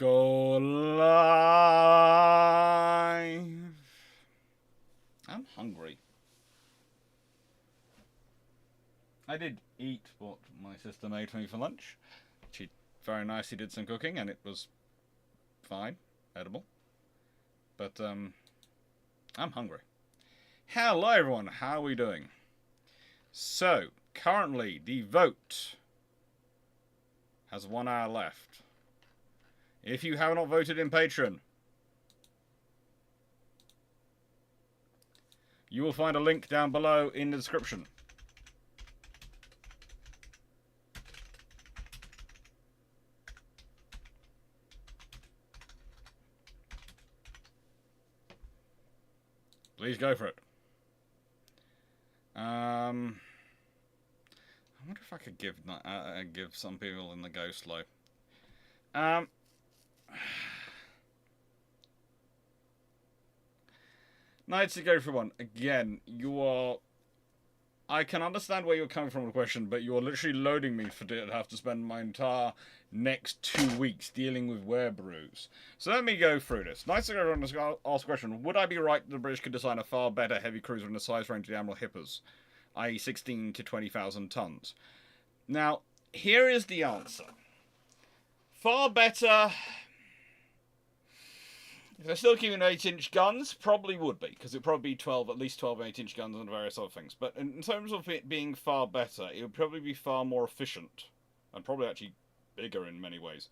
go live. I'm hungry. I did eat what my sister made for me for lunch. She very nicely did some cooking and it was fine, edible. But I'm hungry. Hello everyone, how are we doing? So, currently the vote has 1 hour left. If you have not voted in Patreon, you will find a link down below in the description. Please go for it. I wonder if I could give some people in the go slow. Nights to go for one. Again, you are... I can understand where you're coming from with the question, but you're literally loading me for to have to spend my entire next 2 weeks dealing with werebrews. So let me go through this. Nights to go for one ask the question, would I be right that the British could design a far better heavy cruiser in the size range of the Admiral Hippers, i.e. 16 to 20,000 tons? Now, here is the answer. Far better... If they're still keeping 8-inch guns, probably would be, because it'd probably be at least 12 8-inch guns and various other things. But in terms of it being far better, it would probably be far more efficient, and probably actually bigger in many ways.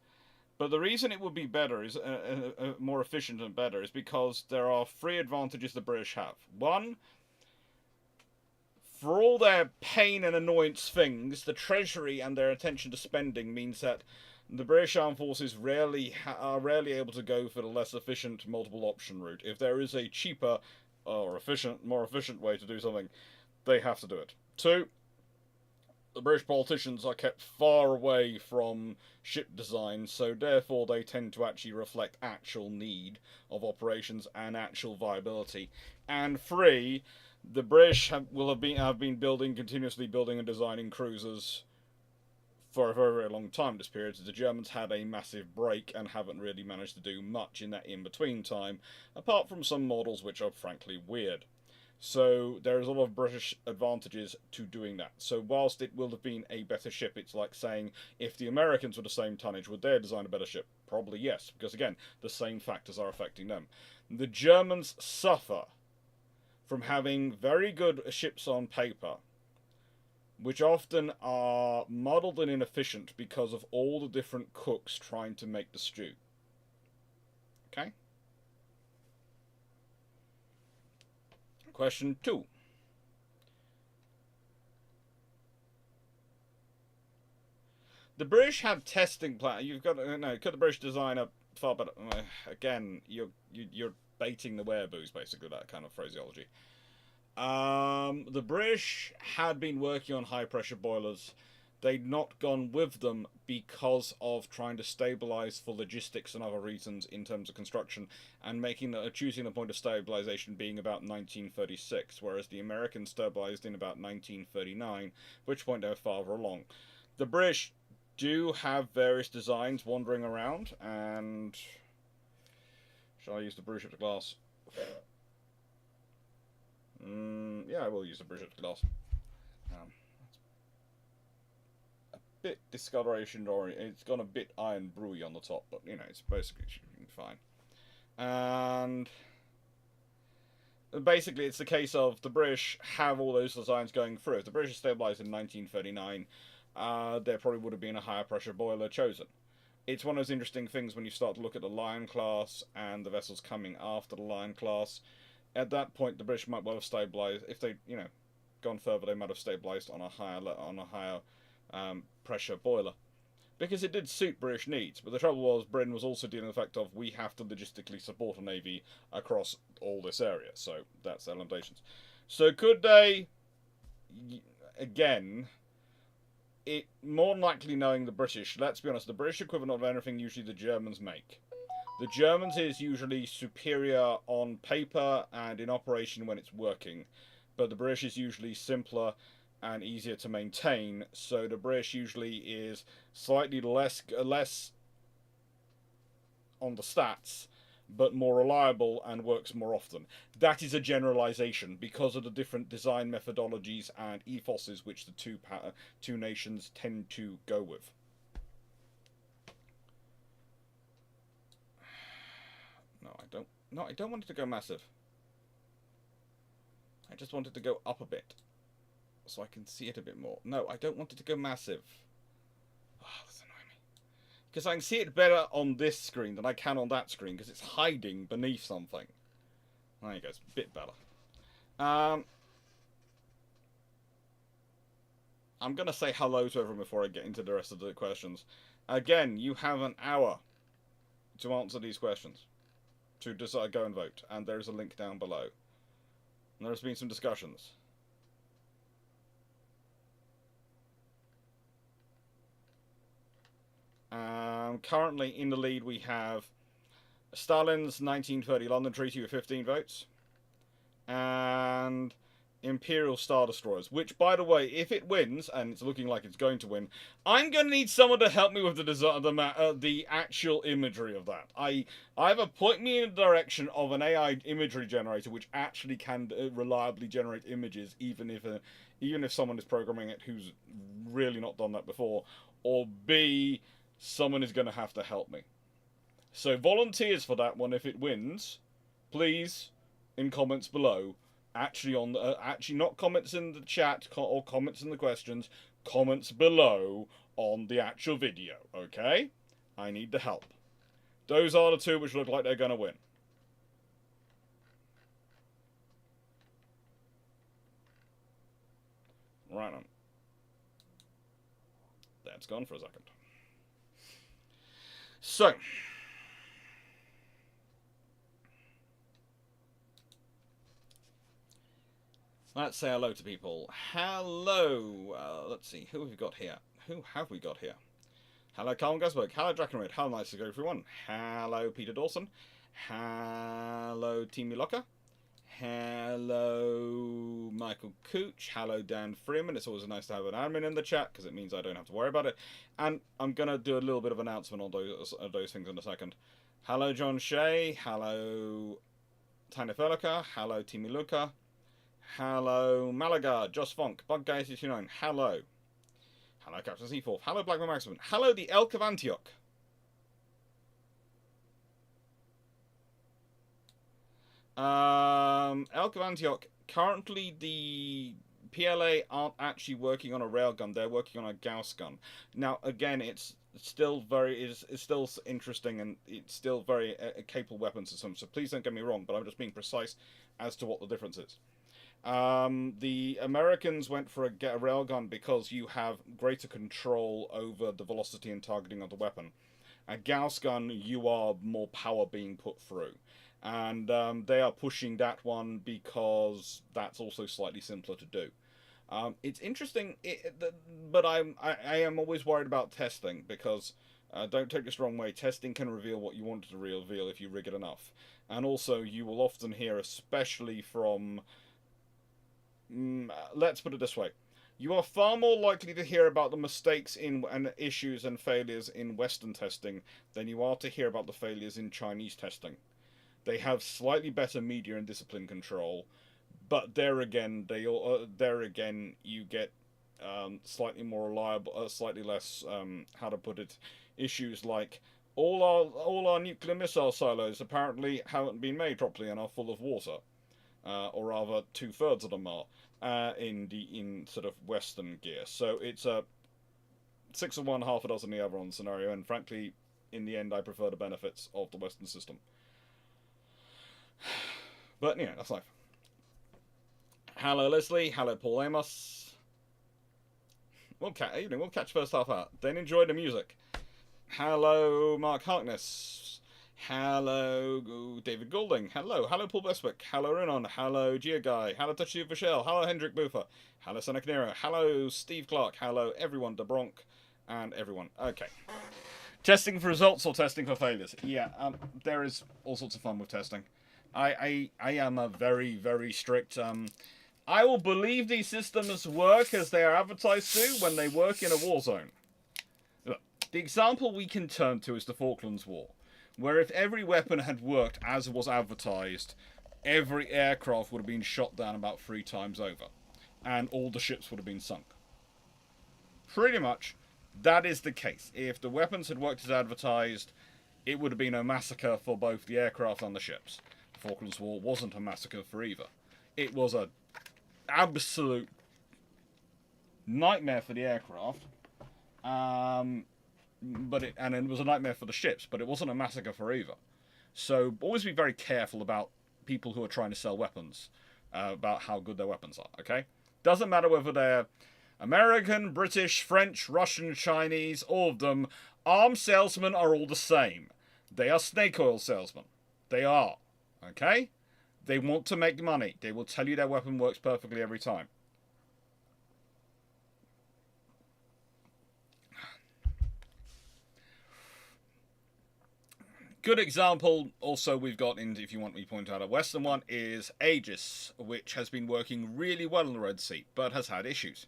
But the reason it would be better, is more efficient and better, is because there are 3 advantages the British have. One, for all their pain and annoyance things, the Treasury and their attention to spending means that the British Armed Forces are rarely able to go for the less efficient multiple option route. If there is a cheaper or more efficient way to do something, they have to do it. 2, the British politicians are kept far away from ship design, so therefore they tend to actually reflect actual need of operations and actual viability. And 3, the British have been continuously building and designing cruisers for a very, very long time this period. The Germans had a massive break and haven't really managed to do much in that in-between time, apart from some models which are frankly weird. So there is a lot of British advantages to doing that. So whilst it will have been a better ship, it's like saying, if the Americans were the same tonnage, would they design a better ship? Probably yes, because again, the same factors are affecting them. The Germans suffer from having very good ships on paper, which often are muddled and inefficient because of all the different cooks trying to make the stew. Okay? Question 2. The British had testing plan. You've got no. Could the British design a far better? Again, you're baiting the wereabouts, basically, that kind of phraseology. The British had been working on high pressure boilers. They'd not gone with them because of trying to stabilize for logistics and other reasons in terms of construction, and choosing the point of stabilization being about 1936, whereas the Americans stabilized in about 1939, which point they're farther along. The British do have various designs wandering around, and shall I use the Bruships glass? Yeah, I will use the Bruships glass. A bit discoloration, or it's got a bit iron brewy on the top, but you know, it's basically fine. And basically, it's the case of the British have all those designs going through. If the British stabilised in 1939, there probably would have been a higher pressure boiler chosen. It's one of those interesting things when you start to look at the Lion class and the vessels coming after the Lion class. At that point, the British might well have stabilised. If they, gone further, they might have stabilised on a higher pressure boiler, because it did suit British needs. But the trouble was, Britain was also dealing with the fact of we have to logistically support a navy across all this area. So that's their limitations. So could they? Again, it more than likely, knowing the British. Let's be honest, the British equivalent of anything usually the Germans make. The Germans is usually superior on paper and in operation when it's working, but the British is usually simpler and easier to maintain, so the British usually is slightly less on the stats, but more reliable and works more often. That is a generalization because of the different design methodologies and ethoses which the two nations tend to go with. No, I don't. No, I don't want it to go massive. I just want it to go up a bit, so I can see it a bit more. No, I don't want it to go massive. Oh, that's annoying me. Because I can see it better on this screen than I can on that screen, because it's hiding beneath something. There you go, it's a bit better. I'm going to say hello to everyone before I get into the rest of the questions. Again, you have an hour to answer these questions. To decide, go and vote. And there is a link down below. And there's been some discussions. Currently in the lead we have Stalin's 1930 London Treaty with 15 votes. And Imperial Star Destroyers, which, by the way, if it wins, and it's looking like it's going to win, I'm going to need someone to help me with the actual imagery of that. Either point me in the direction of an AI imagery generator, which actually can reliably generate images, even if someone is programming it who's really not done that before, or B, someone is going to have to help me. So volunteers for that one if it wins, please, in comments below. Actually actually not comments in the chat or comments in the questions, comments below on the actual video, okay? I need the help. Those are the two which look like they're gonna win. Right on. That's gone for a second. So, let's say hello to people. Hello. Let's see. Who have we got here? Who have we got here? Hello, Carl Gusberg. Hello, Drakenred. How nice to go, everyone. Hello, Peter Dawson. Hello, Timmy Locker. Hello, Michael Cooch. Hello, Dan Freeman. It's always nice to have an admin in the chat because it means I don't have to worry about it. And I'm going to do a little bit of announcement on those things in a second. Hello, John Shea. Hello, Tanya Felica. Hello, Timmy Luca. Hello, Malaga, Joss Funk, Bug Guy 69, hello. Hello, Captain Seaforth, hello, Blackman Maximum, hello, the Elk of Antioch. Elk of Antioch, currently the PLA aren't actually working on a railgun, they're working on a Gauss gun. Now, again, it's still still interesting and it's still very capable weapon system, so please don't get me wrong, but I'm just being precise as to what the difference is. The Americans went for a railgun because you have greater control over the velocity and targeting of the weapon. A Gauss gun, you are more power being put through. And they are pushing that one because that's also slightly simpler to do. It's interesting, but I am always worried about testing because, don't take this the wrong way, testing can reveal what you want it to reveal if you rig it enough. And also, you will often hear, especially from... let's put it this way. You are far more likely to hear about the mistakes and issues and failures in Western testing than you are to hear about the failures in Chinese testing. They have slightly better media and discipline control, but there again, you get slightly more reliable, slightly less, how to put it, issues like all our nuclear missile silos apparently haven't been made properly and are full of water. Or rather, 2/3 of them are in sort of Western gear. So it's a 6 of one, half a dozen the other on the scenario. And frankly, in the end, I prefer the benefits of the Western system. But yeah, that's life. Hello, Leslie. Hello, Paul Amos. We'll catch first half out. Then enjoy the music. Hello, Mark Harkness. Hello, David Goulding. Hello, Paul Bestwick. Hello, Renan. Hello, Guy. Hello, Touchy Michelle. Hello, Hendrik Boofer. Hello, Sonic Nero. Hello, Steve Clarke. Hello, everyone, DeBronk, and everyone. Okay. Testing for results or testing for failures? Yeah, there is all sorts of fun with testing. I am a very, very strict... I will believe these systems work as they are advertised to when they work in a war zone. Look, the example we can turn to is the Falklands War. where if every weapon had worked as was advertised, every aircraft would have been shot down about 3 times over, and all the ships would have been sunk. Pretty much, that is the case. If the weapons had worked as advertised, it would have been a massacre for both the aircraft and the ships. The Falklands War wasn't a massacre for either. It was an absolute nightmare for the aircraft, and it was a nightmare for the ships, but it wasn't a massacre for either. So always be very careful about people who are trying to sell weapons, about how good their weapons are, okay? Doesn't matter whether they're American, British, French, Russian, Chinese, all of them. Arms salesmen are all the same. They are snake oil salesmen. They are, okay? They want to make money. They will tell you their weapon works perfectly every time. Good example, also we've got, if you want me to point out a Western one, is Aegis, which has been working really well in the Red Sea, but has had issues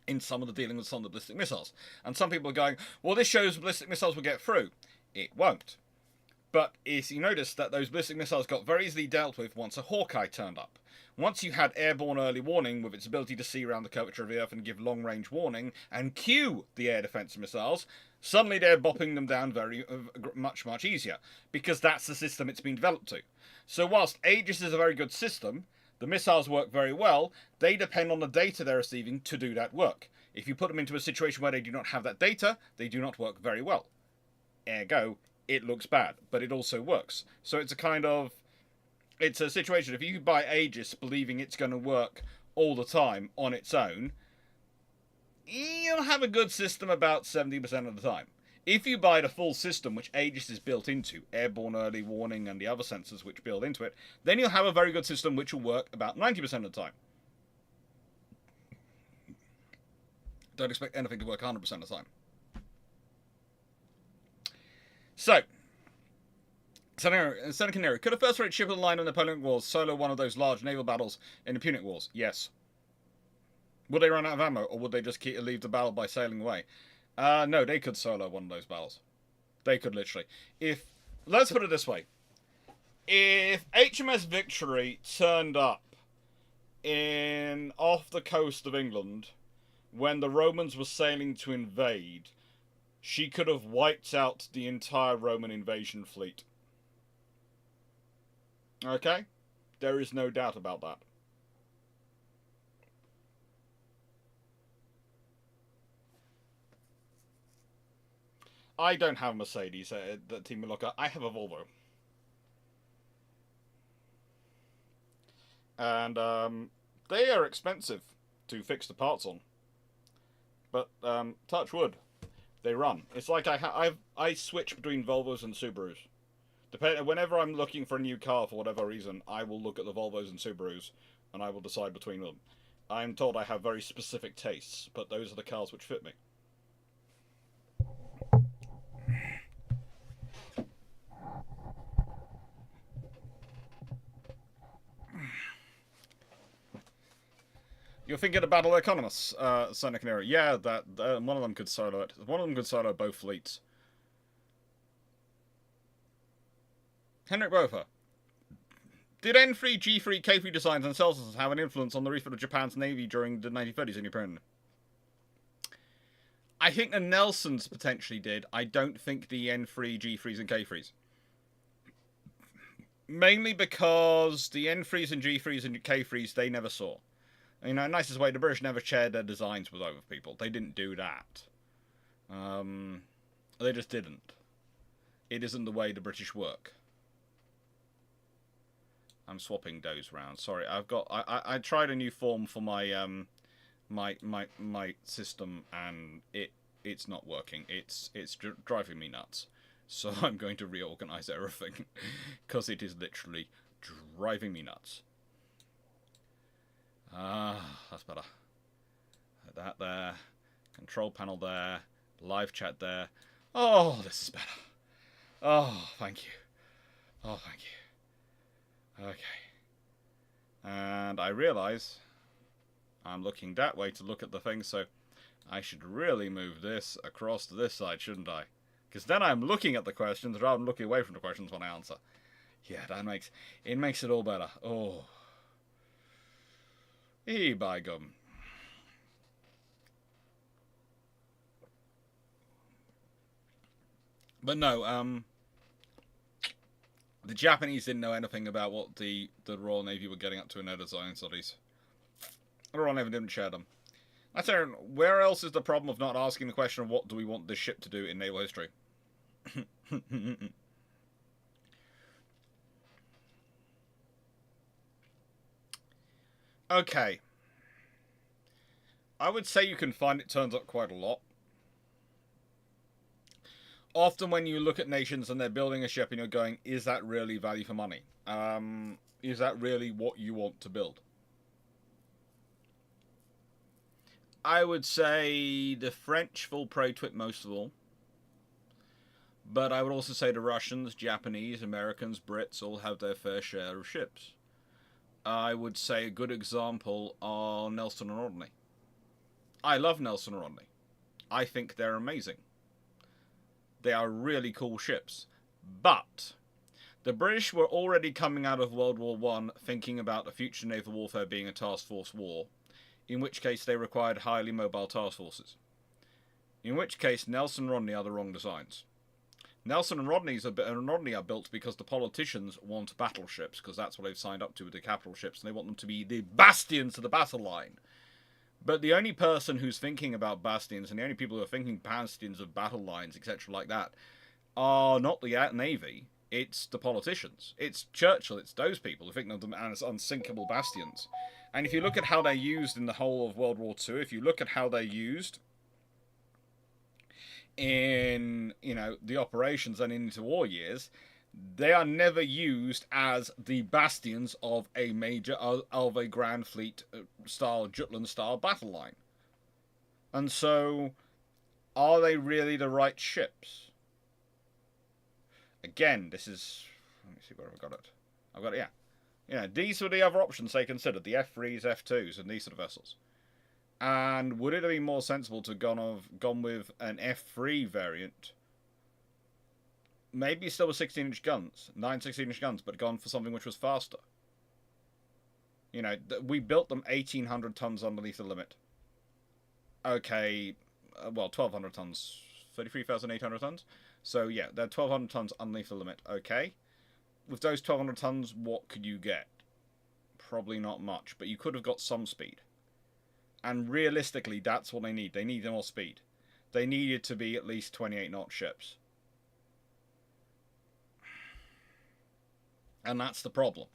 in some of the dealing with some of the ballistic missiles. And some people are going, well, this shows ballistic missiles will get through. It won't. But if you notice that those ballistic missiles got very easily dealt with once a Hawkeye turned up. Once you had airborne early warning with its ability to see around the curvature of the Earth and give long-range warning and cue the air defense missiles, suddenly they're bopping them down very much easier, because that's the system it's been developed to. So whilst Aegis is a very good system, the missiles work very well, they depend on the data they're receiving to do that work. If you put them into a situation where they do not have that data, they do not work very well. Ergo, it looks bad, but it also works. So it's a situation, if you buy Aegis believing it's going to work all the time on its own, you'll have a good system about 70% of the time. If you buy the full system, which Aegis is built into, airborne early warning and the other sensors which build into it, then you'll have a very good system which will work about 90% of the time. Don't expect anything to work 100% of the time. So, Seneca Neri, could a first-rate ship of the line in the Napoleonic Wars solo one of those large naval battles in the Punic Wars? Yes. Would they run out of ammo, or would they just leave the battle by sailing away? No, they could solo one of those battles. They could literally. Let's put it this way. If HMS Victory turned up off the coast of England when the Romans were sailing to invade, she could have wiped out the entire Roman invasion fleet. Okay? There is no doubt about that. I don't have a Mercedes, Team Locker. I have a Volvo. And they are expensive to fix the parts on. But touch wood, they run. It's like I switch between Volvos and Subarus. Whenever I'm looking for a new car for whatever reason, I will look at the Volvos and Subarus, and I will decide between them. I'm told I have very specific tastes, but those are the cars which fit me. You're thinking of Battle Economist, Seneca Canary. Yeah, one of them could solo it. One of them could solo both fleets. Henrik Bofer. Did N3, G3, K3 designs and cells have an influence on the refit of Japan's navy during the 1930s in your opinion? I think the Nelsons potentially did. I don't think the N3, G3s and K3s. Mainly because the N3s and G3s and K3s they never saw. You know, nicest way, the British never shared their designs with other people. They didn't do that. They just didn't. It isn't the way the British work. I'm swapping those round. Sorry, I tried a new form for my my system and it's not working. It's driving me nuts. So I'm going to reorganize everything because it is literally driving me nuts. That's better. That there. Control panel there. Live chat there. Oh, this is better. Oh, thank you. Oh, thank you. Okay. And I realise I'm looking that way to look at the thing, so I should really move this across to this side, shouldn't I? Because then I'm looking at the questions rather than looking away from the questions when I answer. Yeah, it makes it all better. Oh. By gum. But no, the Japanese didn't know anything about what the Royal Navy were getting up to in their design studies. The Royal Navy didn't share them. I say, where else is the problem of not asking the question of what do we want this ship to do in naval history? Okay. I would say you can find it turns up quite a lot. Often when you look at nations and they're building a ship and you're going, is that really value for money? Is that really what you want to build? I would say the French fall prey to it most of all. But I would also say the Russians, Japanese, Americans, Brits all have their fair share of ships. I would say a good example are Nelson and Rodney. I love Nelson and Rodney. I think they're amazing. They are really cool ships. But the British were already coming out of World War I thinking about the future naval warfare being a task force war, in which case they required highly mobile task forces. In which case Nelson and Rodney are the wrong designs. Nelson and Rodney are built because the politicians want battleships, because that's what they've signed up to with the capital ships, and they want them to be the bastions of the battle line. But the only person who's thinking about bastions, and the only people who are thinking bastions of battle lines, etc. like that, are not the Navy, it's the politicians. It's Churchill, it's those people who think of them as unsinkable bastions. And if you look at how they're used in the whole of World War II, if you look at how they're used in, the operations and into war years, they are never used as the bastions of a Grand Fleet style, Jutland style battle line. And so, are they really the right ships? Again, this is, let me see where I've got it. I've got it, yeah. These were the other options they considered, the F3s, F2s, and these sort of vessels. And would it have been more sensible to have gone with an F3 variant? Maybe still with 16-inch guns, 9 16-inch guns, but gone for something which was faster. We built them 1,800 tons underneath the limit. Okay, 1,200 tons, 33,800 tons. So yeah, they're 1,200 tons underneath the limit. Okay, with those 1,200 tons, what could you get? Probably not much, but you could have got some speed. And realistically, that's what they need. They need more speed. They needed to be at least 28-knot ships. And that's the problem.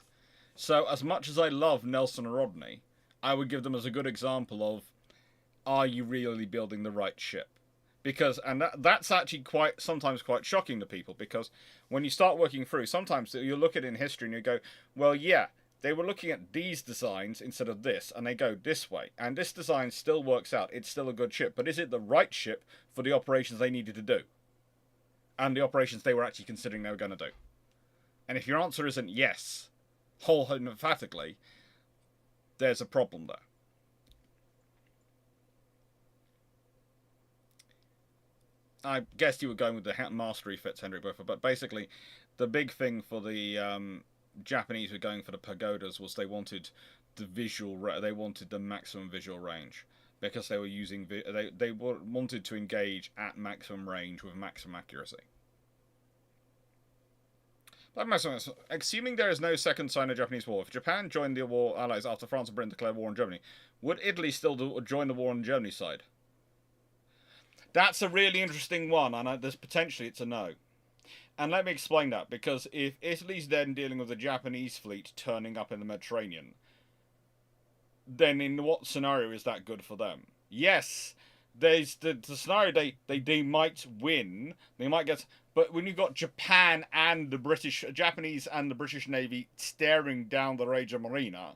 So, as much as I love Nelson and Rodney, I would give them as a good example of, are you really building the right ship? Because, and that's actually sometimes quite shocking to people, because when you start working through, sometimes you look at it in history and you go, well, yeah, they were looking at these designs instead of this, and they go this way. And this design still works out. It's still a good ship. But is it the right ship for the operations they needed to do? And the operations they were actually considering they were going to do? And if your answer isn't yes, wholeheartedly, emphatically, there's a problem there. I guess you were going with the mastery fits, Henry Buffer, but basically, the big thing for the Japanese were going for the pagodas was they wanted they wanted the maximum visual range, because they were using they wanted to engage at maximum range with maximum accuracy. Assuming there is no second sign of Japanese war, if Japan joined the war allies after France and Britain declared war on Germany, would Italy still join the war on Germany's side? That's a really interesting one, and there's potentially it's a no. And let me explain that, because if Italy's then dealing with the Japanese fleet turning up in the Mediterranean, then in what scenario is that good for them? Yes, there's the scenario they might win, they might get. But when you've got Japan and the Japanese and the British Navy staring down the Regia Marina,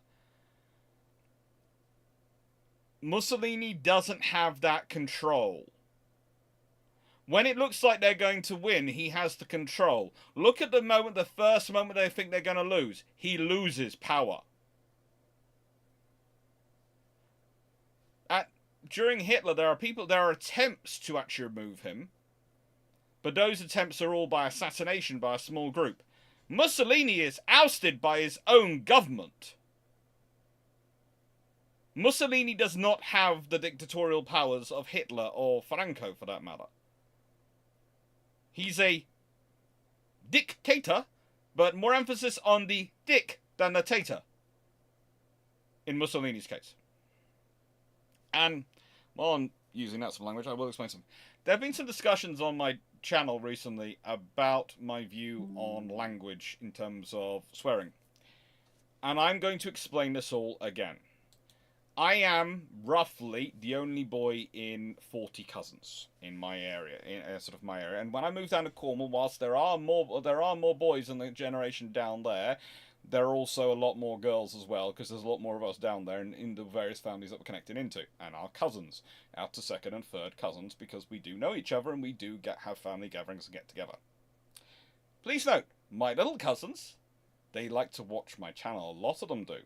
Mussolini doesn't have that control. When it looks like they're going to win, he has the control. Look at the first moment they think they're going to lose. He loses power. During Hitler, there are attempts to actually remove him. but those attempts are all by assassination by a small group. Mussolini is ousted by his own government. Mussolini does not have the dictatorial powers of Hitler or Franco, for that matter. He's a dictator, but more emphasis on the dick than the tater, in Mussolini's case. And while I'm using that sort of language, I will explain some. There have been some discussions on my channel recently about my view on language in terms of swearing. And I'm going to explain this all again. I am roughly the only boy in 40 cousins in my area, And when I moved down to Cornwall, whilst there are more boys in the generation down there, there are also a lot more girls as well, because there's a lot more of us down there in the various families that we're connected into, and our cousins, out to second and third cousins, because we do know each other and we do have family gatherings and get together. Please note, my little cousins, they like to watch my channel. A lot of them do.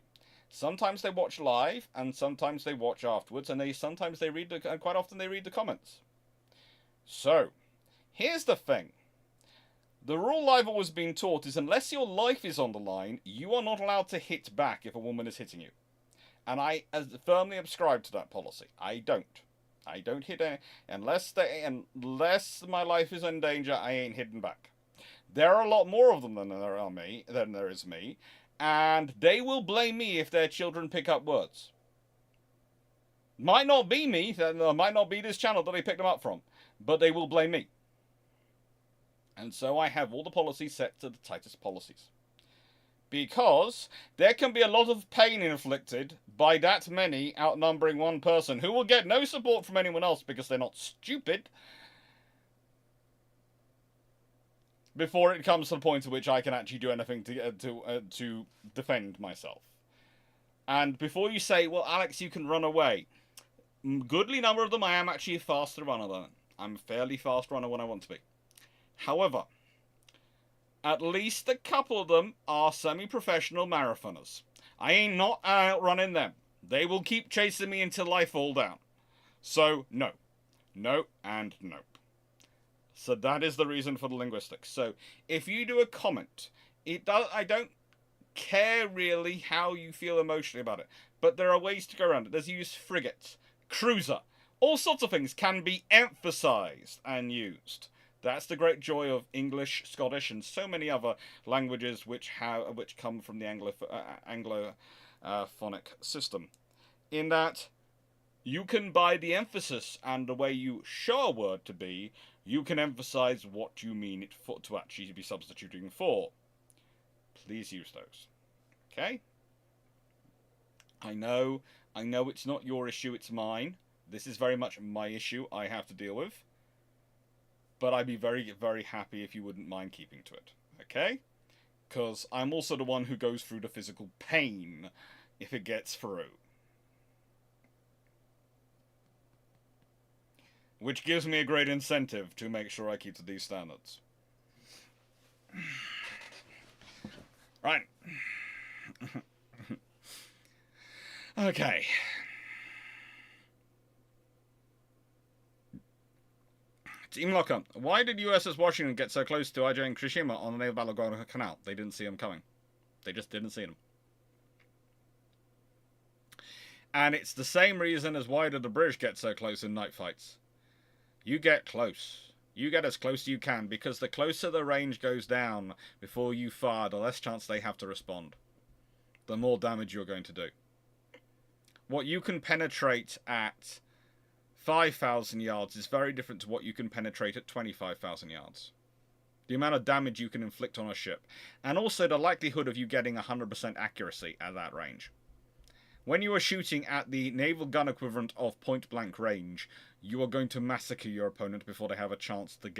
Sometimes they watch live, and sometimes they watch afterwards, and quite often they read the comments. So, here's the thing. The rule I've always been taught is unless your life is on the line, you are not allowed to hit back if a woman is hitting you. And I firmly subscribe to that policy. I don't hit any, unless my life is in danger, I ain't hitting back. There are a lot more of them than there is me, and they will blame me if their children pick up words. Might not be me, might not be this channel that they picked them up from, but they will blame me. And so I have all the policies set to the tightest policies. Because there can be a lot of pain inflicted by that many outnumbering one person who will get no support from anyone else because they're not stupid, before it comes to the point at which I can actually do anything to defend myself. And before you say, well, Alex, you can run away. Goodly number of them, I am actually a faster runner than. I'm a fairly fast runner when I want to be. However, at least a couple of them are semi-professional marathoners. I ain't not outrunning them. They will keep chasing me until I fall down. So, no. No, and nope. So that is the reason for the linguistics. So, if you do a comment, I don't care really how you feel emotionally about it. But there are ways to go around it. There's use frigates, cruiser. All sorts of things can be emphasized and used. That's the great joy of English, Scottish, and so many other languages which come from the Anglophonic system. In that, you can, by the emphasis and the way you show a word to be, you can emphasize what you mean it for, to actually be substituting for. Please use those. Okay? I know it's not your issue, it's mine. This is very much my issue I have to deal with. But I'd be very, very happy if you wouldn't mind keeping to it. Okay? Because I'm also the one who goes through the physical pain if it gets through. Which gives me a great incentive to make sure I keep to these standards. Right. Okay. Team Locker, why did USS Washington get so close to IJ and Kirishima on the Naval Battle of Guadalcanal? They didn't see them coming. They just didn't see them. And it's the same reason as why did the British get so close in night fights. You get close. You get as close as you can, because the closer the range goes down before you fire, the less chance they have to respond. The more damage you're going to do. What you can penetrate at 5,000 yards is very different to what you can penetrate at 25,000 yards. The amount of damage you can inflict on a ship. And also the likelihood of you getting 100% accuracy at that range. When you are shooting at the naval gun equivalent of point-blank range, you are going to massacre your opponent before they have a chance to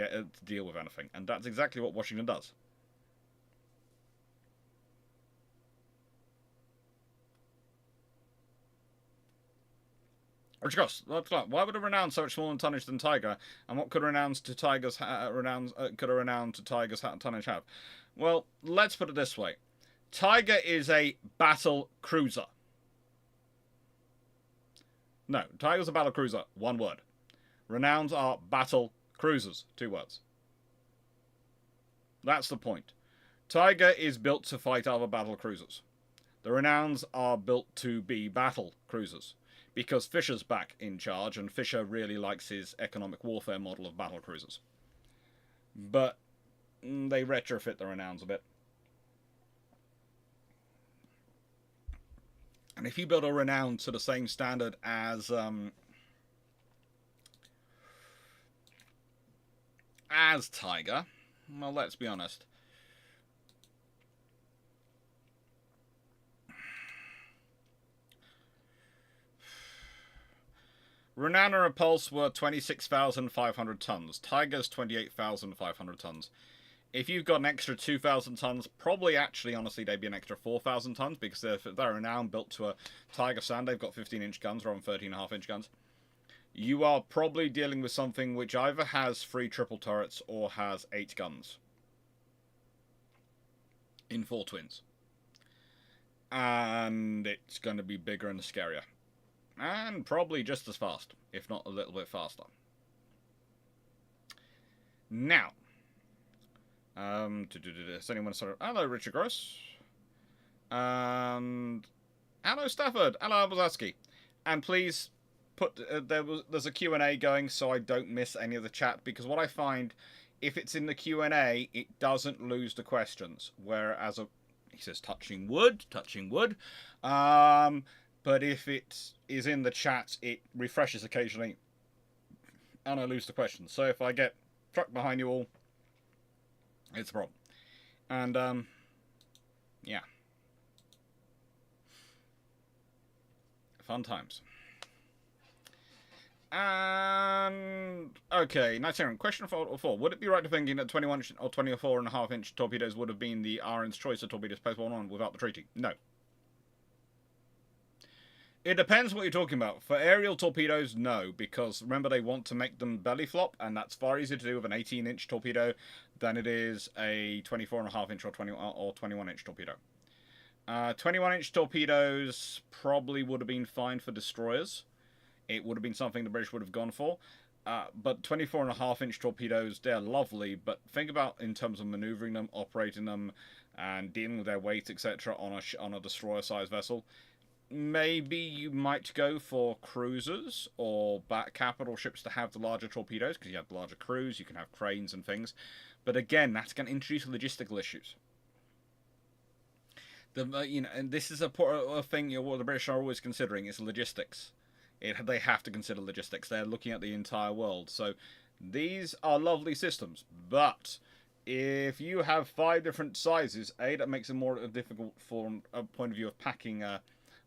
deal with anything. And that's exactly what Washington does. Why would a renown so much smaller in tonnage than Tiger, and what could a renown to Tiger's tonnage have? Well, let's put it this way: Tiger is a battle cruiser. No, Tiger's a battle cruiser. One word. Renowns are battle cruisers. 2 words. That's the point. Tiger is built to fight other battle cruisers. The Renowns are built to be battle cruisers. Because Fisher's back in charge, and Fisher really likes his economic warfare model of battle cruisers. But they retrofit the Renowns a bit. And if you build a Renown to the same standard as Tiger, well, let's be honest. Renown and Repulse were 26,500 tons. Tiger's 28,500 tons. If you've got an extra 2,000 tons, probably actually, honestly, they'd be an extra 4,000 tons, because they're Renown built to a Tiger stand, they've got 15-inch guns rather than 13.5-inch guns. You are probably dealing with something which either has 3 triple turrets or has 8 guns. In 4 twins. And it's going to be bigger and scarier. And probably just as fast, if not a little bit faster. Now, does anyone start? Hello, Richard Gross. And hello, Stafford. Hello, Abuzaski. And please put there's a Q&A going, so I don't miss any of the chat, because what I find, if it's in the Q&A, it doesn't lose the questions. Whereas he says touching wood. But if it is in the chat, it refreshes occasionally, and I lose the questions. So if I get trucked behind you all, it's a problem. And, yeah. Fun times. And, okay, Nigerian, question 4. Would it be right to thinking that 21 or 24.5-inch torpedoes would have been the RN's choice of torpedoes post-World War I without the treaty? No. It depends what you're talking about. For aerial torpedoes, no, because remember they want to make them belly flop, and that's far easier to do with an 18-inch torpedo than it is a 24.5-inch or 21-inch torpedo. 21-inch torpedoes probably would have been fine for destroyers. It would have been something the British would have gone for. But 24.5-inch torpedoes, they're lovely, but think about in terms of maneuvering them, operating them, and dealing with their weight, etc. on a destroyer-sized vessel. Maybe you might go for cruisers or capital ships to have the larger torpedoes, because you have the larger crews, you can have cranes and things. But again, that's going to introduce logistical issues. And this is a thing what the British are always considering is logistics. They have to consider logistics. They're looking at the entire world. So these are lovely systems, but if you have 5 different sizes, A, that makes it more difficult from a point of view of packing a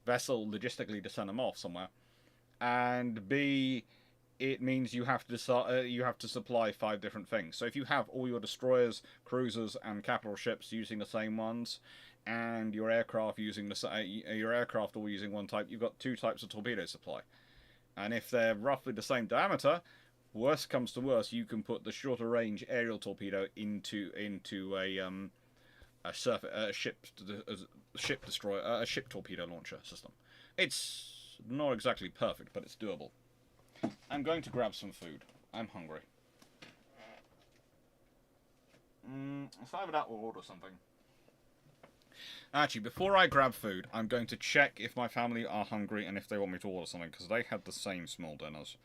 vessel logistically to send them off somewhere, and B, it means you have to supply 5 different things. So if you have all your destroyers, cruisers, and capital ships using the same ones, and your aircraft all using one type, you've got 2 types of torpedo supply. And if they're roughly the same diameter, worst comes to worst, you can put the shorter range aerial torpedo into a ship torpedo launcher system. It's not exactly perfect, but it's doable. I'm going to grab some food. I'm hungry. If I have that, we'll order something. Actually, before I grab food, I'm going to check if my family are hungry and if they want me to order something, because they had the same small dinners.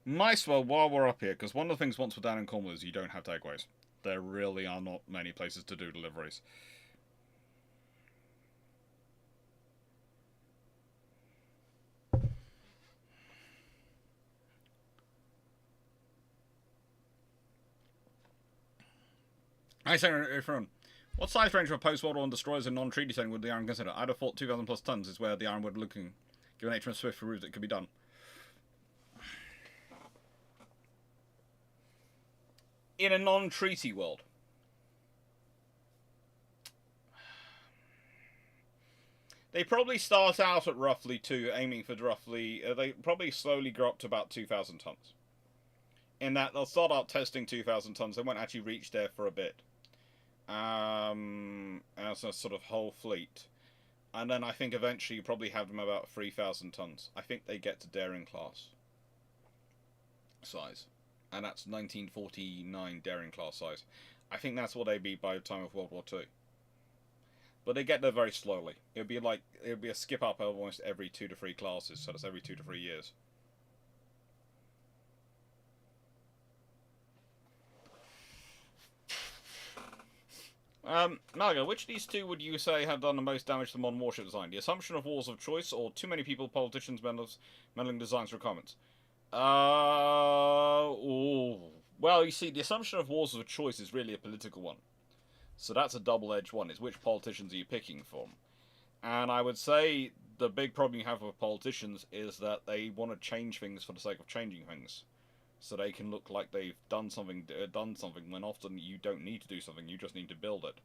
Nice, well, while we're up here, because one of the things once we're down in Cornwall is you don't have takeaways. There really are not many places to do deliveries. Hi, Senator Efron. What size range for post-World War destroyers in non-treaty setting would the Iron consider? I'd have thought 2,000 plus tons is where the Iron would be looking. Given HMS Swift proved it could be done. In a non-treaty world. They probably start out at roughly 2, aiming for roughly... they probably slowly grow up to about 2,000 tons. In that, they'll start out testing 2,000 tons. They won't actually reach there for a bit. As a sort of whole fleet. And then I think eventually you probably have them about 3,000 tons. I think they get to daring class. size, and that's 1949 daring class size. I think that's what they'd be by the time of World War Two. But they get there very slowly. It would be a skip up almost every 2 to 3 classes, so that's every 2 to 3 years. Malga, which of these two would you say have done the most damage to modern warship design? The assumption of wars of choice, or too many people, politicians, meddling designs requirements? Ooh. Well, you see, the assumption of wars of choice is really a political one. So that's a double-edged one. It's which politicians are you picking from? And I would say the big problem you have with politicians is that they want to change things for the sake of changing things. So they can look like they've done something when often you don't need to do something, you just need to build it.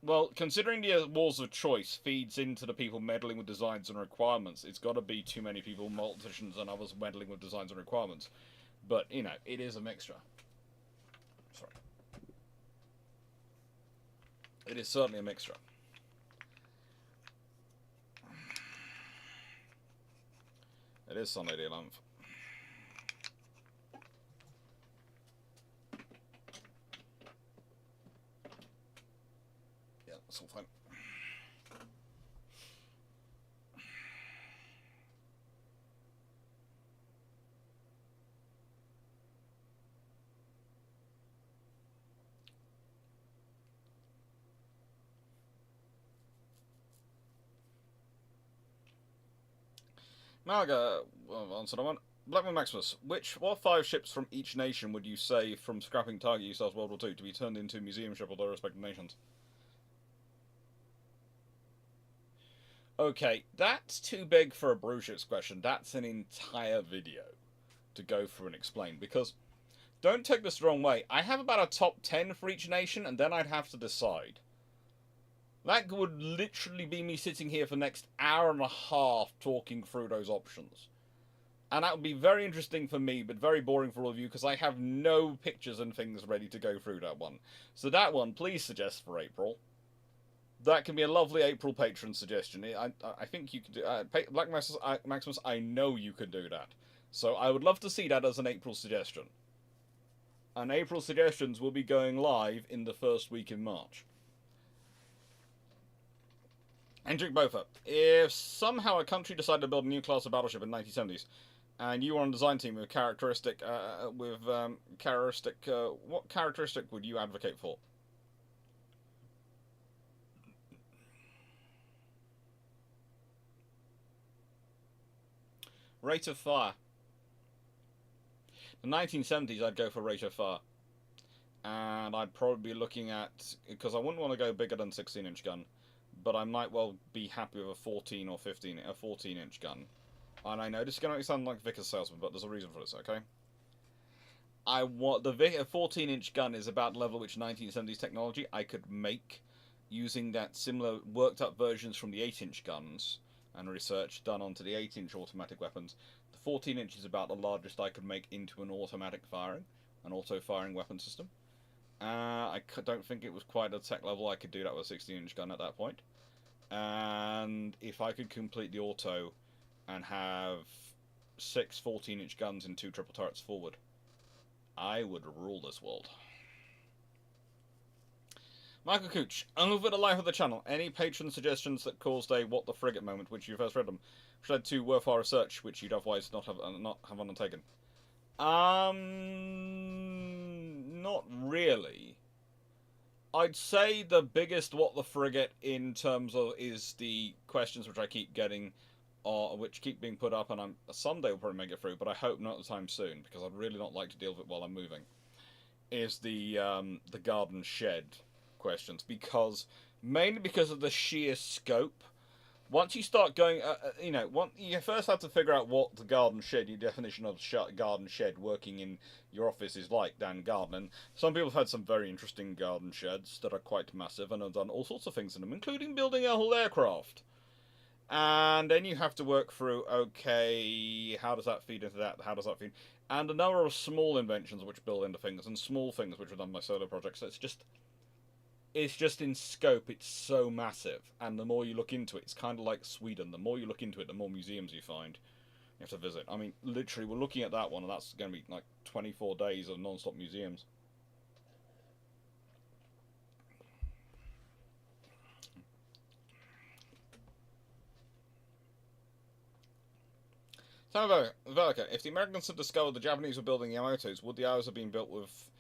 Well, considering the wars of choice feeds into the people meddling with designs and requirements, it's got to be too many people, politicians and others, meddling with designs and requirements. But, you know, it is a mixture. Sorry. It is certainly a mixture. It is Sunday the 11th. Yeah, that's all fine. Malaga, answer that one. Blackman Maximus, what 5 ships from each nation would you say from scrapping target use after World War II to be turned into museum ship of their respective nations? Okay, that's too big for a Bruships question. That's an entire video to go through and explain, because don't take this the wrong way. I have about a top 10 for each nation, and then I'd have to decide. That would literally be me sitting here for the next hour and a half talking through those options. And that would be very interesting for me, but very boring for all of you, because I have no pictures and things ready to go through that one. So that one, please suggest for April. That can be a lovely April patron suggestion. I think you can do... Black Maximus, I know you can do that. So I would love to see that as an April suggestion. And April suggestions will be going live in the first week in March. Hendrik Bofa, if somehow a country decided to build a new class of battleship in the 1970s, and you were on a design team with what characteristic would you advocate for? Rate of fire. The 1970s, I'd go for rate of fire. And I'd probably be looking at, because I wouldn't want to go bigger than 16-inch gun, but I might well be happy with a 14-inch gun. And I know this is going to sound like Vickers salesman, but there's a reason for this, okay? A 14-inch gun is about the level which 1970s technology I could make using that similar worked up versions from the 8-inch guns and research done onto the 8-inch automatic weapons. The 14-inch is about the largest I could make into an automatic firing, an auto-firing weapon system. I don't think it was quite a tech level I could do that with a 16-inch gun at that point. And if I could complete the auto and have 6 14-inch guns and 2 triple turrets forward, I would rule this world. Michael Cooch, over the life of the channel, any patron suggestions that caused a what the frigate moment which you first read them, which led to worthwhile research which you'd otherwise not have undertaken? Not really. I'd say the biggest what the frigate in terms of is the questions which I keep getting, which keep being put up, and someday will probably make it through, but I hope not anytime soon, because I'd really not like to deal with it while I'm moving. Is the garden shed questions, mainly because of the sheer scope. Once you start going, you first have to figure out what the garden shed, your definition of garden shed working in your office is like, Dan Garden. And some people have had some very interesting garden sheds that are quite massive and have done all sorts of things in them, including building a whole aircraft. And then you have to work through, okay, how does that feed into that? How does that feed? And a number of small inventions which build into things, and small things which are done by solo projects. So it's just in scope, it's so massive, and the more you look into it, it's kind of like Sweden. The more you look into it, the more museums you find you have to visit. I mean, literally, we're looking at that one, and that's going to be like 24 days of non-stop museums. So, Velica, if the Americans had discovered the Japanese were building Yamatos, would the ours have been built with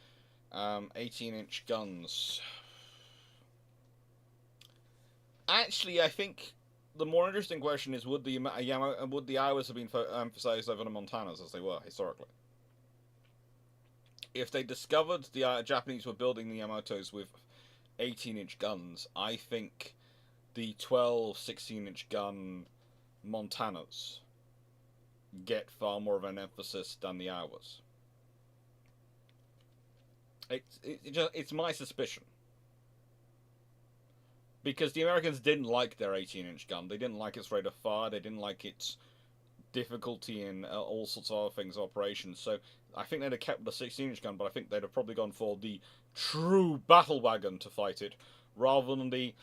18-inch guns? Actually, I think the more interesting question is, would the Iowas have been emphasized over the Montanas as they were historically? If they discovered the Japanese were building the Yamatos with 18-inch guns, I think the 12, 16-inch gun Montanas get far more of an emphasis than the Iowas. It's my suspicion. Because the Americans didn't like their 18-inch gun. They didn't like its rate of fire. They didn't like its difficulty in all sorts of other things, operations. So I think they'd have kept the 16-inch gun, but I think they'd have probably gone for the true battle wagon to fight it, rather than the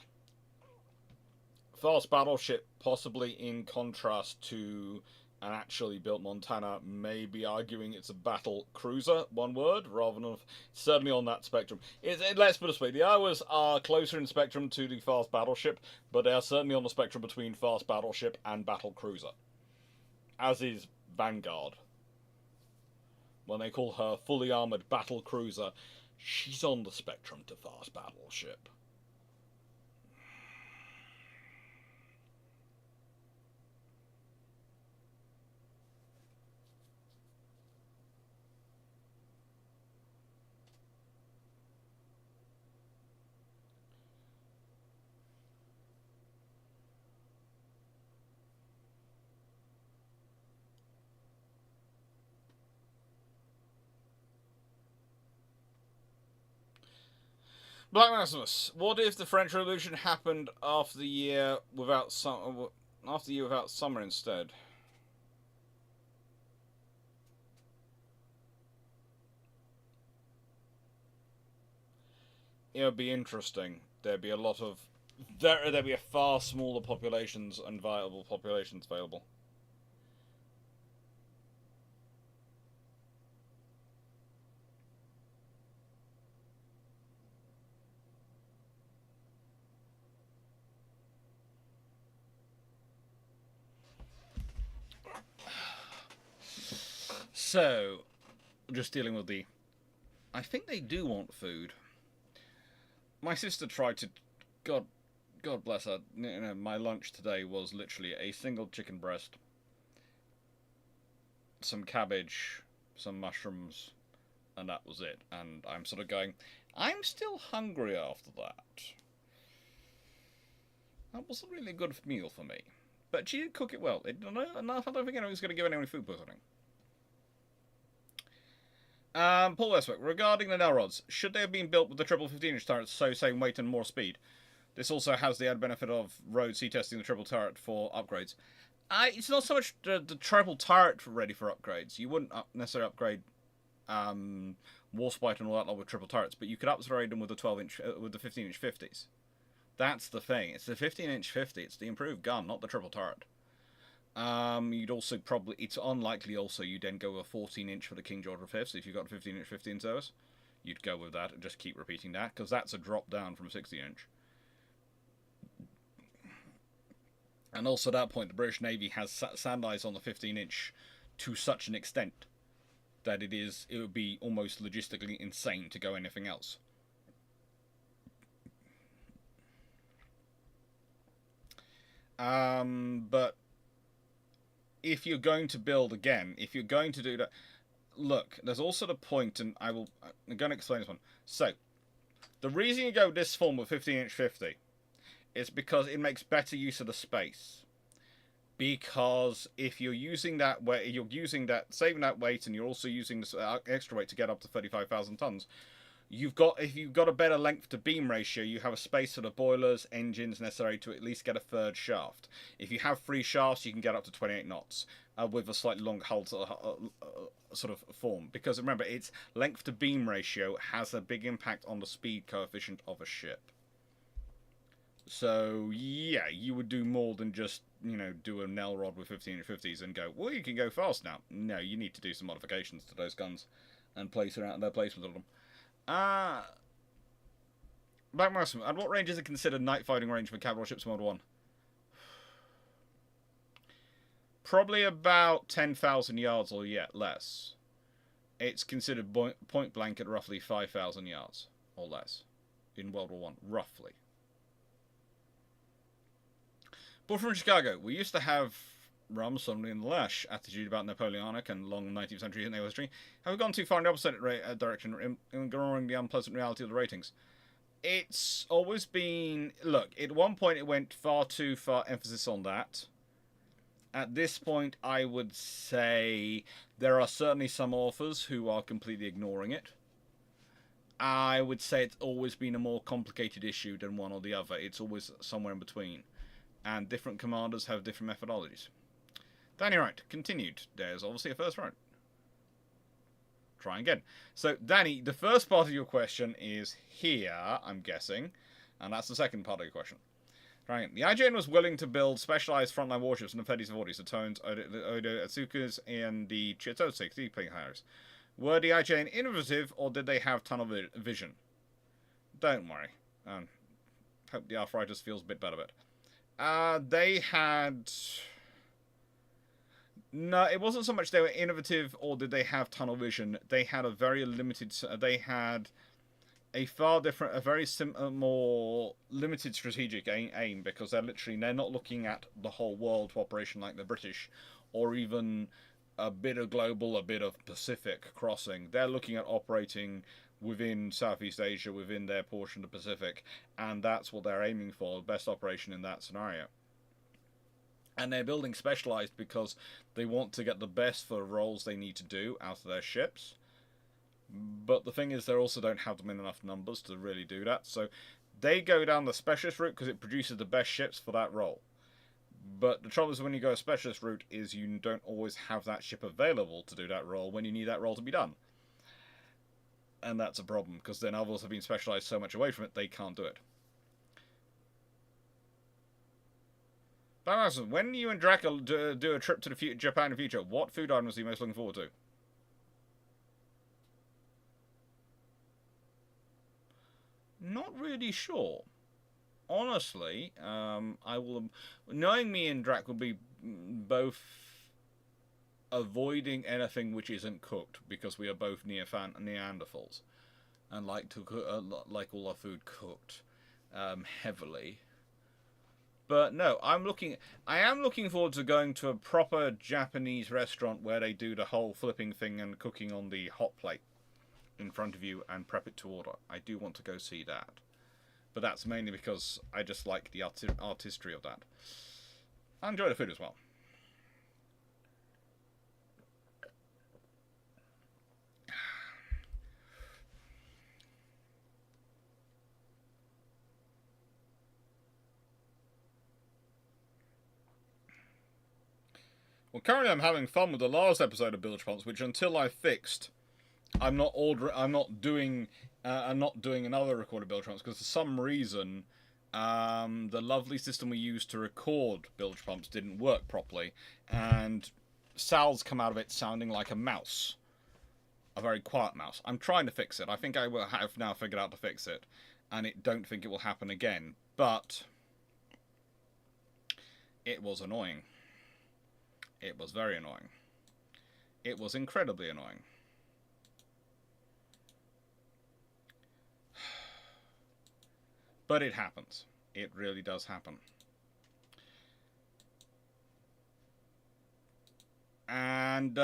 fast battleship, possibly in contrast to an actually built Montana, maybe arguing it's a battle cruiser, one word, rather than certainly on that spectrum. Let's put it this way, the Iowas are closer in spectrum to the fast battleship, but they are certainly on the spectrum between fast battleship and battle cruiser. As is Vanguard. When they call her fully armoured battle cruiser, she's on the spectrum to fast battleship. Black Maximus, what if the French Revolution happened after the year without summer instead? It would be interesting. There'd be a lot of there'd be a far smaller populations and viable populations available. So, just dealing with the... I think they do want food. My sister tried to... God bless her. You know, my lunch today was literally a single chicken breast, some cabbage, some mushrooms, and that was it. And I'm sort of going, I'm still hungry after that. That wasn't really a good meal for me. But she did cook it well. I don't think anyone was going to give anyone food poisoning. Paul Westwick, regarding the nail rods, should they have been built with the triple 15-inch turrets, so same weight and more speed? This also has the added benefit of road sea testing the triple turret for upgrades. It's not so much the triple turret ready for upgrades. You wouldn't necessarily upgrade Warspite and all that lot with triple turrets, but you could upgrade them with the 12-inch, with the 15-inch 50s. That's the thing. It's the 15-inch 50. It's the improved gun, not the triple turret. You'd also probably... It's unlikely also you'd then go with a 14-inch for the King George V, so if you've got a 15-inch 50 in service, you'd go with that and just keep repeating that, because that's a drop down from 16-inch. And also at that point, the British Navy has sand eyes on the 15-inch to such an extent that it would be almost logistically insane to go anything else. But if you're going to build again, if you're going to do that, look, there's also the point, and I'm going to explain this one. So, the reason you go this form with 15-inch 50 is because it makes better use of the space. Because if you're using that weight, saving that weight, and you're also using this extra weight to get up to 35,000 tons. If you've got a better length to beam ratio, you have a space for the boilers, engines necessary to at least get a third shaft. If you have 3 shafts, you can get up to 28 knots with a slightly longer hull sort of form. Because remember, its length to beam ratio has a big impact on the speed coefficient of a ship. So, yeah, you would do more than just, you know, do a Nell rod with 1550s and go, well, you can go fast now. No, you need to do some modifications to those guns and place around their placement of them. Black Mouse, at what range is it considered night fighting range for capital ships Mod 1? Probably about 10,000 yards or yet less. It's considered point blank at roughly 5,000 yards or less in World War One, roughly. But from Chicago, we used to have Rum, Suddenly and Lash attitude about Napoleonic and long 19th century naval history. Have we gone too far in the opposite direction, ignoring the unpleasant reality of the ratings? It's always been... Look, at one point it went far too far emphasis on that. At this point, I would say there are certainly some authors who are completely ignoring it. I would say it's always been a more complicated issue than one or the other. It's always somewhere in between. And different commanders have different methodologies. Danny Wright, continued. There's obviously a first round. Try again. So, Danny, the first part of your question is here, I'm guessing. And that's the second part of your question. Right. The IJN was willing to build specialized frontline warships in the 30s and 40s, the Tones, Odo Atsukas, and the Chitose seaplane carriers. Were the IJN innovative, or did they have tunnel vision? Don't worry. Hope the arthritis feels a bit better of it. They had... No, it wasn't so much they were innovative, or did they have tunnel vision. They had a very limited... They had... a far different, a very more limited strategic aim, because they're not looking at the whole world operation like the British, or even a bit of global, a bit of Pacific crossing. They're looking at operating within Southeast Asia, within their portion of the Pacific, and that's what they're aiming for, the best operation in that scenario. And they're building specialized because they want to get the best for the roles they need to do out of their ships. But the thing is, they also don't have them in enough numbers to really do that. So they go down the specialist route because it produces the best ships for that role. But the trouble is, when you go a specialist route, is you don't always have that ship available to do that role when you need that role to be done. And that's a problem, because then others have been specialized so much away from it, they can't do it. But when you and Draco do a trip to Japan in the future, what food items are you most looking forward to? Not really sure. Honestly, I will... Knowing me and Drac will be both avoiding anything which isn't cooked, because we are both Neanderthals and like to like all our food cooked heavily. But no, I am looking forward to going to a proper Japanese restaurant where they do the whole flipping thing and cooking on the hot plate in front of you and prep it to order. I do want to go see that. But that's mainly because I just like the artistry of that. I enjoy the food as well. Well, currently I'm having fun with the last episode of Bilge Pumps, which until I fixed, I'm not doing another recorded Bilge Pumps, because for some reason the lovely system we used to record Bilge Pumps didn't work properly, and Sal's come out of it sounding like a mouse. A very quiet mouse. I'm trying to fix it. I think I will have now figured out to fix it, and don't think it will happen again, but it was annoying. It was very annoying. It was incredibly annoying. But it happens. It really does happen. And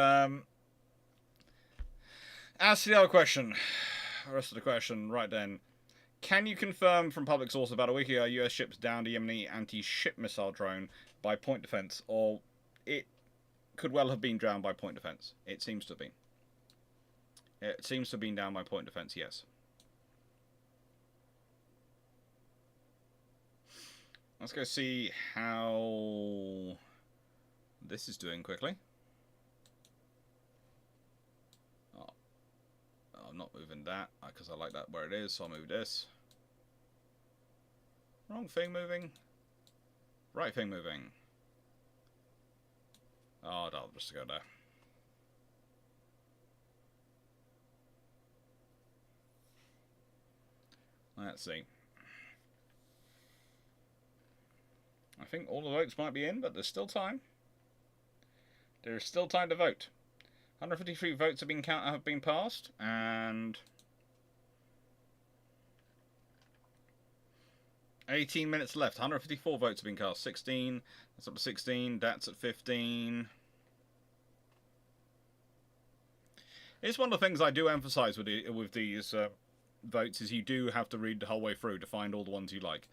as to the other question, the rest of the question, right then. Can you confirm from public source about a week ago US ships downed a Yemeni anti-ship missile drone by point defense, or it could well have been drowned by point defense? It seems to have been. It seems to have been down by point defense, yes. Let's go see how this is doing quickly. Oh, I'm not moving that because I like that where it is, so I'll move this. Wrong thing moving. Right thing moving. Oh, I'll just go there. Let's see. I think all the votes might be in, but there's still time. There's still time to vote. 153 votes have been passed, and 18 minutes left. 154 votes have been cast. 16. That's up to 16. That's at 15. It's one of the things I do emphasise with these votes is you do have to read the whole way through to find all the ones you like.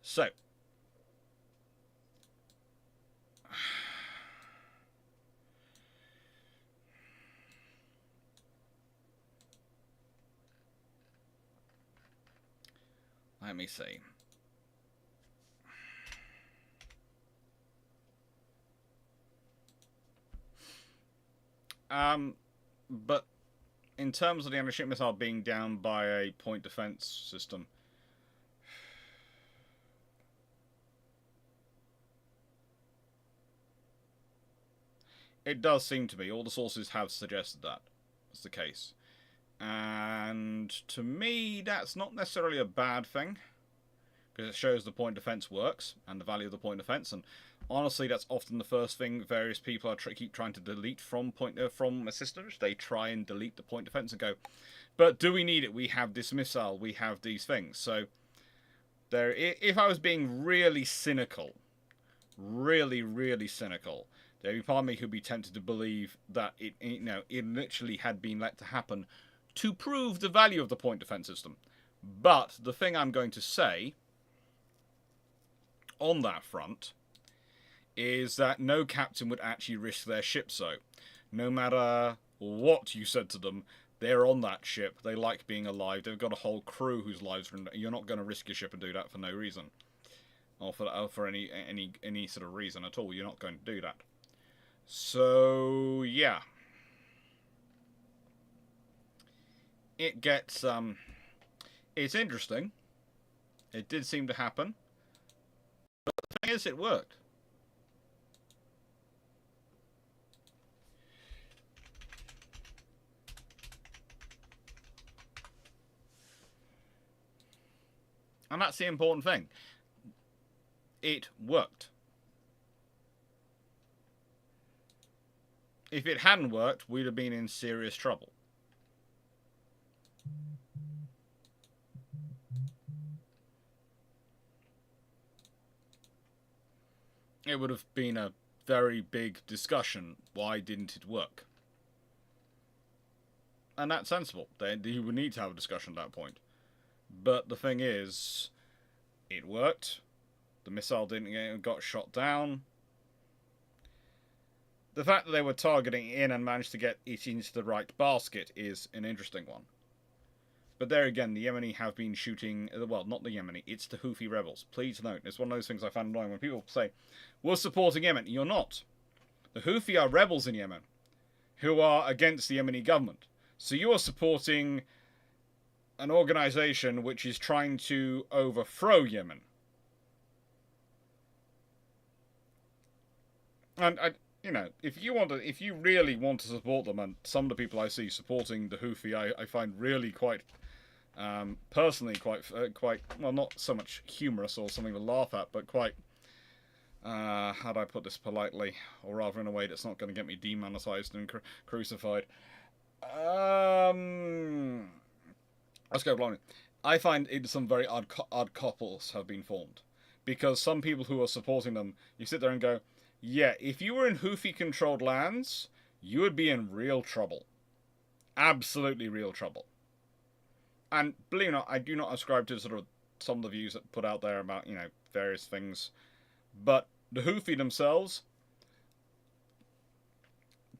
So. Let me see. But in terms of the anti-ship missile being down by a point defense system, it does seem to be. All the sources have suggested that is the case. And to me, that's not necessarily a bad thing, because it shows the point defense works and the value of the point defense. And honestly, that's often the first thing various people keep trying to delete from systems. They try and delete the point defense and go, but do we need it? We have this missile. We have these things. So there, if I was being really cynical, really cynical, there'd be part of me who'd be tempted to believe that it literally had been let to happen to prove the value of the point defense system. But the thing I'm going to say on that front is that no captain would actually risk their ship so. No matter what you said to them, they're on that ship. They like being alive. They've got a whole crew whose lives are in. You're not going to risk your ship and do that for no reason, or for any sort of reason at all. You're not going to do that. So yeah, it gets it's interesting. It did seem to happen, but the thing is, it worked. And that's the important thing. It worked. If it hadn't worked, we'd have been in serious trouble. It would have been a very big discussion. Why didn't it work? And that's sensible. You would need to have a discussion at that point. But the thing is, it worked. The missile got shot down. The fact that they were targeting in and managed to get it into the right basket is an interesting one. But there again, the Yemeni have been shooting... Well, not the Yemeni, it's the Houthi rebels. Please note, it's one of those things I find annoying when people say, we're supporting Yemen. You're not. The Houthi are rebels in Yemen who are against the Yemeni government. So you are supporting an organisation which is trying to overthrow Yemen. And if you really want to support them, and some of the people I see supporting the Houthi, I find really quite, personally quite well, not so much humorous or something to laugh at, but quite, how do I put this politely, or rather in a way that's not going to get me demonetized and crucified. Let's go blimey. I find some very odd couples have been formed, because some people who are supporting them, you sit there and go, yeah, if you were in Houthi-controlled lands, you would be in real trouble. Absolutely real trouble. And believe it or not, I do not ascribe to sort of some of the views that put out there about, various things. But the Houthi themselves,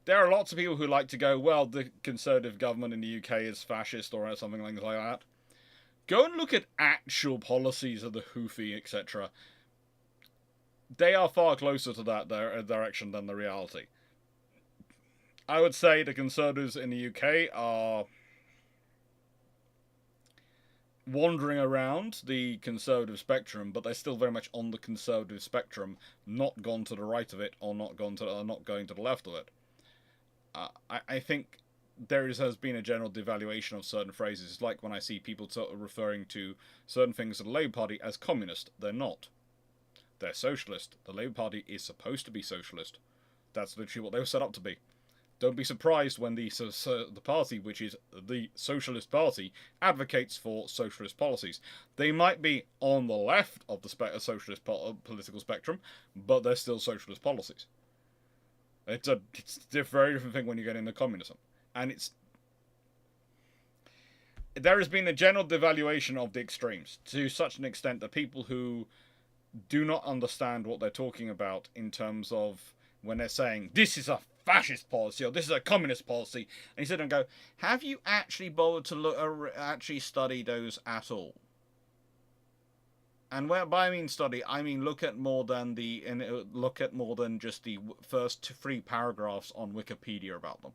there are lots of people who like to go, well, the Conservative government in the UK is fascist or something like that. Go and look at actual policies of the Houthi, etc. They are far closer to that direction than the reality. I would say the Conservatives in the UK are wandering around the conservative spectrum, but they're still very much on the conservative spectrum, not gone to the right of it, or not going to the left of it. I think has been a general devaluation of certain phrases. It's like when I see people referring to certain things of the Labour Party as communist. They're not. They're socialist. The Labour Party is supposed to be socialist. That's literally what they were set up to be. Don't be surprised when the party, which is the Socialist Party, advocates for socialist policies. They might be on the left of the socialist political spectrum, but they're still socialist policies. It's a very different thing when you get into communism. And there has been a general devaluation of the extremes to such an extent that people who do not understand what they're talking about in terms of when they're saying this is a fascist policy or this is a communist policy, and you sit and go, have you actually bothered to actually study those at all? And by I mean study, I mean look at more than just the first 3 paragraphs on Wikipedia about them,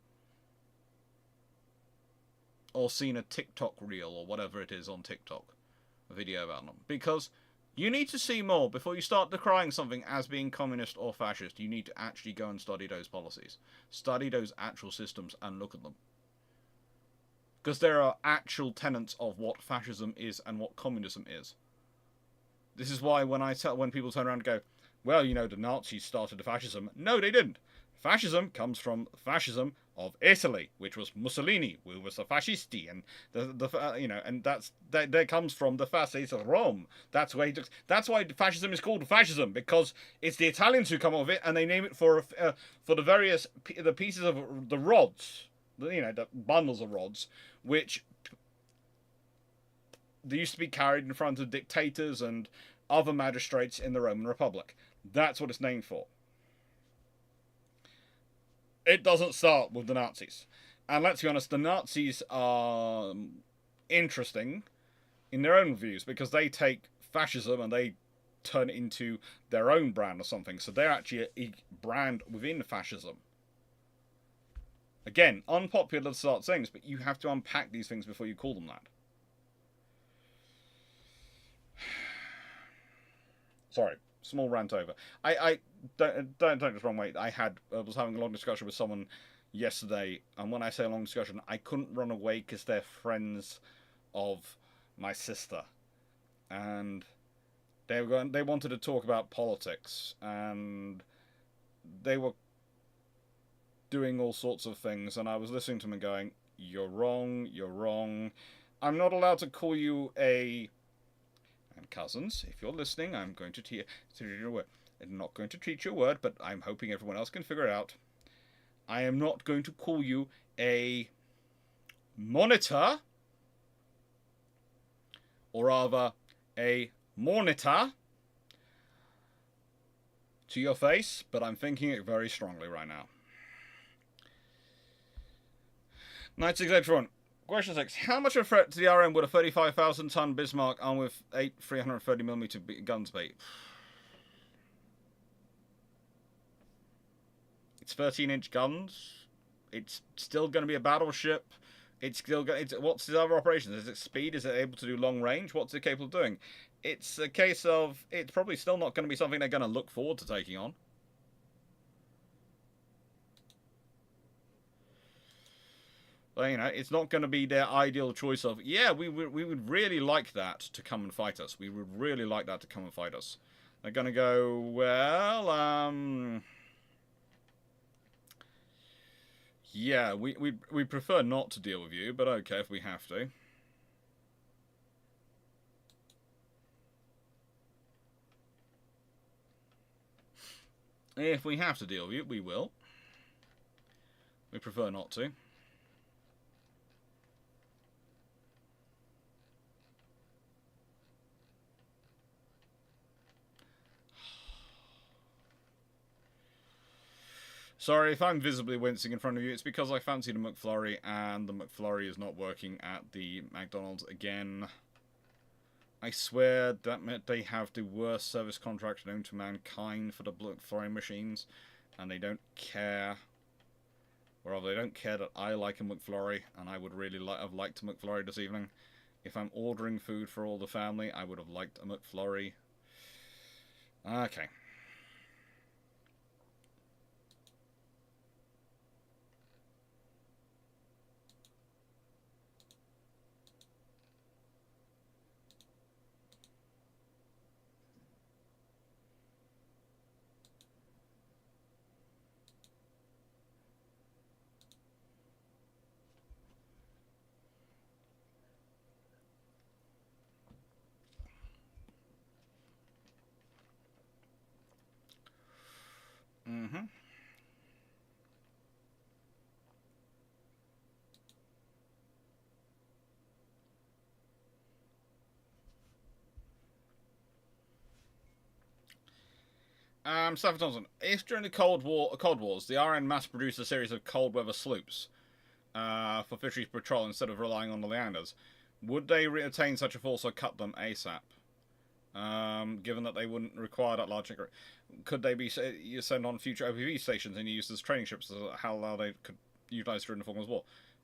or seen a TikTok reel or whatever it is on TikTok, a video about them, because you need to see more before you start decrying something as being communist or fascist. You need to actually go and study those policies. Study those actual systems and look at them. Because there are actual tenets of what fascism is and what communism is. This is why when people turn around and go, well, the Nazis started the fascism. No, they didn't. Fascism comes from fascism of Italy, which was Mussolini, who was a fascisti, and and that comes from the fasces of Rome. That's why fascism is called fascism, because it's the Italians who come up with it, and they name it for the pieces of the rods, the bundles of rods, which they used to be carried in front of dictators and other magistrates in the Roman Republic. That's what it's named for. It doesn't start with the Nazis. And let's be honest, the Nazis are interesting in their own views, because they take fascism and they turn it into their own brand or something. So they're actually a brand within fascism. Again, unpopular to start things, but you have to unpack these things before you call them that. Sorry, small rant over. I don't take this wrong way. I was having a long discussion with someone yesterday, and when I say a long discussion, I couldn't run away because they're friends of my sister, and they wanted to talk about politics, and they were doing all sorts of things, and I was listening to them and going, "You're wrong. You're wrong. I'm not allowed to call you a." And cousins, if you're listening, I'm going to teach you a word. I'm not going to teach you a word, but I'm hoping everyone else can figure it out. I am not going to call you a monitor, or rather a monitor, to your face, but I'm thinking it very strongly right now. 9681. Question 6. How much of a threat to the RM would a 35,000-ton Bismarck armed with 8 330mm guns be? It's 13-inch guns. It's still going to be a battleship. What's its other operations? Is it speed? Is it able to do long range? What's it capable of doing? It's a case of it's probably still not going to be something they're going to look forward to taking on. It's not going to be their ideal choice of, yeah, we would really like that to come and fight us. We would really like that to come and fight us. They're going to go, well, yeah, we prefer not to deal with you, but okay if we have to. If we have to deal with you, we will. We prefer not to. Sorry, if I'm visibly wincing in front of you, it's because I fancied a McFlurry, and the McFlurry is not working at the McDonald's again. I swear that they have the worst service contract known to mankind for the McFlurry machines, and they don't care. Or they don't care that I like a McFlurry, and I would really have liked a McFlurry this evening. If I'm ordering food for all the family, I would have liked a McFlurry. Okay. Mm-hmm. Stephen Thompson, if during the Cold Wars, the RN mass-produced a series of cold weather sloops for fisheries patrol instead of relying on the Leanders, would they retain such a force or cut them ASAP? Given that they wouldn't require that large, could they be sent on future OPV stations and used as training ships? How they could utilize during the Falklands War?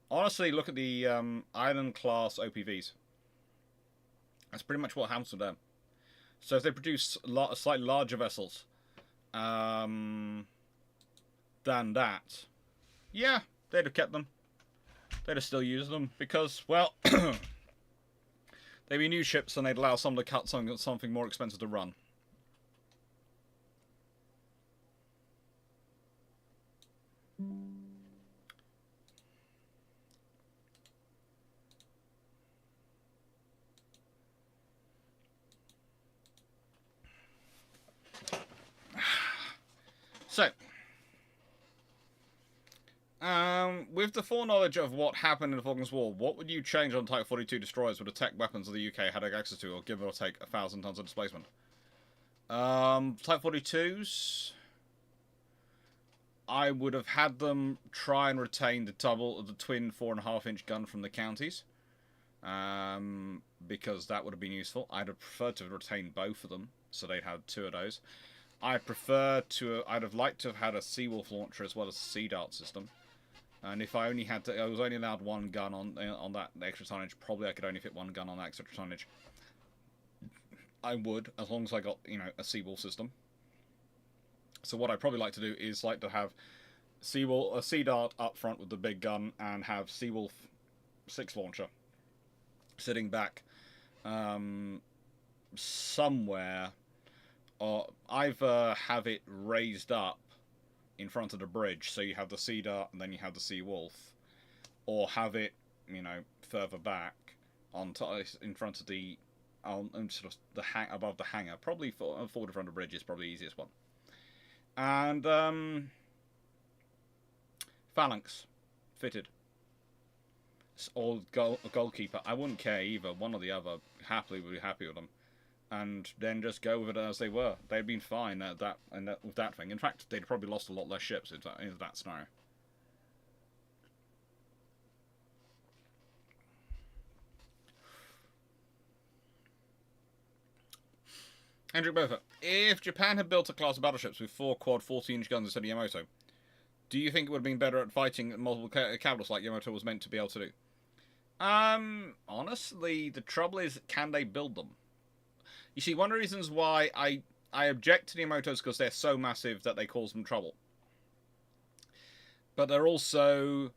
Honestly, look at the island class OPVs. That's pretty much what happens with them. So if they produce slightly larger vessels than that, yeah, they'd have kept them. They'd have still used them because, well, they'd be new ships and they'd allow some to cut something more expensive to run. So, with the foreknowledge of what happened in the Falklands War, what would you change on Type 42 destroyers with attack weapons of the UK had access to, or give or take 1,000 tons of displacement? Type 42s, I would have had them try and retain the twin 4.5-inch gun from the counties, because that would have been useful. I'd have preferred to retain both of them, so they'd have 2 of those. I'd have liked to have had a Seawolf launcher as well as a Sea Dart system. And if I only had I was only allowed 1 gun on that extra tonnage. Probably I could only fit 1 gun on that extra tonnage. I would, as long as I got a Seawolf system. So what I'd probably like to do is like to have a Sea Dart up front with the big gun, and have Seawolf 6 launcher sitting back somewhere, or either have it raised up in front of the bridge, so you have the Sea Dart and then you have the Sea Wolf, or have it, further back in front of the sort of above the hangar, probably forward in front of the bridge is probably the easiest one. And phalanx fitted, or goalkeeper. I wouldn't care either, one or the other. Happily would be happy with them. And then just go with it as they were. They'd been fine with that thing. In fact, they'd probably lost a lot less ships in that scenario. Andrew Bofa, if Japan had built a class of battleships with 4 quad 14-inch guns instead of Yamato, do you think it would have been better at fighting multiple capitals like Yamato was meant to be able to do? Honestly, the trouble is, can they build them? You see, one of the reasons why I object to the Yamatos because they're so massive that they cause them trouble. But they're also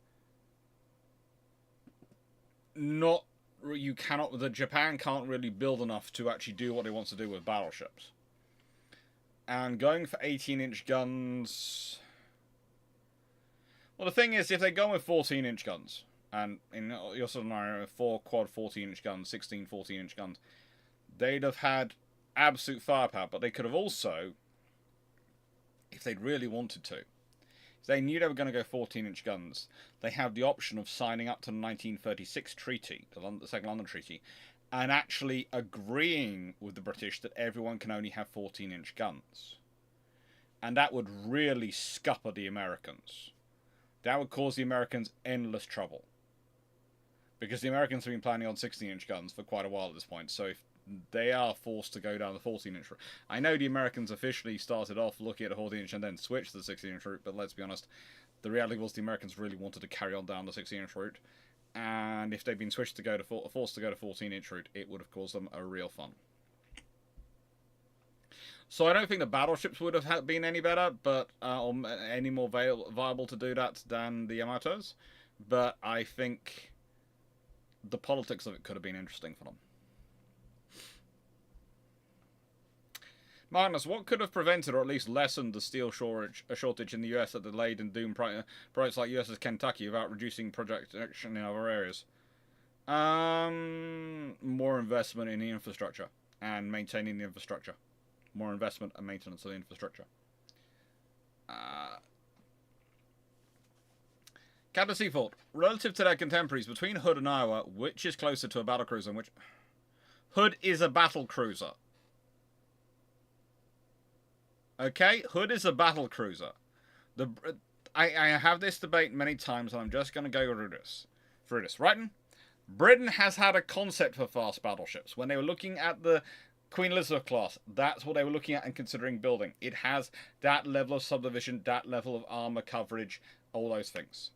not. Japan can't really build enough to actually do what it wants to do with battleships. And going for 18-inch guns. Well, the thing is, if they go with 14-inch guns, and in your scenario, 4 quad 14-inch guns, 16 14-inch guns, they'd have had absolute firepower, but they could have also, if they'd really wanted to, if they knew they were going to go 14-inch guns, they have the option of signing up to the 1936 treaty, the Second London Treaty, and actually agreeing with the British that everyone can only have 14-inch guns. And that would really scupper the Americans. That would cause the Americans endless trouble. Because the Americans have been planning on 16-inch guns for quite a while at this point, so if they are forced to go down the 14-inch route. I know the Americans officially started off looking at a 14-inch and then switched to the 16-inch route, but let's be honest, the reality was the Americans really wanted to carry on down the 16-inch route, And if they'd been switched to go to forced to go to 14-inch route, it would have caused them a real fun. So I don't think the battleships would have been any better, but or any more viable to do that than the Yamatos. But I think the politics of it could have been interesting for them. Magnus, what could have prevented or at least lessened the steel shortage in the US that delayed and doomed projects like USS Kentucky without reducing projection in other areas? More investment in the infrastructure and maintaining the infrastructure. More investment and maintenance of the infrastructure. Captain Seafault, relative to their contemporaries, between Hood and Iowa, which is closer to a battlecruiser and which... Hood is a battlecruiser. Okay? Hood is a battlecruiser. I have this debate many times, and I'm just going to go through this. Right? Britain has had a concept for fast battleships. When they were looking at the Queen Elizabeth class, that's what they were looking at and considering building. It has that level of subdivision, that level of armor coverage, all those things.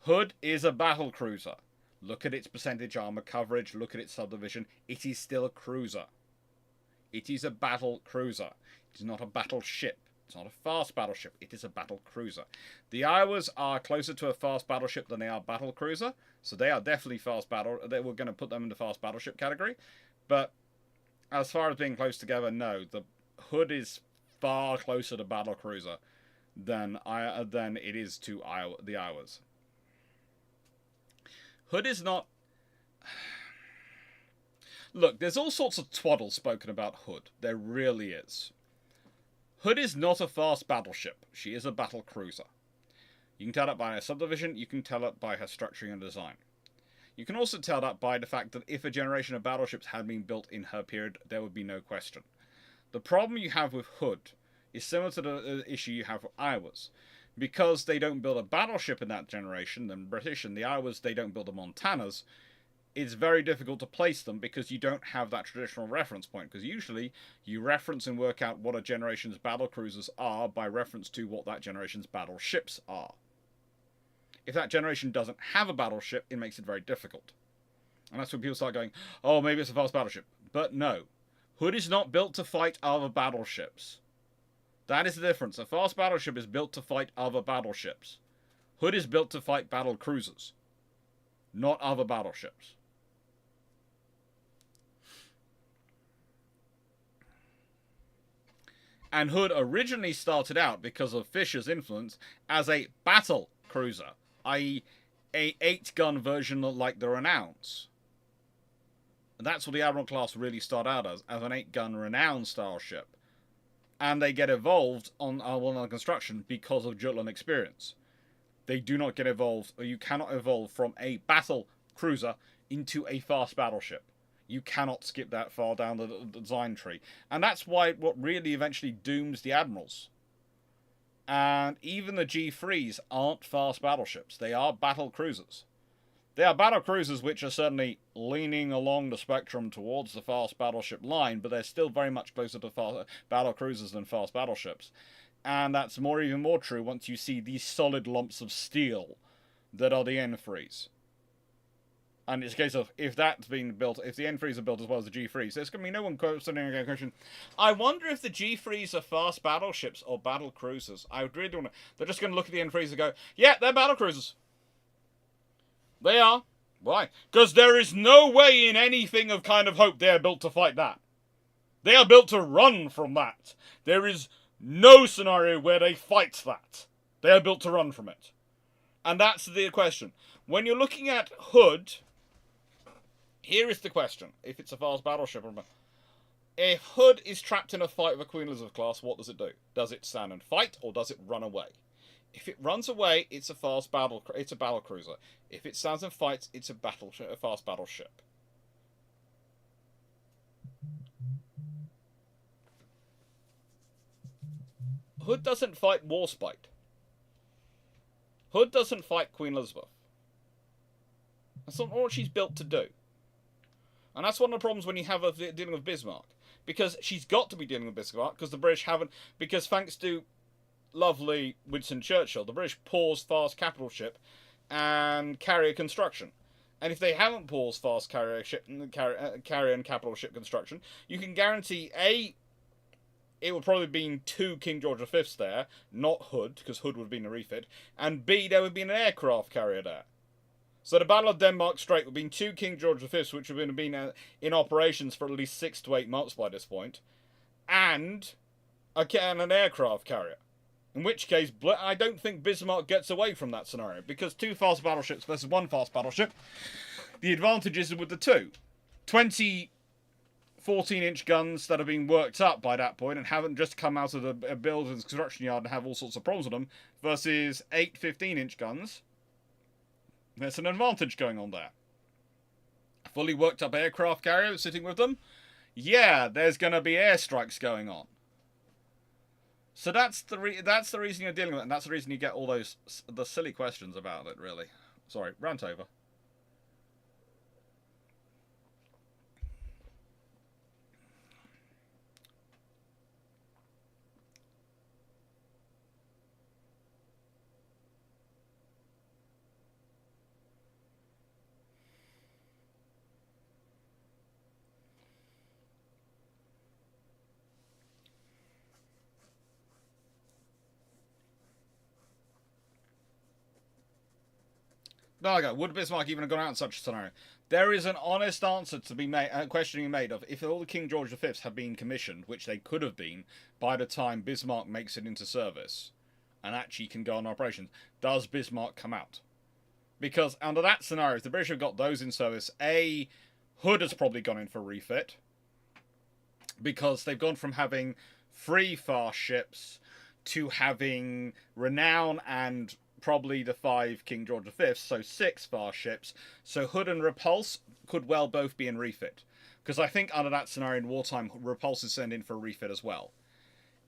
Hood is a battlecruiser. Look at its percentage armor coverage, look at its subdivision. It is still a cruiser. It is a battle cruiser. It is not a battleship. It's not a fast battleship. It is a battle cruiser. The Iowas are closer to a fast battleship than they are battle cruiser, so they are definitely fast battle. They were going to put them in the fast battleship category, but as far as being close together, no. The Hood is far closer to battle cruiser than it is to the Iowas. Hood is not... Look, there's all sorts of twaddle spoken about Hood. There really is. Hood is not a fast battleship. She is a battle cruiser. You can tell that by her subdivision. You can tell it by her structuring and design. You can also tell that by the fact that if a generation of battleships had been built in her period, there would be no question. The problem you have with Hood is similar to the issue you have with Iowas. Because they don't build a battleship in that generation, the British and the Iowas, they don't build the Montanas, it's very difficult to place them because you don't have that traditional reference point. Because usually you reference and work out what a generation's battlecruisers are by reference to what that generation's battleships are. If that generation doesn't have a battleship, it makes it very difficult. And that's when people start going, oh, maybe it's a fast battleship. But no. Hood is not built to fight other battleships. That is the difference. A fast battleship is built to fight other battleships. Hood is built to fight battle cruisers, not other battleships. And Hood originally started out, because of Fisher's influence, as a battle cruiser, i.e. a 8-gun version like the Renowns. And that's what the Admiral class really started out as an 8-gun Renown style ship. And they get evolved on construction because of Jutland experience. They do not get evolved, or you cannot evolve from a battle cruiser into a fast battleship. You cannot skip that far down the design tree. And that's why what really eventually dooms the Admirals. And even the G3s aren't fast battleships. They are battle cruisers. They are battle cruisers which are certainly leaning along the spectrum towards the fast battleship line, but they're still very much closer to fast battle cruisers than fast battleships. And that's even more true once you see these solid lumps of steel that are the N3s. And it's a case of, if that's been built, if the N3s are built as well as the G3s, there's going to be no one sitting there question, I wonder if the G3s are fast battleships or battle cruisers. I would really want to... They're just going to look at the N3s and go, yeah, they're battle cruisers. They are. Why? Because there is no way in anything of kind of hope they are built to fight that. They are built to run from that. There is no scenario where they fight that. They are built to run from it. And that's the question. When you're looking at Hood, here is the question. If it's a fast battleship or not. If Hood is trapped in a fight with a Queen Elizabeth class, what does it do? Does it stand and fight, or does it run away? If it runs away, it's a it's a battle cruiser. If it stands and fights, it's a fast battleship. Hood doesn't fight Warspite. Hood doesn't fight Queen Elizabeth. That's not what she's built to do. And that's one of the problems when you have her dealing with Bismarck. Because she's got to be dealing with Bismarck, because the British haven't... Because thanks to lovely Winston Churchill, the British paused fast capital ship and carrier construction. And if they haven't paused fast carrier and capital ship construction, you can guarantee A, it would probably have been 2 King George V's there, not Hood, because Hood would have been a refit, and B, there would have been an aircraft carrier there. So the Battle of Denmark Strait would have been 2 King George V's, which would have been in operations for at least 6 to 8 months by this point, and an aircraft carrier. In which case, I don't think Bismarck gets away from that scenario, because 2 fast battleships versus 1 fast battleship, the advantages are with the 2. 20 14-inch guns that have been worked up by that point and haven't just come out of the build and construction yard and have all sorts of problems with them, versus 8 15-inch guns. There's an advantage going on there. A fully worked up aircraft carrier sitting with them. Yeah, there's going to be airstrikes going on. So that's the reason you're dealing with it, and that's the reason you get all the silly questions about it, really. Sorry, rant over. There we go. Would Bismarck even have gone out in such a scenario? There is an honest answer to be made, question made of if all the King George V's have been commissioned, which they could have been by the time Bismarck makes it into service and actually can go on operations. Does Bismarck come out? Because under that scenario, if the British have got those in service, A, Hood has probably gone in for refit because they've gone from having 3 fast ships to having Renown and probably the 5 King George V's, so 6 fast ships. So Hood and Repulse could well both be in refit. Because I think under that scenario in wartime, Repulse is sent in for refit as well.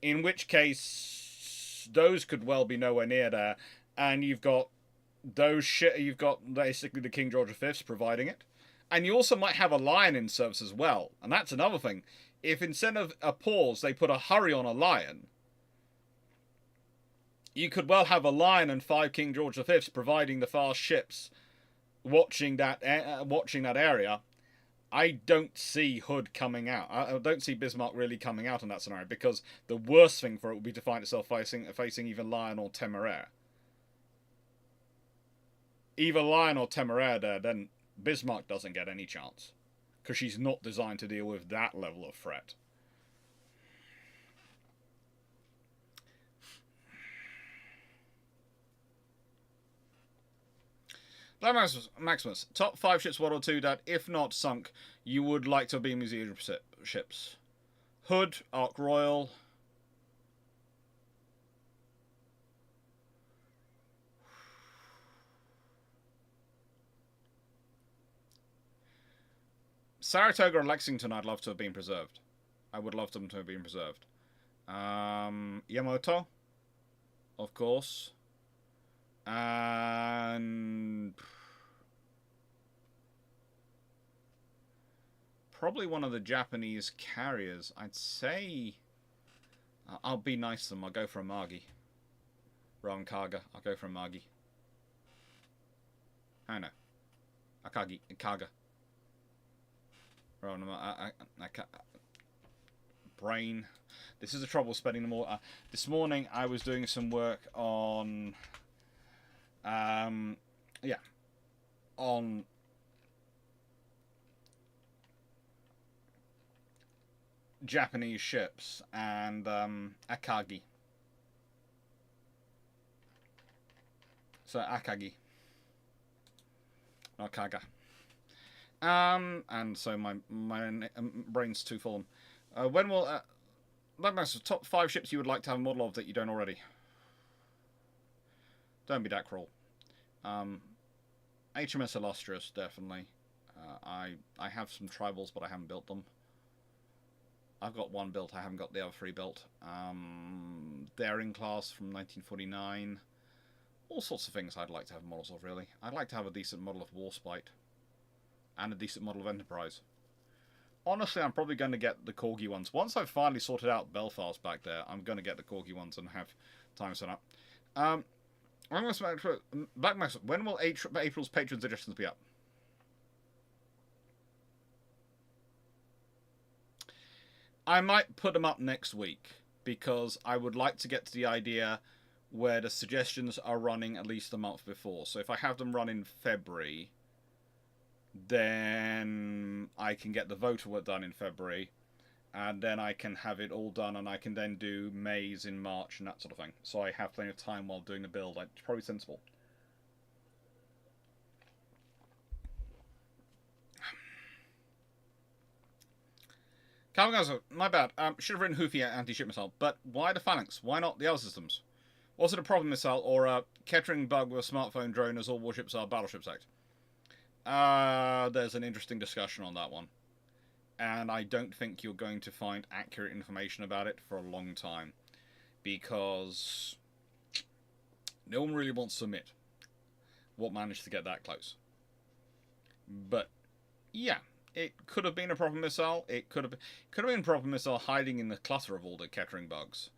In which case, those could well be nowhere near there. And you've got you've got basically the King George V's providing it. And you also might have a Lion in service as well. And that's another thing. If instead of a pause, they put a hurry on a Lion, you could well have a Lion and 5 King George V's providing the fast ships, watching that area. I don't see Hood coming out. I don't see Bismarck really coming out in that scenario, because the worst thing for it would be to find itself facing either Lion or Temeraire. Either Lion or Temeraire there, then Bismarck doesn't get any chance, because she's not designed to deal with that level of threat. Maximus, top 5 ships World War II that, if not sunk, you would like to be museum ships. Hood, Ark Royal. Saratoga and Lexington I'd love to have been preserved. I would love them to have been preserved. Yamato, of course. And probably one of the Japanese carriers. I'd say I'll be nice to them. I'll go for a Magi. Wrong Kaga. I'll go for a Magi. I know. Akagi. Kaga. Wrong. Brain. This is the trouble spending them all. This morning I was doing some work on on Japanese ships and Akagi. So Akagi, not Kaga. And so my brain's too full. When will top 5 ships you would like to have a model of that you don't already? Don't be that cruel. HMS Illustrious, definitely. I have some tribals, but I haven't built them. I've got 1 built, I haven't got the other 3 built. Daring class from 1949. All sorts of things I'd like to have models of, really. I'd like to have a decent model of Warspite. And a decent model of Enterprise. Honestly, I'm probably going to get the Corgi ones. Once I've finally sorted out Belfast back there, I'm going to get the Corgi ones and have time set up. I'm going to Black Max. When will April's patron suggestions be up? I might put them up next week because I would like to get to the idea where the suggestions are running at least a month before. So if I have them run in February, then I can get the voter work done in February, and then I can have it all done, and I can then do Mays in March and that sort of thing. So I have plenty of time while doing the build. It's probably sensible. Calvin my bad. Should have written Hoofy anti-ship missile, but why the Phalanx? Why not the other systems? Was it a problem missile or a Kettering bug with a smartphone drone as all warships are battleships act? There's an interesting discussion on that one. And I don't think you're going to find accurate information about it for a long time. Because no one really wants to admit what managed to get that close. But, yeah. It could have been a proper missile. It could have been a proper missile hiding in the clutter of all the Kettering bugs.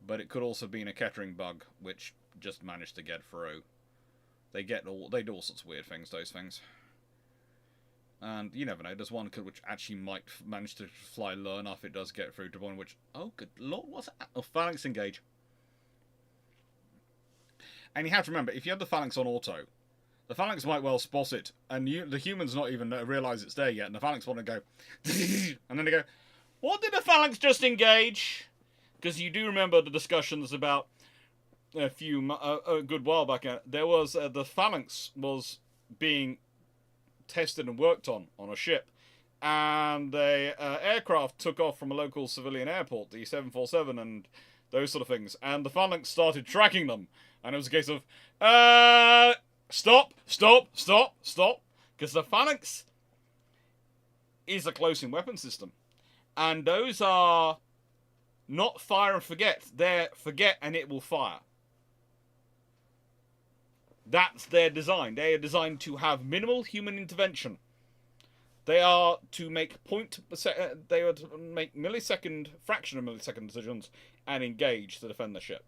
But it could also have been a Kettering bug which just managed to get through. They do all sorts of weird things, those things. And you never know, there's one which actually might manage to fly low enough it does get through to one which, oh good lord, what's that? Oh, Phalanx engage. And you have to remember, if you have the Phalanx on auto, the Phalanx might well spot it, and the humans not even realise it's there yet, and the Phalanx want to go, and then they go, what did the Phalanx just engage? Because you do remember the discussions about a good while back, there was, the Phalanx was being tested and worked on a ship, and the aircraft took off from a local civilian airport, the 747, and those sort of things, and the Phalanx started tracking them, and it was a case of, stop, because the Phalanx is a close-in weapon system, and those are not fire and forget, they're forget and it will fire. That's their design. They are designed to have minimal human intervention. They are to make millisecond, fraction of millisecond decisions and engage to defend the ship.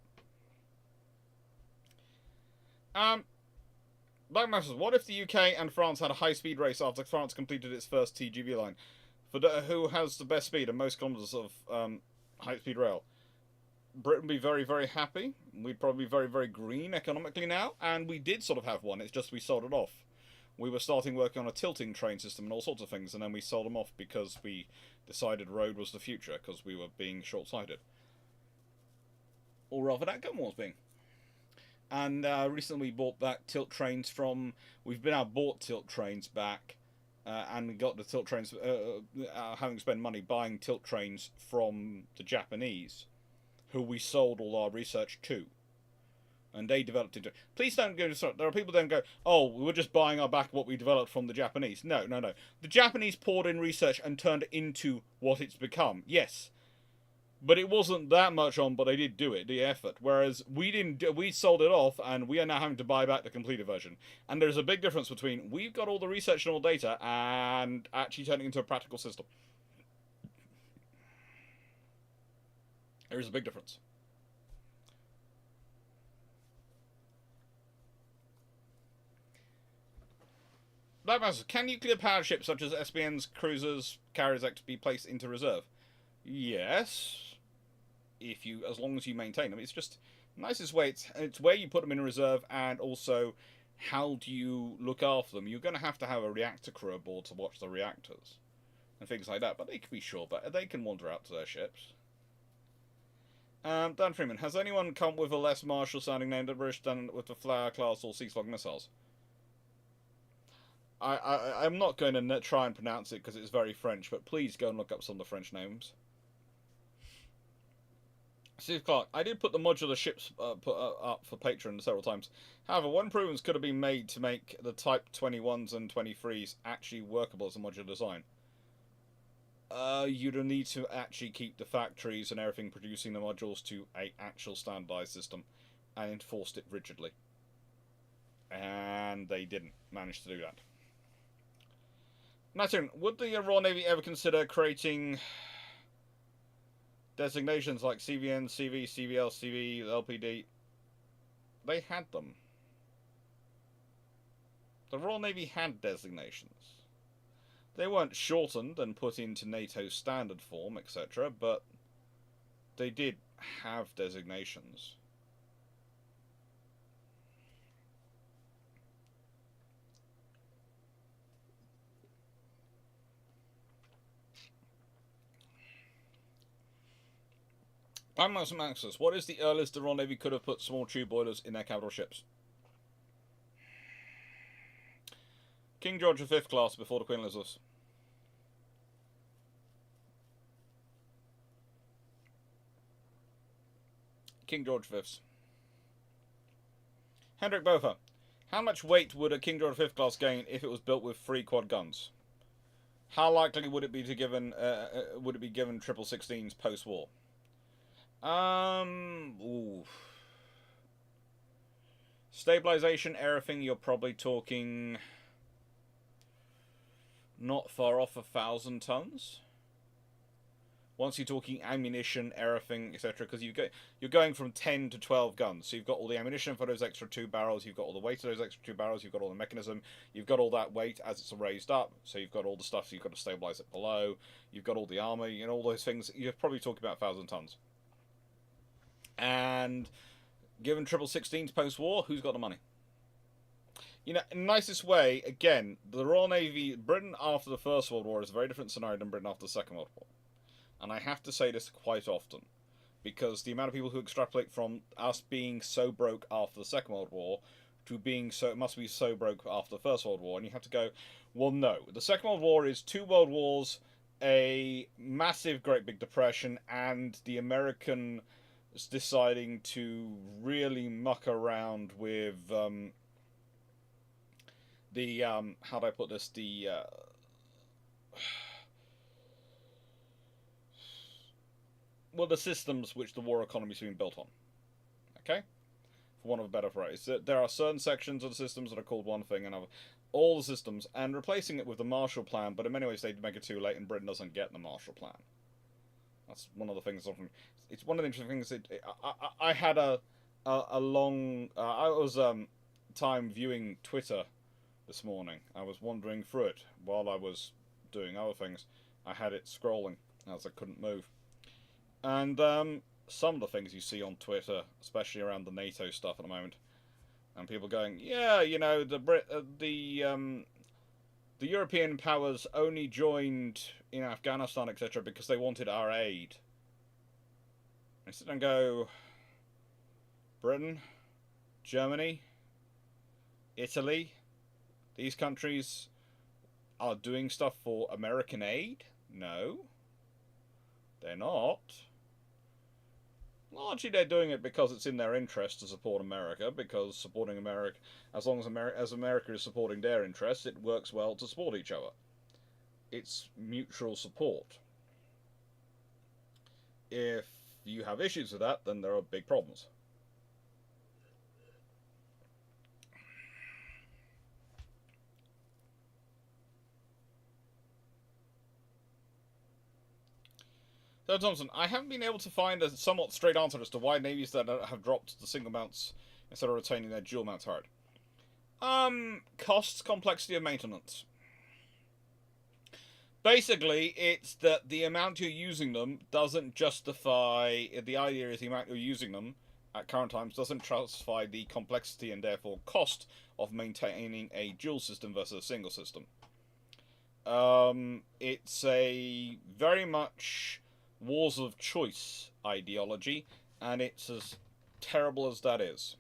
Black Masters, what if the UK and France had a high-speed race after France completed its first TGV line? For who has the best speed and most kilometres of high-speed rail? Britain would be very, very happy. We'd probably be very, very green economically now. And we did sort of have one. It's just we sold it off. We were starting working on a tilting train system and all sorts of things. And then we sold them off because we decided road was the future. Because we were being short-sighted. Or rather, that government was being. And recently we bought back tilt trains from... We've been out bought tilt trains back. And we got the tilt trains... having spent money buying tilt trains from the Japanese, who we sold all our research to. And they developed it. Please don't go... There are people that don't go, oh, we're just buying our back what we developed from the Japanese. No. The Japanese poured in research and turned it into what it's become. Yes. But it wasn't that much on, but they did do it, the effort. Whereas we didn't... We sold it off, and we are now having to buy back the completed version. And there's a big difference between we've got all the research and all data and actually turning it into a practical system. There is a big difference. Black Master, can nuclear powered ships such as SBN's cruisers, carriers X be placed into reserve? Yes. As long as you maintain them. It's just the nicest way. It's where you put them in reserve, and also how do you look after them. You're going to have a reactor crew aboard to watch the reactors and things like that. But they can be sure, but they can wander out to their ships. Dan Freeman, has anyone come with a less martial sounding name than British done with the Flower class or Seaslog missiles? I'm not going to try and pronounce it because it's very French, but please go and look up some of the French names. Steve Clarke, I did put the modular ships up for Patreon several times. However, what improvements could have been made to make the Type 21s and 23s actually workable as a modular design? You'd need to actually keep the factories and everything producing the modules to an actual standardized system and enforced it rigidly. And they didn't manage to do that. Martin, would the Royal Navy ever consider creating designations like CVN, CV, CVL, CV, LPD? They had them. The Royal Navy had designations. They weren't shortened and put into NATO's standard form, etc., but they did have designations. Maxus, what is the earliest the Royal Navy could have put small tube boilers in their capital ships? King George V class before the Queen Elizabeth. King George V's. Hendrik Bofa. How much weight would a King George V class gain if it was built with 3 quad guns? How likely would it be to given given 1616s post-war? Stabilization, everything, you're probably talking not far off 1,000 tons. Once you're talking ammunition, everything, etc., because you're going from 10 to 12 guns. So you've got all the ammunition for those extra 2 barrels, you've got all the weight of those extra 2 barrels, you've got all the mechanism, you've got all that weight as it's raised up, so you've got all the stuff, so you've got to stabilize it below, you've got all the armor, you know, all those things. You're probably talking about 1,000 tons. And given 1616s post-war, who's got the money? You know, in the nicest way, again, the Royal Navy, Britain after the First World War is a very different scenario than Britain after the Second World War. And I have to say this quite often, because the amount of people who extrapolate from us being so broke after the Second World War to being so, it must be so broke after the First World War, and you have to go, well, no. The Second World War is 2 world wars, a massive Great Big Depression, and the Americans deciding to really muck around with how do I put this, the systems which the war economy has been built on. Okay? For want of a better phrase. There are certain sections of the systems that are called one thing and other. All the systems, and replacing it with the Marshall Plan, but in many ways they make it too late and Britain doesn't get the Marshall Plan. That's one of the things. It's one of the interesting things. I had a long. I was time viewing Twitter this morning. I was wandering through it while I was doing other things. I had it scrolling as I couldn't move. And some of the things you see on Twitter, especially around the NATO stuff at the moment, and people going, yeah, you know, the European powers only joined in Afghanistan, etc., because they wanted our aid. I sit and go, Britain, Germany, Italy, these countries are doing stuff for American aid? No, they're not. Largely they're doing it because it's in their interest to support America, because supporting America, as long as America is supporting their interests, it works well to support each other. It's mutual support. If you have issues with that, then there are big problems. So Thompson, I haven't been able to find a somewhat straight answer as to why navies that have dropped the single mounts instead of retaining their dual mount turret. Costs, complexity of maintenance. Basically, it's that the amount you're using them doesn't justify. The idea is the amount you're using them at current times doesn't justify the complexity and therefore cost of maintaining a dual system versus a single system. It's a very much wars of choice ideology, and it's as terrible as that is.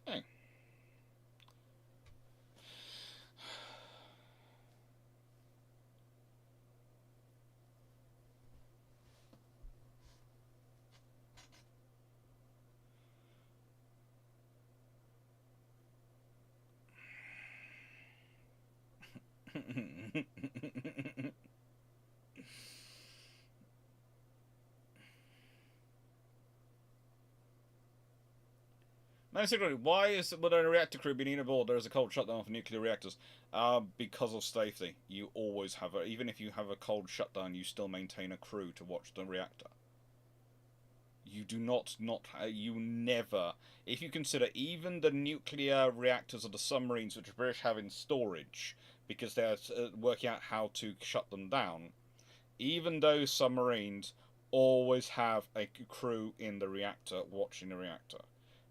Hey. No, secretly, why would a reactor crew be needed aboard? There is a cold shutdown for nuclear reactors. Because of safety. You always have even if you have a cold shutdown, you still maintain a crew to watch the reactor. You do not you never. If you consider even the nuclear reactors of the submarines which the British have in storage, because they're working out how to shut them down, even those submarines always have a crew in the reactor watching the reactor.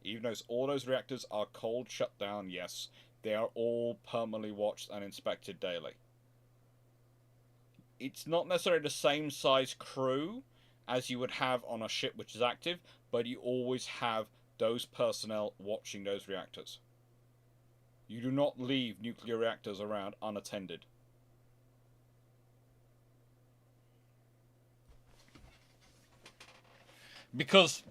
Even though all those reactors are cold shut down, yes, they are all permanently watched and inspected daily. It's not necessarily the same size crew as you would have on a ship which is active, but you always have those personnel watching those reactors. You do not leave nuclear reactors around unattended. Because,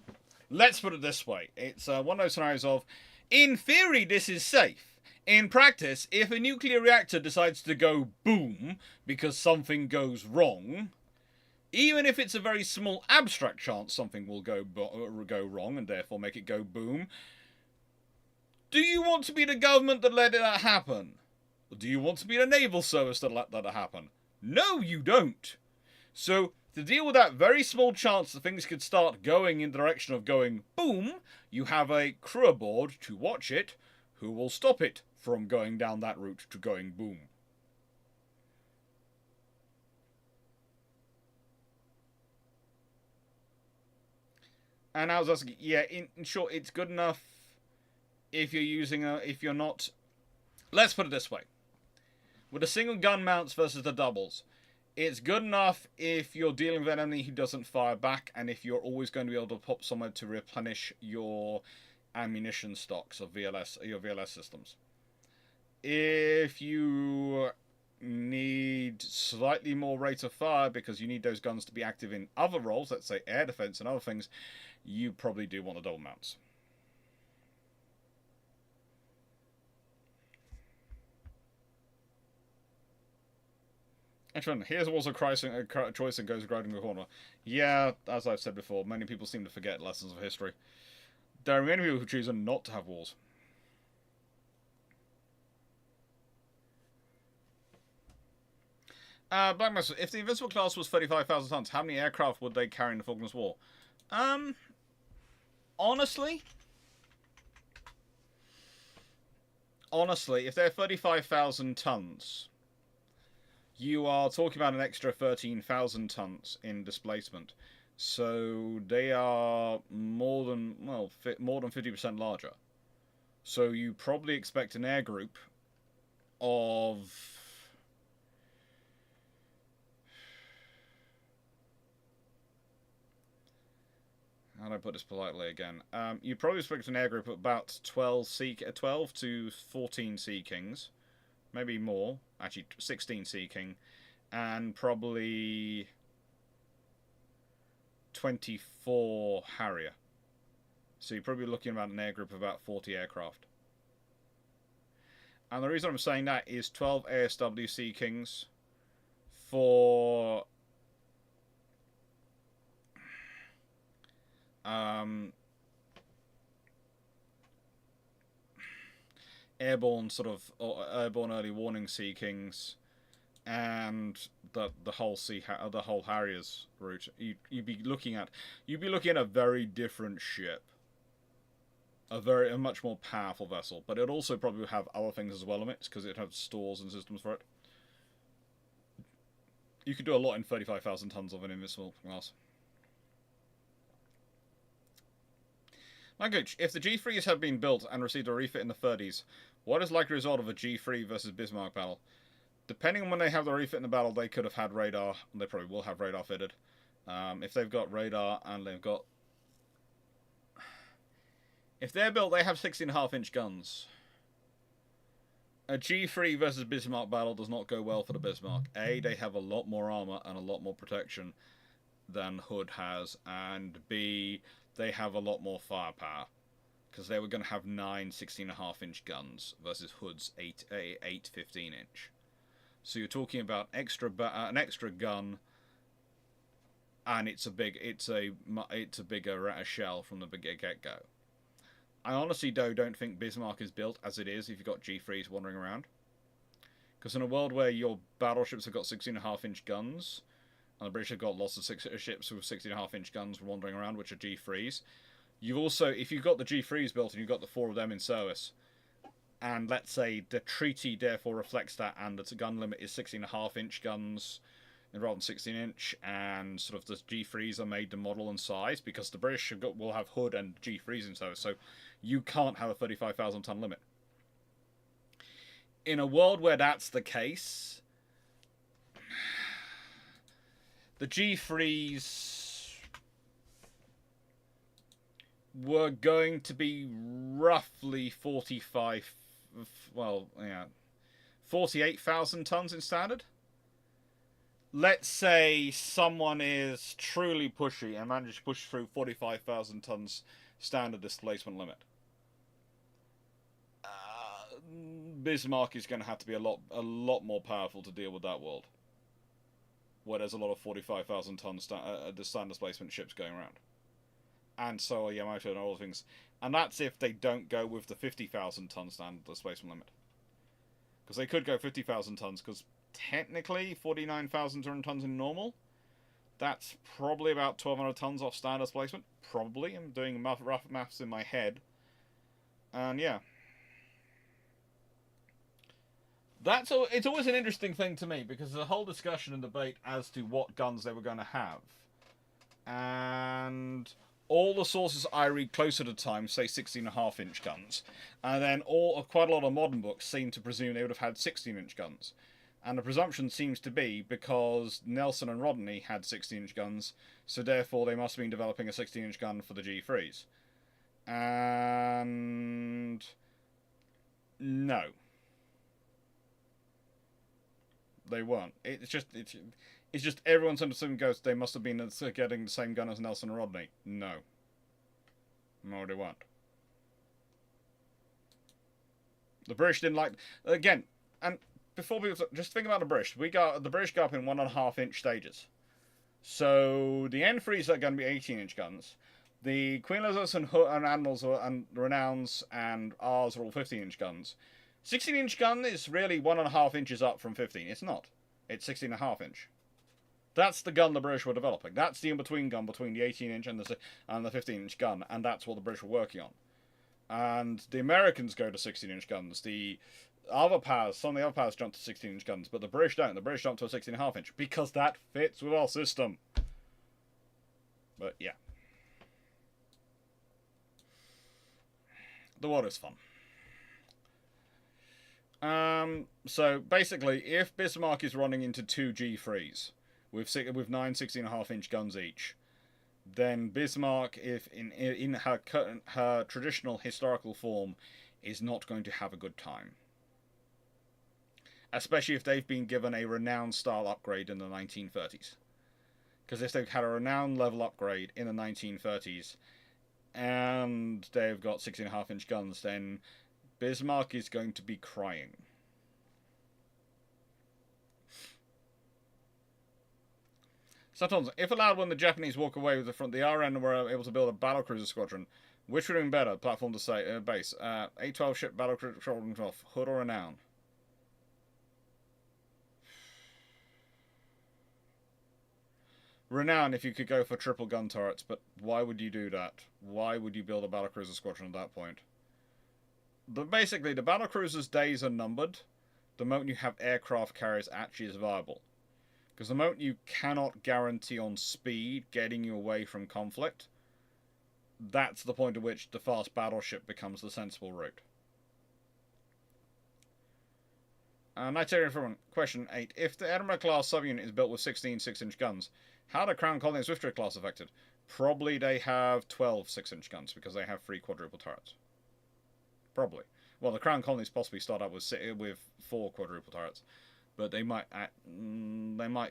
let's put it this way, it's one of those scenarios of, in theory this is safe. In practice, if a nuclear reactor decides to go boom because something goes wrong, even if it's a very small abstract chance something will go wrong and therefore make it go boom, do you want to be the government that let that happen? Or do you want to be the naval service that let that happen? No, you don't. So, to deal with that very small chance that things could start going in the direction of going boom, you have a crew aboard to watch it, who will stop it from going down that route to going boom. And I was asking, yeah, in short, it's good enough if you're using if you're not. Let's put it this way: with the single gun mounts versus the doubles, it's good enough if you're dealing with an enemy who doesn't fire back, and if you're always going to be able to pop somewhere to replenish your ammunition stocks of your VLS systems. If you need slightly more rate of fire because you need those guns to be active in other roles, let's say air defense and other things, you probably do want the double mounts. Actually, here's also a choice and goes grading the corner. Yeah, as I've said before, many people seem to forget lessons of history. There are many people who choose not to have wars. Black Master, if the Invincible class was 35,000 tons, how many aircraft would they carry in the Falklands War? Honestly, if they're 35,000 tons, you are talking about an extra 13,000 tons in displacement. So they are more than 50% larger. So you probably expect an air group of how do I put this politely again? You probably expect an air group of about 12 to 14 Sea Kings, maybe more. Actually, 16 Sea King, and probably 24 Harrier. So you're probably looking about an air group of about 40 aircraft. And the reason I'm saying that is 12 ASW Sea Kings for airborne airborne early warning Sea Kings, and the whole Harriers route. You'd be looking at a very different ship, a much more powerful vessel, but it also probably have other things as well in it because it has stores and systems for it. You could do a lot in 35,000 tons of an Invincible class. Language. If the G3s had been built and received a refit in the 30s, what is likely result of a G3 versus Bismarck battle? Depending on when they have the refit in the battle, they could have had radar. They probably will have radar fitted. If they've got radar and they've got... If they're built, they have 16.5-inch guns. A G3 versus Bismarck battle does not go well for the Bismarck. A, they have a lot more armor and a lot more protection than Hood has, and B, they have a lot more firepower, because they were going to have 9 16.5-inch guns versus Hood's 8 15-inch. So you're talking about an extra gun, and it's a bigger shell from the get-go. I honestly don't think Bismarck is built as it is if you've got G3s wandering around. Because in a world where your battleships have got 16.5-inch guns, And the British have got lots of ships with 16.5-inch guns wandering around, which are G3s. You've also, if you've got the G3s built and you've got the 4 of them in service, and let's say the treaty therefore reflects that, and the gun limit is 16.5-inch guns rather than 16-inch, and sort of the G3s are made to model and size, because the British will have Hood and G3s in service, so you can't have a 35,000-ton limit. In a world where that's the case, the G3s were going to be roughly 48,000 tons in standard. Let's say someone is truly pushy and manages to push through 45,000 tons standard displacement limit. Bismarck is going to have to be a lot more powerful to deal with that world, where there's a lot of 45,000 ton standard displacement ships going around, and so are Yamato and all the things. And that's if they don't go with the 50,000 ton standard displacement limit, because they could go 50,000 tons, because technically 49,000 tons in normal, that's probably about 1,200 tons off standard displacement. Probably, I'm doing rough maths in my head, and yeah. It's always an interesting thing to me, because there's a whole discussion and debate as to what guns they were going to have. And all the sources I read closer to time say 16.5-inch guns. And then quite a lot of modern books seem to presume they would have had 16-inch guns. And the presumption seems to be because Nelson and Rodney had 16-inch guns, so therefore they must have been developing a 16-inch gun for the G3s. And no. They weren't. It's just everyone's assuming goes, they must have been getting the same gun as Nelson and Rodney. No, they weren't. The British didn't like, again, and before people just think about the British. The British go up in 1.5-inch stages. So the N3s are going to be 18-inch guns. The Queen Elizabeths and Admirals and Renowns and R's are all 15-inch guns. 16-inch gun is really 1.5 inches up from 15. It's not. It's 16.5-inch. That's the gun the British were developing. That's the in-between gun between the 18-inch and the 15-inch gun, and that's what the British were working on. And the Americans go to 16-inch guns. The other powers, some of the other powers jump to 16-inch guns, but the British don't. The British jump to a 16.5-inch because that fits with our system. But yeah. The war is fun. So basically, if Bismarck is running into 2 G3s with 9 16.5-inch guns each, then Bismarck, if in her traditional historical form, is not going to have a good time. Especially if they've been given a renowned style upgrade in the 1930s. Because if they've had a renowned level upgrade in the 1930s and they've got 16.5-inch guns, then Bismarck is going to be crying. Sometimes, if allowed, when the Japanese walk away with the front, the RN were able to build a battlecruiser squadron. Which would have been better? Platform to say base. 812 ship battlecruiser squadron off. Hood or Renown? Renown if you could go for triple gun turrets, but why would you do that? Why would you build a battlecruiser squadron at that point? But basically, the battlecruiser's days are numbered. The moment you have aircraft carriers actually is viable. Because the moment you cannot guarantee on speed getting you away from conflict, that's the point at which the fast battleship becomes the sensible route. Nigerian from question 8. If the Edinburgh class subunit is built with 16 6-inch guns, how are Crown Colony and Swiftridge class affected? Probably they have 12 6-inch guns because they have 3 quadruple turrets. Probably. Well, the Crown Colonies possibly start out with 4 quadruple turrets, but they might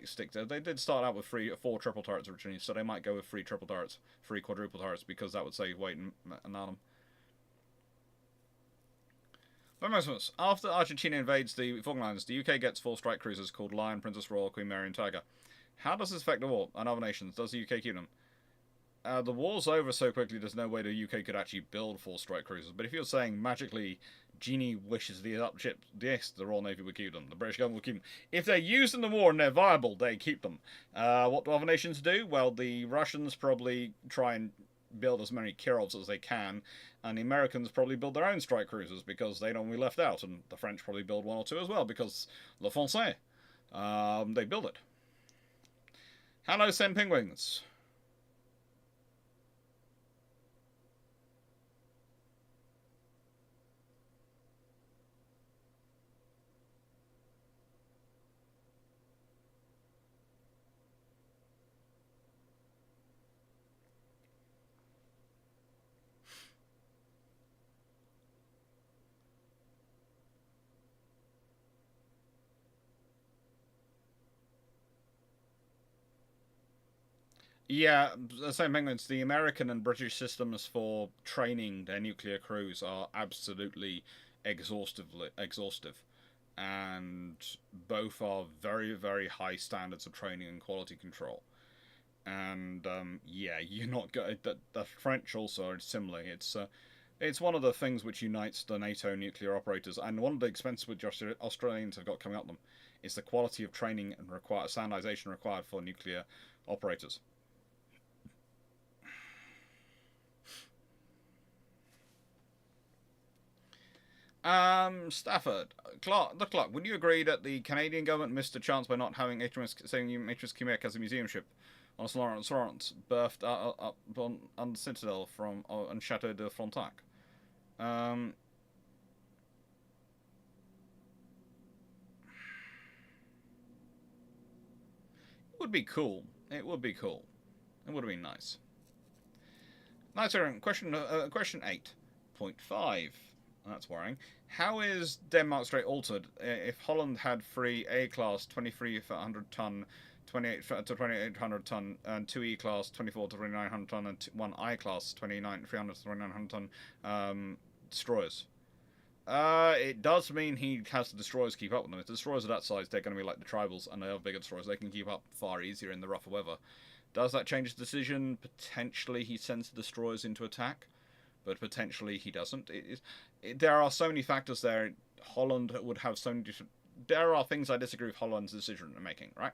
stick to. They did start out with 4 triple turrets originally, so they might go with 3 triple turrets, 3 quadruple turrets, because that would save weight and on them. After Argentina invades the Falkland Islands, the UK gets 4 strike cruisers called Lion, Princess Royal, Queen Mary, and Tiger. How does this affect the war and other nations? Does the UK keep them? The war's over so quickly. There's no way the UK could actually build 4 strike cruisers. But if you're saying magically, Genie wishes the up ship, yes, the Royal Navy would keep them. The British government would keep them. If they're used in the war and they're viable, they keep them. What do other nations do? Well, the Russians probably try and build as many Kirovs as they can, and the Americans probably build their own strike cruisers because they don't want to be left out, and the French probably build 1 or 2 as well because Le Français, they build it. Hello, Sen Penguins. Yeah, the same thing. It's the American and British systems for training their nuclear crews are absolutely exhaustive, and both are very, very high standards of training and quality control. And yeah, you're not going. The French also are similar. It's one of the things which unites the NATO nuclear operators, and one of the expenses which Australians have got coming up them is the quality of training and standardization required for nuclear operators. Stafford, Clarke, would you agree that the Canadian government missed a chance by not having HMS Quebec as a museum ship on Lawrence berthed up on the Citadel from on Chateau de Frontenac? Um, it would be cool. It would be cool. It would have been nice. Nice. Question 8.5. That's worrying. How is Denmark Strait altered if Holland had 3 A-class 2300-ton, 28 to 2800-ton, and 2 E-class 24 to 2900-ton, and 1 I-class 300 to 2900-ton destroyers? It does mean he has the destroyers keep up with them. If the destroyers are that size, they're going to be like the tribals, and they have bigger destroyers. They can keep up far easier in the rougher weather. Does that change his decision? Potentially he sends the destroyers into attack, but potentially he doesn't. There are so many factors there. Holland would have so many different. There are things I disagree with Holland's decision making. Right,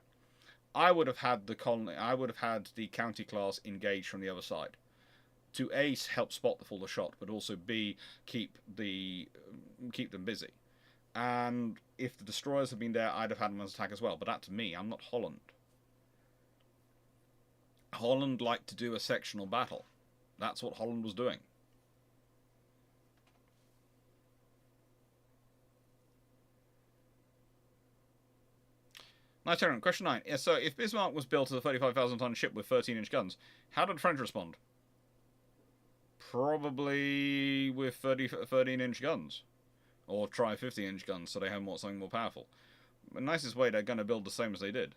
I would have had the colony. I would have had the county class engaged from the other side to A, help spot the fuller shot, but also B, keep them busy. And if the destroyers had been there, I'd have had them as attack as well. But that's me. I'm not Holland. Holland liked to do a sectional battle. That's what Holland was doing. Nice turn. Question 9. Yeah, so if Bismarck was built as a 35,000-ton ship with 13-inch guns, how did the French respond? Probably with 13-inch guns. Or try 50-inch guns so they have something more powerful. The nicest way, they're going to build the same as they did.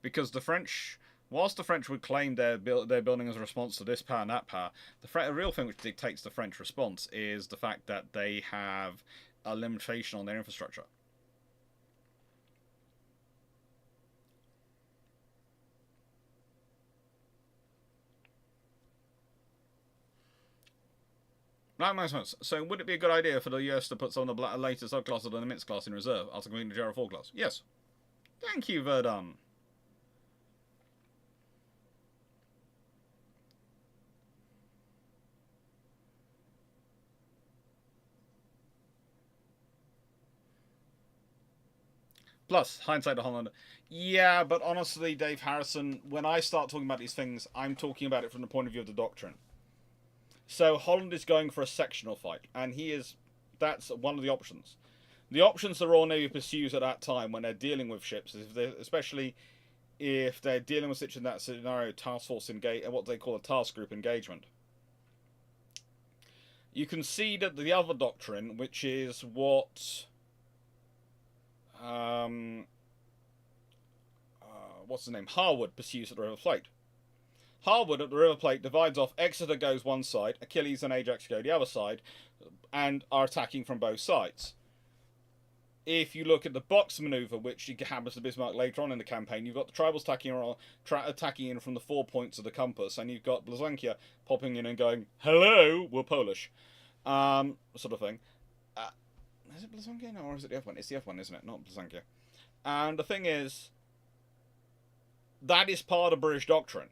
Because the French, whilst the French would claim they're building as a response to this power and that power, the real thing which dictates the French response is the fact that they have a limitation on their infrastructure. That makes sense. So, would it be a good idea for the US to put some of the later subclasses of the Nimitz class in reserve after completing the Gerald 4 class? Yes. Thank you, Verdun. Plus, hindsight to Holland. Yeah, but honestly, Dave Harrison, when I start talking about these things, I'm talking about it from the point of view of the doctrine. So Holland is going for a sectional fight, and that's one of the options. The options the Royal Navy pursues at that time when they're dealing with ships, especially if they're dealing with such in that scenario, task force engage, what they call a task group engagement. You can see that the other doctrine, which is what what's the name? Harwood pursues at the River Plate. Harwood at the River Plate divides off. Exeter goes one side, Achilles and Ajax go the other side, and are attacking from both sides. If you look at the box maneuver, which happens to Bismarck later on in the campaign, you've got the tribals attacking in from the 4 points of the compass, and you've got Blazankia popping in and going, "Hello, we're Polish," sort of thing. Is it Blazankia? No, or is it the F1? It's the F1, isn't it? Not Blazankia. And the thing is, that is part of British doctrine.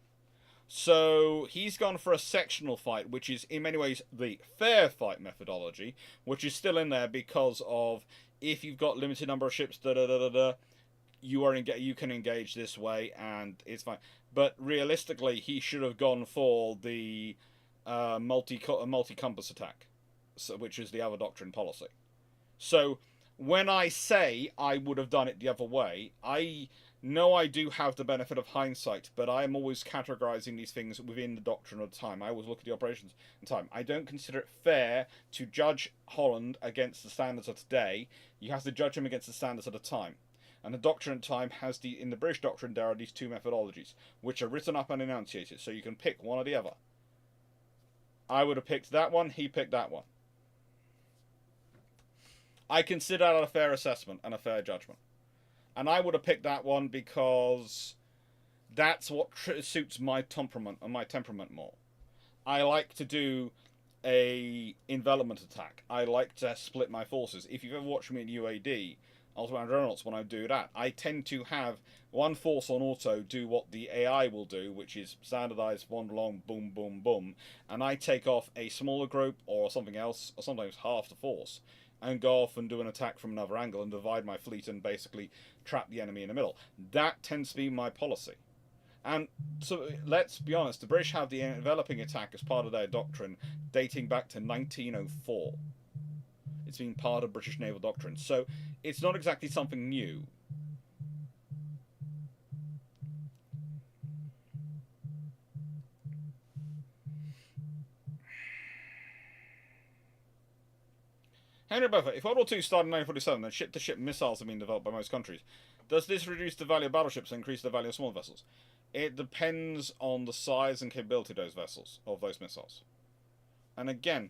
So he's gone for a sectional fight, which is in many ways the fair fight methodology, which is still in there because of if you've got limited number of ships, you can engage this way and it's fine. But realistically, he should have gone for the multi compass attack, which is the other doctrine policy. So when I say I would have done it the other way, I know I do have the benefit of hindsight, but I am always categorizing these things within the doctrine of the time. I always look at the operations in time. I don't consider it fair to judge Holland against the standards of today. You have to judge him against the standards of the time. And the doctrine of time has in the British doctrine, there are these two methodologies, which are written up and enunciated, so you can pick one or the other. I would have picked that one, he picked that one. I consider that a fair assessment and a fair judgment. And I would have picked that one because that's what suits my temperament and my temperament more. I like to do a envelopment attack. I like to split my forces. If you've ever watched me in UAD, Ultimate Adrenals, when I do that, I tend to have one force on auto do what the AI will do, which is standardized, one long, boom, boom, boom, and I take off a smaller group or something else, or sometimes half the force, and go off and do an attack from another angle and divide my fleet and basically trap the enemy in the middle. That tends to be my policy. And so let's be honest, the British have the enveloping attack as part of their doctrine dating back to 1904. It's been part of British naval doctrine. So it's not exactly something new. Henry Buffett, if World War II started in 1947, then ship-to-ship missiles have been developed by most countries. Does this reduce the value of battleships and increase the value of small vessels? It depends on the size and capability of those vessels, of those missiles. And again,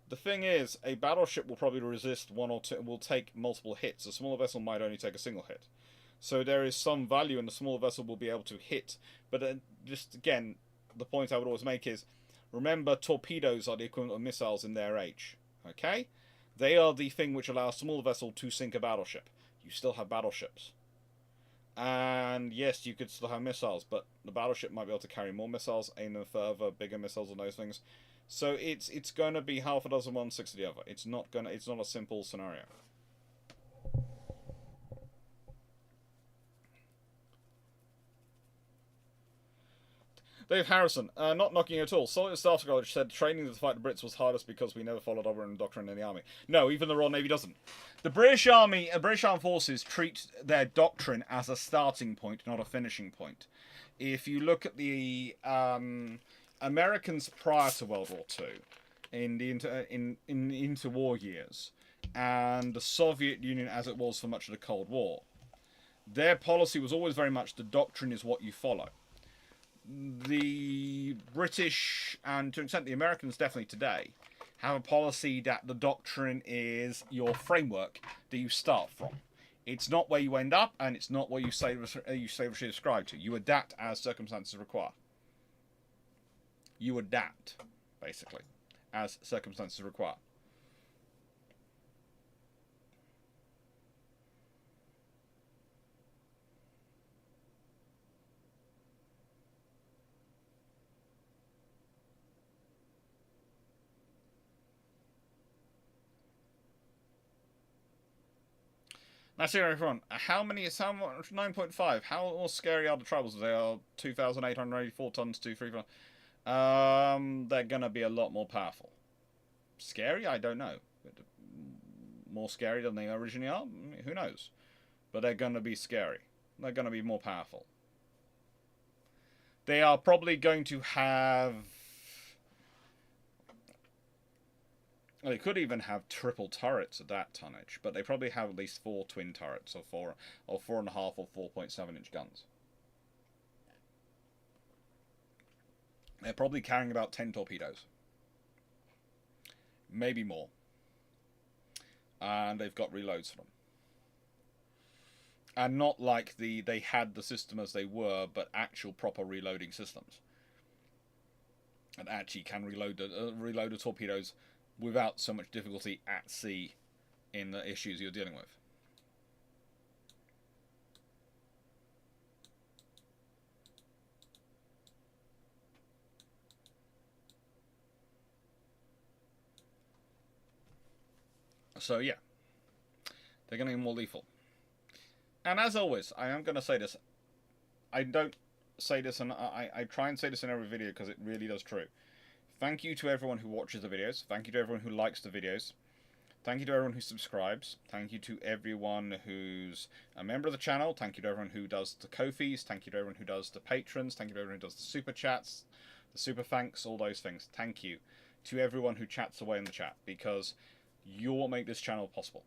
the thing is, a battleship will probably resist one or two, will take multiple hits. A smaller vessel might only take a single hit. So there is some value, and the smaller vessel will be able to hit. But just again, the point I would always make is, remember, torpedoes are the equivalent of missiles in their age. Okay? They are the thing which allows a small vessel to sink a battleship. You still have battleships. And yes, you could still have missiles, but the battleship might be able to carry more missiles, aim them further, bigger missiles, and those things. So it's going to be half a dozen one, six of the other. It's not a simple scenario. Dave Harrison, not knocking you at all. Solid Staff College said training to fight the Brits was hardest because we never followed our doctrine in the army. No, even the Royal Navy doesn't. The British Army, British Armed Forces treat their doctrine as a starting point, not a finishing point. If you look at the Americans prior to World War II, in the interwar years, and the Soviet Union as it was for much of the Cold War, their policy was always very much the doctrine is what you follow. The British, and to an extent the Americans definitely today, have a policy that the doctrine is your framework that you start from. It's not where you end up, and it's not where you slavishly ascribe to. You adapt as circumstances require. You adapt, basically, as circumstances require. That's it, everyone. How much? 9.5. How more scary are the troubles? They are 2,884 tons to 3. They're gonna be a lot more powerful. Scary? I don't know. More scary than they originally are? Who knows? But they're gonna be scary. They're gonna be more powerful. They are probably going to have. Well, they could even have triple turrets at that tonnage, but they probably have at least 4 twin turrets, or 4.5 or 4.7-inch guns. They're probably carrying about 10 torpedoes, maybe more, and they've got reloads for them. And not like they had the system as they were, but actual proper reloading systems. And actually can reload the torpedoes without so much difficulty at sea in the issues you're dealing with. So yeah, they're going to be more lethal. And as always, I am going to say this. I don't say this, and I try and say this in every video because it really does true. Thank you to everyone who watches the videos. Thank you to everyone who likes the videos. Thank you to everyone who subscribes. Thank you to everyone who's a member of the channel. Thank you to everyone who does the Ko-fis. Thank you to everyone who does the patrons. Thank you to everyone who does the super chats, the super thanks, all those things. Thank you to everyone who chats away in the chat, because you're what make this channel possible.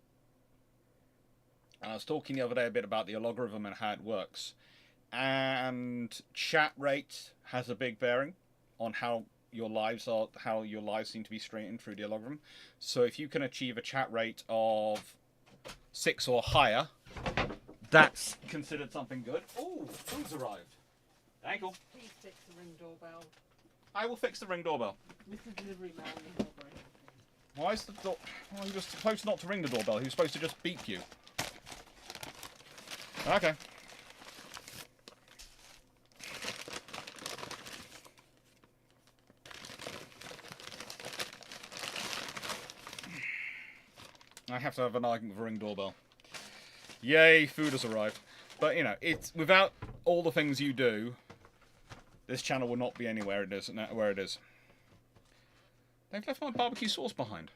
And I was talking the other day a bit about the logarithm and how it works. And chat rate has a big bearing on how your lives seem to be straightened through the logarithm. So if you can achieve a chat rate of 6 or higher, that's considered something good. Oh, food's arrived. Thank you. Please fix the ring doorbell. I will fix the ring doorbell. Mr. Delivery Man is not very happy. Why is the door? Well, he was supposed not to ring the doorbell. He was supposed to just beep you. Okay. I have to have an argument for ring doorbell. Yay, food has arrived. But, you know, it's without all the things you do, this channel will not be anywhere it is where it is. They've left my barbecue sauce behind.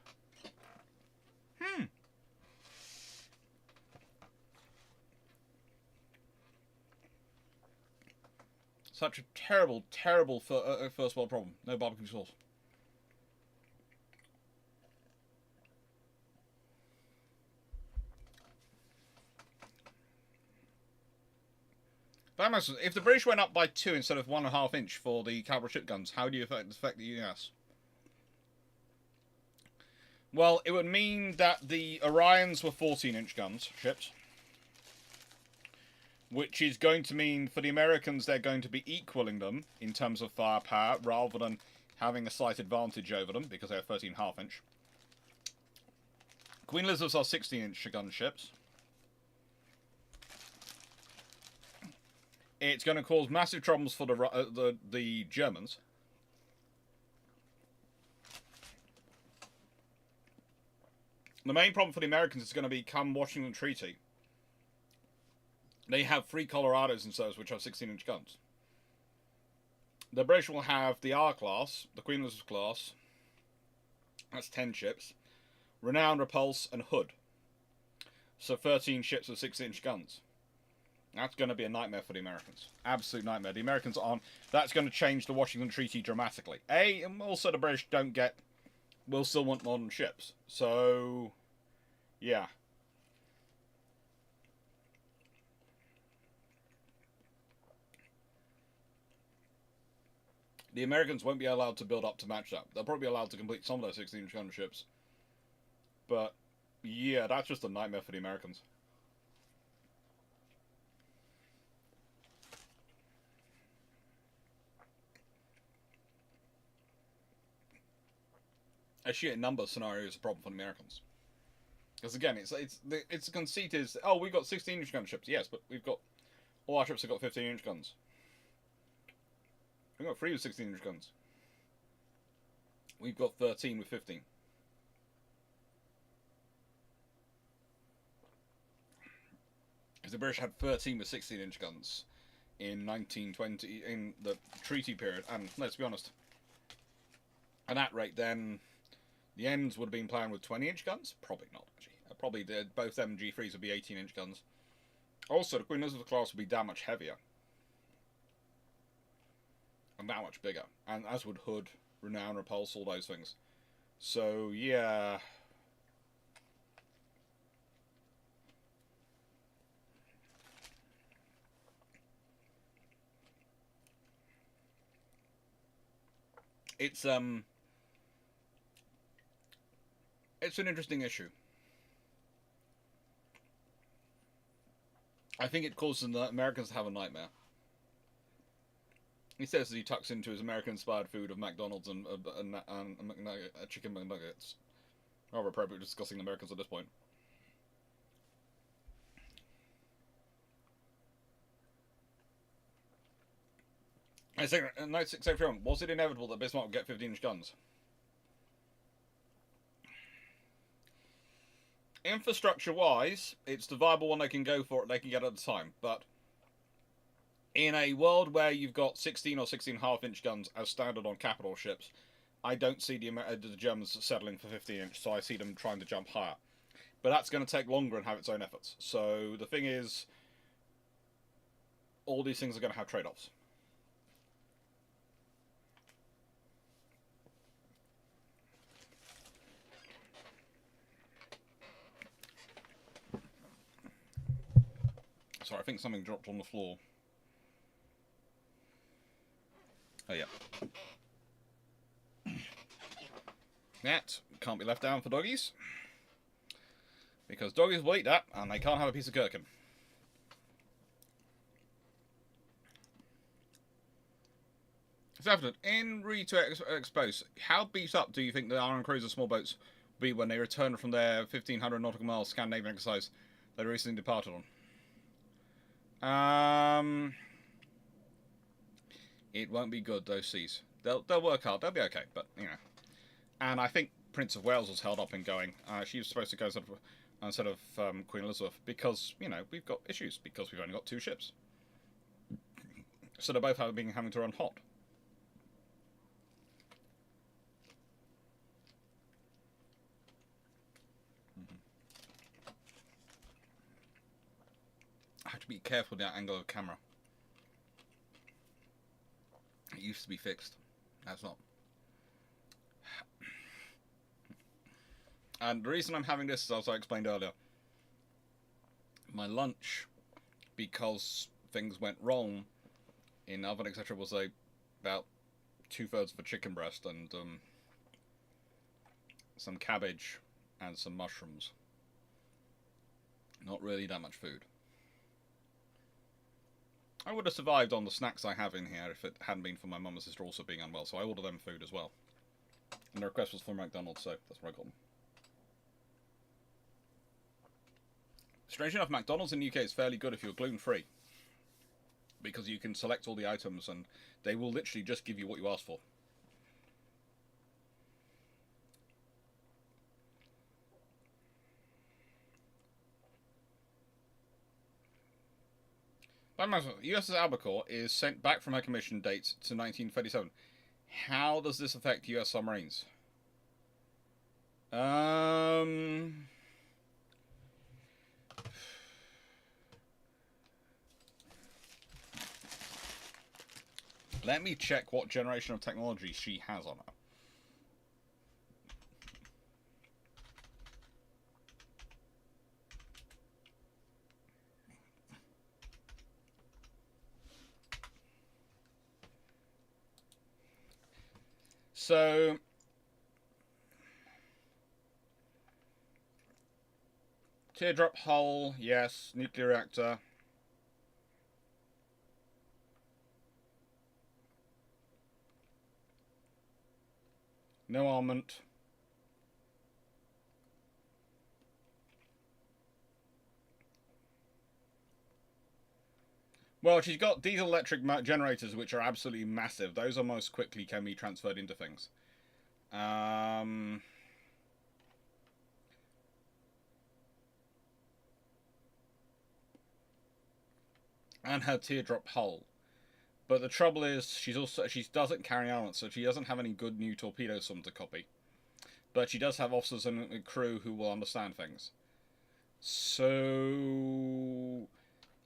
Such a terrible, terrible first world problem. No barbecue sauce. If the British went up by 2 instead of 1.5 inch for the cavalry ship guns, how do you affect the US? Well, it would mean that the Orions were 14-inch guns, ships. Which is going to mean, for the Americans, they're going to be equaling them in terms of firepower, rather than having a slight advantage over them, because they're 13.5 inch. Queen Elizabeths are 16-inch gun ships. It's going to cause massive troubles for the Germans. The main problem for the Americans is going to be come Washington Treaty. They have 3 Colorados and so, which have 16-inch guns. The British will have the R class, the Queen Elizabeth class. That's 10 ships. Renown, Repulse, and Hood. So 13 ships with 16-inch guns. That's going to be a nightmare for the Americans. Absolute nightmare. The Americans aren't. That's going to change the Washington Treaty dramatically. And also the British will still want modern ships. So, yeah. The Americans won't be allowed to build up to match that. They'll probably be allowed to complete some of their 16-inch gun ships. But, yeah, that's just a nightmare for the Americans. A sheer number scenario is a problem for the Americans. Because again, it's the conceit is, oh, we've got 16-inch gun ships. Yes, but we've got, all our ships have got 15-inch guns. We've got 3 with 16-inch guns. We've got 13 with 15. Because the British had 13 with 16-inch guns in 1920, in the treaty period. And let's be honest, at that rate then, the Ends would have been playing with 20-inch guns? Probably not, actually. Probably both MG3s would be 18-inch guns. Also, the Queen Elizabeth class would be that much heavier. And that much bigger. And as would Hood, Renown, Repulse, all those things. So, yeah. It's an interesting issue. I think it causes the Americans to have a nightmare. He says as he tucks into his American-inspired food of McDonald's and chicken McNuggets. Rather appropriate discussing Americans at this point. I say, 9681, was it inevitable that Bismarck would get 15-inch guns? Infrastructure-wise, it's the viable one they can go for, they can get at the time. But in a world where you've got 16 or 16.5-inch guns as standard on capital ships, I don't see the Germans settling for 15-inch, so I see them trying to jump higher. But that's going to take longer and have its own efforts. So the thing is, all these things are going to have trade-offs. Sorry, I think something dropped on the floor. Oh, yeah. That can't be left down for doggies. Because doggies will eat that, and they can't have a piece of gherkin. It's evident. In Re2 Expose, how beat up do you think the Iron Cruiser small boats will be when they return from their 1,500 nautical miles Scandinavian exercise they recently departed on? It won't be good, those seas. They'll work hard. They'll be okay, but, you know. And I think Prince of Wales was held up in going. She was supposed to go instead of Queen Elizabeth because, you know, we've got issues because we've only got 2 ships. So they're both having to run hot. I have to be careful with that angle of the camera. It used to be fixed. That's not. And the reason I'm having this is, as I explained earlier, my lunch, because things went wrong in the oven, etc., was about 2/3 of a chicken breast and some cabbage and some mushrooms. Not really that much food. I would have survived on the snacks I have in here if it hadn't been for my mum and sister also being unwell, so I ordered them food as well. And the request was for McDonald's, so that's where I got them. Strange enough, McDonald's in the UK is fairly good if you're gluten-free. Because you can select all the items and they will literally just give you what you ask for. USS Albacore is sent back from her commission date to 1937. How does this affect US submarines? Let me check what generation of technology she has on her. So, teardrop hull, yes. Nuclear reactor. No armament. Well, she's got diesel-electric generators, which are absolutely massive. Those are most quickly can be transferred into things. And her teardrop hull. But the trouble is, she doesn't carry armament, so she doesn't have any good new torpedoes for them to copy. But she does have officers and crew who will understand things. So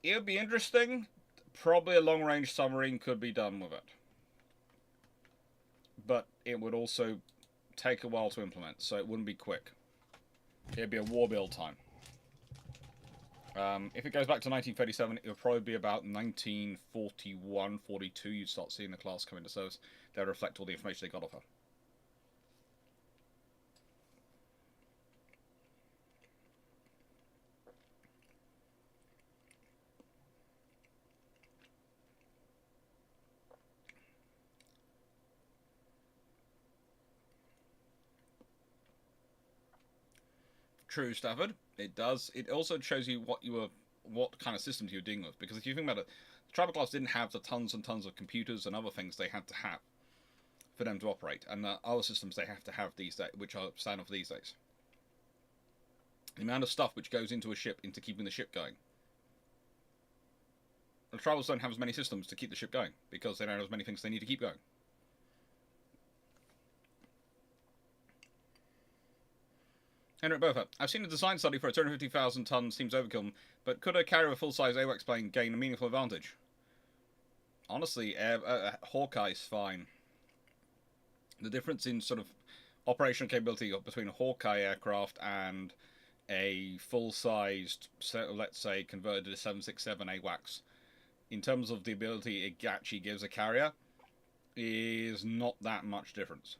it would be interesting. Probably a long-range submarine could be done with it. But it would also take a while to implement, so it wouldn't be quick. It'd be a war build time. If it goes back to 1937, it would probably be about 1941, 42, you'd start seeing the class come into service. They'll reflect all the information they got off her. True, Stafford. It does. It also shows you what kind of systems you're dealing with. Because if you think about it, the tribal class didn't have the tons and tons of computers and other things they had to have for them to operate, and the other systems they have to have these days, which are standard for these days. The amount of stuff which goes into a ship into keeping the ship going. The tribals don't have as many systems to keep the ship going because they don't have as many things they need to keep going. Henrik Bertha, I've seen a design study for a 250,000 ton seems overkill, but could a carrier of a full-size AWACS plane gain a meaningful advantage? Honestly, Hawkeye's fine. The difference in sort of operational capability between a Hawkeye aircraft and a full-sized, let's say, converted to 767 AWACS, in terms of the ability it actually gives a carrier, is not that much difference.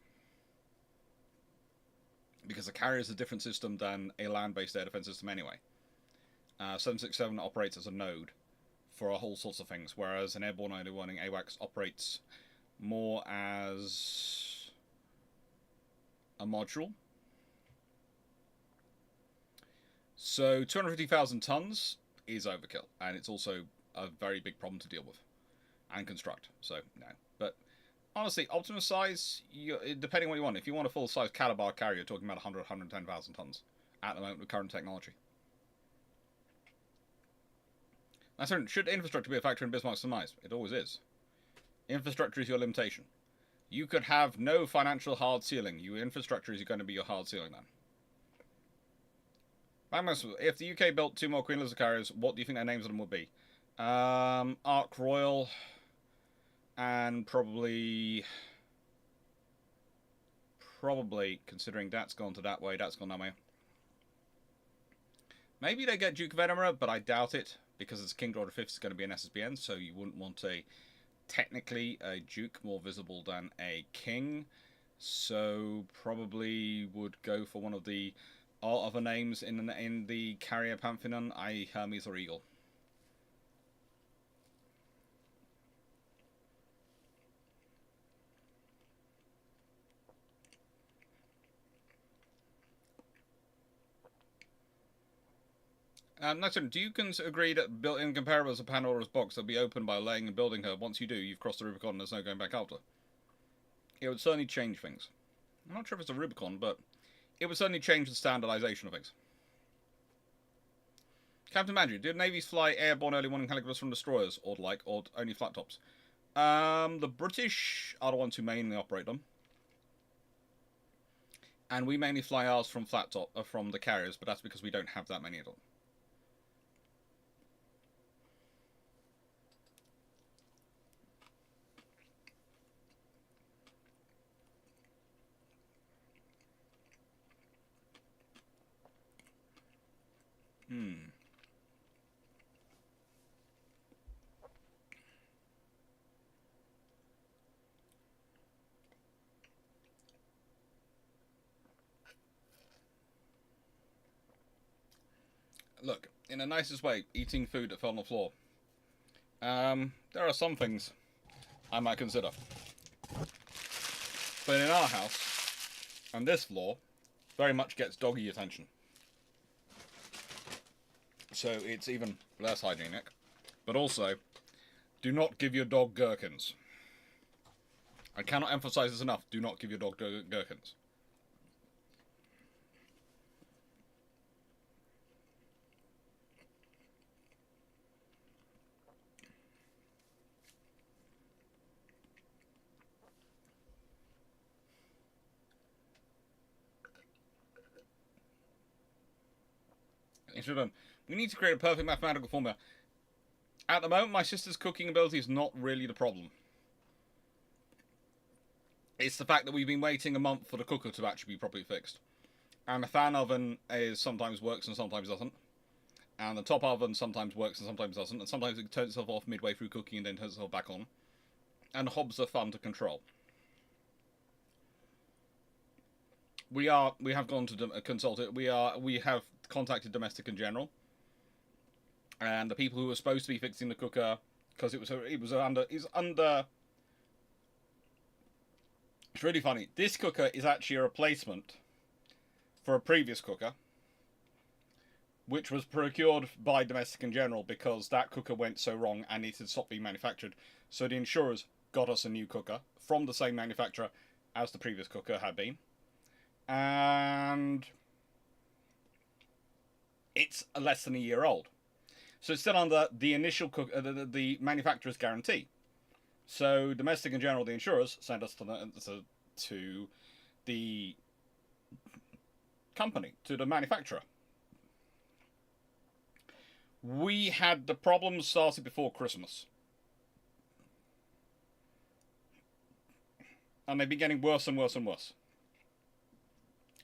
Because a carrier is a different system than a land-based air defense system anyway. 767 operates as a node for all sorts of things, whereas an airborne early warning AWACS operates more as a module. So 250,000 tons is overkill, and it's also a very big problem to deal with and construct. So no, but honestly, optimum size, depending on what you want. If you want a full-size Calabar carrier, you're talking about 100, 110,000 tons at the moment with current technology. That's right. Should infrastructure be a factor in Bismarck's demise? It always is. Infrastructure is your limitation. You could have no financial hard ceiling. Your infrastructure is going to be your hard ceiling then. Magnus, if the UK built 2 more Queen Elizabeth carriers, what do you think their names of them would be? Ark Royal, and probably, considering that's gone to that way, that's gone that way. Maybe they get Duke of Edinburgh, but I doubt it, because it's King George V is going to be an SSBN, so you wouldn't want technically a Duke more visible than a King, so probably would go for one of the other names in the carrier pantheon, i.e. Hermes or Eagle. Next one, do you agree that built-in comparables of Pandora's box will be opened by laying and building her? Once you do, you've crossed the Rubicon and there's no going back after. It would certainly change things. I'm not sure if it's a Rubicon, but it would certainly change the standardization of things. Captain Mandrew, did navies fly airborne early warning helicopters from destroyers, or only flat tops? The British are the ones who mainly operate them. And we mainly fly ours from from the carriers, but that's because we don't have that many of them. Look, in the nicest way, eating food that fell on the floor. There are some things I might consider. But in our house, and this floor, very much gets doggy attention. So it's even less hygienic. But also, do not give your dog gherkins. I cannot emphasize this enough. Do not give your dog gherkins. We need to create a perfect mathematical formula. At the moment, my sister's cooking ability is not really the problem. It's the fact that we've been waiting a month for the cooker to actually be properly fixed. And the fan oven sometimes works and sometimes doesn't. And the top oven sometimes works and sometimes doesn't. And sometimes it turns itself off midway through cooking and then turns itself back on. And hobs are fun to control. We have gone to consult it. We have contacted Domestic in General, and the people who were supposed to be fixing the cooker, because it's really funny. This cooker is actually a replacement for a previous cooker, which was procured by Domestic in General because that cooker went so wrong and it had stopped being manufactured. So the insurers got us a new cooker from the same manufacturer as the previous cooker had been. And it's less than a year old. So it's still under the initial the manufacturer's guarantee. So Domestic in General, the insurers, sent us to the company, to the manufacturer. We had the problems started before Christmas. And they've been getting worse and worse and worse.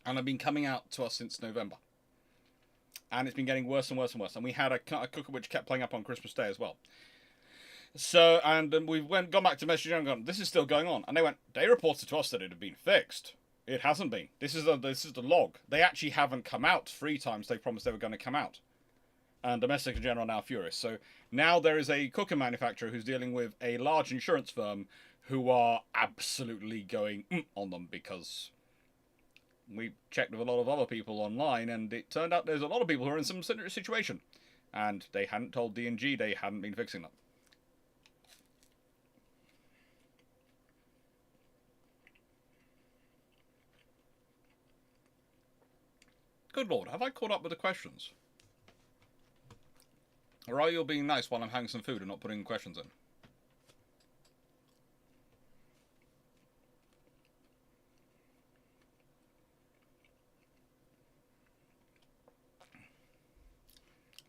And they've been coming out to us since November. And it's been getting worse and worse and worse. And we had a cooker which kept playing up on Christmas Day as well. So, and we've gone back to message and gone, this is still going on. And they reported to us that it had been fixed. It hasn't been. This is the log. They actually haven't come out 3 times they promised they were going to come out. And Domestic in General are now furious. So now there is a cooker manufacturer who's dealing with a large insurance firm who are absolutely going on them because we checked with a lot of other people online and it turned out there's a lot of people who are in some similar situation. And they hadn't told D&G they hadn't been fixing them. Good Lord, have I caught up with the questions? Or are you all being nice while I'm having some food and not putting questions in?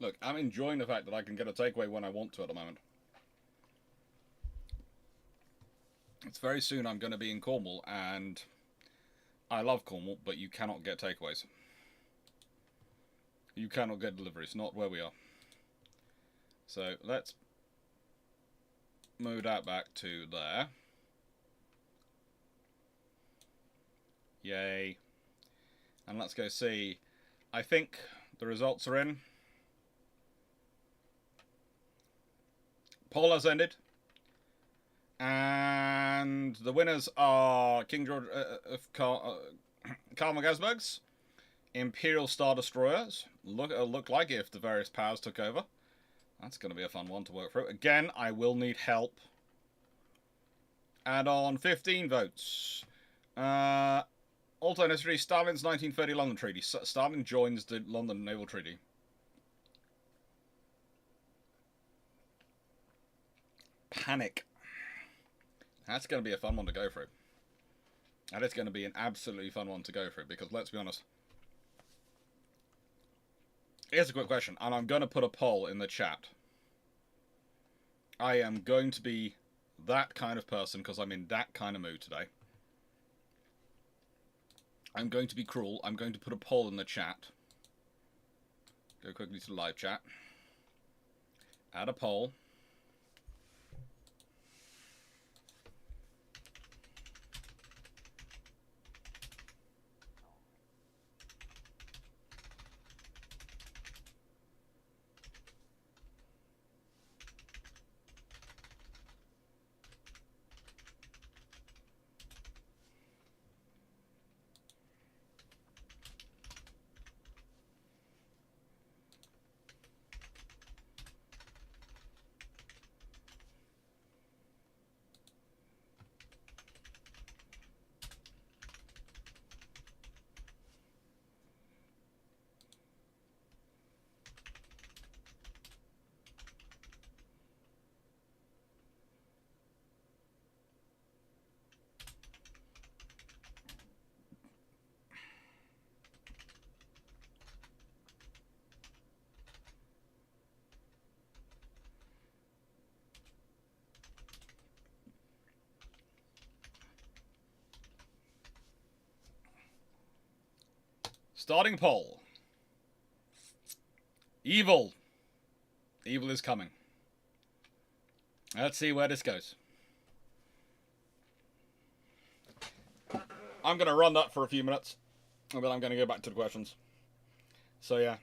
Look, I'm enjoying the fact that I can get a takeaway when I want to at the moment. It's very soon I'm going to be in Cornwall, and I love Cornwall, but you cannot get takeaways. You cannot get deliveries, not where we are. So let's move that back to there. Yay. And let's go see. I think the results are in. Poll has ended. And the winners are King George of Carmel Gasbergs, Imperial Star Destroyers. Look like if the various powers took over. That's going to be a fun one to work through. Again, I will need help. And on 15 votes. Alternate history, Stalin's 1930 London Treaty. Stalin joins the London Naval Treaty. Panic. That's going to be a fun one to go through. That is going to be an absolutely fun one to go through, because let's be honest. Here's a quick question, and I'm going to put a poll in the chat. I am going to be that kind of person, because I'm in that kind of mood today. I'm going to be cruel. I'm going to put a poll in the chat. Go quickly to the live chat. Add a poll. Starting poll. Evil. Evil is coming. Let's see where this goes. I'm going to run that for a few minutes, and then I'm going to go back to the questions. So, yeah.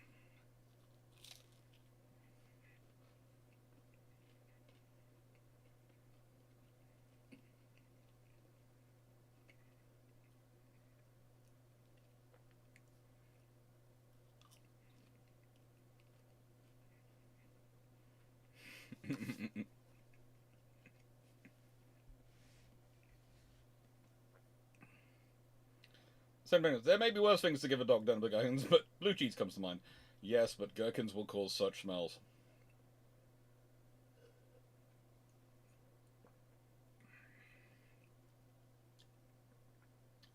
Same thing. There may be worse things to give a dog than gherkins, but blue cheese comes to mind. Yes, but gherkins will cause such smells.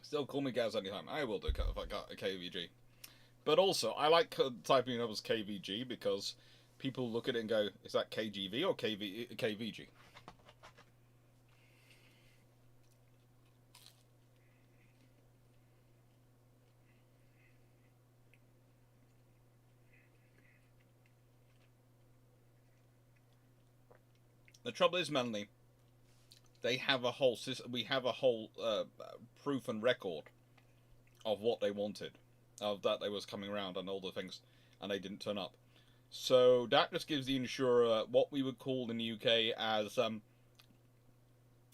Still call me Gaz anytime. I will do if I got a KVG. But also, I like typing it up as KVG because people look at it and go, is that KGV or KVG? The trouble is, Melanie, they have a whole system. We have a whole proof and record of what they wanted, of that they was coming around and all the things, and they didn't turn up. So that just gives the insurer what we would call in the UK as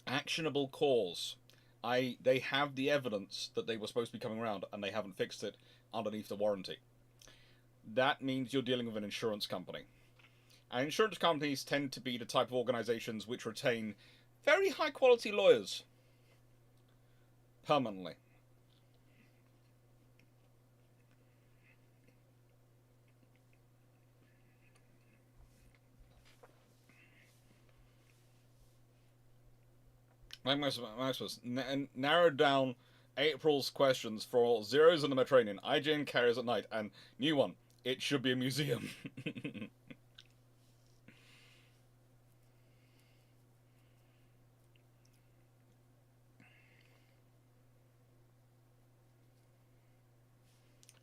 actionable cause. They have the evidence that they were supposed to be coming around and they haven't fixed it underneath the warranty. That means you're dealing with an insurance company. And insurance companies tend to be the type of organisations which retain very high quality lawyers permanently. Like most of us, narrowed down April's questions for zeros in the Mediterranean, IGN carriers at night, and new one, it should be a museum.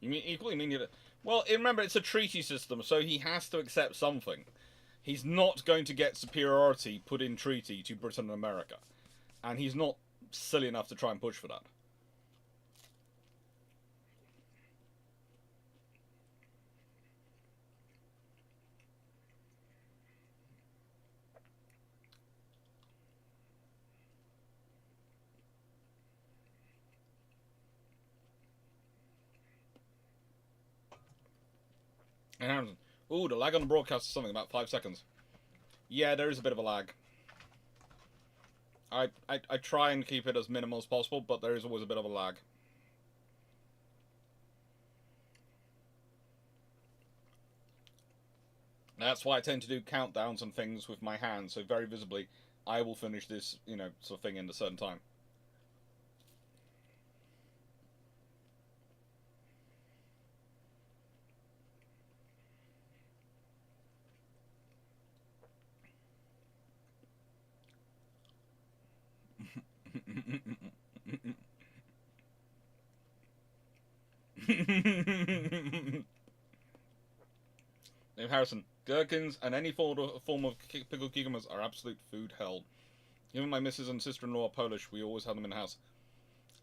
You mean equally mean it? Well, remember it's a treaty system, so he has to accept something. He's not going to get superiority put in treaty to Britain and America, and he's not silly enough to try and push for that. And ooh, the lag on the broadcast is something about 5 seconds. Yeah, there is a bit of a lag. I try and keep it as minimal as possible, but there is always a bit of a lag. That's why I tend to do countdowns and things with my hands, so very visibly I will finish this, sort of thing in a certain time. Dave Harrison, gherkins and any form of pickled cucumbers are absolute food hell. Even my missus and sister-in-law are Polish. We always have them in the house.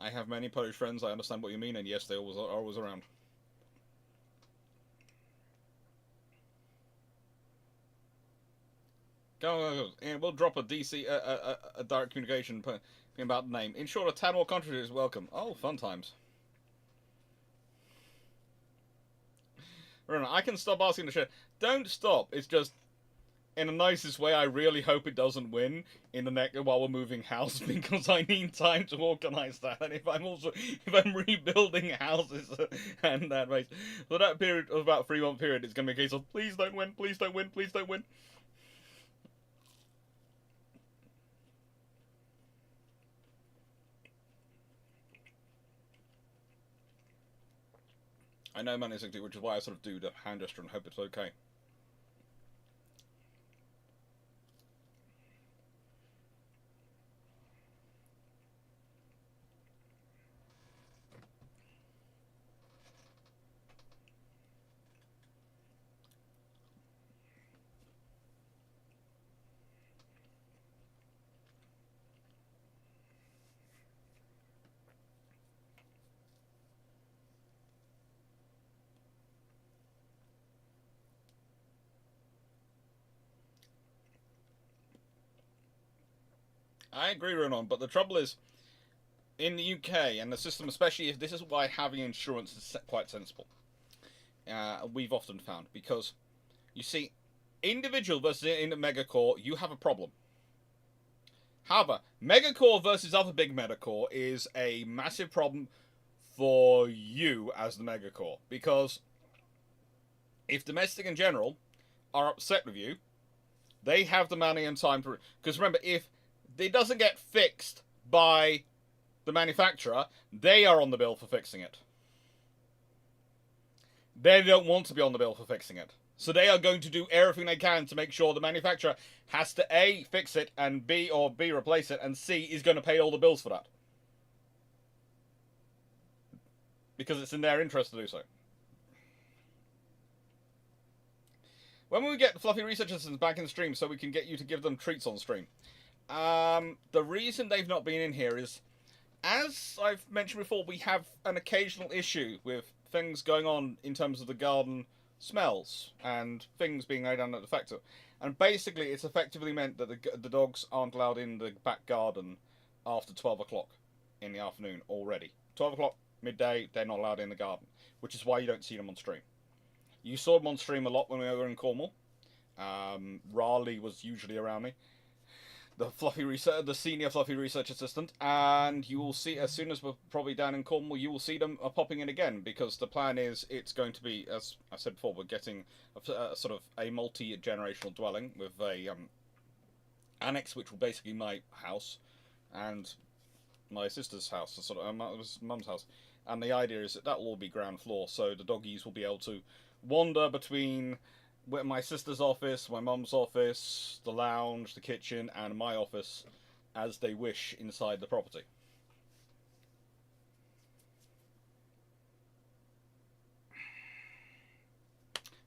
I have many Polish friends. I understand what you mean, and yes, they are always around. Go. And we'll drop a DC a direct communication about the name. In short, a tad more country is welcome. Oh, fun times. Remember, I can stop asking the shit. Don't stop. It's just, in the nicest way, I really hope it doesn't win in the next while we're moving house because I need time to organise that. And if I'm rebuilding houses and that race, for that period of about 3-month period, it's going to be a case of please don't win, please don't win, please don't win. I know Man is 60, which is why I sort of do the hand gesture and hope it's okay. I agree, Ronan, but the trouble is, in the UK and the system, especially if this is why having insurance is quite sensible. We've often found because, you see, individual versus in a megacore, you have a problem. However, megacore versus other big megacore is a massive problem for you as the megacore, because if domestic in general are upset with you, they have the money and time to. Because remember, if it doesn't get fixed by the manufacturer, they are on the bill for fixing it. They don't want to be on the bill for fixing it. So they are going to do everything they can to make sure the manufacturer has to A, fix it, and B, replace it, and C, is going to pay all the bills for that. Because it's in their interest to do so. When will we get Fluffy Research Assistants back in stream so we can get you to give them treats on stream? The reason they've not been in here is, as I've mentioned before, we have an occasional issue with things going on in terms of the garden smells and things being laid down at defective. And basically, it's effectively meant that the dogs aren't allowed in the back garden after 12 o'clock in the afternoon already. 12 o'clock, midday, they're not allowed in the garden, which is why you don't see them on stream. You saw them on stream a lot when we were in Cornwall. Raleigh was usually around me. The senior Fluffy Research Assistant, and you will see, as soon as we're probably down in Cornwall, you will see them popping in again, because the plan is it's going to be, as I said before, we're getting a sort of a multi-generational dwelling with a annex, which will basically be my house and my sister's house, sort of mum's house, and the idea is that will all be ground floor, so the doggies will be able to wander between my sister's office, my mum's office, the lounge, the kitchen, and my office as they wish inside the property.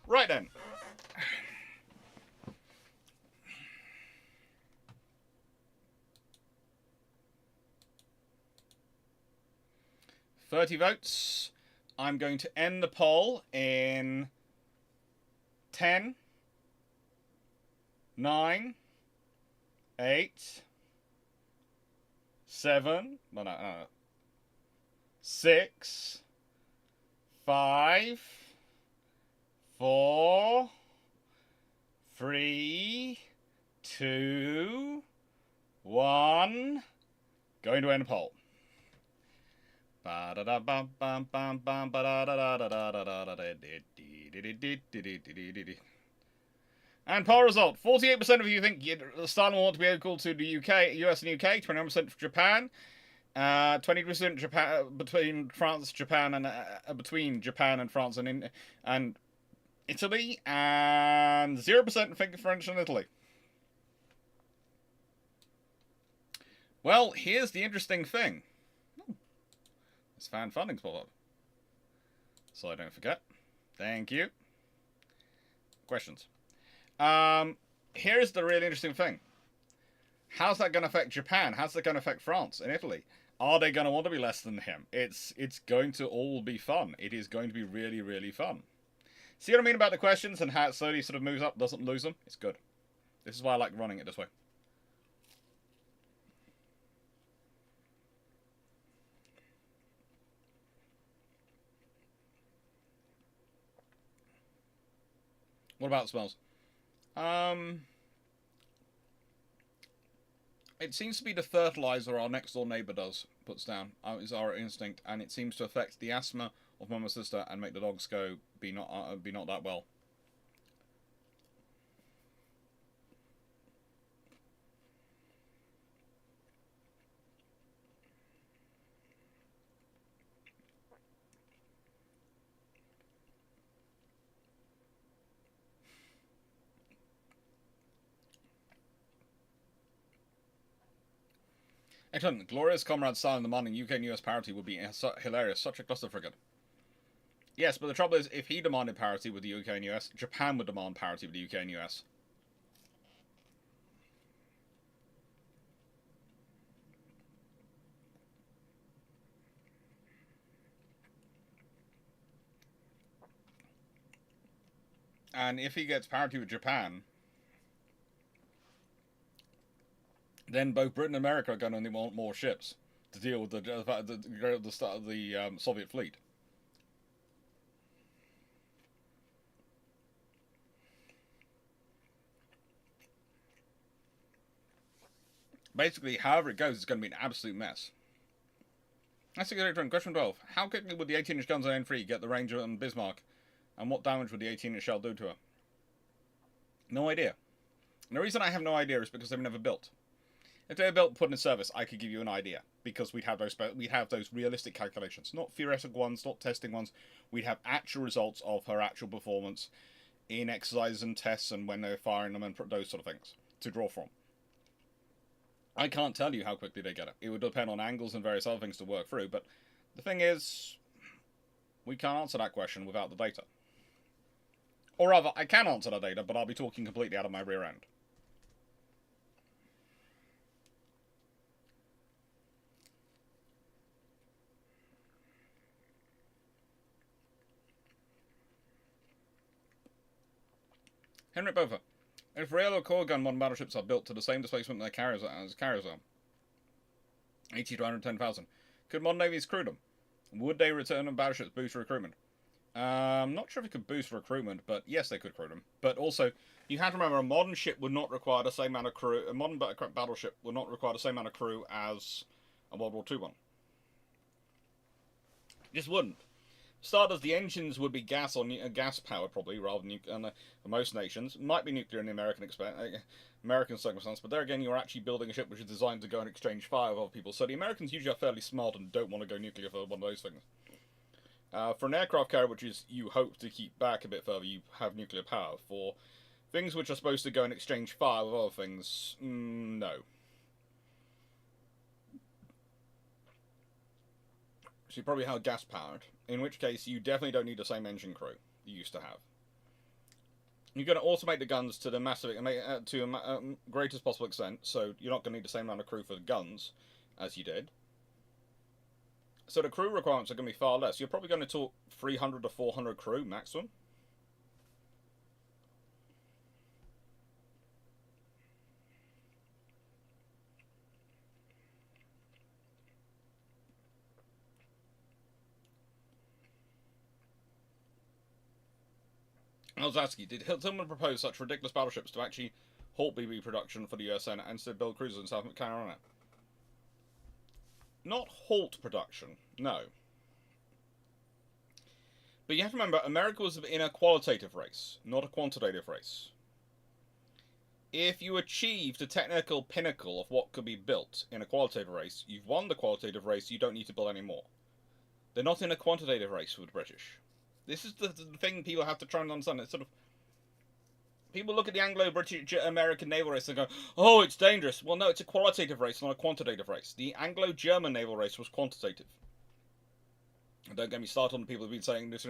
Right then. $30 votes. I'm going to end the poll in 10, 9, 8, 7, 6, 5, 4, 3, 2, 1. Going to end the poll. And poll result: 48% of you think Stalin will want to be equal to the US and UK. 21% for Japan. 20% Japan between France, Japan, and between Japan and France and Italy, and 0% think French and Italy. Well, here's the interesting thing. This fan funding's pulled up, so I don't forget. Thank you. Questions. Here's the really interesting thing. How's that going to affect Japan? How's that going to affect France and Italy? Are they going to want to be less than him? It's going to all be fun. It is going to be really, really fun. See what I mean about the questions and how it slowly sort of moves up, doesn't lose them? It's good. This is why I like running it this way. What about smells? It seems to be the fertilizer our next door neighbour puts down, is our instinct, and it seems to affect the asthma of mum and sister and make the dogs go be not that well. Excellent. Glorious Comrade style in the morning, UK and US parity would be hilarious. Such a cluster frigate. Yes, but the trouble is, if he demanded parity with the UK and US, Japan would demand parity with the UK and US. And if he gets parity with Japan, then both Britain and America are going to want more ships to deal with the start of the Soviet fleet. Basically, however it goes, it's going to be an absolute mess. That's a good one. Question 12. How quickly would the 18-inch guns on N3 get the range on Bismarck? And what damage would the 18-inch shell do to her? No idea. And the reason I have no idea is because they were never built. If they were built and put in service, I could give you an idea. Because we'd have those realistic calculations. Not theoretical ones, not testing ones. We'd have actual results of her actual performance in exercises and tests and when they're firing them and those sort of things to draw from. I can't tell you how quickly they get it. It would depend on angles and various other things to work through, but the thing is, we can't answer that question without the data. Or rather, I can answer that data, but I'll be talking completely out of my rear end. Henry Bofa. If rail or core gun modern battleships are built to the same displacement as carriers are, 80 to 110,000, could modern navies crew them? Would they return on battleships boost recruitment? I'm not sure if it could boost recruitment, but yes, they could crew them. But also, you have to remember, a modern ship would not require the same amount of crew. A modern battleship would not require the same amount of crew as a World War II one. Just wouldn't. Starters, the engines would be gas powered probably rather than for most nations. Might be nuclear in the American circumstance, but there again, you're actually building a ship which is designed to go and exchange fire with other people. So the Americans usually are fairly smart and don't want to go nuclear for one of those things. For an aircraft carrier, which is you hope to keep back a bit further, you have nuclear power. For things which are supposed to go and exchange fire with other things, no. So you probably have gas powered, in which case you definitely don't need the same engine crew you used to have. You're going to automate the guns to the greatest possible extent, so you're not going to need the same amount of crew for the guns as you did. So the crew requirements are going to be far less. You're probably going to talk 300 to 400 crew maximum. I was asking, did Tillman propose such ridiculous battleships to actually halt BB production for the US and instead build cruisers in South Carolina? Not halt production, no. But you have to remember, America was in a qualitative race, not a quantitative race. If you achieve the technical pinnacle of what could be built in a qualitative race, you've won the qualitative race, you don't need to build any more. They're not in a quantitative race with the British. This is the thing people have to try and understand. It's sort of, people look at the Anglo-British-American naval race and go, oh, it's dangerous. Well, no, it's a qualitative race, not a quantitative race. The Anglo-German naval race was quantitative. And don't get me started on the people who've been saying this.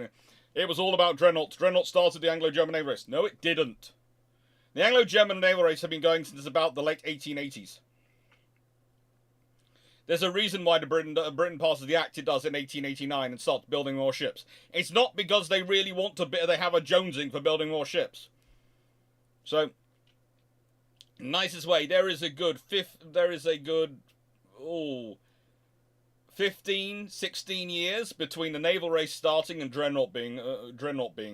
It was all about dreadnoughts. Dreadnoughts started the Anglo-German naval race. No, it didn't. The Anglo-German naval race have been going since about the late 1880s. There's a reason why Britain passes the act it does in 1889 and starts building more ships. It's not because they really want to. They have a jonesing for building more ships. So, nicest way, there is a good 15, 16 years between the naval race starting and Dreadnought being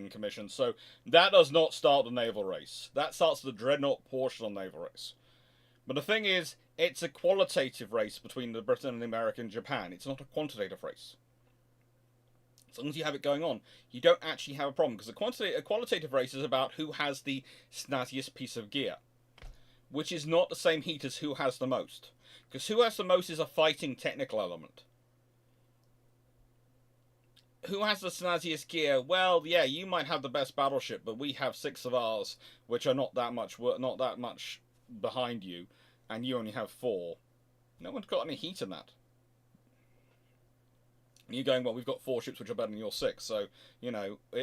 commissioned. So that does not start the naval race. That starts the Dreadnought portion of the naval race. But the thing is, it's a qualitative race between the Britain and America and Japan. It's not a quantitative race. As long as you have it going on, you don't actually have a problem. Because a qualitative race is about who has the snazziest piece of gear. Which is not the same heat as who has the most. Because who has the most is a fighting technical element. Who has the snazziest gear? Well, yeah, you might have the best battleship, but we have 6 of ours, which are not that much behind you, and you only have 4. No one's got any heat in that. And you're going, well, we've got 4 ships which are better than your 6, so,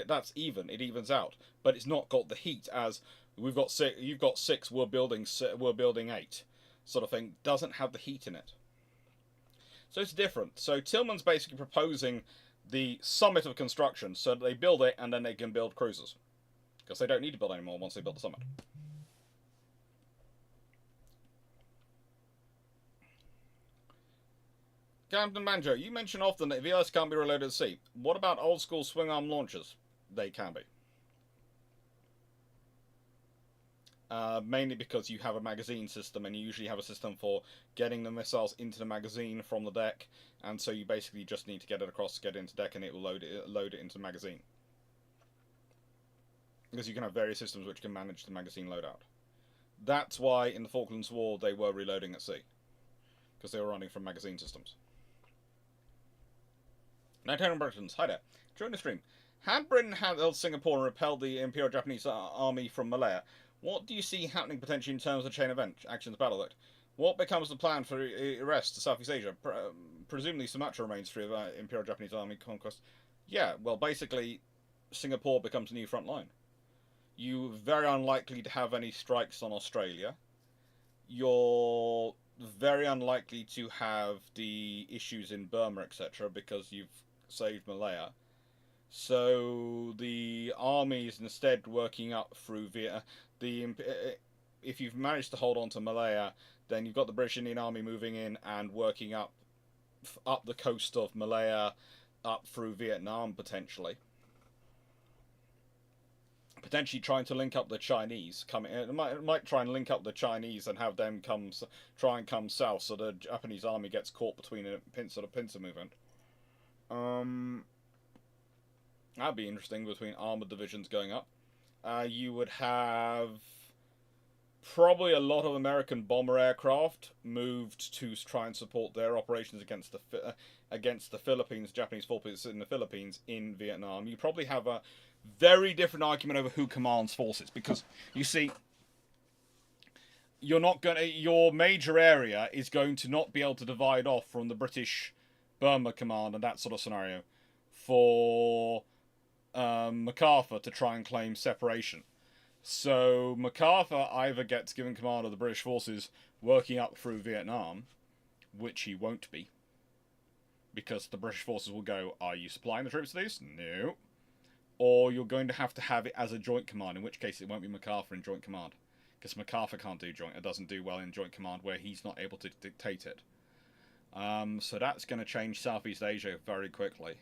that's even. It evens out. But it's not got the heat as, we've got 6, you've got 6, we're building 8, sort of thing. Doesn't have the heat in it. So it's different. So Tillman's basically proposing the summit of construction, so that they build it, and then they can build cruisers. Because they don't need to build anymore once they build the summit. Captain Banjo, you mention often that VLS can't be reloaded at sea. What about old school swing arm launchers? They can be. Mainly because you have a magazine system, and you usually have a system for getting the missiles into the magazine from the deck, and so you basically just need to get it across, get it into deck, and it will load it into the magazine. Because you can have various systems which can manage the magazine loadout. That's why in the Falklands War they were reloading at sea, because they were running from magazine systems. Nighttime Britain's, hi there. Join the stream. Had Britain held Singapore and repelled the Imperial Japanese army from Malaya, what do you see happening potentially in terms of chain event actions battle act? What becomes the plan for arrest to Southeast Asia? Presumably Sumatra remains free of Imperial Japanese army conquest. Yeah, well, basically, Singapore becomes a new front line. You're very unlikely to have any strikes on Australia. You're very unlikely to have the issues in Burma, etc., because you've saved Malaya. So the army is instead working up through if you've managed to hold on to Malaya, then you've got the British Indian Army moving in and working up the coast of Malaya, up through Vietnam potentially. Potentially trying to link up the Chinese. It might try and link up the Chinese and have them try and come south, so the Japanese army gets caught between a pincer movement. That'd be interesting, between armoured divisions going up. You would have probably a lot of American bomber aircraft moved to try and support their operations against the Philippines, Japanese forces in the Philippines, in Vietnam. You probably have a very different argument over who commands forces, because you see, your major area is going to not be able to divide off from the British Burma command and that sort of scenario for MacArthur to try and claim separation. So MacArthur either gets given command of the British forces working up through Vietnam, which he won't be, because the British forces will go, are you supplying the troops to these? No. Or you're going to have it as a joint command, in which case it won't be MacArthur in joint command, because MacArthur can't do joint, it doesn't do well in joint command where he's not able to dictate it. So that's going to change Southeast Asia very quickly.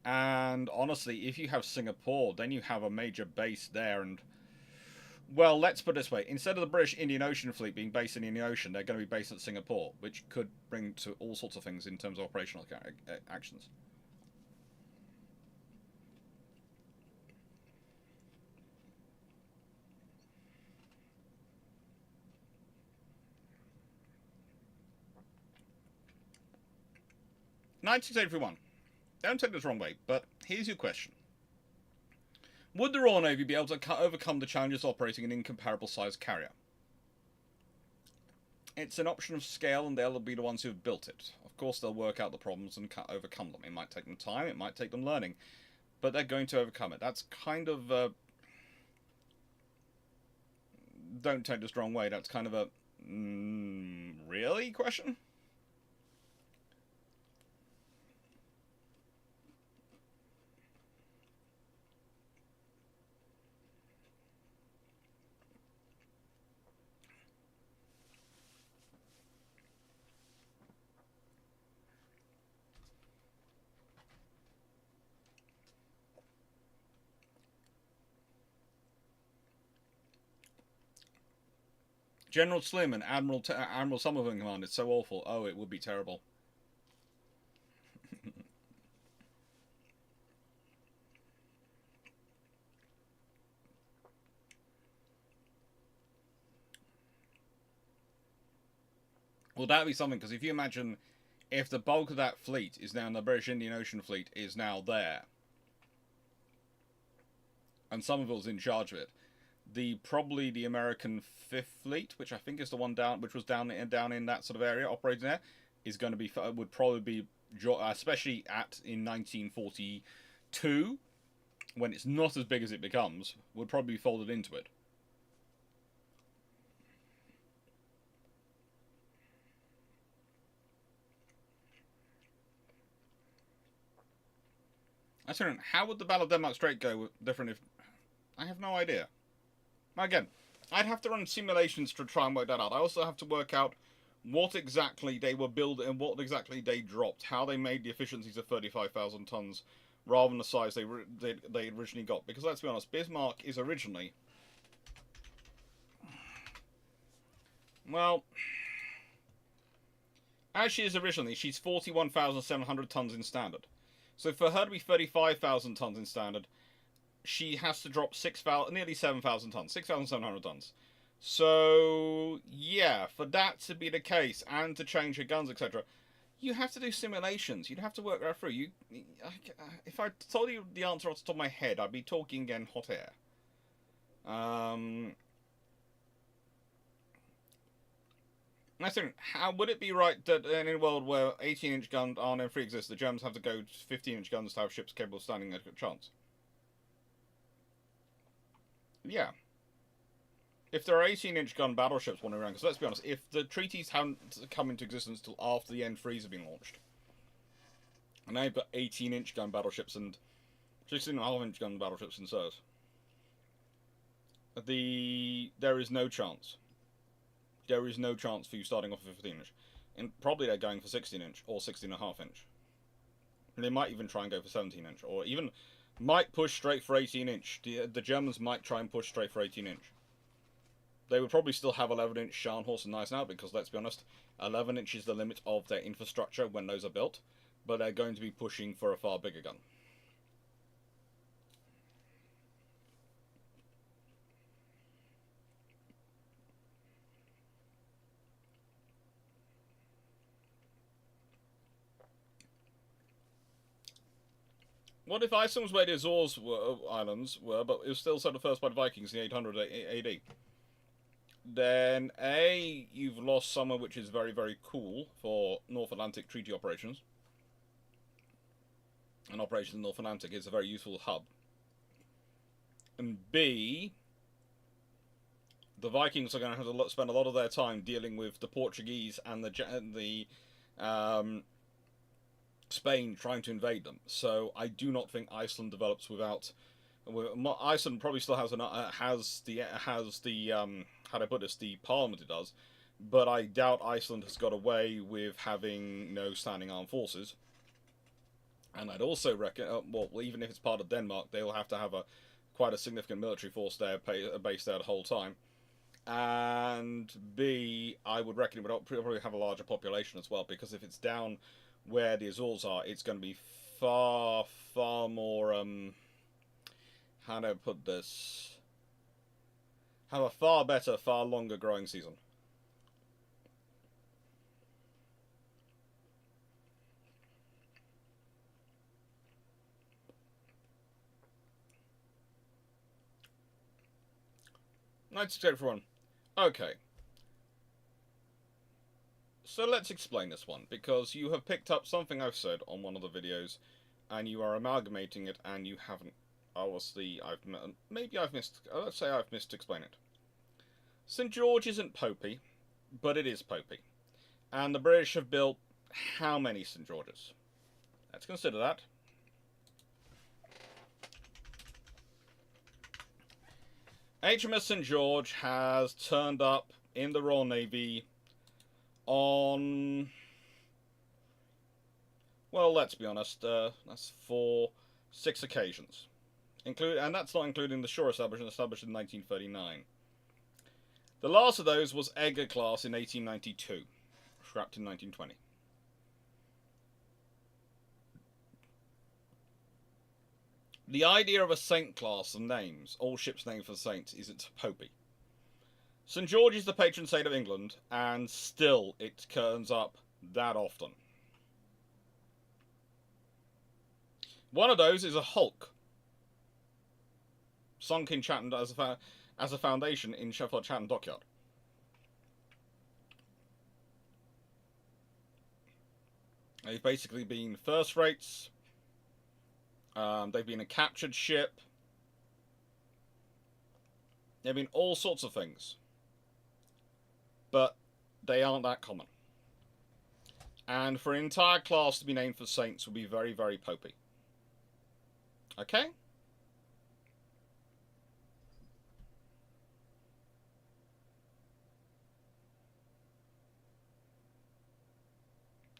And honestly, if you have Singapore, then you have a major base there, and, well, let's put it this way. Instead of the British Indian Ocean Fleet being based in the Indian Ocean, they're going to be based at Singapore, which could bring to all sorts of things in terms of operational actions. $96.81. Don't take this the wrong way, but here's your question. Would the Royal Navy be able to overcome the challenges operating an incomparable sized carrier? It's an option of scale, and they'll be the ones who have built it. Of course, they'll work out the problems and overcome them. It might take them time, it might take them learning, but they're going to overcome it. That's kind of don't take this the wrong way, that's kind of a really question? General Slim and Admiral Somerville in command. It's so awful. Oh, it would be terrible. Well, that'd be something, because if you imagine if the bulk of that fleet is now, the British Indian Ocean Fleet is now there, and Somerville's in charge of it, probably the American Fifth Fleet, which I think is the one which was down in that sort of area operating there, is going to be, would probably be, especially in 1942, when it's not as big as it becomes, would probably be folded into it. I don't know, how would the Battle of Denmark Strait go different if... I have no idea. Again, I'd have to run simulations to try and work that out. I also have to work out what exactly they were building and what exactly they dropped, how they made the efficiencies of 35,000 tons rather than the size they originally got. Because let's be honest, Bismarck is originally Well, as she is originally, she's 41,700 tons in standard. So for her to be 35,000 tons in standard, she has to drop nearly 7,000 tons, 6,700 tons. So yeah, for that to be the case and to change her guns, etc., you have to do simulations. You'd have to work that through. If I told you the answer off the top of my head, I'd be talking again hot air. I think, how would it be right that in a world where 18-inch guns aren't in free exist, the Germans have to go to 15-inch guns to have ships capable of standing a chance? Yeah. If there are 18-inch gun battleships wandering around, because let's be honest, if the treaties haven't come into existence till after the N3s have been launched, and now you've got 18-inch gun battleships and 16.5-inch gun battleships in service, there is no chance. There is no chance for you starting off with 15-inch. And probably they're going for 16-inch or 16.5-inch. And they might even try and go for 17-inch, or even might push straight for 18-inch. The Germans might try and push straight for 18-inch. They would probably still have 11-inch Scharnhorst and Gneisenau, because let's be honest, 11-inch is the limit of their infrastructure when those are built, but they're going to be pushing for a far bigger gun. What if Iceland was where the Azores Islands were, but it was still set first by the Vikings in 800 AD? Then A, you've lost somewhere which is very, very cool for North Atlantic treaty operations. And operations in North Atlantic is a very useful hub. And B, the Vikings are going to have to spend a lot of their time dealing with the Portuguese and the Spain trying to invade them. So I do not think Iceland develops without. Iceland probably still has the how do I put this, the parliament it does, but I doubt Iceland has got away with having no standing armed forces. And I'd also reckon, well, even if it's part of Denmark, they'll have to have quite a significant military force there based there the whole time. And B, I would reckon it would probably have a larger population as well, because if it's down where the Azores are, it's going to be far, far more, how do I put this? Have a far better, far longer growing season. Nice to everyone. Okay. So let's explain this one, because you have picked up something I've said on one of the videos, and you are amalgamating it, and you haven't. Obviously, maybe I've missed. Let's say I've missed to explain it. St. George isn't Popey, but it is Popey, and the British have built how many St. Georges? Let's consider that. HMS St. George has turned up in the Royal Navy on, well, let's be honest, that's 6 occasions. And that's not including the shore established in 1939. The last of those was Edgar class in 1892, scrapped in 1920. The idea of a saint class of names, all ships named for saints, is it's Popey. St. George is the patron saint of England, and still it turns up that often. One of those is a hulk, sunk in Chatham as a foundation in Sheffield Chatham Dockyard. They've basically been first rates. They've been a captured ship. They've been all sorts of things. But they aren't that common. And for an entire class to be named for saints would be very, very popey. Okay?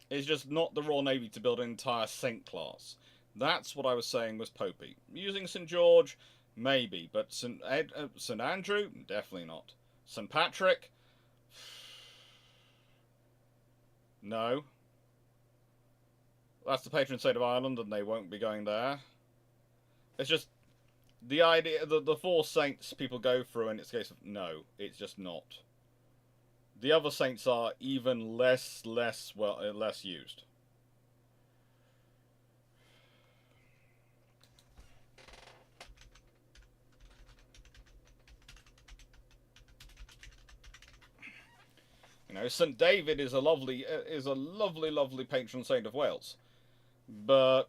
It's just not the Royal Navy to build an entire saint class. That's what I was saying was popey. Using St. George, maybe, but St. Andrew, definitely not. St. Patrick, No. That's the patron saint of Ireland, and they won't be going there. It's just the idea, the four saints people go through, and it's a case of no, it's just not. The other saints are even less used. You know, St. David is a lovely patron saint of Wales, but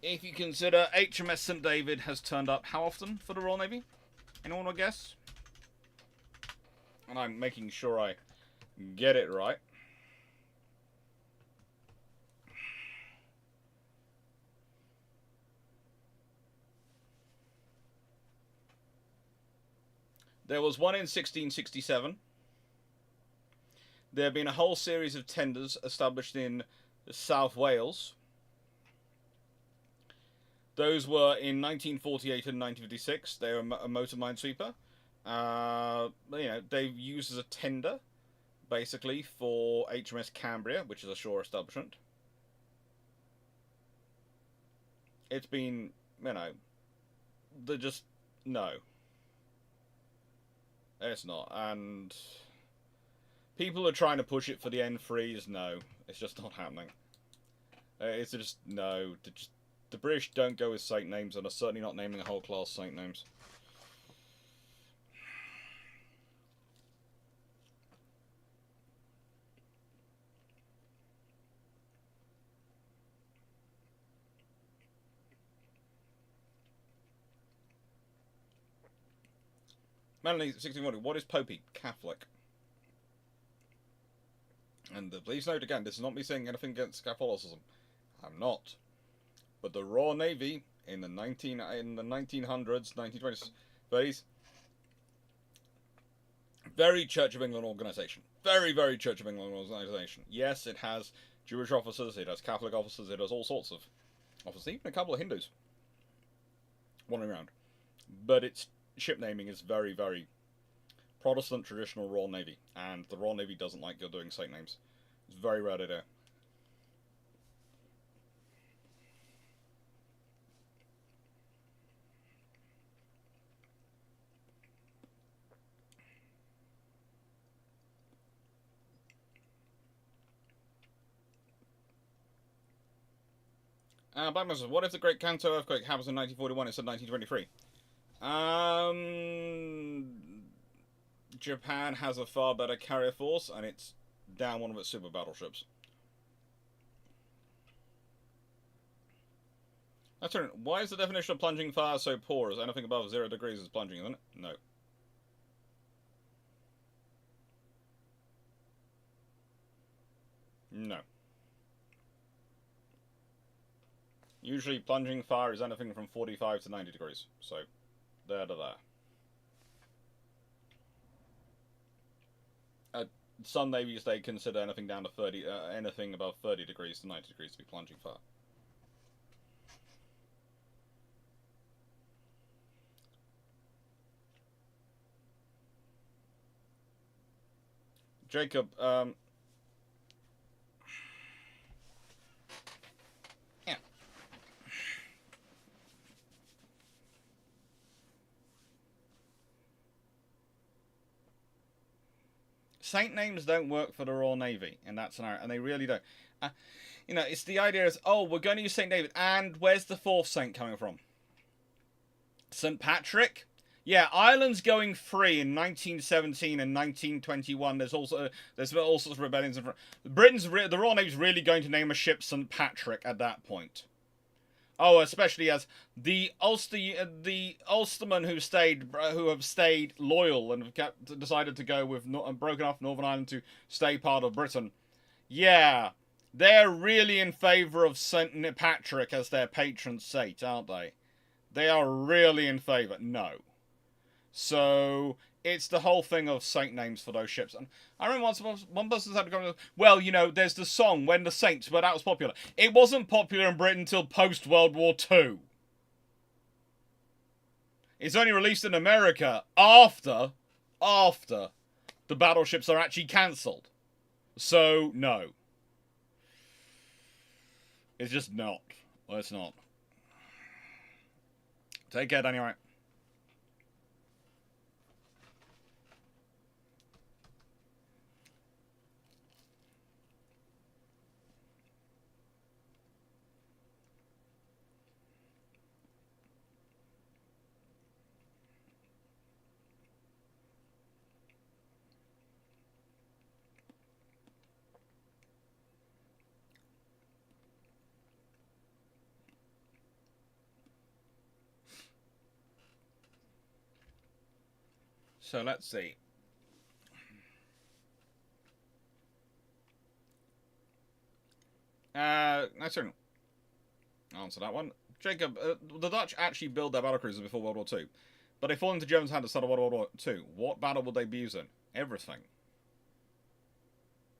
if you consider HMS St. David has turned up how often for the Royal Navy? Anyone want to guess? And I'm making sure I get it right. There was one in 1667. There have been a whole series of tenders established in South Wales. Those were in 1948 and 1956. They were a motor minesweeper. You know, they've used as a tender, basically, for HMS Cambria, which is a shore establishment. It's been, you know, they're just, no. It's not. And people are trying to push it for the N3s. No, it's just not happening. It's just, no. The British don't go with saint names, and are certainly not naming a whole class saint names. Melanie, 1640, what is Popey? Catholic. And please note again, this is not me saying anything against Catholicism. I'm not. But the Royal Navy in the 1900s, 1920s, 30s, very Church of England organisation. Very, very Church of England organisation. Yes, it has Jewish officers, it has Catholic officers, it has all sorts of officers, even a couple of Hindus wandering around. But its ship naming is very, very Protestant traditional Royal Navy, and the Royal Navy doesn't like doing saint names. It's very rare to do. Blackman says, what if the Great Kanto earthquake happens in 1941 instead of 1923? Japan has a far better carrier force, and it's down one of its super battleships. That's right. Why is the definition of plunging fire so poor, as anything above 0 degrees is plunging, isn't it? No. No. Usually plunging fire is anything from 45 to 90 degrees. So, there to there. Some navies, they consider anything down to 30, anything above 30 degrees to 90 degrees to be plunging fire. Jacob, yeah. Saint names don't work for the Royal Navy in that scenario, and they really don't. You know, it's the idea is, oh, we're going to use Saint David, and where's the fourth saint coming from? St. Patrick? Yeah, Ireland's going free in 1917 and 1921. There's all sorts of rebellions. The Royal Navy's really going to name a ship St. Patrick at that point. Oh, especially as the Ulstermen who have stayed loyal and have decided to go with and broken off Northern Ireland to stay part of Britain. Yeah, they're really in favour of St. Patrick as their patron saint, aren't they? They are really in favour. No. So it's the whole thing of saint names for those ships. And I remember one person had to go, well, you know, there's the song When the Saints, but that was popular. It wasn't popular in Britain until post-World War II. It's only released in America after the battleships are actually cancelled. So, no. It's just not. Well, it's not. Take care, Danny, alright? So, let's see. Nice turn. Answer that one. Jacob, the Dutch actually built their battlecruisers before World War II, but they fall into Germans' hands at the start of World War II. What battle would they be using? Everything.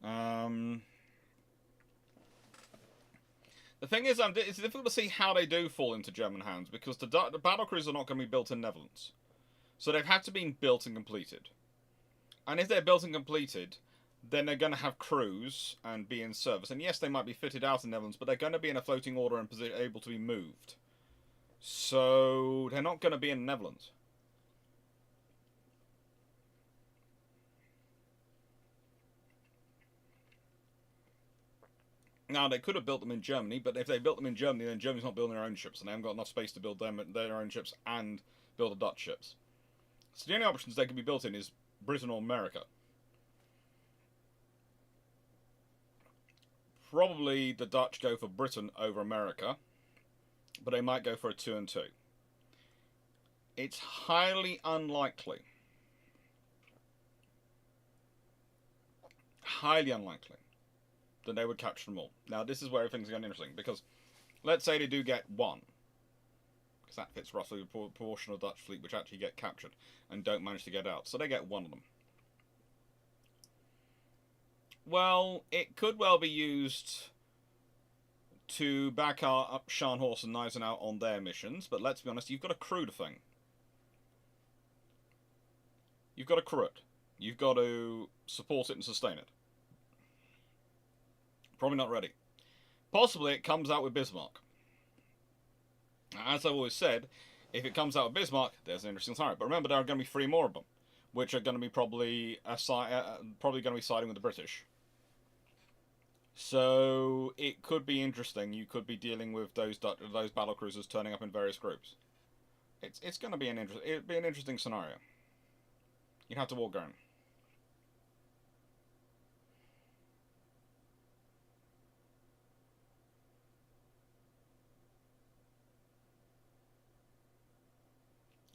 The thing is, it's difficult to see how they do fall into German hands because the battlecruisers are not going to be built in Netherlands, so they've had to be built and completed. And if they're built and completed, then they're going to have crews and be in service. And yes, they might be fitted out in Netherlands, but they're going to be in a floating order and able to be moved. So they're not going to be in the Netherlands. Now, they could have built them in Germany, but if they built them in Germany, then Germany's not building their own ships, and they haven't got enough space to build their own ships and build the Dutch ships. So the only options they can be built in is Britain or America. Probably the Dutch go for Britain over America, but they might go for a 2 and 2. It's highly unlikely. Highly unlikely that they would capture them all. Now, this is where everything's getting interesting, because let's say they do get one, because that fits roughly the proportion of the Dutch fleet which actually get captured and don't manage to get out. So they get one of them. Well, it could well be used to back up Scharnhorst and Gneisenau on their missions, but let's be honest, you've got to crew the thing. You've got to crew it. You've got to support it and sustain it. Probably not ready. Possibly it comes out with Bismarck. As I've always said, if it comes out with Bismarck, there's an interesting scenario. But remember, there are going to be 3 more of them, which are going to be probably going to be siding with the British. So it could be interesting. You could be dealing with those battle cruisers turning up in various groups. It's going to be an interesting scenario. You'd have to walk around.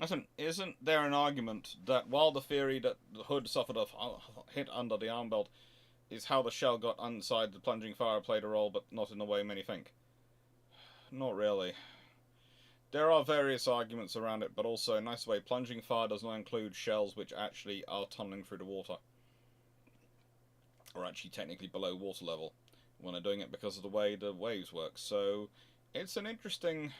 Listen, isn't there an argument that while the theory that the Hood suffered a hit under the arm belt is how the shell got inside the plunging fire played a role, but not in the way many think? Not really. There are various arguments around it, but also, a nice way, plunging fire does not include shells which actually are tunneling through the water. Or actually technically below water level when they're doing it because of the way the waves work. So, it's an interesting...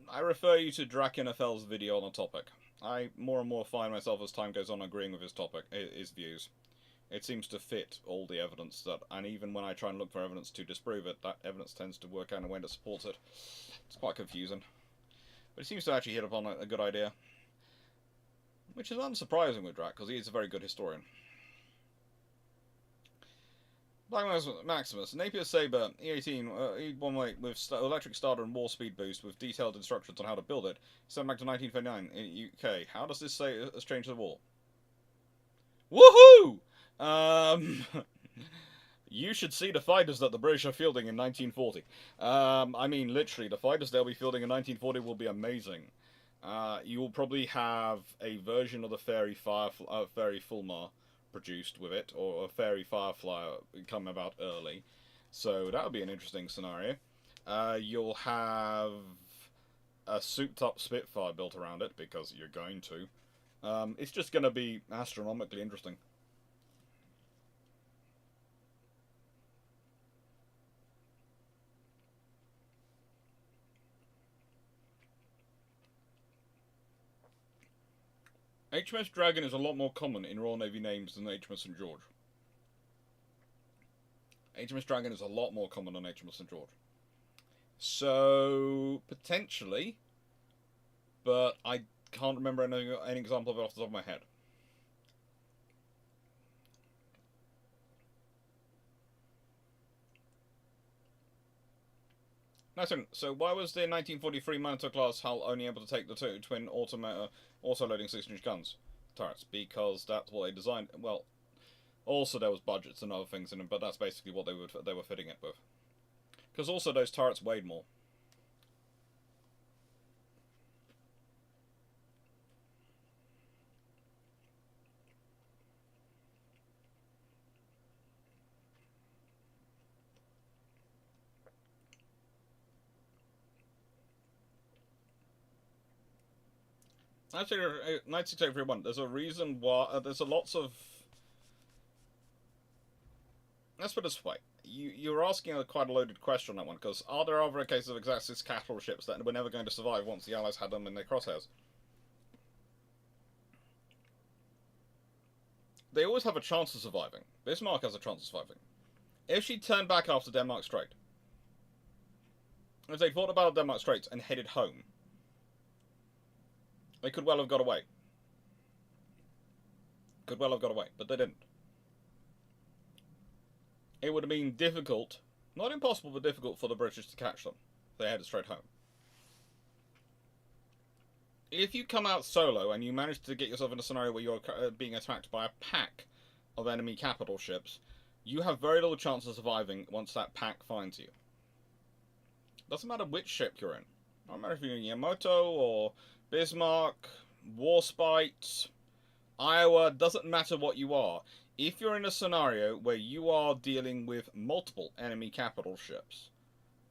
I refer you to Drakenfel's video on the topic. I more and more find myself as time goes on agreeing with his views. It seems to fit all the evidence that, and even when I try and look for evidence to disprove it, that evidence tends to work out in a way that supports it. It's quite confusing. But it seems to actually hit upon a good idea. Which is unsurprising with Drak, because he is a very good historian. Black Maximus, Napier Sabre, E18, E1 with electric starter and war speed boost with detailed instructions on how to build it. Sent back to 1939 in UK. How does this say has changed the war? Woohoo! You should see the fighters that the British are fielding in 1940. I mean, literally, the fighters they'll be fielding in 1940 will be amazing. You will probably have a version of the Fairy Fulmar produced with it, or a Fairy Firefly come about early. So that would be an interesting scenario. You'll have a souped-up Spitfire built around it, because you're going to. It's just going to be astronomically interesting. HMS Dragon is a lot more common in Royal Navy names than HMS St. George. HMS Dragon is a lot more common than HMS St. George. So, potentially, but I can't remember any example of it off the top of my head. Nice one. So why was the 1943 Monitor class hull only able to take the two twin auto-loading 6-inch guns turrets? Because that's what they designed. Well, also there was budgets and other things in them, but that's basically what they were fitting it with. Because also those turrets weighed more. Actually, 9681. There's a reason why. There's a lots of. Let's put it this way. You're asking quite a loaded question on that one, because are there other cases of Axis capital ships that were never going to survive once the Allies had them in their crosshairs? They always have a chance of surviving. Bismarck has a chance of surviving. If she turned back after Denmark Strait, if they'd fought the Battle of Denmark Straits and headed home, they could well have got away. Could well have got away, but they didn't. It would have been difficult, not impossible, but difficult for the British to catch them. They headed straight home. If you come out solo and you manage to get yourself in a scenario where you're being attacked by a pack of enemy capital ships, you have very little chance of surviving once that pack finds you. Doesn't matter which ship you're in. Doesn't matter if you're in Yamato or Bismarck, Warspite, Iowa, doesn't matter what you are. If you're in a scenario where you are dealing with multiple enemy capital ships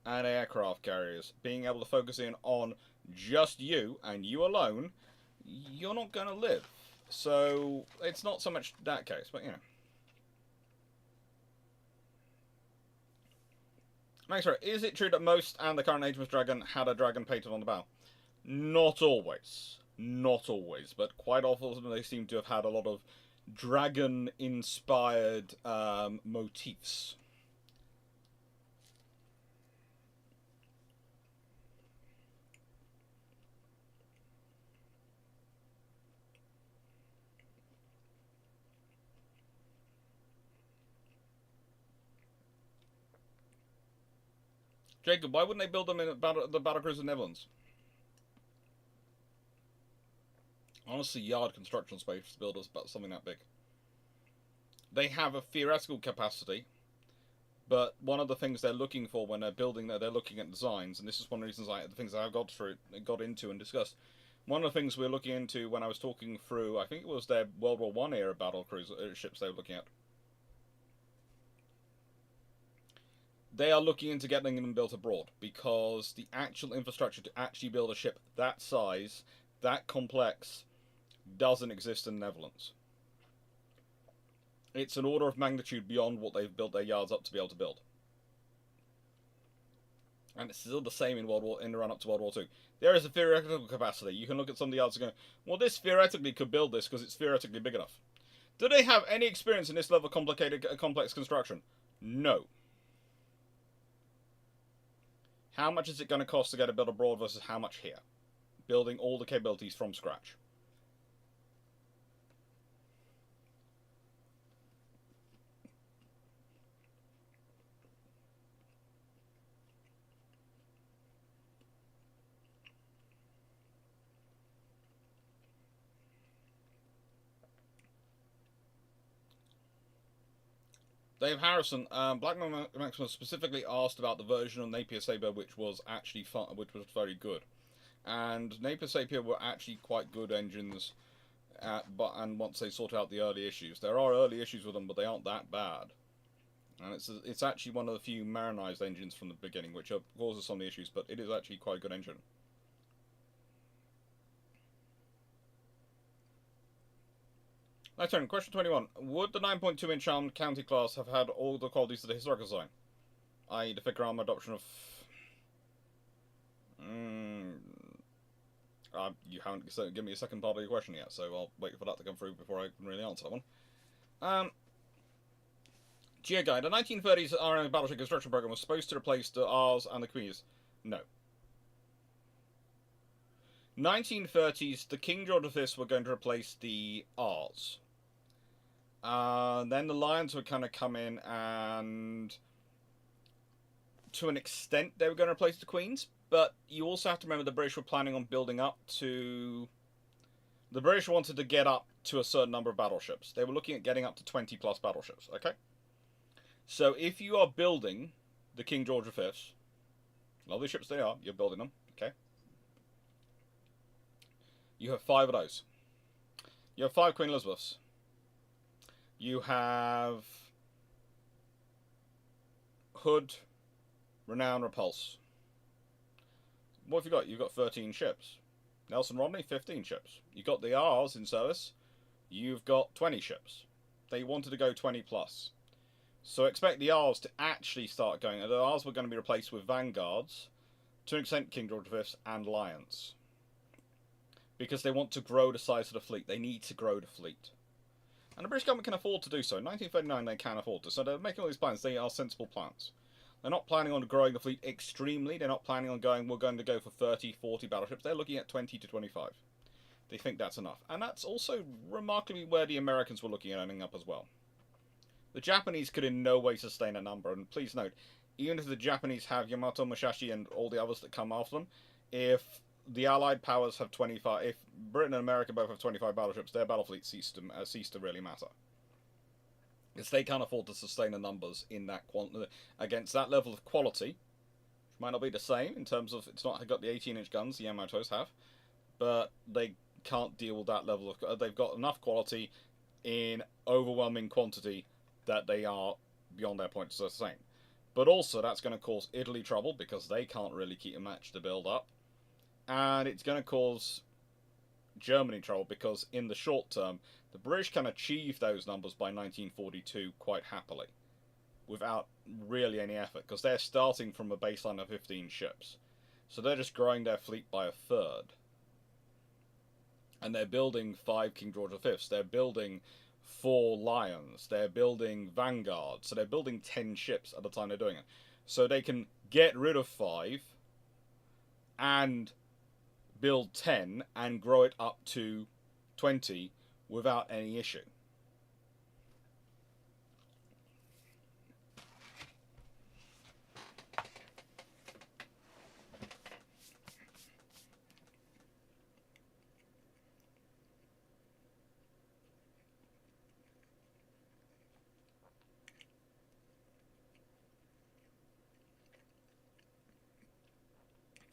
and aircraft carriers, being able to focus in on just you and you alone, you're not going to live. So it's not so much that case, but you know. Make sure, is it true that most and the current HMS Dragon had a dragon painted on the bow? Not always. Not always, but quite often they seem to have had a lot of dragon-inspired motifs. Jacob, why wouldn't they build them in the battlecruiser Netherlands? Honestly, yard construction space to build us about something that big. They have a theoretical capacity, but one of the things they're looking for when they're building, they're looking at designs, and this is one of the reasons the things that I got into and discussed. One of the things we're looking into when I was talking through, I think it was their World War I era battlecruiser ships they were looking at. They are looking into getting them built abroad, because the actual infrastructure to actually build a ship that size, that complex, doesn't exist in the Netherlands. It's an order of magnitude beyond what they've built their yards up to be able to build. And it's still the same in the run up to World War II. There is a theoretical capacity. You can look at some of the yards and go, well, this theoretically could build this because it's theoretically big enough. Do they have any experience in this level of complex construction? No. How much is it going to cost to get it built abroad versus how much here? Building all the capabilities from scratch. Dave Harrison, Black Maximus specifically asked about the version of Napier Sabre which was actually fun, which was very good, and Napier Sabre were actually quite good engines. And once they sort out the early issues, there are early issues with them, but they aren't that bad. And it's actually one of the few marinized engines from the beginning, which causes some of the issues, but it is actually quite a good engine. Next turn, question 21. Would the 9.2-inch armed county class have had all the qualities of the historical design? I.e. the thicker arm adoption of... you haven't given me a second part of your question yet, so I'll wait for that to come through before I can really answer that one. Geoguide. The 1930s RMA battleship construction program was supposed to replace the R's and the Queens. No. 1930s, the King George V were going to replace the R's. Then the Lions were kind of come in, and to an extent they were going to replace the Queens. But you also have to remember the British were planning on building up to... The British wanted to get up to a certain number of battleships. They were looking at getting up to 20 plus battleships, okay? So if you are building the King George V's, lovely ships they are, you're building them, okay? You have 5 of those. You have 5 Queen Elizabeths. You have Hood, Renown, Repulse. What have you got? You've got 13 ships. Nelson Rodney, 15 ships. You've got the R's in service. You've got 20 ships. They wanted to go 20 plus. So expect the R's to actually start going. The R's were going to be replaced with Vanguards, to an extent King George V's, and Lions. Because they want to grow the size of the fleet. They need to grow the fleet. And the British government can afford to do so. In 1939 they can afford to. So they're making all these plans. They are sensible plans. They're not planning on growing the fleet extremely. They're not planning on going, we're going to go for 30, 40 battleships. They're looking at 20 to 25. They think that's enough. And that's also remarkably where the Americans were looking at ending up as well. The Japanese could in no way sustain a number. And please note, even if the Japanese have Yamato, Musashi, and all the others that come after them, if the Allied powers have 25, if Britain and America both have 25 battleships, their battle fleet cease to really matter. Because they can't afford to sustain the numbers in that against that level of quality, which might not be the same in terms of it's not got the 18-inch guns the Yamatos have, but they can't deal with that level of. They've got enough quality in overwhelming quantity that they are beyond their point to sustain. But also that's going to cause Italy trouble because they can't really keep a match to build up, and it's going to cause Germany trouble because in the short term the British can achieve those numbers by 1942 quite happily without really any effort because they're starting from a baseline of 15 ships, so they're just growing their fleet by a third, and they're building 5 King George V's, they're building 4 Lions, they're building Vanguard, so they're building 10 ships at the time they're doing it, so they can get rid of 5 and build 10 and grow it up to 20 without any issue.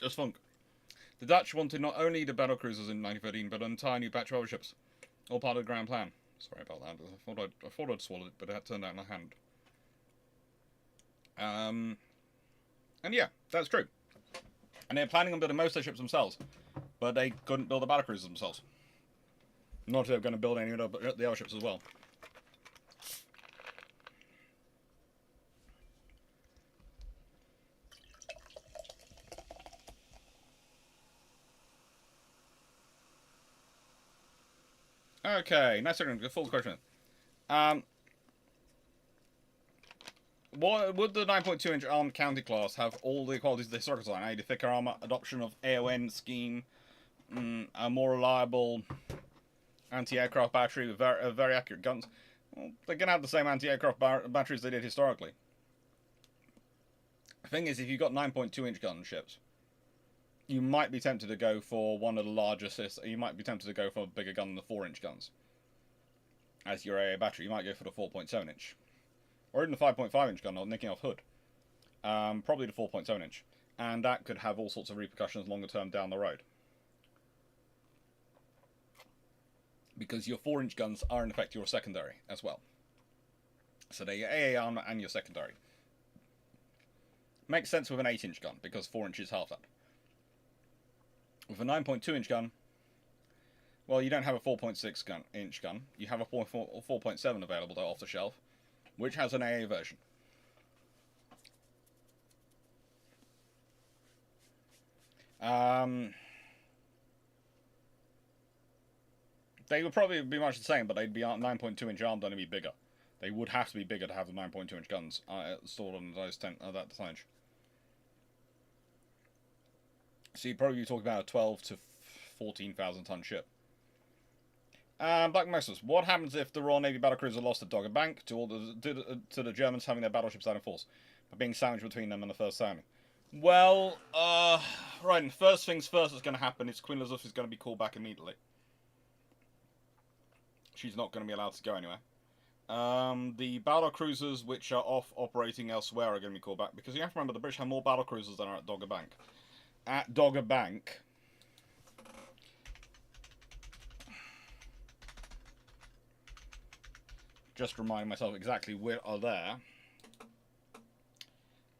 Just funk. The Dutch wanted not only the battle cruisers in 1913, but an entire new batch of other ships, all part of the grand plan. Sorry about that. I thought I'd swallowed it, but it turned out in my hand. And yeah, that's true. And they're planning on building most of their ships themselves, but they couldn't build the battle cruisers themselves. Not if they were going to build any of the other ships as well. Okay, nice full question. Would the 9.2-inch armed county class have all the qualities of the historical design, i.e. the thicker armor, adoption of AON scheme, a more reliable anti-aircraft battery with very accurate guns? Well, they're going to have the same anti-aircraft batteries they did historically. The thing is, if you've got 9.2-inch gun ships, you might be tempted to go for one of the largest. You might be tempted to go for a bigger gun than the 4-inch guns as your AA battery. You might go for the 4.7-inch, or even the 5.5-inch gun, or nicking off Hood. Probably the 4.7-inch, and that could have all sorts of repercussions longer term down the road, because your 4-inch guns are in effect your secondary as well. So they're your AA armor and your secondary. Makes sense with an 8-inch gun because 4-inch is half that. With a 9.2-inch gun, well, you don't have a 4.6-inch gun. You have a 4.7 available off the shelf, which has an AA version. They would probably be much the same, but they'd be 9.2-inch armed and they'd be bigger. They would have to be bigger to have the 9.2-inch guns stored on that tonnage. So you'd probably be talking about a 12 to 14,000 ton ship. Black Moses, what happens if the Royal Navy battlecruiser lost at Dogger Bank to the Germans having their battleships out in force, but being sandwiched between them and the first sounding? Well, right. First things first, that's going to happen is Queen Elizabeth is going to be called back immediately. She's not going to be allowed to go anywhere. The battlecruisers which are off operating elsewhere are going to be called back, because you have to remember the British have more battlecruisers than are at Dogger Bank. At Dogger Bank, just remind myself exactly where are there.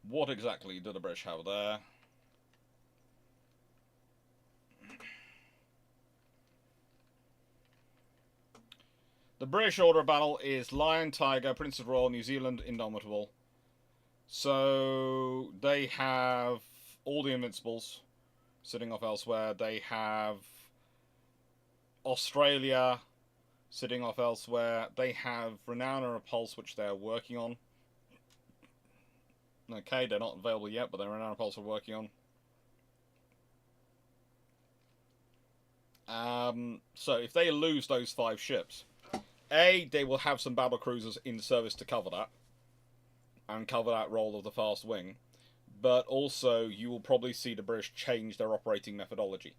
What exactly do the British have there? The British order of battle is Lion, Tiger, Princess Royal, New Zealand, Indomitable. So they have all the Invincibles sitting off elsewhere. They have Australia sitting off elsewhere. They have Renown and Repulse, which they're working on. Okay, they're not available yet, but they're Renown and Repulse are working on. So if they lose those 5 ships, A, they will have some battle cruisers in service to cover that, and cover that role of the fast wing. But also, you will probably see the British change their operating methodology.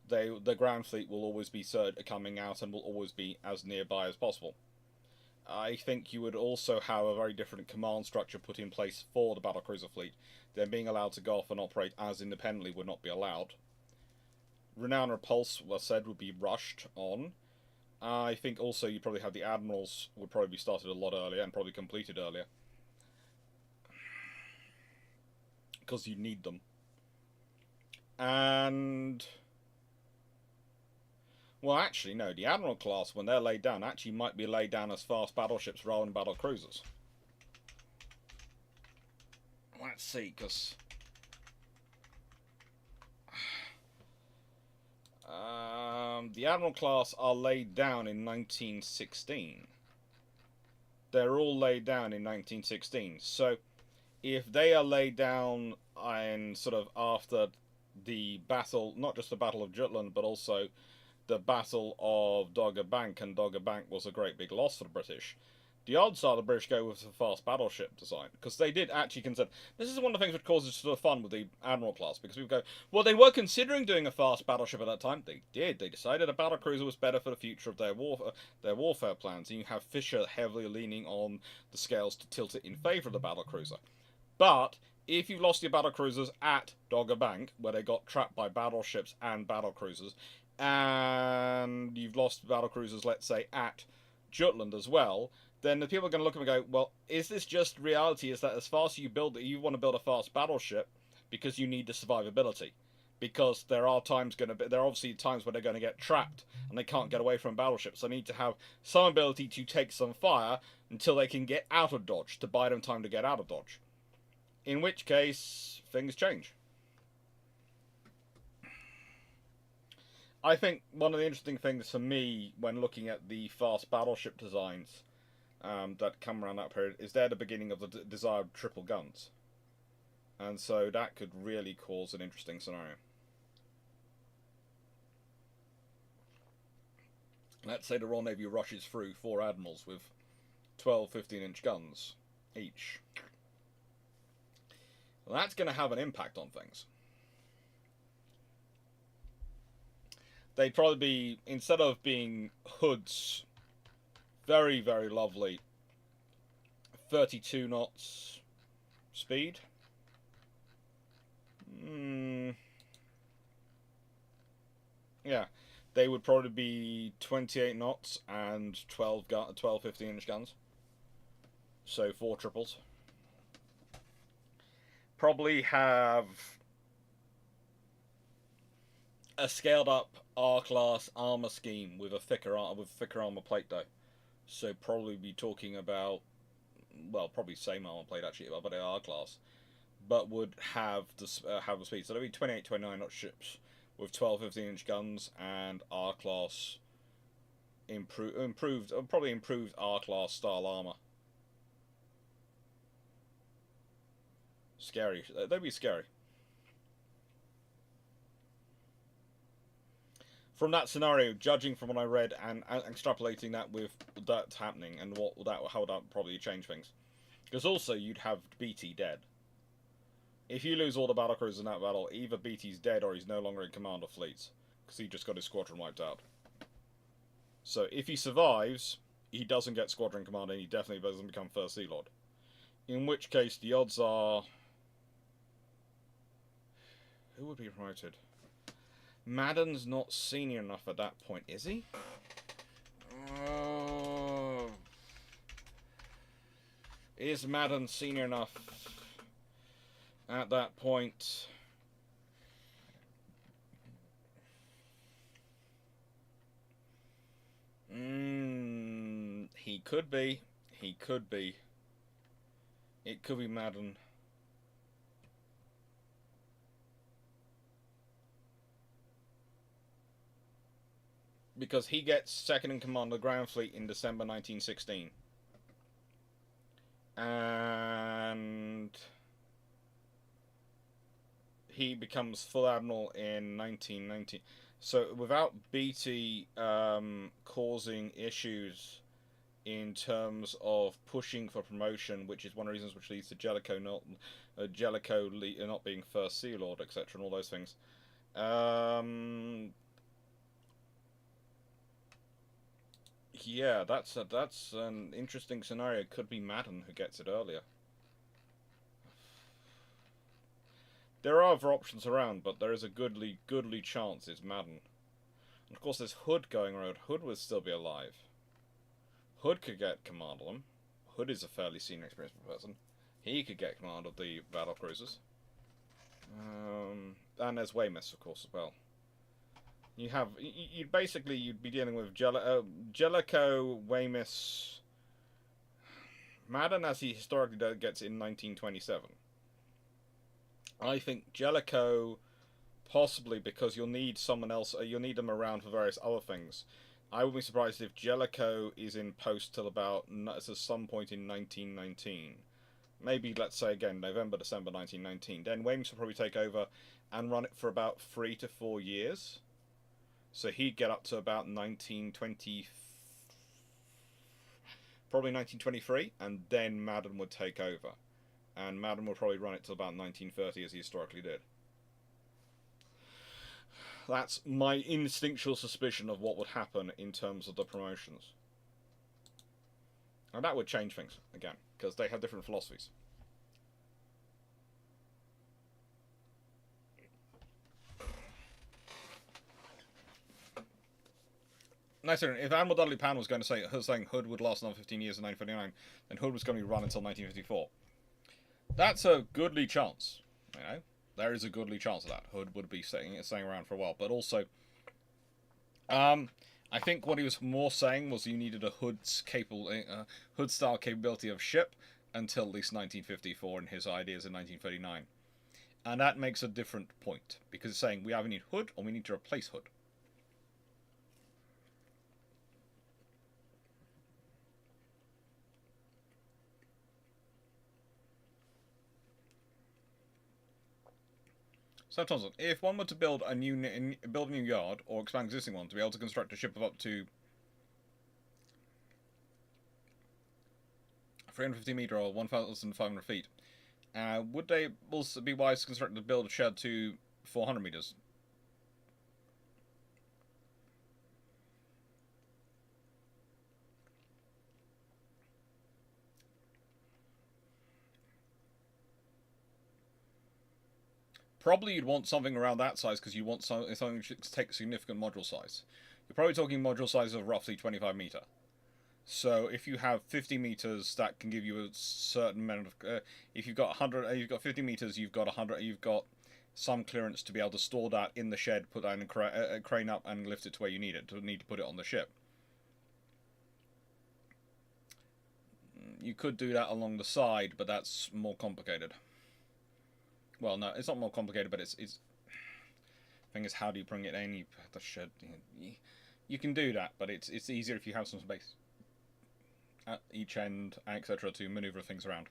The ground fleet will always be coming out and will always be as nearby as possible. I think you would also have a very different command structure put in place for the battlecruiser fleet. Them being allowed to go off and operate as independently would not be allowed. Renown and Repulse, was said, would be rushed on. I think also you probably have the Admirals would probably be started a lot earlier and probably completed earlier. Because you need them. And... well, actually, no. The Admiral class, when they're laid down, actually might be laid down as fast battleships rather than battle cruisers. Let's see, because... the Admiral class are laid down in 1916. They're all laid down in 1916. So, if they are laid down in sort of after the battle, not just the Battle of Jutland, but also the Battle of Dogger Bank, and Dogger Bank was a great big loss for the British, the odds are the British go with the fast battleship design, because they did actually consider... this is one of the things which causes sort of fun with the Admiral class, because people go, well, they were considering doing a fast battleship at that time. They did. They decided a battlecruiser was better for the future of their warfare plans, and you have Fisher heavily leaning on the scales to tilt it in favour of the battlecruiser. But if you've lost your battlecruisers at Dogger Bank, where they got trapped by battleships and battlecruisers, and you've lost battlecruisers, let's say, at Jutland as well, then the people are going to look at them and go, well, is this just reality? Is that as fast as you build it, you want to build a fast battleship because you need the survivability? Because there are obviously times where they're going to get trapped and they can't get away from battleships. So they need to have some ability to take some fire until they can get out of dodge, to buy them time to get out of dodge. In which case, things change. I think one of the interesting things for me when looking at the fast battleship designs that come around that period is they're the beginning of the desired triple guns. And so that could really cause an interesting scenario. Let's say the Royal Navy rushes through 4 admirals with 12 15-inch guns each. Well, that's going to have an impact on things. They'd probably be, instead of being hoods, very, very lovely, 32 knots speed. Yeah, they would probably be 28 knots and 12 15-inch guns. So 4 triples. Probably have a scaled up R-class armor scheme with a thicker armor plate though. So probably be talking about, well, probably same armor plate actually, but R-class, but would have the speed. So there'll be 28, 29 knot ships with 12, 15-inch guns and R-class improved R-class style armor Scary. They'd be scary. From that scenario, judging from what I read and extrapolating that with that happening and how that probably change things, because also you'd have BT dead. If you lose all the battlecruisers in that battle, either BT's dead or he's no longer in command of fleets because he just got his squadron wiped out. So if he survives, he doesn't get squadron command and he definitely doesn't become First Sea Lord. In which case, the odds are... Who would be promoted? Madden's not senior enough at that point, is he? Is Madden senior enough at that point? He could be. He could be. It could be Madden. Because he gets second in command of the Ground Fleet in December 1916. And he becomes full admiral in 1919. So without BT causing issues in terms of pushing for promotion, which is one of the reasons which leads to Jellicoe not being First Sea Lord, etc., and all those things. Yeah, that's an interesting scenario. It could be Madden who gets it earlier. There are other options around, but there is a goodly chance it's Madden. And of course, there's Hood going around. Hood would still be alive. Hood could get command of them. Hood is a fairly senior, experienced person. He could get command of the battle cruisers. And there's Weymouth, of course, as well. You'd be dealing with Jellicoe, Weymouth, Madden, as he historically gets in 1927. I think Jellicoe, possibly because you'll need someone else. You'll need them around for various other things. I would be surprised if Jellicoe is in post till about some point in 1919. Maybe, let's say again, November, December 1919. Then Weymouth will probably take over and run it for about 3 to 4 years. So he'd get up to about 1920, probably 1923, and then Madden would take over. And Madden would probably run it till about 1930, as he historically did. That's my instinctual suspicion of what would happen in terms of the promotions. And that would change things, again, because they have different philosophies. No, sir, if Admiral Dudley Pan was going to saying Hood would last another 15 years in 1939, then Hood was going to be run until 1954. That's a goodly chance, you know. There is a goodly chance of that. Hood would be staying around for a while, but also, I think what he was more saying was you needed a Hood-style capability of ship until at least 1954 in his ideas in 1939, and that makes a different point because it's saying we either need Hood or we need to replace Hood. So, Thompson, if one were to build a new yard or expand existing one to be able to construct a ship of up to 350 meter or 1,500 feet, would they also be wise to build a shed to 400 meters? Probably you'd want something around that size because you want something which takes significant module size. You're probably talking module size of roughly 25 meter. So if you have 50 meters, that can give you a certain amount of. If you've got 100, you've got 50 meters, you've got 100, you've got some clearance to be able to store that in the shed, put that in a crane up, and lift it to where you need it. To need to put it on the ship. You could do that along the side, but that's more complicated. Well, no, it's not more complicated, but it's. The thing is, how do you bring it in? The shed. You can do that, but it's easier if you have some space at each end, etc., to maneuver things around.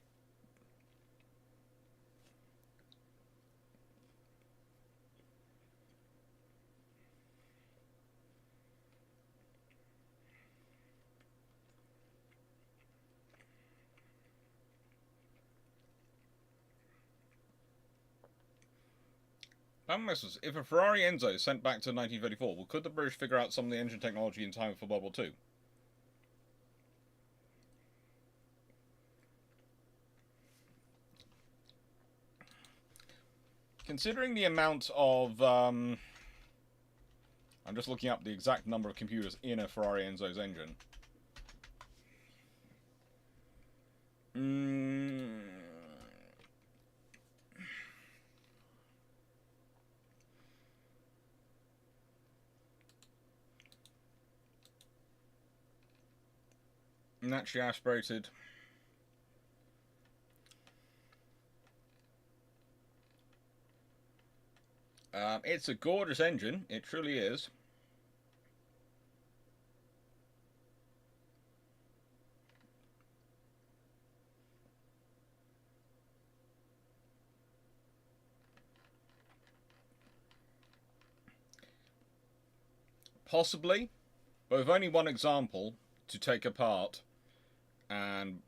If a Ferrari Enzo is sent back to 1934, well, could the British figure out some of the engine technology in time for World War II? Considering the amount of... I'm just looking up the exact number of computers in a Ferrari Enzo's engine. Naturally aspirated. It's a gorgeous engine. It truly is. Possibly, but with only one example to take apart and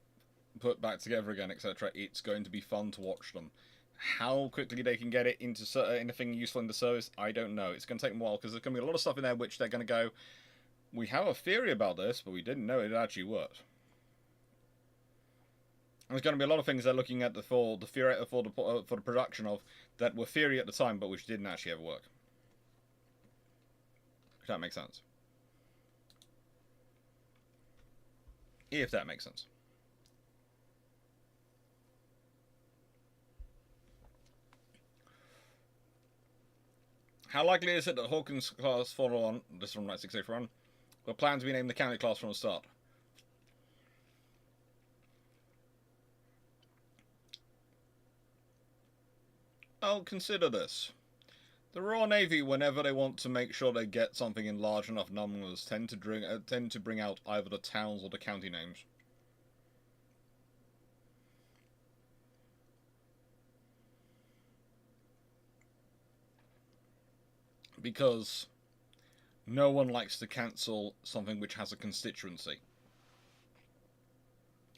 put back together again, etc., it's going to be fun to watch them. How quickly they can get it into anything useful in the service, I don't know. It's going to take them a while, because there's going to be a lot of stuff in there which they're going to go, we have a theory about this, but we didn't know it actually worked. And there's going to be a lot of things they're looking at for the production of that were theory at the time, but which didn't actually ever work. If that makes sense. If that makes sense. How likely is it that Hawkins class follow-on, this is from 9681, were planned to be named the County class from the start? Well, consider this. The Royal Navy, whenever they want to make sure they get something in large enough numbers, tend to bring out either the towns or the county names. Because no one likes to cancel something which has a constituency.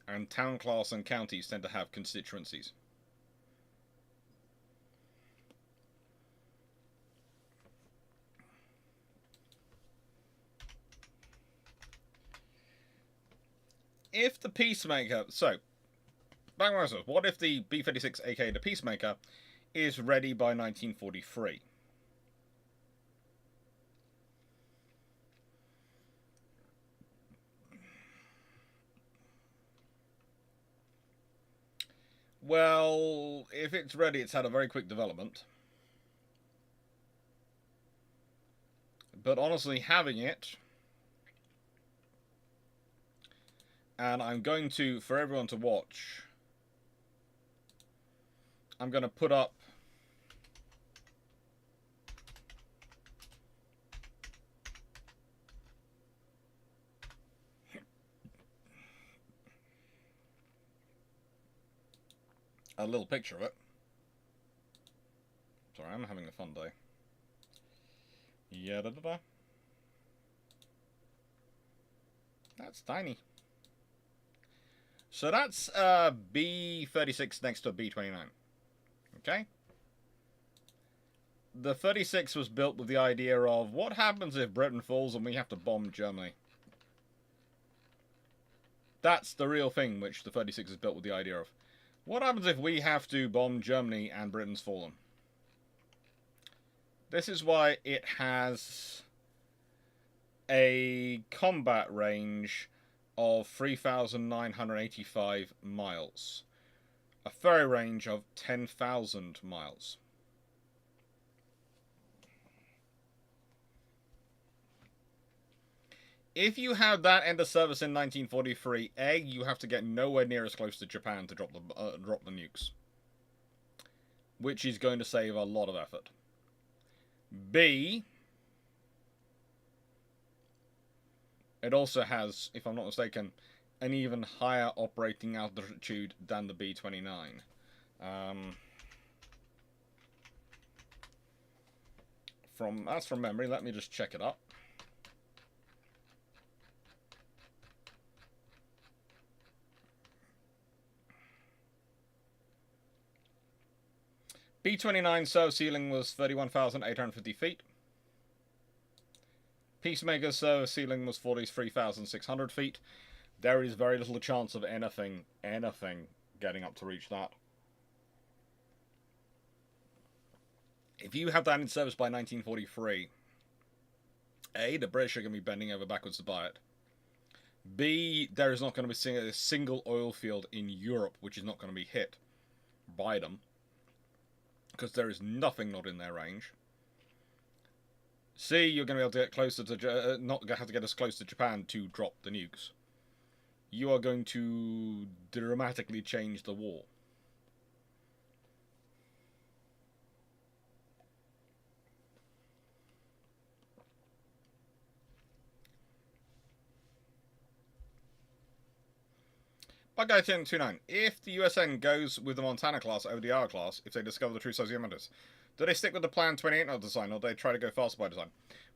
And town class and counties tend to have constituencies. If the Peacemaker... So, back to myself. What if the B-36, aka the Peacemaker, is ready by 1943? Well, if it's ready, it's had a very quick development. But honestly, having it... And I'm going to, for everyone to watch, I'm going to put up a little picture of it. Sorry, I'm having a fun day. Yeah, That's tiny. So that's B-36 next to a B-29. Okay? The 36 was built with the idea of, what happens if Britain falls and we have to bomb Germany? That's the real thing which the 36 is built with the idea of. What happens if we have to bomb Germany and Britain's fallen? This is why it has a combat range of 3,985 miles. A ferry range of 10,000 miles. If you have that end of service in 1943, A, you have to get nowhere near as close to Japan to drop the nukes. Which is going to save a lot of effort. B, it also has, if I'm not mistaken, an even higher operating altitude than the B-29. That's from memory, let me just check it up. B-29 service ceiling was 31,850 feet. Peacemaker's service ceiling was 43,600 feet. There is very little chance of anything getting up to reach that. If you have that in service by 1943, A, the British are going to be bending over backwards to buy it. B, there is not going to be a single oil field in Europe which is not going to be hit by them, because there is nothing not in their range. C, you're going to be able to get closer to not have to get as close to Japan to drop the nukes. You are going to dramatically change the war. Bug Guy 1029. If the USN goes with the Montana class over the R class, if they discover the true size of Yamatos, do they stick with the planned 28 knot design, or do they try to go faster by design?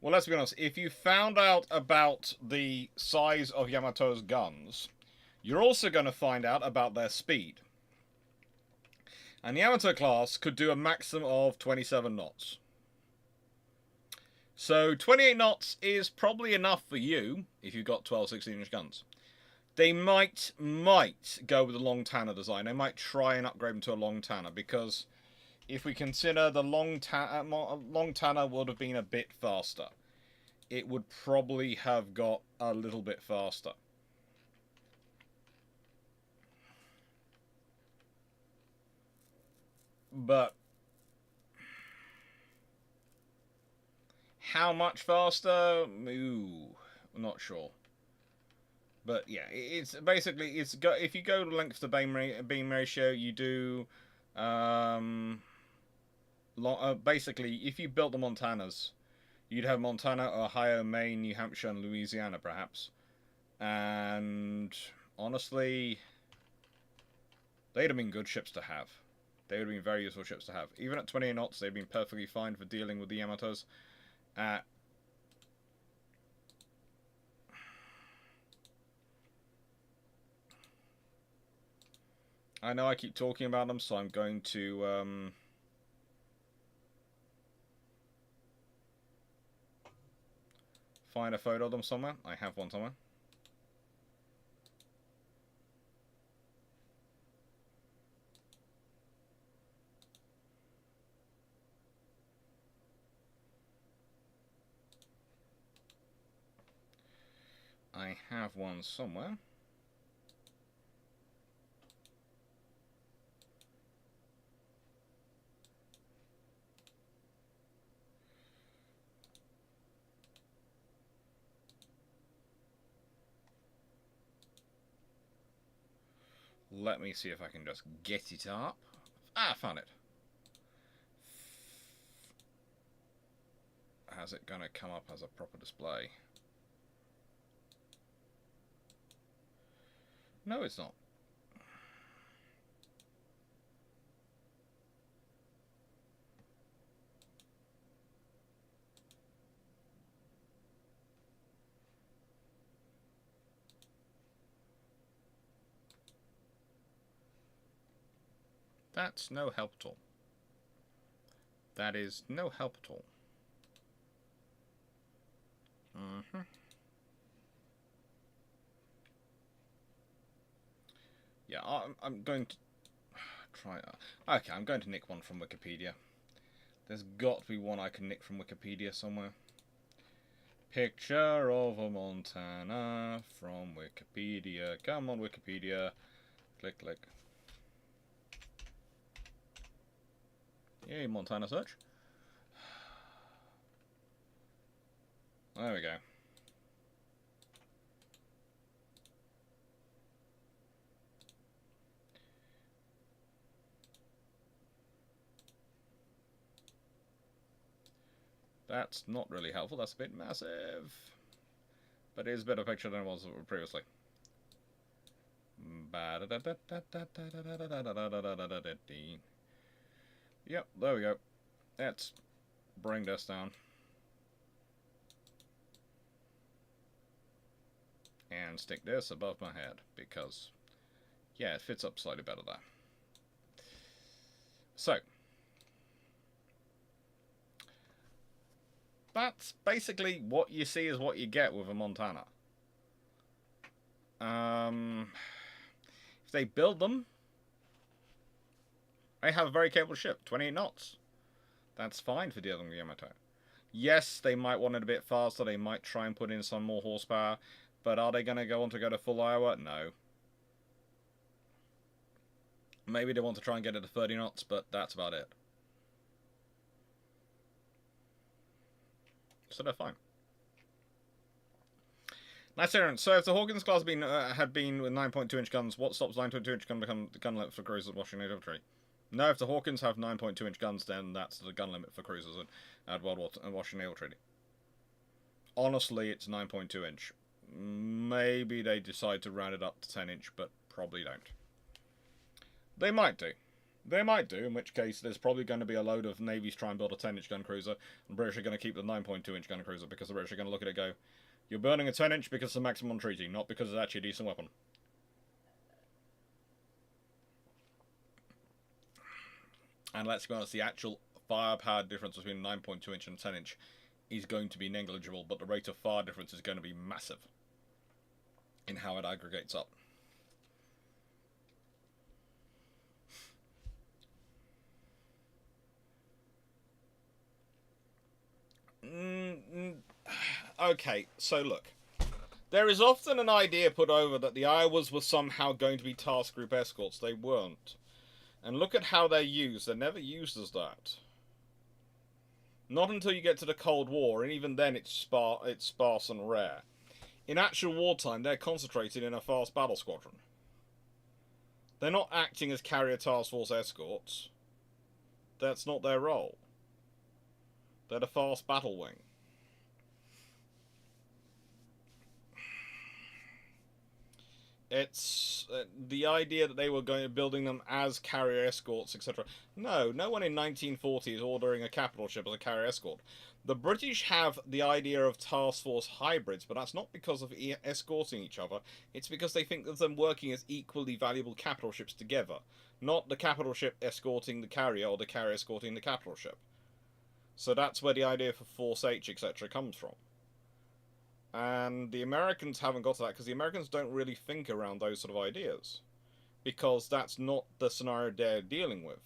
Well, let's be honest. If you found out about the size of Yamato's guns, you're also going to find out about their speed. And the Yamato class could do a maximum of 27 knots. So 28 knots is probably enough for you if you've got 12 16-inch guns. They might go with the long Tanner design. They might try and upgrade them to a long Tanner, because if we consider the long Tanner would have been a bit faster. It would probably have got a little bit faster. But how much faster? Ooh, I'm not sure. But yeah, it's basically if you go to length to beam ratio, you do basically if you built the Montanas, you'd have Montana, Ohio, Maine, New Hampshire, and Louisiana perhaps. And honestly, they'd have been good ships to have. They would have been very useful ships to have. Even at 28 knots, they'd been perfectly fine for dealing with the Yamatos. I know I keep talking about them, so I'm going to find a photo of them somewhere. I have one somewhere. I have one somewhere. Let me see if I can just get it up. Ah, I found it. How's it gonna come up as a proper display? No, it's not. That's no help at all. That is no help at all. Yeah, I'm going to try. Okay, I'm going to nick one from Wikipedia. There's got to be one I can nick from Wikipedia somewhere. Picture of a Montana from Wikipedia. Come on, Wikipedia. Click, click. Yay, Montana search. There we go. That's not really helpful. That's a bit massive. But it is a better picture than it was previously. Yep, there we go. Let's bring this down. And stick this above my head, because, yeah, it fits up slightly better there. So, that's basically what you see is what you get with a Montana. If they build them, they have a very capable ship, 28 knots. That's fine for dealing with Yamato. Yes, they might want it a bit faster. They might try and put in some more horsepower. But are they going to go to full Iowa? No. Maybe they want to try and get it to 30 knots, but that's about it. So they're fine. Nice, Aaron. So if the Hawkins class had been with 9.2-inch guns, what stops 9.2-inch gun become the gun limit for cruisers at Washington Infantry? No, if the Hawkins have 9.2-inch guns, then that's the gun limit for cruisers at Washington Naval Treaty. Honestly, it's 9.2-inch. Maybe they decide to round it up to 10-inch, but probably don't. They might do. They might do, in which case there's probably going to be a load of navies try and build a 10-inch gun cruiser, and British are going to keep the 9.2-inch gun cruiser, because the British are going to look at it and go, you're burning a 10-inch because it's the maximum treaty, not because it's actually a decent weapon. And let's be honest, the actual firepower difference between 9.2-inch and 10-inch is going to be negligible, but the rate of fire difference is going to be massive in how it aggregates up. Okay, so look. There is often an idea put over that the Iowas were somehow going to be task group escorts. They weren't. And look at how they're used. They're never used as that. Not until you get to the Cold War, and even then it's sparse and rare. In actual wartime, they're concentrated in a fast battle squadron. They're not acting as carrier task force escorts. That's not their role. They're the fast battle wing. It's the idea that they were building them as carrier escorts, etc. No one in 1940 is ordering a capital ship as a carrier escort. The British have the idea of task force hybrids, but that's not because of escorting each other. It's because they think of them working as equally valuable capital ships together, not the capital ship escorting the carrier or the carrier escorting the capital ship. So that's where the idea for Force H, etc. comes from. And the Americans haven't got to that because the Americans don't really think around those sort of ideas. Because that's not the scenario they're dealing with.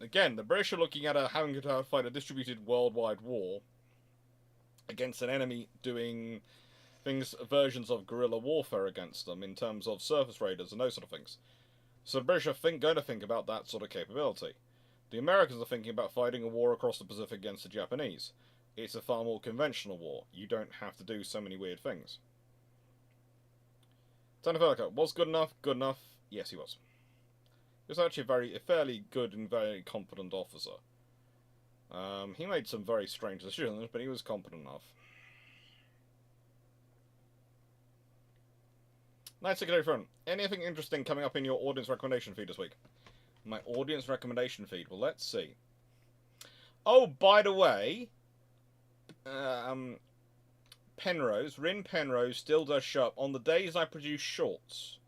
Again, the British are looking at having to fight a distributed worldwide war against an enemy doing versions of guerrilla warfare against them in terms of surface raiders and those sort of things. So the British are going to think about that sort of capability. The Americans are thinking about fighting a war across the Pacific against the Japanese. It's a far more conventional war. You don't have to do so many weird things. Tanafelica, was good enough? Good enough? Yes, he was. He was actually a fairly good and very competent officer. He made some very strange decisions, but he was competent enough. Night Secretary Front, anything interesting coming up in your audience recommendation feed this week? My audience recommendation feed? Well, let's see. Oh, by the way, Rin Penrose still does show up on the days I produce shorts.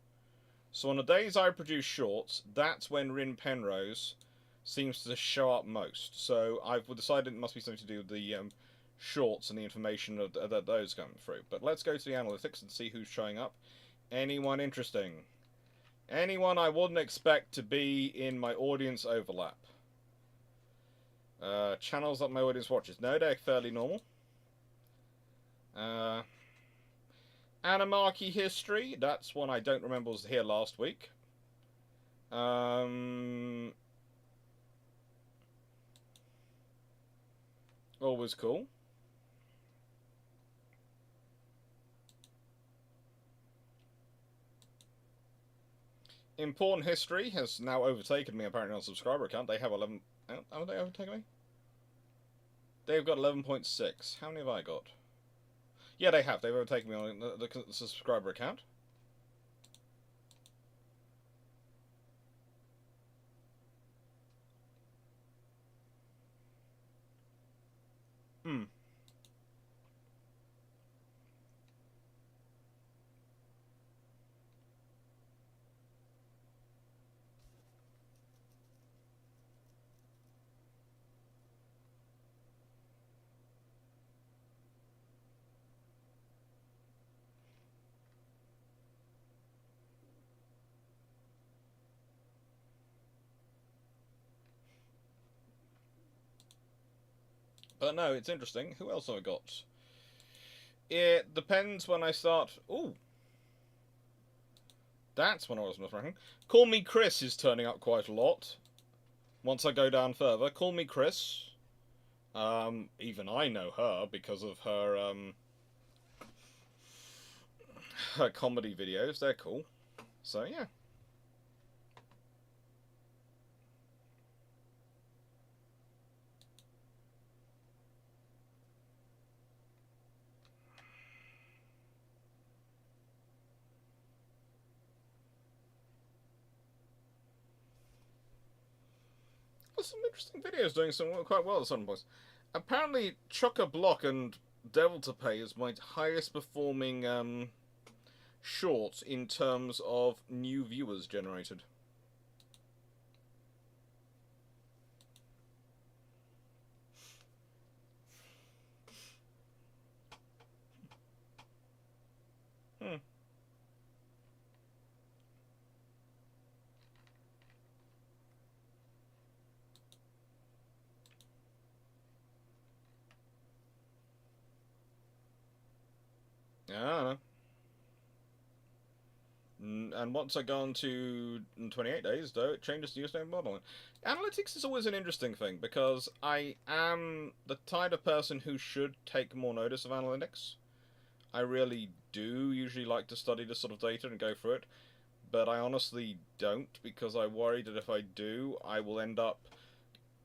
So on the days I produce shorts, that's when Rin Penrose seems to show up most. So I've decided it must be something to do with the shorts and the information that those come through. But let's go to the analytics and see who's showing up. Anyone interesting? Anyone I wouldn't expect to be in my audience overlap? Channels that my audience watches. No, they're fairly normal. Animarchy History. That's one I don't remember was here last week. Always cool. Important History has now overtaken me apparently on subscriber account. They have 11... Haven't they overtaken me? They've got 11.6. How many have I got? Yeah, they have. They've overtaken me on the subscriber account. But no, it's interesting. Who else have I got? It depends when I start. Ooh. That's when I was reckoning. Call Me Chris is turning up quite a lot. Once I go down further, Call Me Chris. Even I know her because of her comedy videos. They're cool. So yeah. There's some interesting videos doing some quite well at some points. Apparently, Chock-a-Block and Devil to Pay is my highest performing short in terms of new viewers generated. Hmm. I don't know. And once I go on to 28 days, though, it changes to use-name modeling. Analytics is always an interesting thing, because I am the type of person who should take more notice of analytics. I really do usually like to study this sort of data and go through it, but I honestly don't, because I worry that if I do, I will end up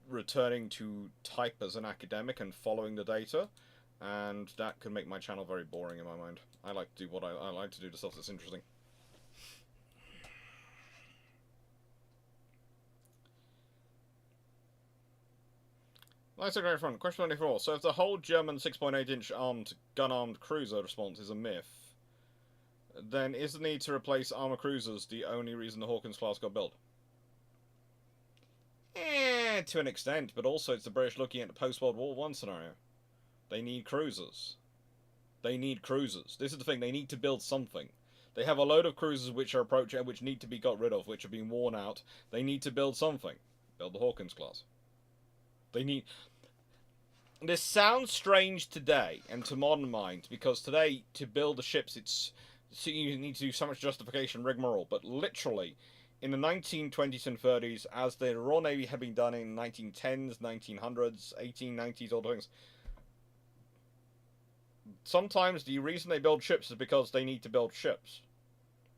returning to type as an academic and following the data, and that could make my channel very boring in my mind. I like to do what I like to do, the stuff that's interesting. Nice and great fun. Question 24. So if the whole German 6.8-inch gun-armed cruiser response is a myth, then is the need to replace armor cruisers the only reason the Hawkins class got built? To an extent, but also it's the British looking at the post-World War I scenario. They need cruisers. They need cruisers. This is the thing, they need to build something. They have a load of cruisers which are approaching, which need to be got rid of, which have been worn out. They need to build something. Build the Hawkins class. They need... This sounds strange today, and to modern minds, because today, to build the ships, you need to do so much justification, rigmarole, but literally, in the 1920s and 30s, as the Royal Navy had been done in 1910s, 1900s, 1890s, all the things, sometimes the reason they build ships is because they need to build ships.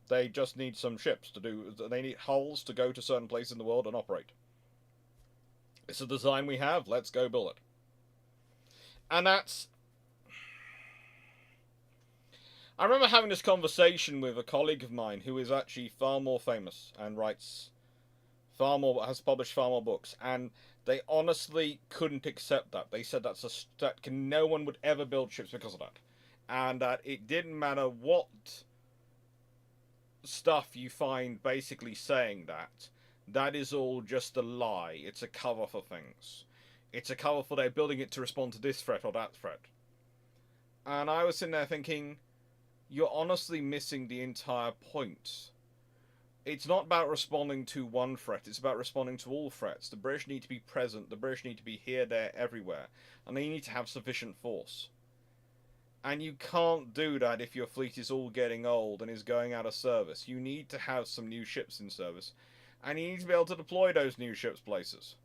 They just need some ships to do, they need hulls to go to certain places in the world and operate. It's a design we have, let's go build it. And that's... I remember having this conversation with a colleague of mine who is actually far more famous and writes far more, has published far more books, and they honestly couldn't accept that. They said no one would ever build ships because of that. And that it didn't matter what stuff you find basically saying that. That is all just a lie. It's a cover for things. It's a cover for they're building it to respond to this threat or that threat. And I was sitting there thinking, you're honestly missing the entire point. It's not about responding to one threat, it's about responding to all threats. The British need to be present, the British need to be here, there, everywhere. And they need to have sufficient force. And you can't do that if your fleet is all getting old and is going out of service. You need to have some new ships in service. And you need to be able to deploy those new ships places.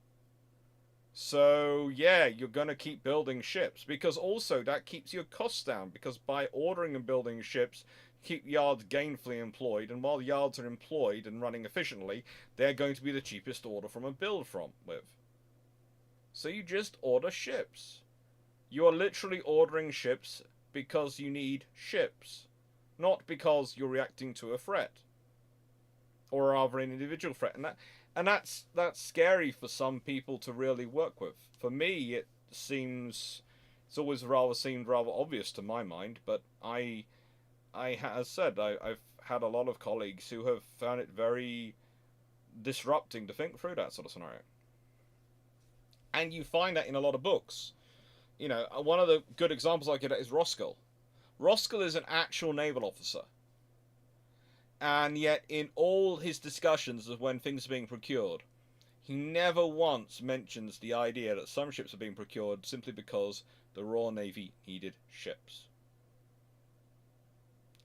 So, yeah, you're going to keep building ships, because also that keeps your costs down, because by ordering and building ships, keep yards gainfully employed, and while yards are employed and running efficiently, they're going to be the cheapest to order from and build from with. So you just order ships. You are literally ordering ships because you need ships, not because you're reacting to a threat, or rather an individual threat, and that's scary for some people to really work with. For me, it's always seemed rather obvious to my mind, but I've had a lot of colleagues who have found it very disrupting to think through that sort of scenario. And you find that in a lot of books. You know, one of the good examples I get is Roskell. Roskell is an actual naval officer. And yet, in all his discussions of when things are being procured, he never once mentions the idea that some ships are being procured simply because the Royal Navy needed ships.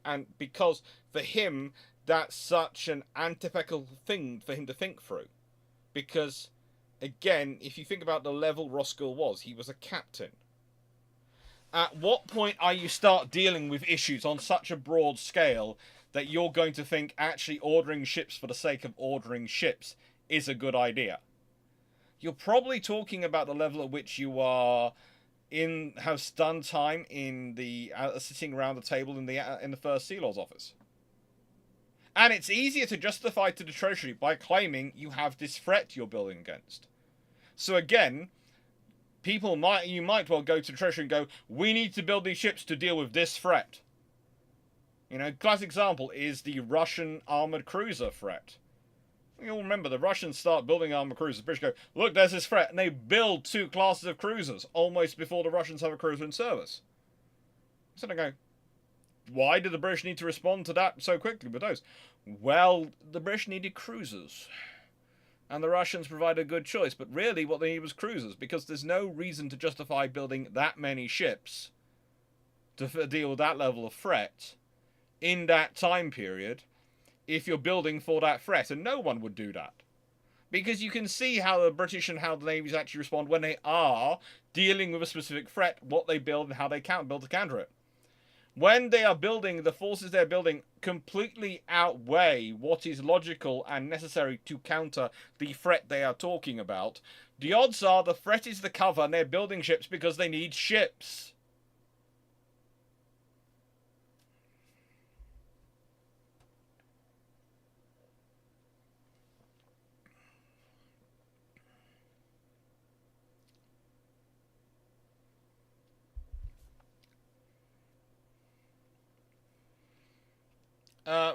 And because, for him, that's such an antithetical thing for him to think through. Because, again, if you think about the level Roskill was, he was a captain. At what point are you start dealing with issues on such a broad scale that you're going to think actually ordering ships for the sake of ordering ships is a good idea? You're probably talking about the level at which you are have done time in the sitting around the table in the First Sea Lord's office. And it's easier to justify to the Treasury by claiming you have this threat you're building against. So again, you might well go to the Treasury and go, we need to build these ships to deal with this threat. Classic example is the Russian armored cruiser threat. You'll remember the Russians start building armored cruisers. The British go, look, there's this threat, and they build 2 classes of cruisers almost before the Russians have a cruiser in service. So they go, why did the British need to respond to that so quickly with those? Well, the British needed cruisers. And the Russians provided a good choice, but really what they needed was cruisers, because there's no reason to justify building that many ships to deal with that level of threat in that time period if you're building for that threat, and no one would do that. Because you can see how the British and how the navies actually respond when they are dealing with a specific threat, what they build and how they build to counter it. When they are building, the forces they're building completely outweigh what is logical and necessary to counter the threat they are talking about. The odds are the threat is the cover and they're building ships because they need ships.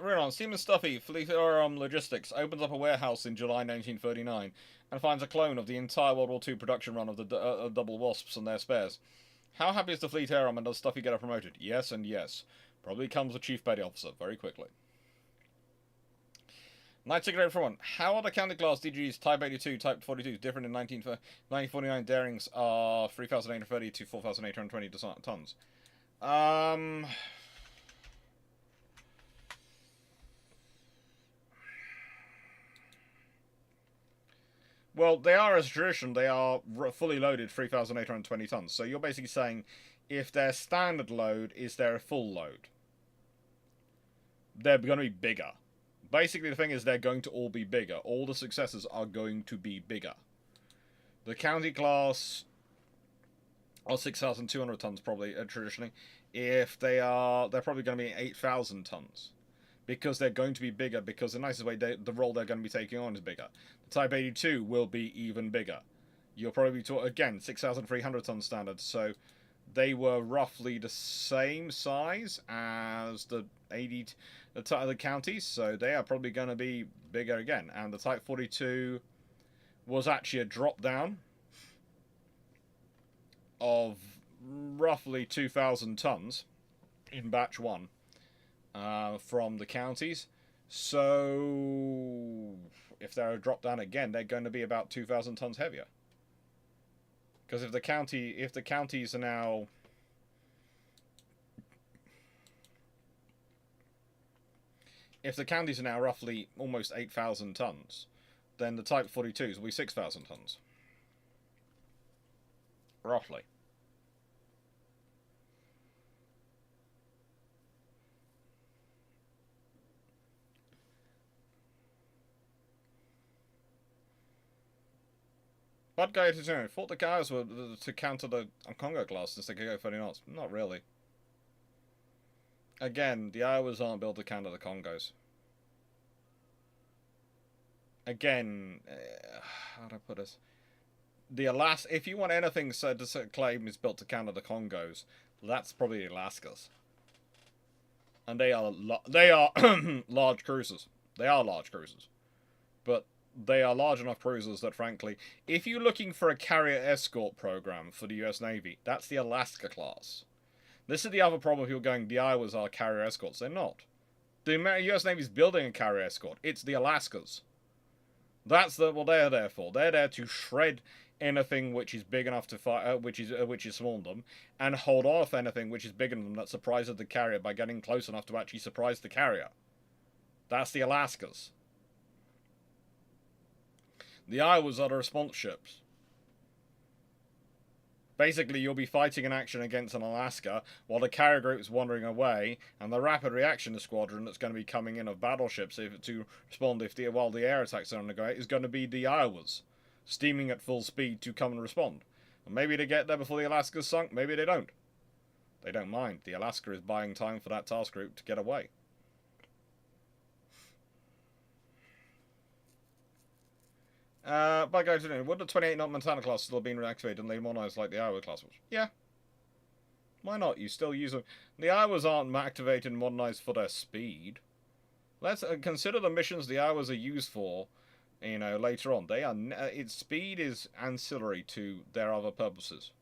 Renan, Seaman Stuffy, Fleet Logistics, opens up a warehouse in July 1939 and finds a clone of the entire World War II production run of the Double Wasps and their spares. How happy is the Fleet Airman, and does Stuffy get promoted? Yes and yes. Probably becomes a Chief Petty Officer very quickly. Night Cigarette for one. How are the counter class DGs Type 82, Type 42 different in 1949? Darings are 3,830 to 4,820 tons. Well, they are, as a tradition, they are fully loaded 3,820 tons. So you're basically saying if their standard load is their full load, they're going to be bigger. Basically, the thing is they're going to all be bigger. All the successors are going to be bigger. The county class are 6,200 tons probably, traditionally. If they're probably going to be 8,000 tons. Because they're going to be bigger, because the nicest way, the role they're going to be taking on is bigger. The Type 82 will be even bigger. You'll probably be again, 6,300 ton standard, so they were roughly the same size as the counties, so they are probably going to be bigger again. And the Type 42 was actually a drop down of roughly 2,000 tons in batch 1. From the counties, so if they're a drop down again, they're going to be about 2,000 tons heavier. Because if the counties are now roughly almost 8,000 tons, then the Type 42s will be 6,000 tons, roughly. Bad guy to thought the guys were to counter the Congo class since they could go 30 knots. Not really. Again, the Iowas aren't built to counter the Congos. Again, how do I put this? If you want anything to claim is built to counter the Congos, that's probably the Alaskas. And they are large cruisers. They are large cruisers. But they are large enough cruisers that, frankly, if you're looking for a carrier escort program for the US Navy, that's the Alaska class. This is the other problem if you're going, the Iowas are carrier escorts. They're not. The US Navy's building a carrier escort. It's the Alaskas. That's what they're there for. They're there to shred anything which is big enough to fight, which is small than them, and hold off anything which is bigger than them that surprises the carrier by getting close enough to actually surprise the carrier. That's the Alaskas. The Iowas are the response ships. Basically, you'll be fighting in action against an Alaska while the carrier group is wandering away, and the rapid reaction squadron that's going to be coming in of battleships to respond while the air attacks are underway is going to be the Iowas, steaming at full speed to come and respond. And maybe they get there before the Alaska's sunk, maybe they don't. They don't mind. The Alaska is buying time for that task group to get away. By going to would the 28 knot Montana class still have been reactivated and they modernized like the Iowa class was? Yeah. Why not? You still use them. The Iowas aren't activated and modernized for their speed. Let's consider the missions the Iowas are used for. Later on, its speed is ancillary to their other purposes.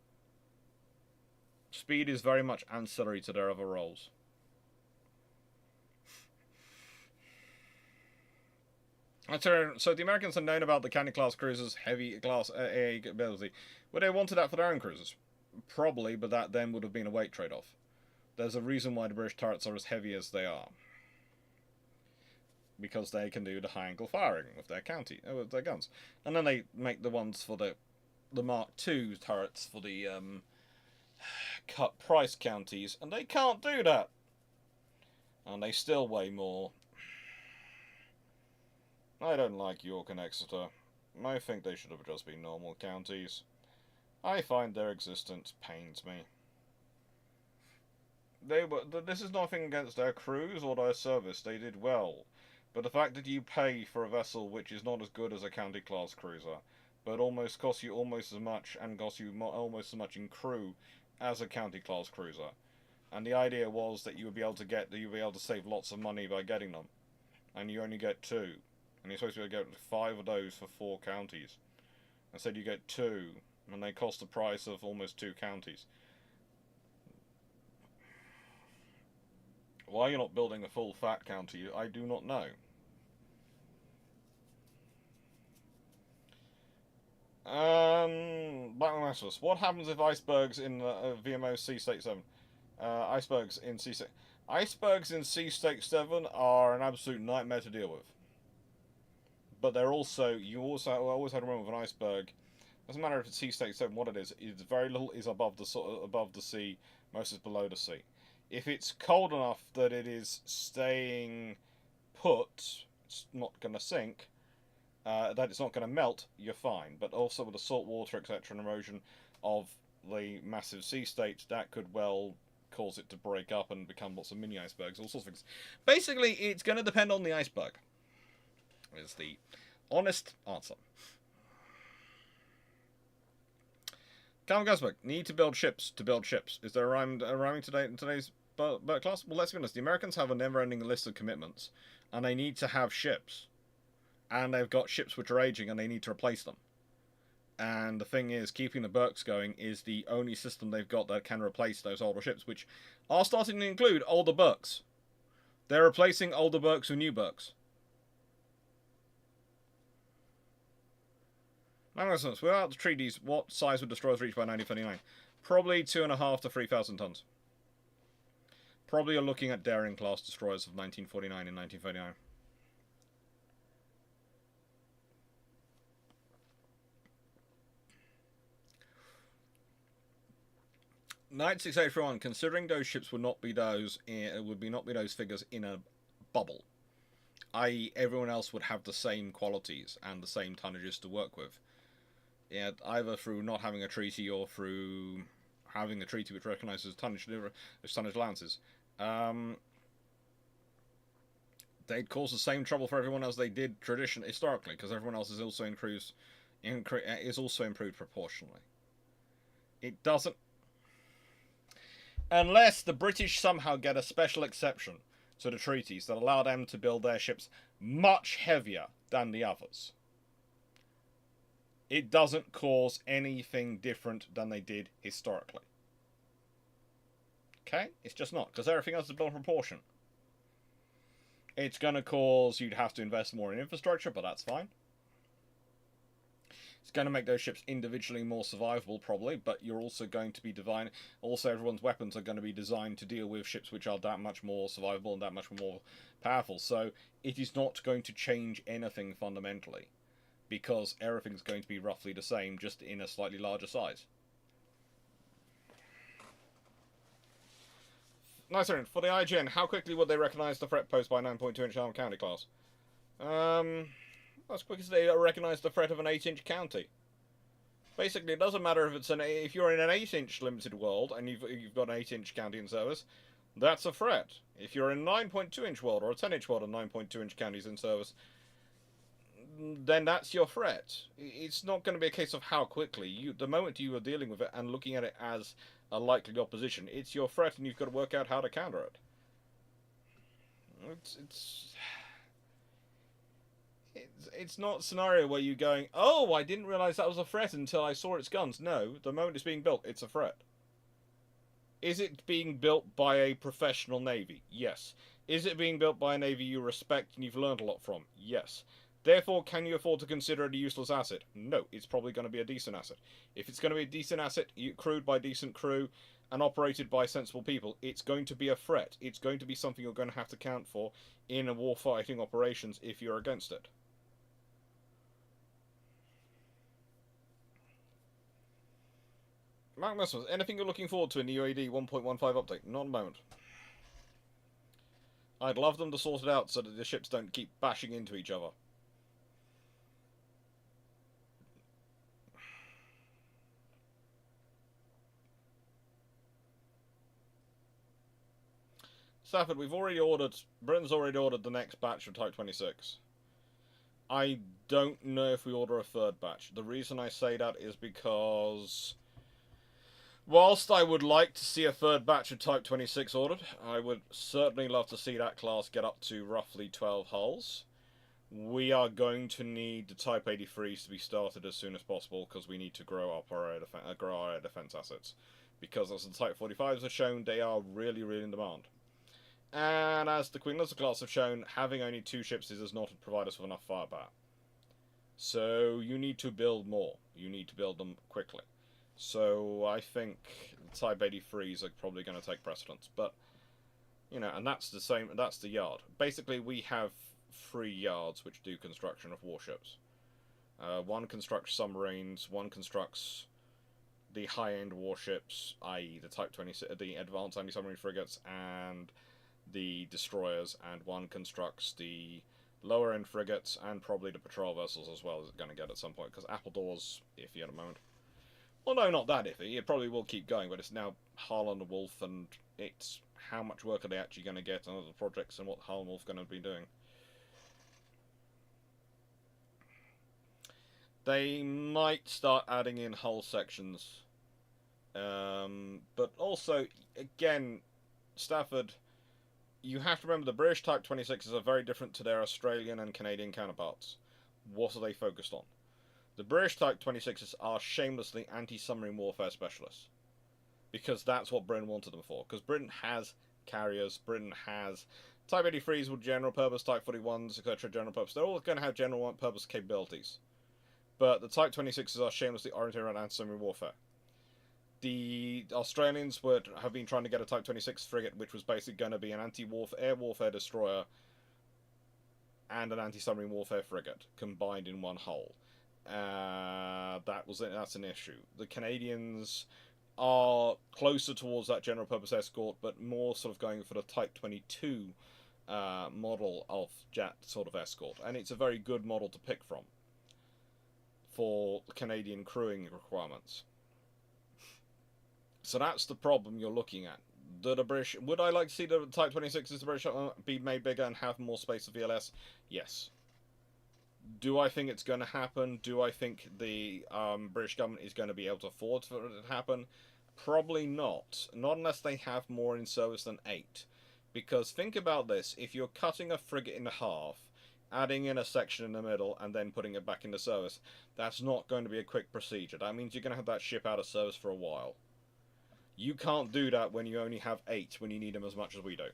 Speed is very much ancillary to their other roles. So the Americans had known about the Candy-class cruisers' heavy class AA ability. Would they wanted that for their own cruisers? Probably, but that then would have been a weight trade-off. There's a reason why the British turrets are as heavy as they are. Because they can do the high-angle firing with their guns. And then they make the ones for the Mark II turrets for the cut price counties, and they can't do that. And they still weigh more. I don't like York and Exeter. I think they should have just been normal counties. I find their existence pains me. This is nothing against their crews or their service. They did well. But the fact that you pay for a vessel which is not as good as a county-class cruiser, but almost costs you almost as much and costs you almost as much in crew as a county-class cruiser, and the idea was that you would be able to save lots of money by getting them, and you only get 2. And you're supposed to be able to get 5 of those for 4 counties. Instead you get 2, and they cost the price of almost 2 counties. Why you're not building a full fat county, I do not know. Black Masters. What happens if icebergs in VMO Sea State 7? Icebergs in Sea State... Icebergs in Sea State 7 are an absolute nightmare to deal with. But they're also, always have to remember with an iceberg, doesn't matter if it's sea state 7, what it is very little is above the sea, most is below the sea. If it's cold enough that it is staying put, it's not going to sink, that it's not going to melt, you're fine. But also with the salt water, etc., and erosion of the massive sea state, that could well cause it to break up and become lots of mini icebergs, all sorts of things. Basically, it's going to depend on the iceberg. Is the honest answer. Calvin Gusberg, need to build ships to build ships. Is there a rhyming today in today's Bert class? Well, let's be honest. The Americans have a never-ending list of commitments, and they need to have ships. And they've got ships which are aging, and they need to replace them. And the thing is, keeping the Burks going is the only system they've got that can replace those older ships, which are starting to include older Burks. They're replacing older Burks with new Burks. Without the treaties, what size would destroyers reach by 1939? Probably 2.5 to 3,000 tons. Probably you're looking at daring class destroyers of 1949 and 1939. Knight 6831. Considering those ships would not be those figures in a bubble, i.e., everyone else would have the same qualities and the same tonnages to work with. Yeah, either through not having a treaty or through having a treaty which recognises tonnage allowances. They'd cause the same trouble for everyone as they did historically, because everyone else is also improved proportionally. It doesn't, unless the British somehow get a special exception to the treaties that allow them to build their ships much heavier than the others. It doesn't cause anything different than they did historically. Okay? It's just not, because everything else is built in proportion. It's going to cause you'd have to invest more in infrastructure, but that's fine. It's going to make those ships individually more survivable, probably, but you're also going to be also everyone's weapons are going to be designed to deal with ships which are that much more survivable and that much more powerful. So it is not going to change anything fundamentally, because everything's going to be roughly the same, just in a slightly larger size. Nice one. For the IGN, how quickly would they recognise the threat posed by a 9.2-inch armed county class? As quick as they recognise the threat of an 8-inch county. Basically, it doesn't matter if you're in an 8-inch limited world and you've got an 8-inch county in service, that's a threat. If you're in a 9.2-inch world or a 10-inch world and 9.2-inch counties in service, then that's your threat. It's not going to be a case of how quickly. The moment you are dealing with it and looking at it as a likely opposition, it's your threat, and you've got to work out how to counter it. It's not a scenario where you're going, oh, I didn't realise that was a threat until I saw its guns. No, the moment it's being built, it's a threat. Is it being built by a professional navy? Yes. Is it being built by a navy you respect and you've learned a lot from? Yes. Therefore, can you afford to consider it a useless asset? No, it's probably going to be a decent asset. If it's going to be a decent asset, crewed by decent crew, and operated by sensible people, it's going to be a threat. It's going to be something you're going to have to account for in a warfighting operations if you're against it. Mark Musmus, anything you're looking forward to in the UAD 1.15 update? Not at the moment. I'd love them to sort it out so that the ships don't keep bashing into each other. Stafford, Britain's already ordered the next batch of Type 26. I don't know if we order a third batch. The reason I say that is because, whilst I would like to see a third batch of Type 26 ordered, I would certainly love to see that class get up to roughly 12 hulls. We are going to need the Type 83s to be started as soon as possible, because we need to grow up our air defense assets. Because as the Type 45s have shown, they are really, really in demand. And as the Queen Elizabeth class have shown, having only 2 ships does not provide us with enough firepower. So you need to build more. You need to build them quickly. So I think the Type 83s are probably going to take precedence. But, you know, and that's the yard. Basically, we have 3 yards which do construction of warships. One constructs submarines, one constructs the high-end warships, i.e. the Type 26, the advanced anti-submarine frigates, and the destroyers, and one constructs the lower end frigates and probably the patrol vessels as well, as it's going to get at some point, because Appledoor's iffy at the moment. Well, no, not that iffy. It probably will keep going, but it's now Harlan the Wolf, and it's how much work are they actually going to get on other projects and what Harlan Wolf's going to be doing. They might start adding in hull sections, but also, again, Stafford, you have to remember the British Type 26s are very different to their Australian and Canadian counterparts. What are they focused on? The British Type 26s are shamelessly anti-submarine warfare specialists. Because that's what Britain wanted them for. Because Britain has carriers, Britain has Type 83s with general purpose, Type 41s, etc. general purpose. They're all going to have general purpose capabilities. But the Type 26s are shamelessly oriented around anti-submarine warfare. The Australians have been trying to get a Type 26 frigate, which was basically going to be an air warfare destroyer and an anti-submarine warfare frigate combined in one hull. That's an issue. The Canadians are closer towards that general purpose escort, but more sort of going for the Type 22 model of jet sort of escort, and it's a very good model to pick from for Canadian crewing requirements. So that's the problem you're looking at. Would I like to see the Type 26s, the British, be made bigger and have more space for VLS? Yes. Do I think it's going to happen? Do I think the British government is going to be able to afford for it to happen? Probably not. Not unless they have more in service than 8. Because think about this. If you're cutting a frigate in half, adding in a section in the middle, and then putting it back into service, that's not going to be a quick procedure. That means you're going to have that ship out of service for a while. You can't do that when you only have 8, when you need them as much as we do.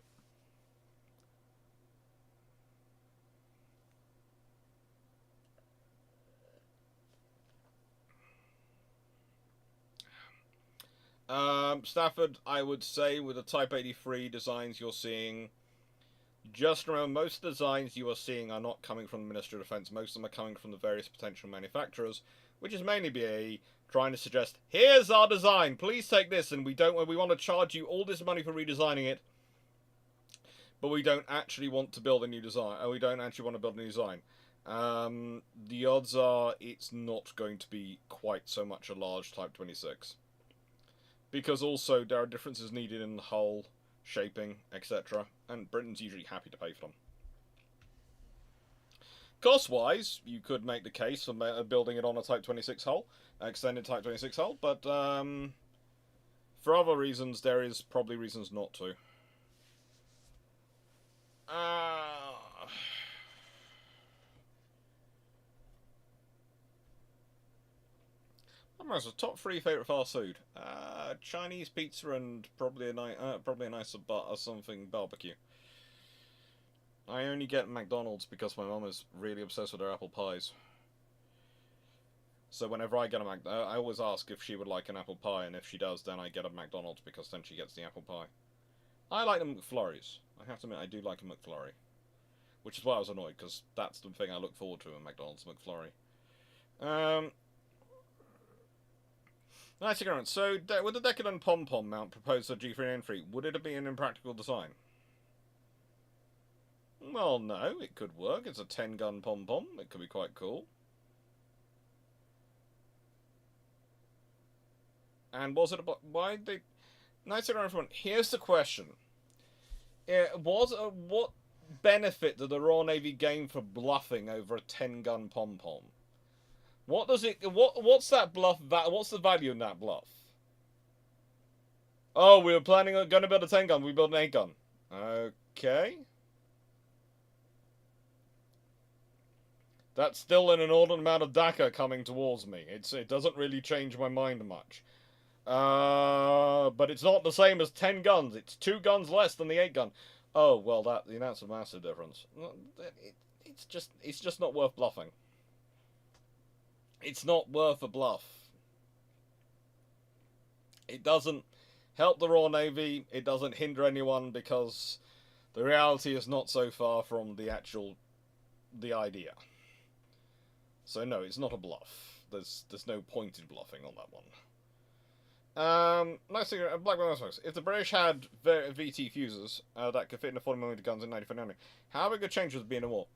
Stafford, I would say, with the Type 83 designs you're seeing, just remember, most of the designs you are seeing are not coming from the Ministry of Defence. Most of them are coming from the various potential manufacturers, which is mainly BAE trying to suggest, here's our design, please take this, and we want to charge you all this money for redesigning it, but we don't actually want to build a new design. We don't actually want to build a new design. The odds are it's not going to be quite so much a large Type 26. Because also there are differences needed in the hull, shaping, etc. And Britain's usually happy to pay for them. Cost-wise, you could make the case for building it on a Type 26 hull, extended Type 26 hull, but for other reasons, there is probably reasons not to. So top 3 favourite fast food: Chinese pizza and probably a nice something barbecue. I only get McDonald's because my mum is really obsessed with her apple pies. So whenever I get I always ask if she would like an apple pie, and if she does, then I get a McDonald's because then she gets the apple pie. I like the McFlurries. I have to admit, I do like a McFlurry, which is why I was annoyed, because that's the thing I look forward to in McDonald's, McFlurry. Nice ignorance. So, with the Decadent pom-pom mount proposed for G3N3, would it have been an impractical design? Well, no, it could work. It's a 10-gun pom-pom. It could be quite cool. And was it about... Why did they... Nice ignorance, everyone. Here's the question. What benefit did the Royal Navy gain for bluffing over a 10-gun pom-pom? What does it... What's that bluff... What's the value in that bluff? Oh, we were planning on going to build a 10-gun. We built an 8-gun. Okay. That's still an inordinate amount of DACA coming towards me. It doesn't really change my mind much. But it's not the same as 10 guns. It's 2 guns less than the 8-gun. Oh, well, that's a massive difference. It's just not worth bluffing. It's not worth a bluff. It doesn't help the Royal Navy. It doesn't hinder anyone, because the reality is not so far from the idea. So no, it's not a bluff. There's no point in bluffing on that one. Nice thing, Black Widow. If the British had VT fuses that could fit into 40mm guns in 1949, how big a change would it be in a war?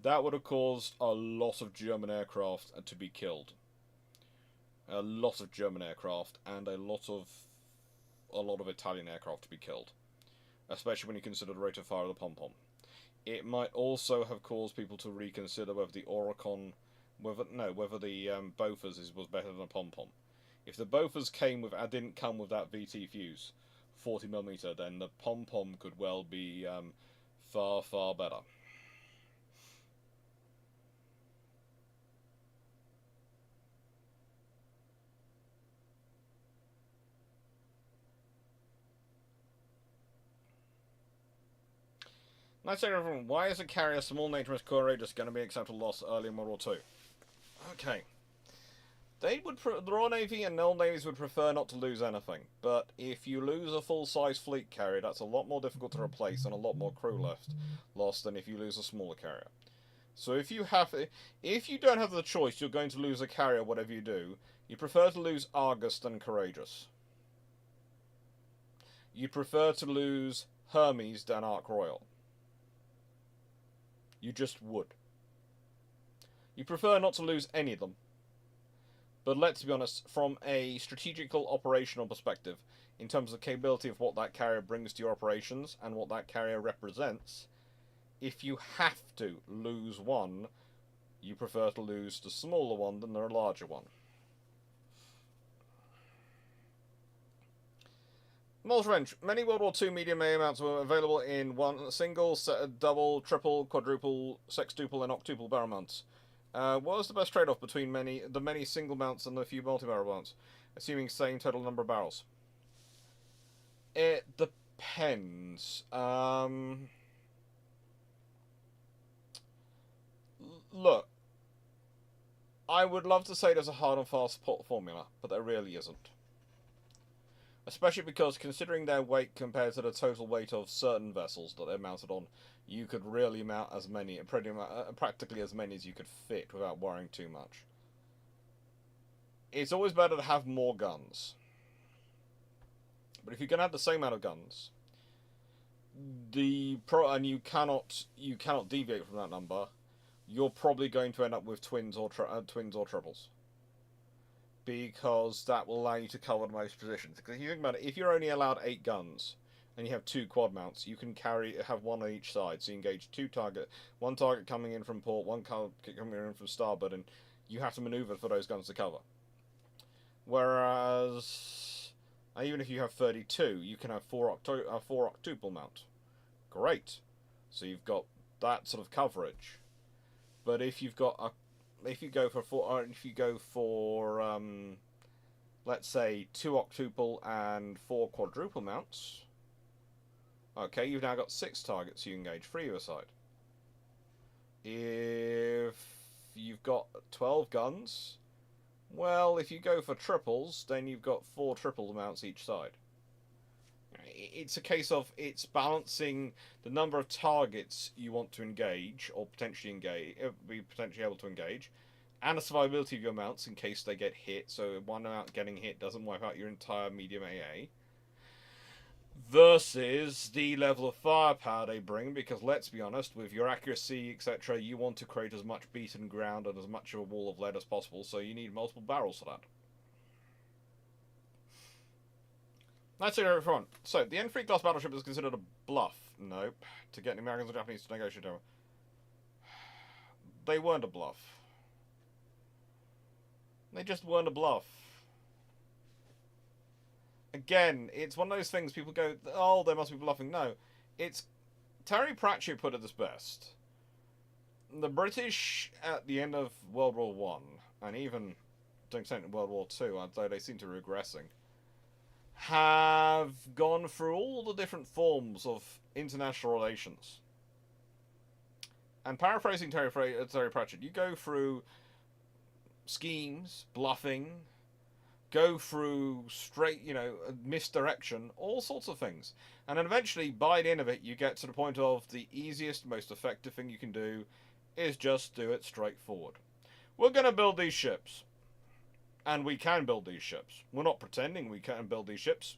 That would have caused a lot of German aircraft to be killed. A lot of German aircraft and a lot of Italian aircraft to be killed, especially when you consider the rate of fire of the pom-pom. It might also have caused people to reconsider whether the Oricon, whether the Bofors was better than a pom-pom. If the Bofors didn't come with that VT fuse, 40mm, then the pom-pom could well be far, far better. Nice to everyone. Why is a carrier small nature courageous going to be acceptable loss early in World War II? Okay. The Royal Navy and Naval Navies would prefer not to lose anything, but if you lose a full-size fleet carrier, that's a lot more difficult to replace and a lot more crew lost than if you lose a smaller carrier. So if you don't have the choice, you're going to lose a carrier, whatever you do, you prefer to lose Argus than Courageous. You prefer to lose Hermes than Ark Royal. You just would. You prefer not to lose any of them. But let's be honest, from a strategical operational perspective, in terms of the capability of what that carrier brings to your operations and what that carrier represents, if you have to lose one, you prefer to lose the smaller one than the larger one. Revenge. Many World War II medium AA mounts were available in one single, double, triple, quadruple, sextuple, and octuple barrel mounts. What was the best trade-off between the many single mounts and the few multi-barrel mounts, assuming same total number of barrels? It depends. Look, I would love to say there's a hard and fast formula, but there really isn't. Especially because, considering their weight compared to the total weight of certain vessels that they're mounted on, you could really mount as many, practically as many as you could fit without worrying too much. It's always better to have more guns. But if you're going to have the same amount of guns, and you cannot deviate from that number, you're probably going to end up with twins or triples, because that will allow you to cover most positions. Because if you think about it, if you're only allowed 8 guns and you have 2 quad mounts, you can have one on each side. So you engage one target coming in from port, one target coming in from starboard, and you have to maneuver for those guns to cover. Whereas, even if you have 32, you can have 4 octuple mount. Great. So you've got that sort of coverage. But if you go for let's say 2 octuple and 4 quadruple mounts, okay, you've now got 6 targets you engage free either side. If you've got 12 guns, well, if you go for triples, then you've got 4 triple mounts each side. It's a case of it's balancing the number of targets you want to engage or be potentially able to engage, and the survivability of your mounts in case they get hit. So one mount getting hit doesn't wipe out your entire medium AA. Versus the level of firepower they bring, because let's be honest, with your accuracy, etc., you want to create as much beaten ground and as much of a wall of lead as possible, so you need multiple barrels for that. Let's go front. So, the N3 class battleship is considered a bluff. Nope. To get the Americans and Japanese to negotiate over. They weren't a bluff. They just weren't a bluff. Again, it's one of those things people go, oh, they must be bluffing. No. It's... Terry Pratchett put it as best. The British, at the end of World War One, and even to an extent in World War Two, although they seem to be regressing, have gone through all the different forms of international relations. And paraphrasing Terry Pratchett, you go through schemes, bluffing, go through straight, misdirection, all sorts of things. And then eventually, by the end of it, you get to the point of the easiest, most effective thing you can do is just do it straightforward. We're going to build these ships. And we can build these ships. We're not pretending we can build these ships.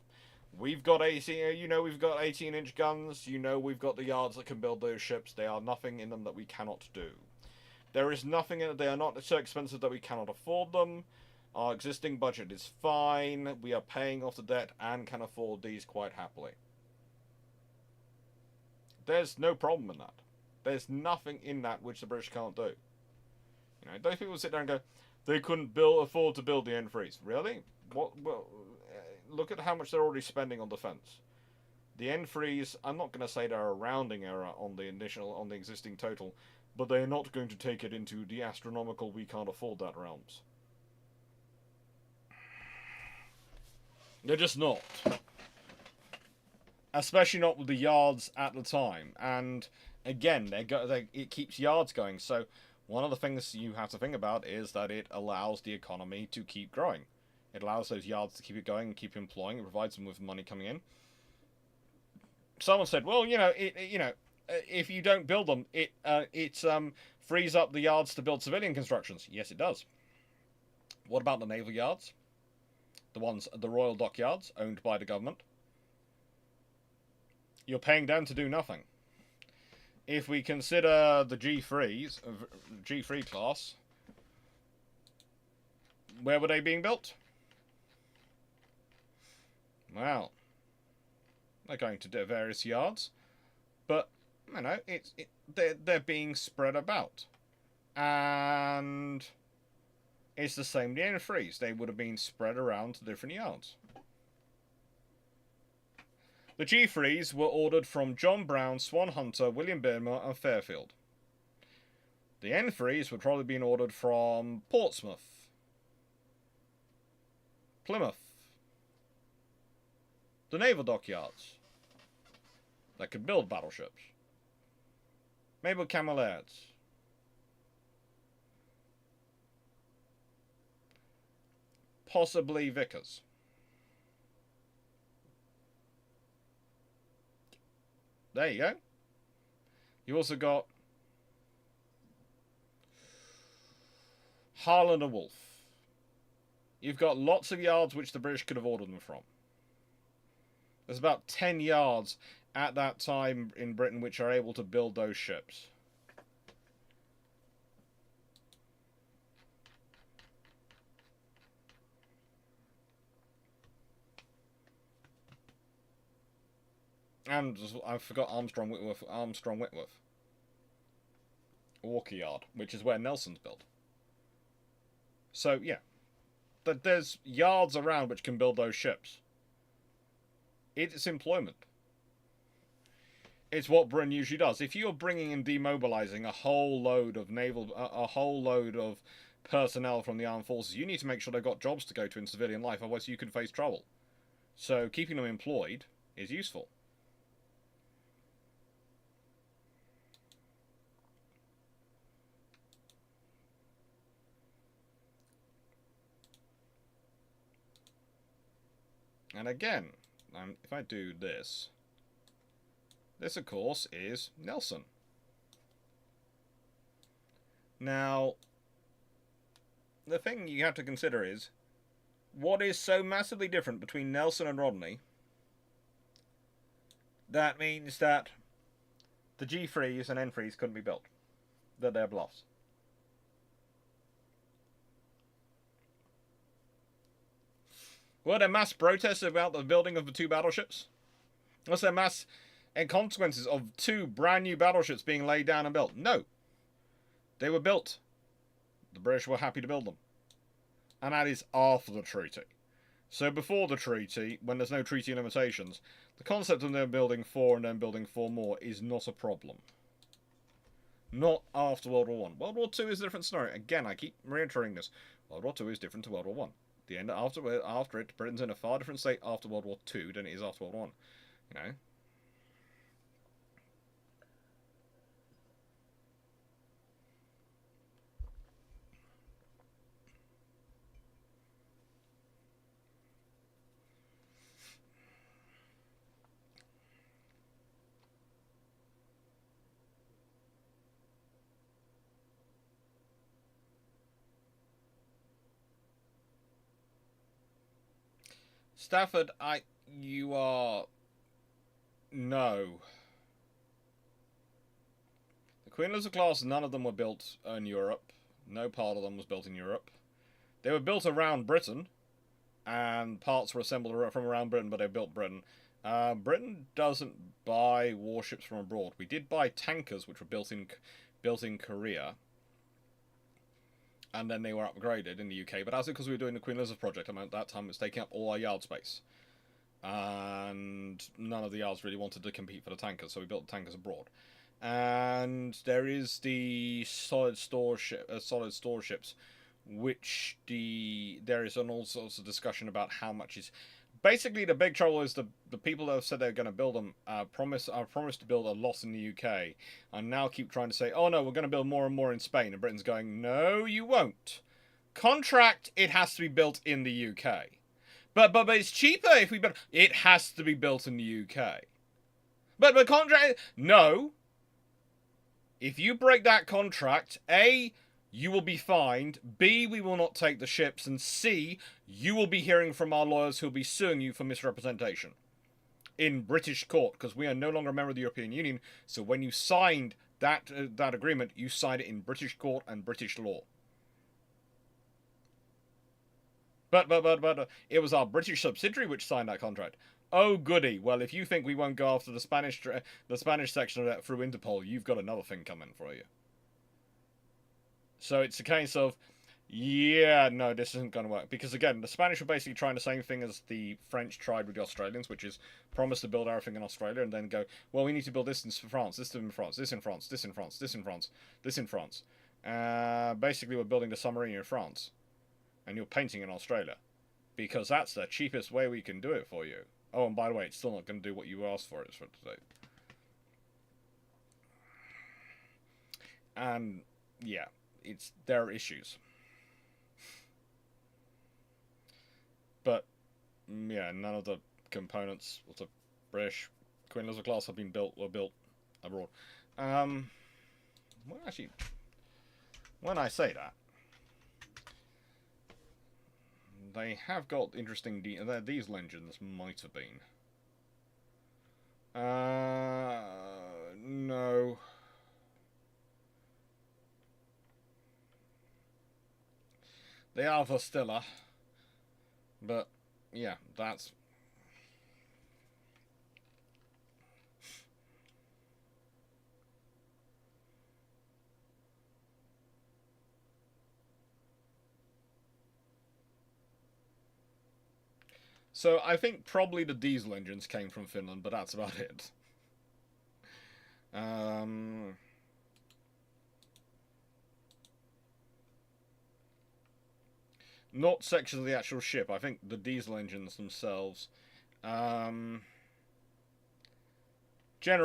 We've got 18-inch guns. We've got the yards that can build those ships. There are nothing in them that we cannot do. There is nothing in it. They are not so expensive that we cannot afford them. Our existing budget is fine. We are paying off the debt and can afford these quite happily. There's no problem in that. There's nothing in that which the British can't do. Those people sit there and go, they couldn't afford to build the N3s. Really? What? Well, look at how much they're already spending on defense. The N3s, I'm not going to say they're a rounding error on the existing total, but they're not going to take it into the astronomical we can't afford that realms. They're just not. Especially not with the yards at the time. And again, it keeps yards going. So one of the things you have to think about is that it allows the economy to keep growing. It allows those yards to keep it going and keep employing. It provides them with money coming in. Someone said, well, if you don't build them, it frees up the yards to build civilian constructions. Yes, it does. What about the naval yards? The Royal Dockyards, owned by the government. You're paying them to do nothing. If we consider the G3 class, where were they being built? Well, they're going to various yards, but they're being spread about, and it's the same with the N3s. They would have been spread around to different yards. The G3s were ordered from John Brown, Swan Hunter, William Beardmore, and Fairfield. The N3s would probably have been ordered from Portsmouth, Plymouth, the naval dockyards that could build battleships, maybe Cameliads. Possibly Vickers. There you go. You also got Harland and Wolff. You've got lots of yards which the British could have ordered them from. There's about 10 yards at that time in Britain which are able to build those ships. And I forgot Armstrong Whitworth. Walker Yard, which is where Nelson's built. So, yeah. There's yards around which can build those ships. It's employment. It's what Britain usually does. If you're bringing and demobilizing a whole load of a whole load of personnel from the armed forces, you need to make sure they've got jobs to go to in civilian life, otherwise you could face trouble. So keeping them employed is useful. And again, if I do this, this of course is Nelson. Now, the thing you have to consider is, what is so massively different between Nelson and Rodney? That means that the G3s and N3s couldn't be built. That they're bluffs. Were there mass protests about the building of the two battleships? Was there mass and consequences of two brand new battleships being laid down and built? No. They were built. The British were happy to build them. And that is after the treaty. So before the treaty, when there's no treaty limitations, the concept of them building 4 and then building 4 more is not a problem. Not after World War One. World War Two is a different scenario. Again, I keep reiterating this. World War Two is different to World War One. The end after it, Britain's in a far different state after World War Two than it is after World War One. You know. Stafford, you are... No. The Queen Elizabeth class, none of them were built in Europe. No part of them was built in Europe. They were built around Britain, and parts were assembled from around Britain, but they built Britain. Britain doesn't buy warships from abroad. We did buy tankers, which were built in Korea, and then they were upgraded in the UK. But that's because we were doing the Queen Elizabeth project. At that time, it was taking up all our yard space, and none of the yards really wanted to compete for the tankers, so we built the tankers abroad. And there is the solid store ships, which there is all sorts of discussion about how much is. Basically, the big trouble is the people that have said they're going to build them promised to build a lot in the UK, and now keep trying to say, oh no, we're going to build more and more in Spain, and Britain's going, no, you won't. Contract, it has to be built in the UK. But it's cheaper if we build. It has to be built in the UK. But contract, no. If you break that contract, A, you will be fined, B, we will not take the ships, and C, you will be hearing from our lawyers who will be suing you for misrepresentation in British court, because we are no longer a member of the European Union. So when you signed that agreement, you signed it in British court and British law. But it was our British subsidiary which signed that contract. Oh goody! Well, if you think we won't go after the Spanish section of that through Interpol, you've got another thing coming for you. So it's a case of, yeah, no, this isn't going to work. Because again, the Spanish were basically trying the same thing as the French tried with the Australians, which is promise to build everything in Australia and then go, well, we need to build this in France, this in France, this in France, this in France, this in France, this in France. Basically, we're building the submarine in France, and you're painting in Australia, because that's the cheapest way we can do it for you. Oh, and by the way, it's still not going to do what you asked for it to do. And yeah, there are issues. But yeah, none of the components of the British Queen Elizabeth class have been built abroad. Well, actually, when I say that, they have got interesting. These engines might have been. No. They are Vostilla, but yeah, that's. So I think probably the diesel engines came from Finland, but that's about it. Not sections of the actual ship. I think the diesel engines themselves. General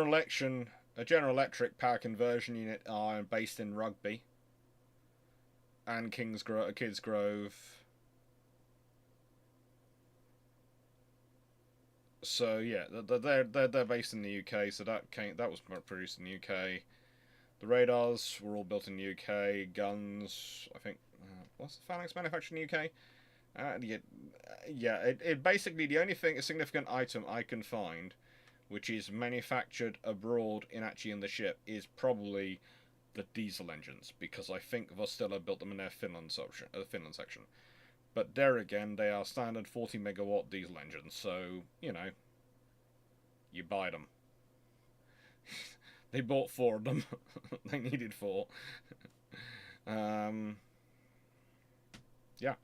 Election, a General Electric power conversion unit are based in Rugby and Kids Grove. So yeah, they're based in the UK. So that was produced in the UK. The radars were all built in the UK. Guns, I think. What's the Phalanx manufactured in the UK? It basically the only significant item I can find, which is manufactured abroad in the ship, is probably the diesel engines, because I think Vostilla built them in their Finland section. But there again, they are standard 40 megawatt diesel engines, so you buy them. They bought 4 of them. They needed 4. Yeah.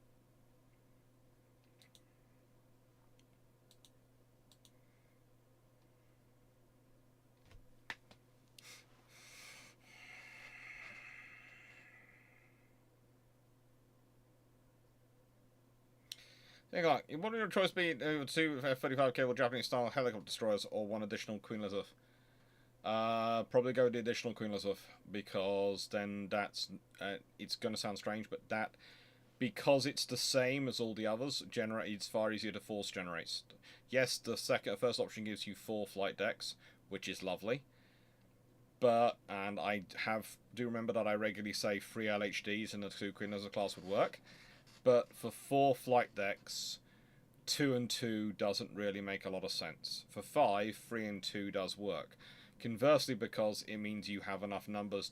Think like, what would your choice be? 2 F-35 cable Japanese style helicopter destroyers or 1 additional Queen Elizabeth? Probably go with the additional Queen Elizabeth, because then it's going to sound strange, but because it's the same as all the others, it's far easier to force generate. Yes, the first option gives you 4 flight decks, which is lovely. And I do remember that I regularly say 3 LHDs in the 2 Queen Elizabeth class would work. But for 4 flight decks, 2 and 2 doesn't really make a lot of sense. For 5, 3 and 2 does work. Conversely, because it means you have enough numbers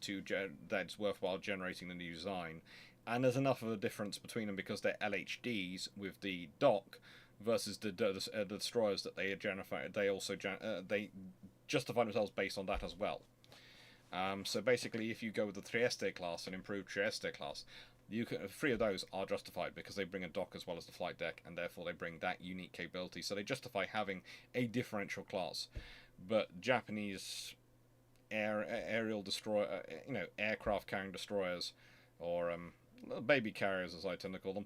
that's worthwhile generating the new design, and there's enough of a difference between them because they're LHDs with the dock versus the destroyers that they generate. They justify themselves based on that as well. So basically, if you go with the Trieste class, an improved Trieste class, 3 of those are justified because they bring a dock as well as the flight deck, and therefore they bring that unique capability. So they justify having a differential class. But Japanese aerial destroyer, aircraft carrying destroyers, or baby carriers as I tend to call them,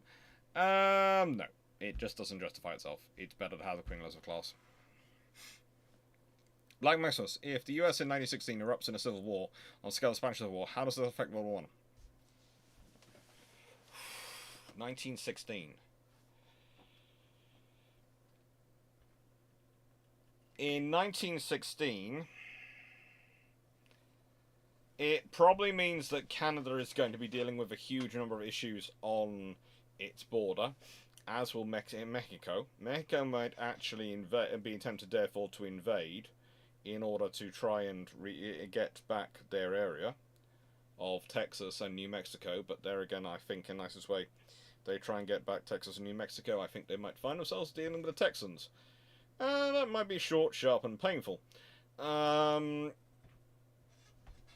no, it just doesn't justify itself. It's better to have the Queen Elizabeth class. Black Maximus, if the US in 1916 erupts in a civil war on the scale of the Spanish Civil War, how does this affect World War I? 1916. In 1916, it probably means that Canada is going to be dealing with a huge number of issues on its border, as will Mexico. Mexico might actually be tempted, therefore, to invade in order to try and get back their area of Texas and New Mexico. But there again, I think in nicest way, they try and get back Texas and New Mexico, I think they might find themselves dealing with the Texans. That might be short, sharp, and painful. Even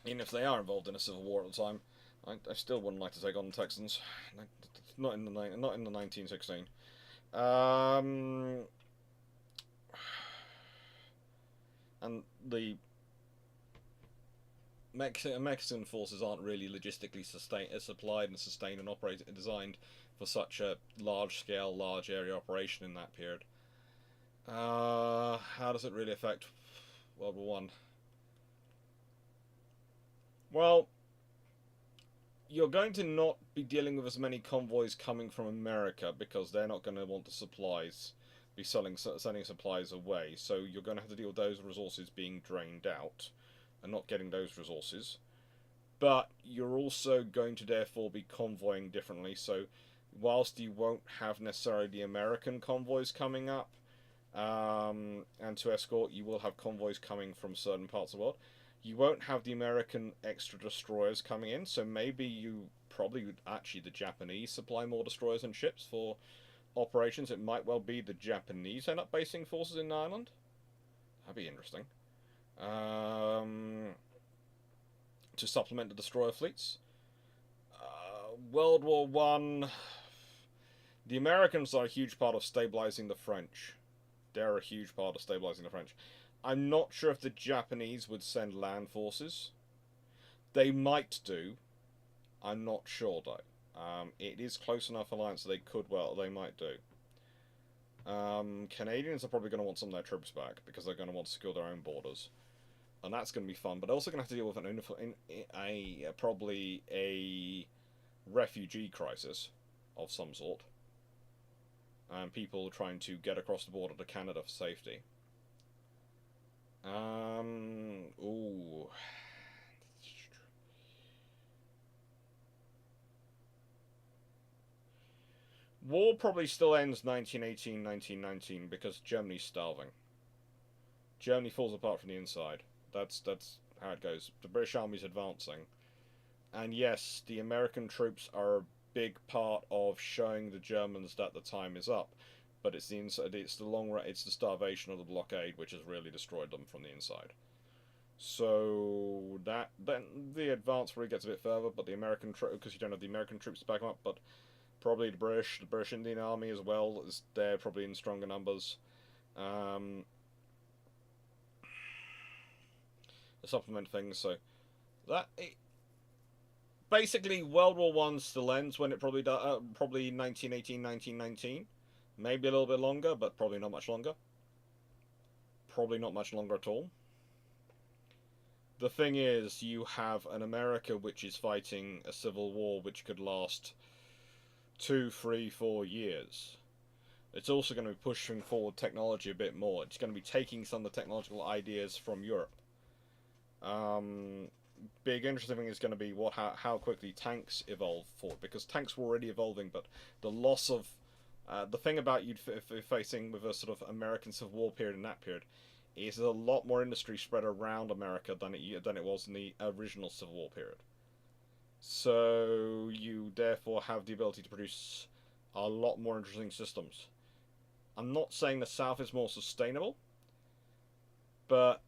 if they are involved in a civil war at the time, I still wouldn't like to take on the Texans. Not in the 1916. And the Mexican forces aren't really logistically supplied and sustained and designed for such a large-scale, large-area operation in that period. How does it really affect World War One? Well, you're going to not be dealing with as many convoys coming from America because they're not going to want the supplies be sending supplies away. So you're going to have to deal with those resources being drained out and not getting those resources. But you're also going to therefore be convoying differently. So whilst you won't have necessarily the American convoys coming up and to escort, you will have convoys coming from certain parts of the world. You won't have the American extra destroyers coming in, so maybe you probably would actually the Japanese supply more destroyers and ships for operations. It might well be the Japanese end up basing forces in Ireland. That'd be interesting. To supplement the destroyer fleets. World War One. The Americans are a huge part of stabilizing the French. They're a huge part of stabilizing the French. I'm not sure if the Japanese would send land forces. They might do. I'm not sure though. It is close enough alliance that they might do. Canadians are probably going to want some of their troops back because they're going to want to secure their own borders, and that's going to be fun. But they're also going to have to deal with probably a refugee crisis of some sort, and people trying to get across the border to Canada for safety. Ooh. War probably still ends 1918, 1919 because Germany's starving. Germany falls apart from the inside. That's how it goes. The British Army's advancing. And yes, the American troops are a big part of showing the Germans that the time is up. But it's the starvation of the blockade which has really destroyed them from the inside. So then the advance probably gets a bit further, but the American because you don't have the American troops to back them up, but probably the British Indian Army as well, is they're probably in stronger numbers. The supplement things, so basically World War One still ends when it probably 1918, 1919, maybe a little bit longer, but probably not much longer. Probably not much longer at all. The thing is, you have an America which is fighting a civil war which could last 2, 3, 4 years. It's also going to be pushing forward technology a bit more. It's going to be taking some of the technological ideas from Europe. Big interesting thing is going to be how quickly tanks evolve forward, because tanks were already evolving, but the loss of the thing about you facing with a sort of American Civil War period in that period is there's a lot more industry spread around America than it was in the original Civil War period. So you therefore have the ability to produce a lot more interesting systems. I'm not saying the South is more sustainable, but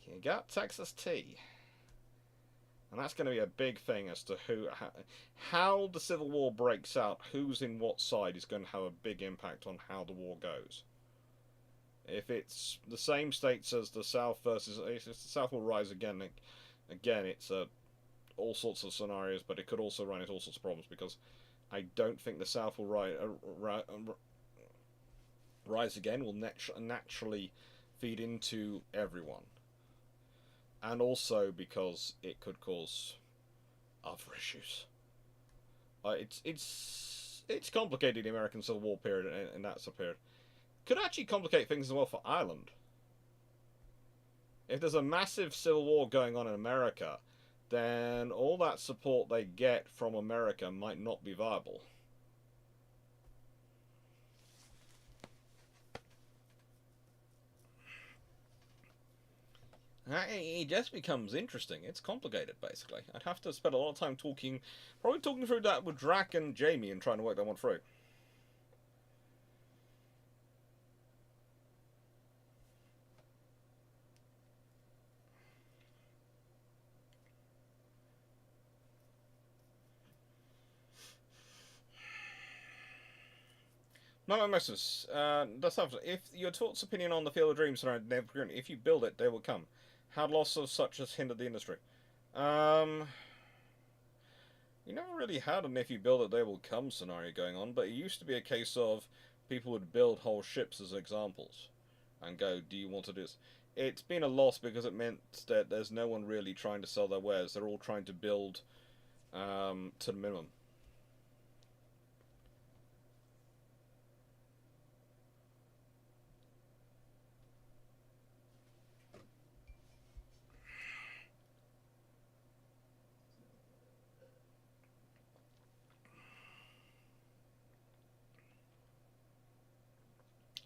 you got Texas tea. And that's going to be a big thing as to how the Civil War breaks out, who's in what side is going to have a big impact on how the war goes. If it's the same states as the South if the South will rise again, it's all sorts of scenarios, but it could also run into all sorts of problems, because I don't think the South will rise again will naturally feed into everyone. And also because it could cause other issues. It's complicated, the American Civil War period, and that's a period. Could actually complicate things as well for Ireland. If there's a massive civil war going on in America, then all that support they get from America might not be viable. It just becomes interesting. It's complicated, basically. I'd have to spend a lot of time probably talking through that with Drac and Jamie and trying to work that one through. No, messages. That's after. If your thoughts, opinion on the Field of Dreams around Naval, if you build it, they will come. How loss of such has hindered the industry? You never really had an if you build it, they will come scenario going on, but it used to be a case of people would build whole ships as examples and go, do you want to do this? It's been a loss because it meant that there's no one really trying to sell their wares. They're all trying to build to the minimum.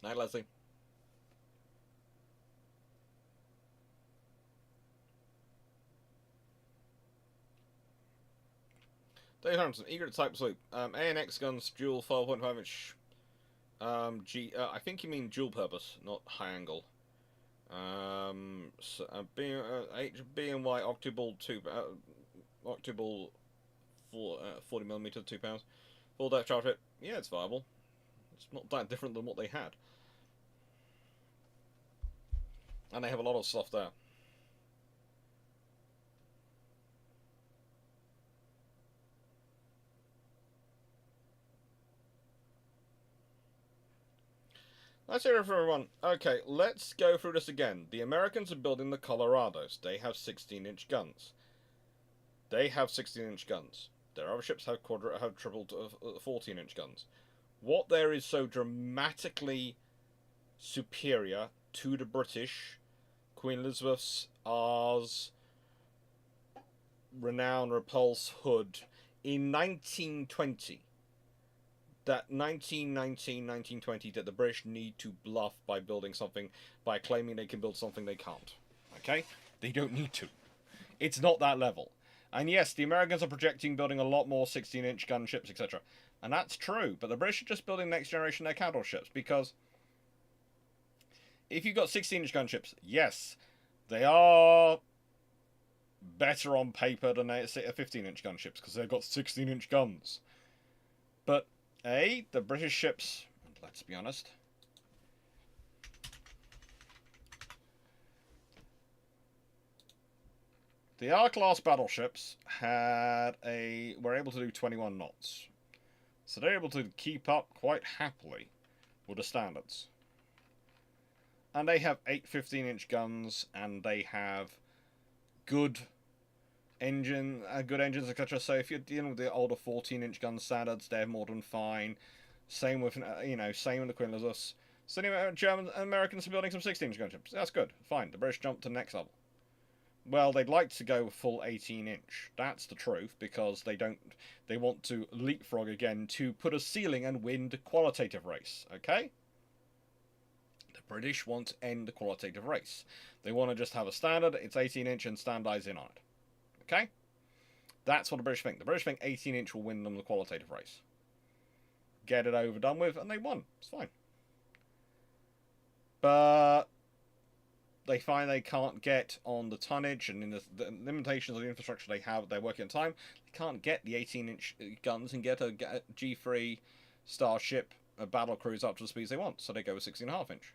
Night, Leslie. Dave Harrison, eager to type sleep. ANX guns, dual 5.5 inch. I think you mean dual purpose, not high angle. B and Y octoball 40mm 2 pounds. Full depth charge fit. Yeah, it's viable. It's not that different than what they had. And they have a lot of stuff there. That's it for everyone. Okay, let's go through this again. The Americans are building the Colorados. They have 16-inch guns. Their other ships have triple 14-inch guns. What there is so dramatically superior to the British, Queen Elizabeth's, ours, Renown, Repulse, Hood, in 1920, that 1920, that the British need to bluff by building something, by claiming they can build something they can't. Okay? They don't need to. It's not that level. And yes, the Americans are projecting building a lot more 16-inch gunships, etc. And that's true, but the British are just building next generation their capital ships, because if you've got 16-inch gunships, yes, they are better on paper than a 15-inch gunships, because they've got 16-inch guns. But the British ships, let's be honest, the R-class battleships were able to do 21 knots. So they're able to keep up quite happily with the standards. And they have 8 15-inch guns, and they have good engines, etc. So if you're dealing with the older 14-inch gun standards, they're more than fine. Same with same with the Queen Elizabeths. So anyway, Americans are building some 16-inch gunships. That's good, fine. The British jumped to the next level. Well, they'd like to go full 18-inch. That's the truth, because they want to leapfrog again to put a ceiling and win the qualitative race. Okay. The British want to end the qualitative race. They want to just have a standard. It's 18-inch and standardize in on it. Okay? That's what the British think. The British think 18-inch will win them the qualitative race. Get it over, done with, and they won. It's fine. But they find they can't get on the tonnage and in the limitations of the infrastructure they have, they're working on time. They can't get the 18-inch guns and get a G3 Starship, a battle cruise up to the speeds they want. So they go with 16.5-inch.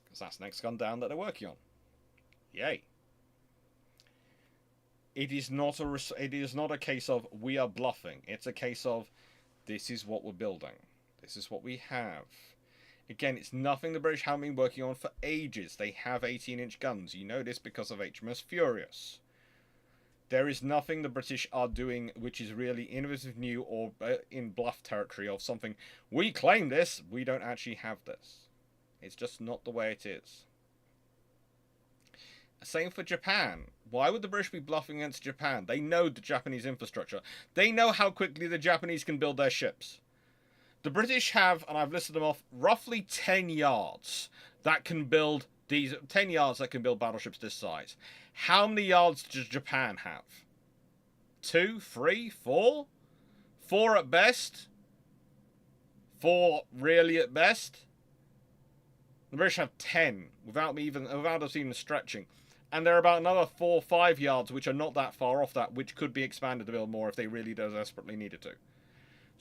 Because that's the next gun down that they're working on. Yay. It is not a case of we are bluffing. It's a case of this is what we're building. This is what we have. Again, it's nothing the British haven't been working on for ages. They have 18-inch guns. You know this because of HMS Furious. There is nothing the British are doing which is really innovative, new, or in bluff territory of something. We claim this. We don't actually have this. It's just not the way it is. Same for Japan. Why would the British be bluffing against Japan? They know the Japanese infrastructure. They know how quickly the Japanese can build their ships. The British have, and I've listed them off, roughly 10 yards that can build battleships this size. How many yards does Japan have? 2, 3, 4? 4 at best? 4 really at best? The British have 10 without us even stretching. And there are about another 4 or 5 yards which are not that far off that, which could be expanded to build more if they really desperately needed to.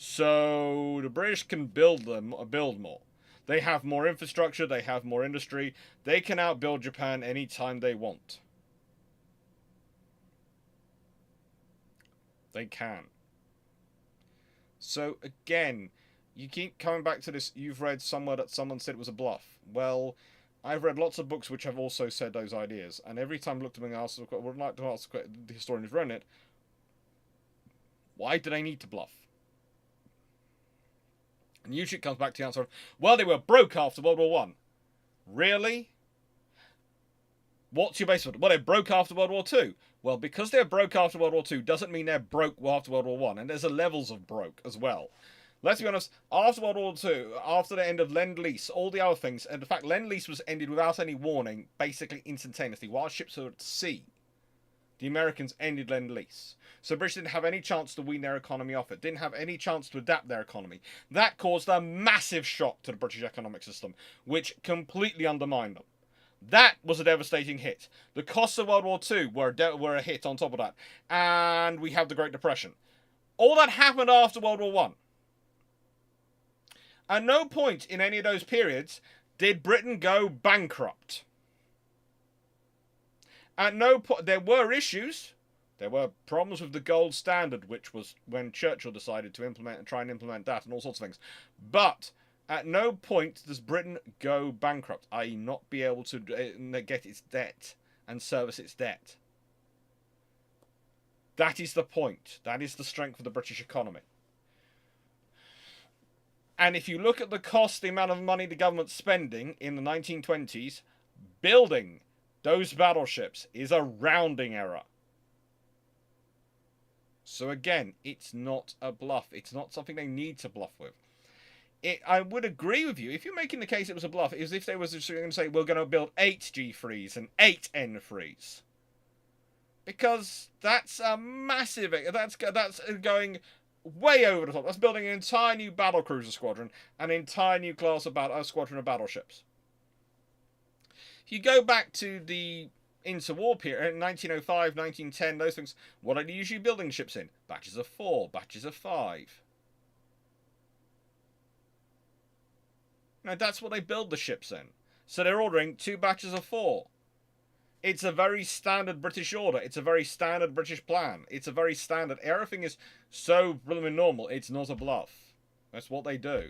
So the British can build more. They have more infrastructure, they have more industry. They can outbuild Japan anytime they want. They can. So again, you keep coming back to this. You've read somewhere that someone said it was a bluff. Well, I've read lots of books which have also said those ideas, and every time I looked at them and asked, would like to ask the historian who's written it, why do they need to bluff? And usually it comes back to the answer of, well, they were broke after World War One. Really? What's your basis for it? Well, they broke after World War Two. Well, because they're broke after World War Two doesn't mean they're broke after World War One, and there's a levels of broke as well. Let's be honest, after World War II, after the end of Lend-Lease, all the other things, and in fact, Lend-Lease was ended without any warning, basically instantaneously. While ships were at sea, the Americans ended Lend-Lease. So British didn't have any chance to wean their economy off it, didn't have any chance to adapt their economy. That caused a massive shock to the British economic system, which completely undermined them. That was a devastating hit. The costs of World War II were a hit on top of that. And we have the Great Depression. All that happened after World War One. At no point in any of those periods did Britain go bankrupt. At no point, there were issues. There were problems with the gold standard, which was when Churchill decided to try and implement that and all sorts of things. But at no point does Britain go bankrupt, i.e. not be able to get its debt and service its debt. That is the point. That is the strength of the British economy. And if you look at the cost, the amount of money the government's spending in the 1920s, building those battleships is a rounding error. So again, it's not a bluff. It's not something they need to bluff with. I would agree with you. If you're making the case it was a bluff, it's as if they were going to say, we're going to build 8 G3s and 8 N3s. Because that's a massive... That's going way over the top. That's building an entire new battlecruiser squadron, an entire new class of squadron of battleships. If you go back to the interwar period, 1905, 1910, those things, what are they usually building ships in? Batches of 4, batches of 5. Now, that's what they build the ships in. So they're ordering 2 batches of 4. It's a very standard British order. It's a very standard British plan. It's a very standard... Everything is so blooming normal, it's not a bluff. That's what they do.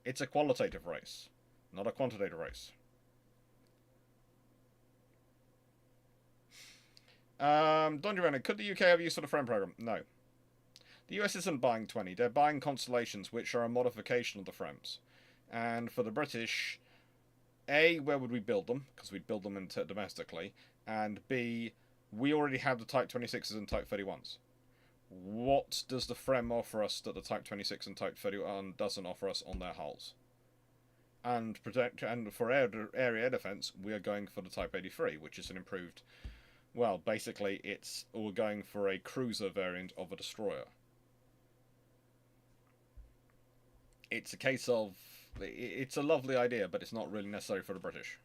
It's a qualitative race, not a quantitative race. Don Giovanni, could the UK have used for the FREM program? No. The US isn't buying 20. They're buying Constellations, which are a modification of the FREMs. And for the British... A, where would we build them? Because we'd build them domestically. And B, we already have the Type 26s and Type 31s. What does the FREM offer us that the Type 26 and Type 31 doesn't offer us on their hulls? And for area air defence, we are going for the Type 83, which is an improved... Well, basically, we're going for a cruiser variant of a destroyer. It's a case of... It's a lovely idea, but it's not really necessary for the British.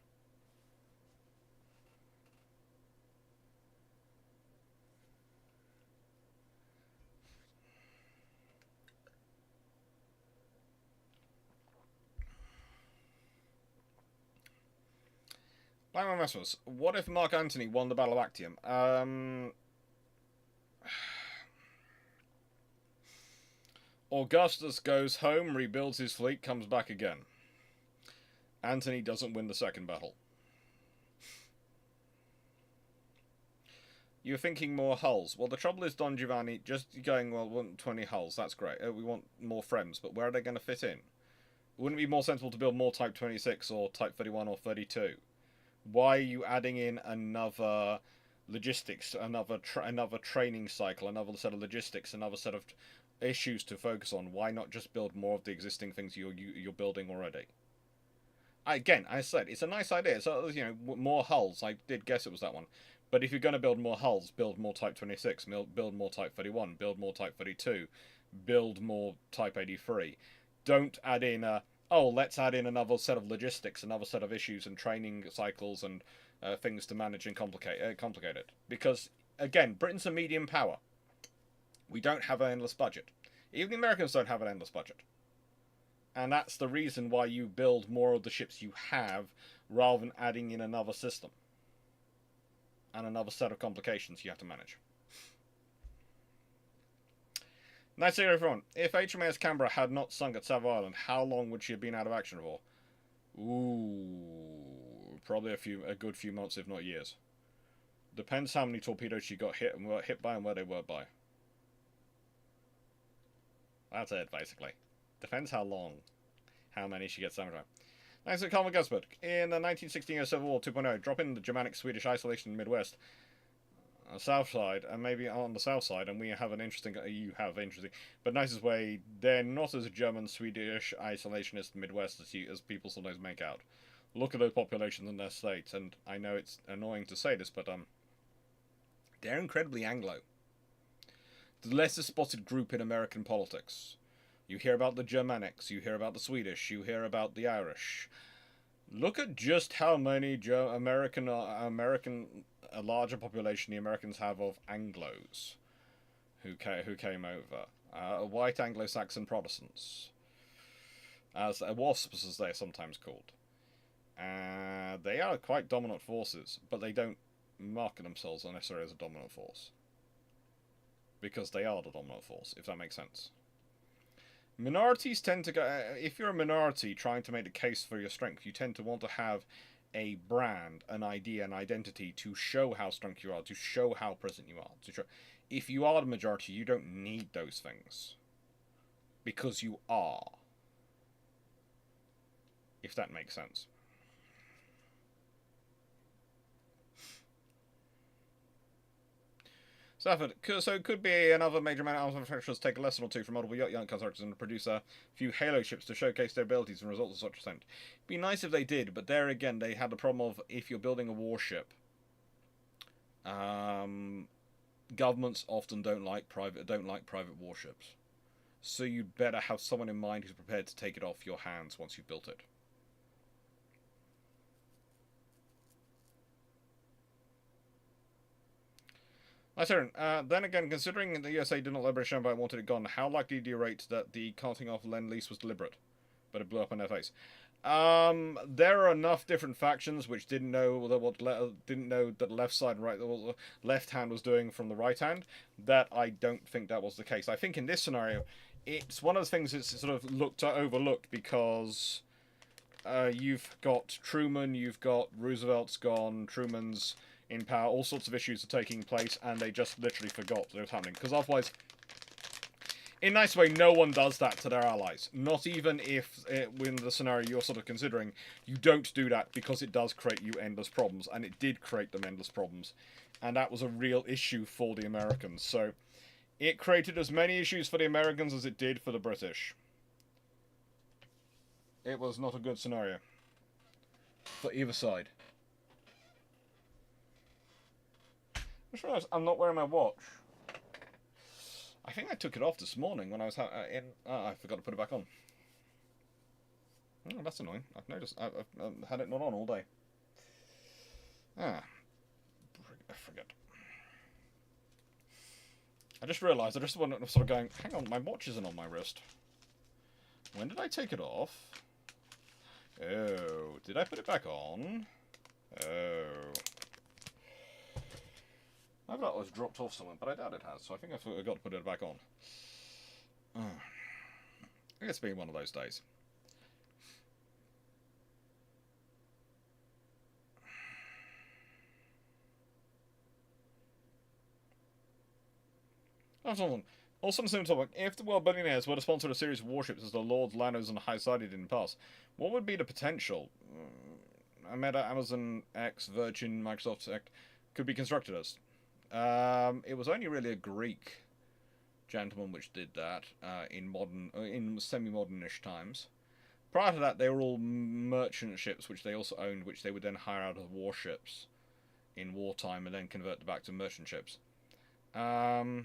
Blackman Messers, what if Mark Antony won the Battle of Actium? Augustus goes home, rebuilds his fleet, comes back again. Antony doesn't win the second battle. You're thinking more hulls. Well, the trouble is, Don Giovanni, just going, well, we want 20 hulls, that's great. We want more FREMs, but where are they going to fit in? Wouldn't it be more sensible to build more Type 26 or Type 31 or 32? Why are you adding in another logistics, another training cycle, another set of logistics, another set of issues to focus on? Why not just build more of the existing things you're building already? Again, I said, it's a nice idea. So, you know, more hulls. I did guess it was that one. But if you're going to build more hulls, build more Type 26, build more Type 31, build more Type 32, build more Type 83. Don't add in let's add in another set of logistics, another set of issues and training cycles and things to manage and complicate it. Because, again, Britain's a medium power. We don't have an endless budget. Even the Americans don't have an endless budget. And that's the reason why you build more of the ships you have rather than adding in another system. And another set of complications you have to manage. Nice to hear everyone. If HMAS Canberra had not sunk at Savile Island, how long would she have been out of action for? Ooh, probably a good few months, if not years. Depends how many torpedoes she got hit by and where they were by. That's it, basically. Depends how long, how many she gets damaged by. Thanks to Colin Gusbert. In the 1916 Civil War 2.0, drop in the Germanic Swedish isolation in the Midwest. south side, and maybe on the south side, and we have an interesting. You have interesting, but nicest way. They're not as German, Swedish, isolationist Midwest as people sometimes make out. Look at those populations in their states, and I know it's annoying to say this, but they're incredibly Anglo. The lesser spotted group in American politics. You hear about the Germanics, you hear about the Swedish, you hear about the Irish. Look at just how many American a larger population the Americans have of Anglos who came over. White Anglo-Saxon Protestants, as WASPs as they're sometimes called. They are quite dominant forces, but they don't market themselves necessarily as a dominant force. Because they are the dominant force, if that makes sense. Minorities tend to go... if you're a minority trying to make the case for your strength, you tend to want to have a brand, an idea, an identity to show how strong you are, to show how present you are. To show... If you are the majority, you don't need those things. Because you are. If that makes sense. Stafford, so it could be another major manufacturers take a lesson or two from multiple yacht constructors and produce a few Halo ships to showcase their abilities and results to such extent. It'd be nice if they did, but there again, they had the problem of if you're building a warship, governments often don't like private warships. So you'd better have someone in mind who's prepared to take it off your hands once you've built it. My turn. Then again, considering the USA did not let British Empire wanted it gone, how likely do you rate that the cutting off Lend-Lease was deliberate, but it blew up in their face? There are enough different factions which didn't know that the left side and right, the left hand was doing from the right hand, that I don't think that was the case. I think in this scenario, it's one of the things that's sort of overlooked because you've got Truman, you've got Roosevelt's gone, Truman's in power, all sorts of issues are taking place, and they just literally forgot that it was happening. Because otherwise, in a nice way, no one does that to their allies. Not even if, in the scenario you're sort of considering, you don't do that because it does create you endless problems, and it did create them endless problems. And that was a real issue for the Americans. So, it created as many issues for the Americans as it did for the British. It was not a good scenario for either side. I just realised I'm not wearing my watch. I think I took it off this morning when I was in... I forgot to put it back on. Oh, that's annoying. I've noticed. I've had it not on all day. I forget. I just realised, I just sort of going, hang on, my watch isn't on my wrist. When did I take it off? Oh, did I put it back on? Oh... I thought it was dropped off somewhere, but I doubt it has, so I think I forgot to put it back on. It's been one of those days. Also, on the same topic, if the world billionaires were to sponsor a series of warships as the Lords, Lanos, and High Society did in the past, what would be the potential? Meta, Amazon, X, Virgin, Microsoft, X, could be constructed as? It was only really a Greek gentleman which did that in semi-modern-ish times. Prior to that, they were all merchant ships which they also owned, which they would then hire out as warships in wartime and then convert back to merchant ships. Oh.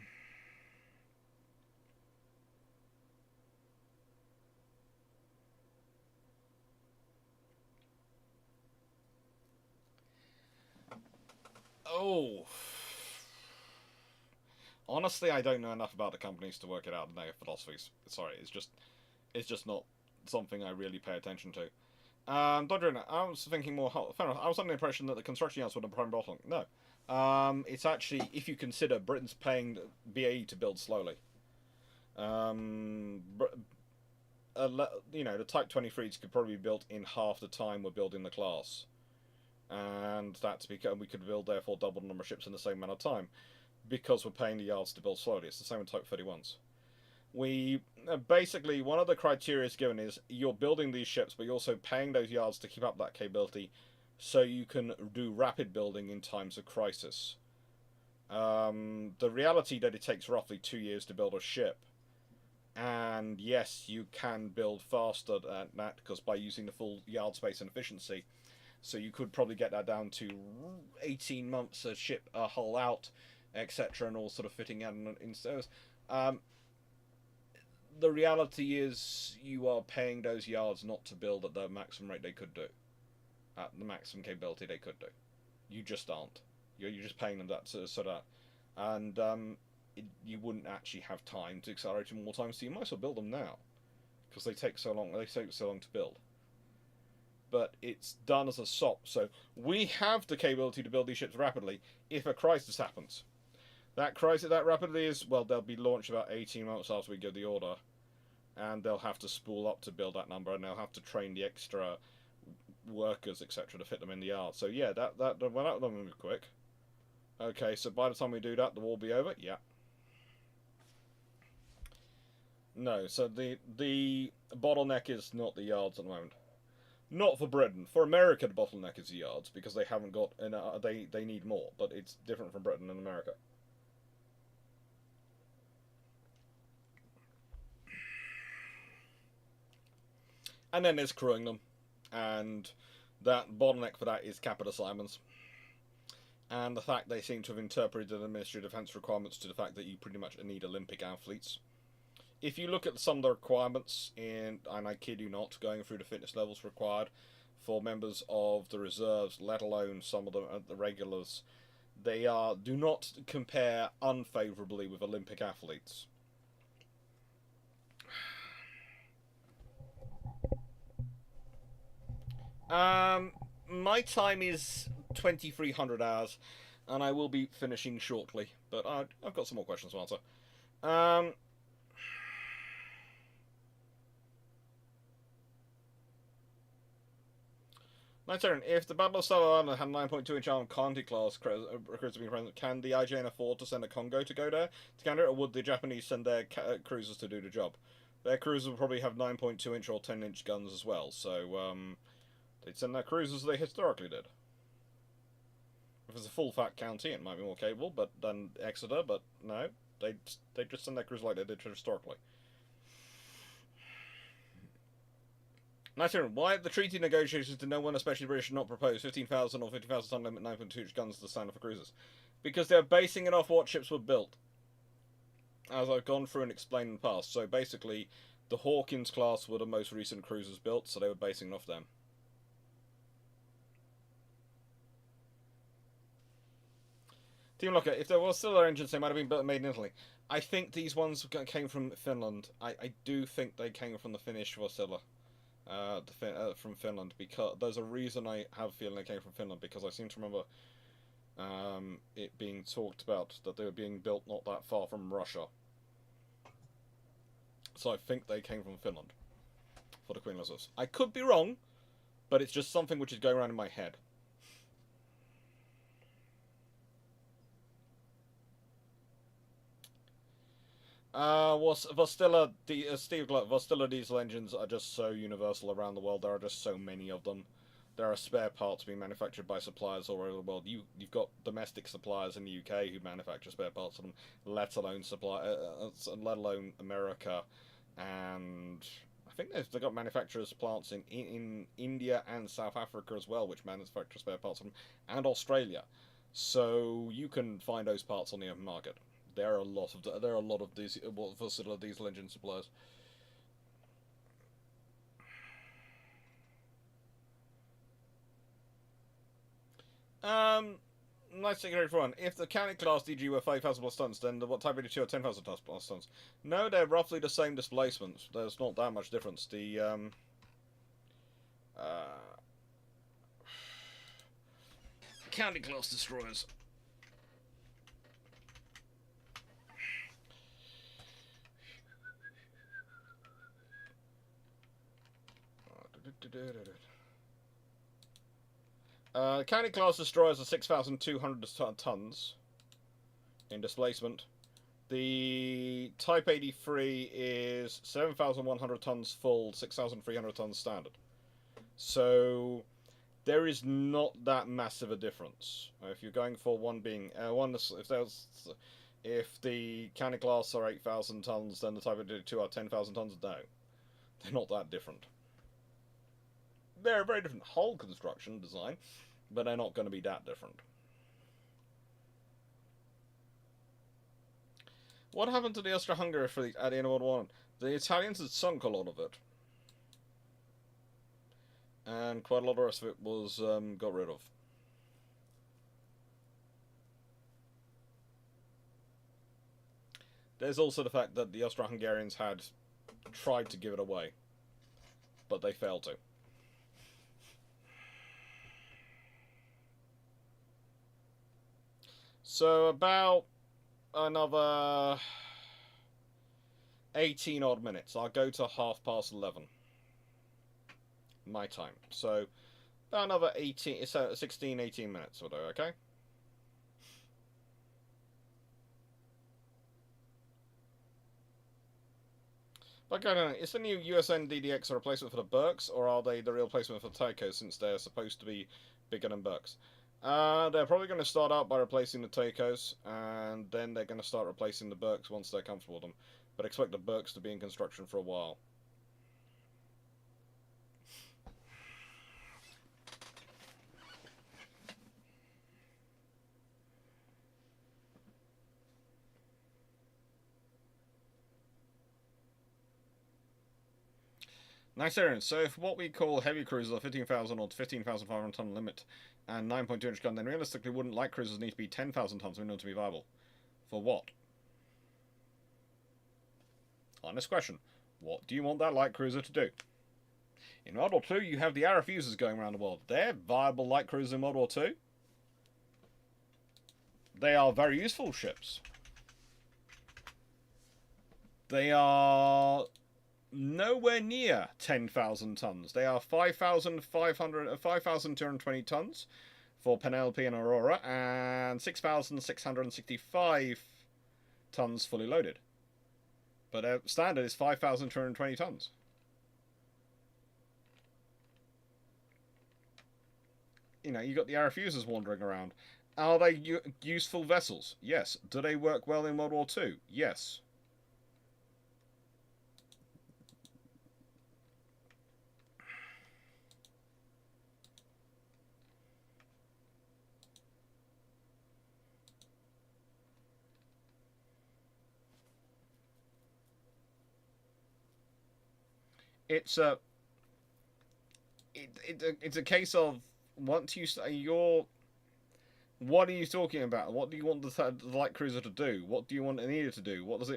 Honestly, I don't know enough about the companies to work it out in their philosophies. Sorry, it's just not something I really pay attention to. Dodger, I was thinking more... Fair enough, I was under the impression that the construction yards were the prime bottleneck. No. It's actually, if you consider Britain's paying BAE to build slowly. You know, the Type 23s could probably be built in half the time we're building the class. And that's because we could build, therefore, double the number of ships in the same amount of time. Because we're paying the yards to build slowly. It's the same with Type 31s. We basically, one of the criteria given is you're building these ships, but you're also paying those yards to keep up that capability so you can do rapid building in times of crisis. The reality that it takes roughly 2 years to build a ship, and yes, you can build faster than that because by using the full yard space and efficiency, so you could probably get that down to 18 months a ship, a hull out, etc., and all sort of fitting in service. Um, the reality is you are paying those yards not to build at the maximum rate they could do, at the maximum capability they could do. You just aren't. You're just paying them that so that, and you wouldn't actually have time to accelerate them more time. So you might as well build them now, because they take so long. They take so long to build. But it's done as a SOP, so we have the capability to build these ships rapidly if a crisis happens. That crisis that rapidly is, well, they'll be launched about 18 months after we give the order, and they'll have to spool up to build that number, and they'll have to train the extra workers, etc., to fit them in the yard. So yeah, that well, that will move quick. Okay, so by the time we do that, the war will be over. Yeah. No, so the bottleneck is not the yards at the moment. Not for Britain. For America, the bottleneck is the yards because they haven't got. They need more, but it's different from Britain and America. And then there's crewing them, and that bottleneck for that is capital assignments, and the fact they seem to have interpreted the Ministry of Defence requirements to the fact that you pretty much need Olympic athletes. If you look at some of the requirements and I kid you not, going through the fitness levels required for members of the reserves, let alone some of the regulars, they do not compare unfavourably with Olympic athletes. My time is 2,300 hours, and I will be finishing shortly, but I've got some more questions to answer. My turn. If the Battle of Stella Island had 9.2-inch armed Conti-class recruits being present, can the IJN afford to send a Congo to go there to counter it, or would the Japanese send their cruisers to do the job? Their cruisers would probably have 9.2-inch or 10-inch guns as well, so they'd send their cruisers as they historically did. If it's a full-fat county, it might be more capable than Exeter, but no, they just send their cruisers like they did historically. Nice hearing. Why the treaty negotiations did no one, especially British, not propose 15,000 or 50,000 ton limit 9.2 guns to the standard for cruisers? Because they're basing it off what ships were built. As I've gone through and explained in the past. So basically, the Hawkins class were the most recent cruisers built, so they were basing it off them. Team Locker, if there was still their engines, they might have been made in Italy. I think these ones came from Finland. I do think they came from the Finnish Vasilla. From Finland, because there's a reason I have a feeling they came from Finland, because I seem to remember it being talked about that they were being built not that far from Russia. So I think they came from Finland for the Queen Elizabeth. I could be wrong, but it's just something which is going around in my head. Vostilla diesel engines are just so universal around the world. There are just so many of them. There are spare parts being manufactured by suppliers all over the world. You've got domestic suppliers in the UK who manufacture spare parts of them, let alone America, and I think they've got manufacturers plants in India and South Africa as well, which manufacture spare parts of them, and Australia. So you can find those parts on the open market. There are a lot of these versatile diesel engine suppliers. Nice secondary for one. If the county class DG were 5,000 plus tons, then what Type 82 are 10,000 plus tons? No, they're roughly the same displacements. There's not that much difference. The county class destroyers. County class destroyers are 6,200 tons in displacement. The Type 83 is 7,100 tons full, 6,300 tons standard. So there is not that massive a difference. If you're going for one being if the Cannon class are 8,000 tons, then the Type 2 are 10,000 tons. No, they're not that different. They're a very different hull construction design, but they're not going to be that different. What happened to the Austro-Hungary fleet at the end of World War I? The Italians had sunk a lot of it, and quite a lot of the rest of it was got rid of. There's also the fact that the Austro-Hungarians had tried to give it away, but they failed to. So about another 18 odd minutes. I'll go to 11:30 my time. So about another 16, 18 minutes or so, okay? But I don't know, is the new USN DDX a replacement for the Burks, or are they the real replacement for the Tychos, since they're supposed to be bigger than Burks? They're probably going to start out by replacing the Tychos, and then they're going to start replacing the Burks once they're comfortable with them. But expect the Burks to be in construction for a while. Nice, Aaron. So if what we call heavy cruisers are 15,000 or 15,500 ton limit and 9.2 inch gun, then realistically wouldn't light cruisers need to be 10,000 tons in order to be viable? For what? Honest question. What do you want that light cruiser to do? In World War II, you have the Arrow fusers going around the world. They're viable light cruisers in World War II. They are very useful ships. They are nowhere near 10,000 tons. They are 5,220 tons for Penelope and Aurora, and 6,665 tons fully loaded. But their standard is 5,220 tons. You know, you got the Arrow fusers wandering around. Are they useful vessels? Yes. Do they work well in World War II? Yes. It's a case of once you say what are you talking about? What do you want the light cruiser to do? What do you want it needed to do? What's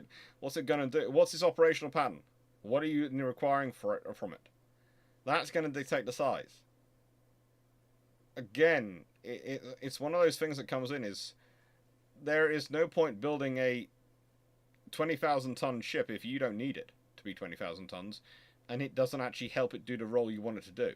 it going to do? What's its operational pattern? What are you requiring from it? That's going to dictate the size. Again, it's one of those things that comes in is there is no point building a 20,000 ton ship if you don't need it to be 20,000 tons, and it doesn't actually help it do the role you want it to do.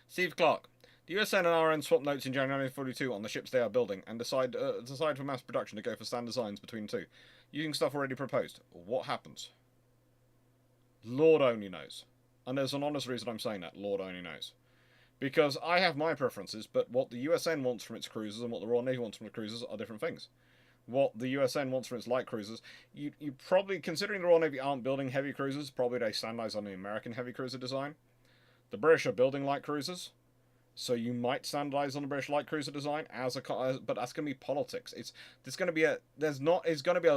Steve Clarke. The USN and RN swapped notes in January 1942 on the ships they are building and decide for mass production to go for standard designs between the two, using stuff already proposed. What happens? Lord only knows. And there's an honest reason I'm saying that. Lord only knows. Because I have my preferences, but what the USN wants from its cruisers and what the Royal Navy wants from the cruisers are different things. What the USN wants from its light cruisers, you probably, considering the Royal Navy aren't building heavy cruisers, probably they standardize on the American heavy cruiser design. The British are building light cruisers, so you might standardize on the British light cruiser design but that's going to be politics. It's going to be a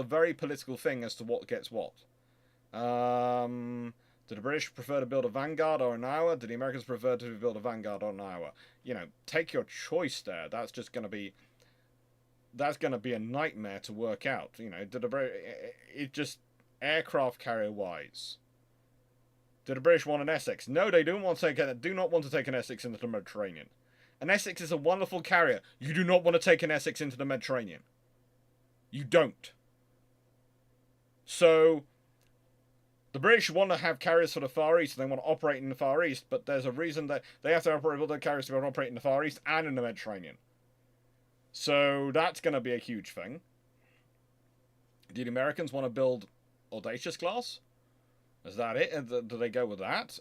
very political thing as to what gets what. Do the British prefer to build a Vanguard or an Iowa? Do the Americans prefer to build a Vanguard or an Iowa? You know, take your choice there. That's going to be a nightmare to work out. You know, aircraft carrier wise. Do the British want an Essex? No, they do not want to take an Essex into the Mediterranean. An Essex is a wonderful carrier. You do not want to take an Essex into the Mediterranean. You don't. So the British want to have carriers for the Far East. They want to operate in the Far East, but there's a reason that they have to build their carriers to be able to operate in the Far East and in the Mediterranean. So that's going to be a huge thing. Do the Americans want to build Audacious class? Is that it? Do they go with that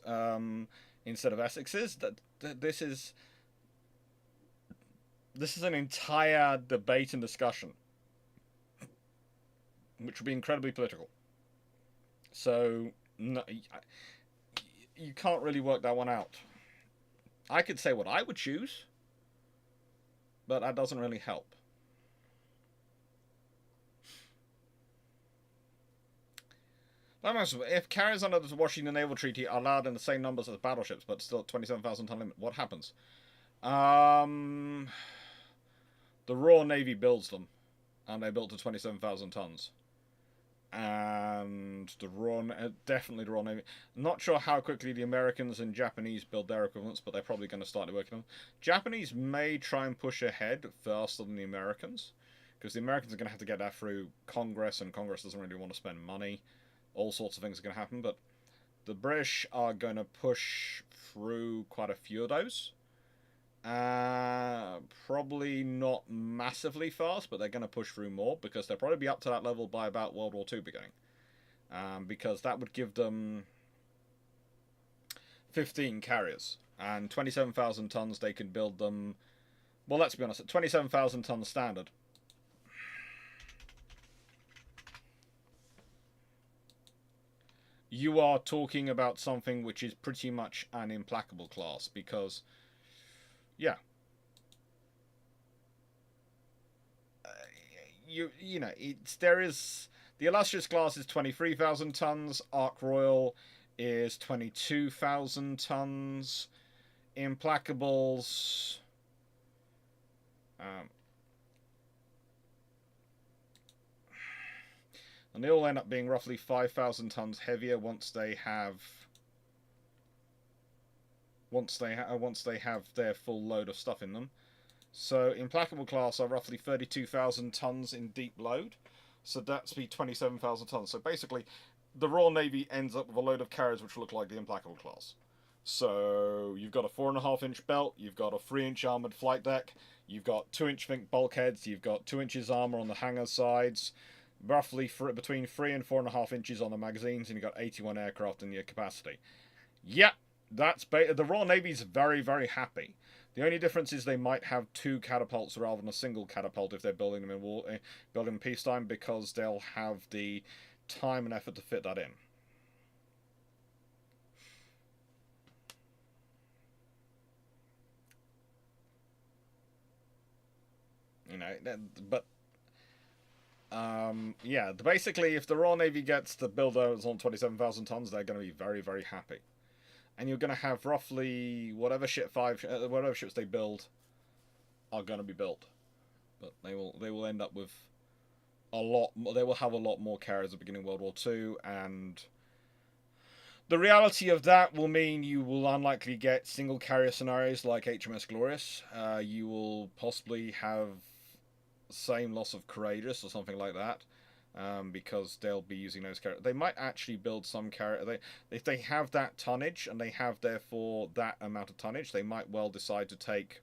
instead of Essex's? This is an entire debate and discussion, which would be incredibly political. So no, you can't really work that one out. I could say what I would choose, but that doesn't really help. If carriers under the Washington Naval Treaty are allowed in the same numbers as battleships, but still at 27,000 ton limit, what happens? The Royal Navy builds them, and they built to 27,000 tons. And definitely the Royal Navy. Not sure how quickly the Americans and Japanese build their equivalents, but they're probably going to start working on them. Japanese may try and push ahead faster than the Americans, because the Americans are going to have to get that through Congress, and Congress doesn't really want to spend money. All sorts of things are going to happen, but the British are going to push through quite a few of those. Probably not massively fast, but they're going to push through more, because they'll probably be up to that level by about World War II beginning. Because that would give them 15 carriers, and 27,000 tons, they can build them. Well, let's be honest, at 27,000 tons standard, you are talking about something which is pretty much an implacable class, because, yeah, you know, there is the illustrious class is 23,000 tons. Ark Royal is 22,000 tons. Implacables. And they all end up being roughly 5,000 tons heavier once they have their full load of stuff in them. So implacable class are roughly 32,000 tons in deep load. So that's be 27,000 tons. So basically, the Royal Navy ends up with a load of carriers which look like the implacable class. So you've got a 4.5-inch belt, you've got a 3-inch armored flight deck, you've got 2-inch think bulkheads, you've got 2 inches armor on the hangar sides, roughly between 3 and 4.5 inches on the magazines, and you've got 81 aircraft in your capacity. Yeah, that's the Royal Navy's very, very happy. The only difference is they might have 2 catapults rather than a single catapult if they're building them in building peacetime, because they'll have the time and effort to fit that in. You know, but yeah, basically, if the Royal Navy gets to build those on 27,000 tons, they're going to be very, very happy. And you're going to have roughly whatever ships they build are going to be built, but they will end up with a lot. They will have a lot more carriers at the beginning of World War II, and the reality of that will mean you will unlikely get single carrier scenarios like HMS Glorious. You will possibly have same loss of Courageous or something like that. Because they'll be using those carriers. They might actually build some carrier. If they have that tonnage, and they have therefore that amount of tonnage, they might well decide to take.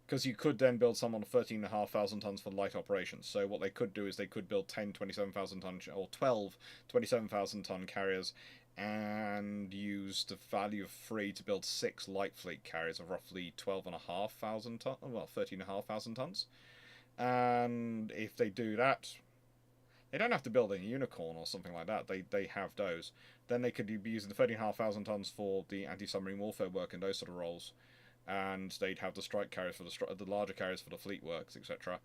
Because you could then build some on 13,500 tons for light operations. So what they could do is they could build 10 27,000 ton or 12 27,000 ton carriers, and use the value of 3 to build 6 light fleet carriers of roughly 12,500 tons. Well, 13,500 tons. And if they do that, they don't have to build a unicorn or something like that. They have those. Then they could be using the 13,500 tons for the anti-submarine warfare work and those sort of roles. And they'd have the strike carriers for the larger carriers for the fleet works, etc.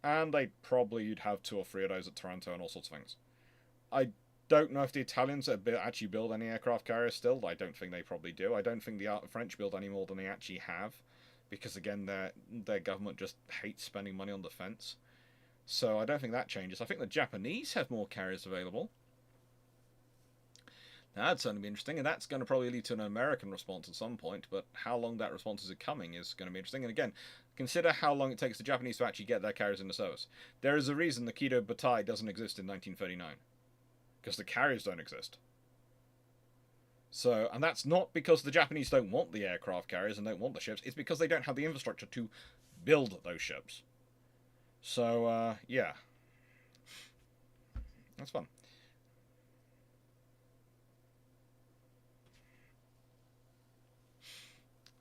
And you'd have 2 or 3 of those at Taranto and all sorts of things. I don't know if the Italians actually build any aircraft carriers still. I don't think they probably do. I don't think the French build any more than they actually have, because again, their government just hates spending money on defense. So I don't think that changes. I think the Japanese have more carriers available. Now, that'd certainly be interesting, and that's going to probably lead to an American response at some point, but how long that response is coming is going to be interesting. And again, consider how long it takes the Japanese to actually get their carriers into service. There is a reason the Kido Butai doesn't exist in 1939, because the carriers don't exist. So, and that's not because the Japanese don't want the aircraft carriers and don't want the ships, it's because they don't have the infrastructure to build those ships. So, yeah. That's fun.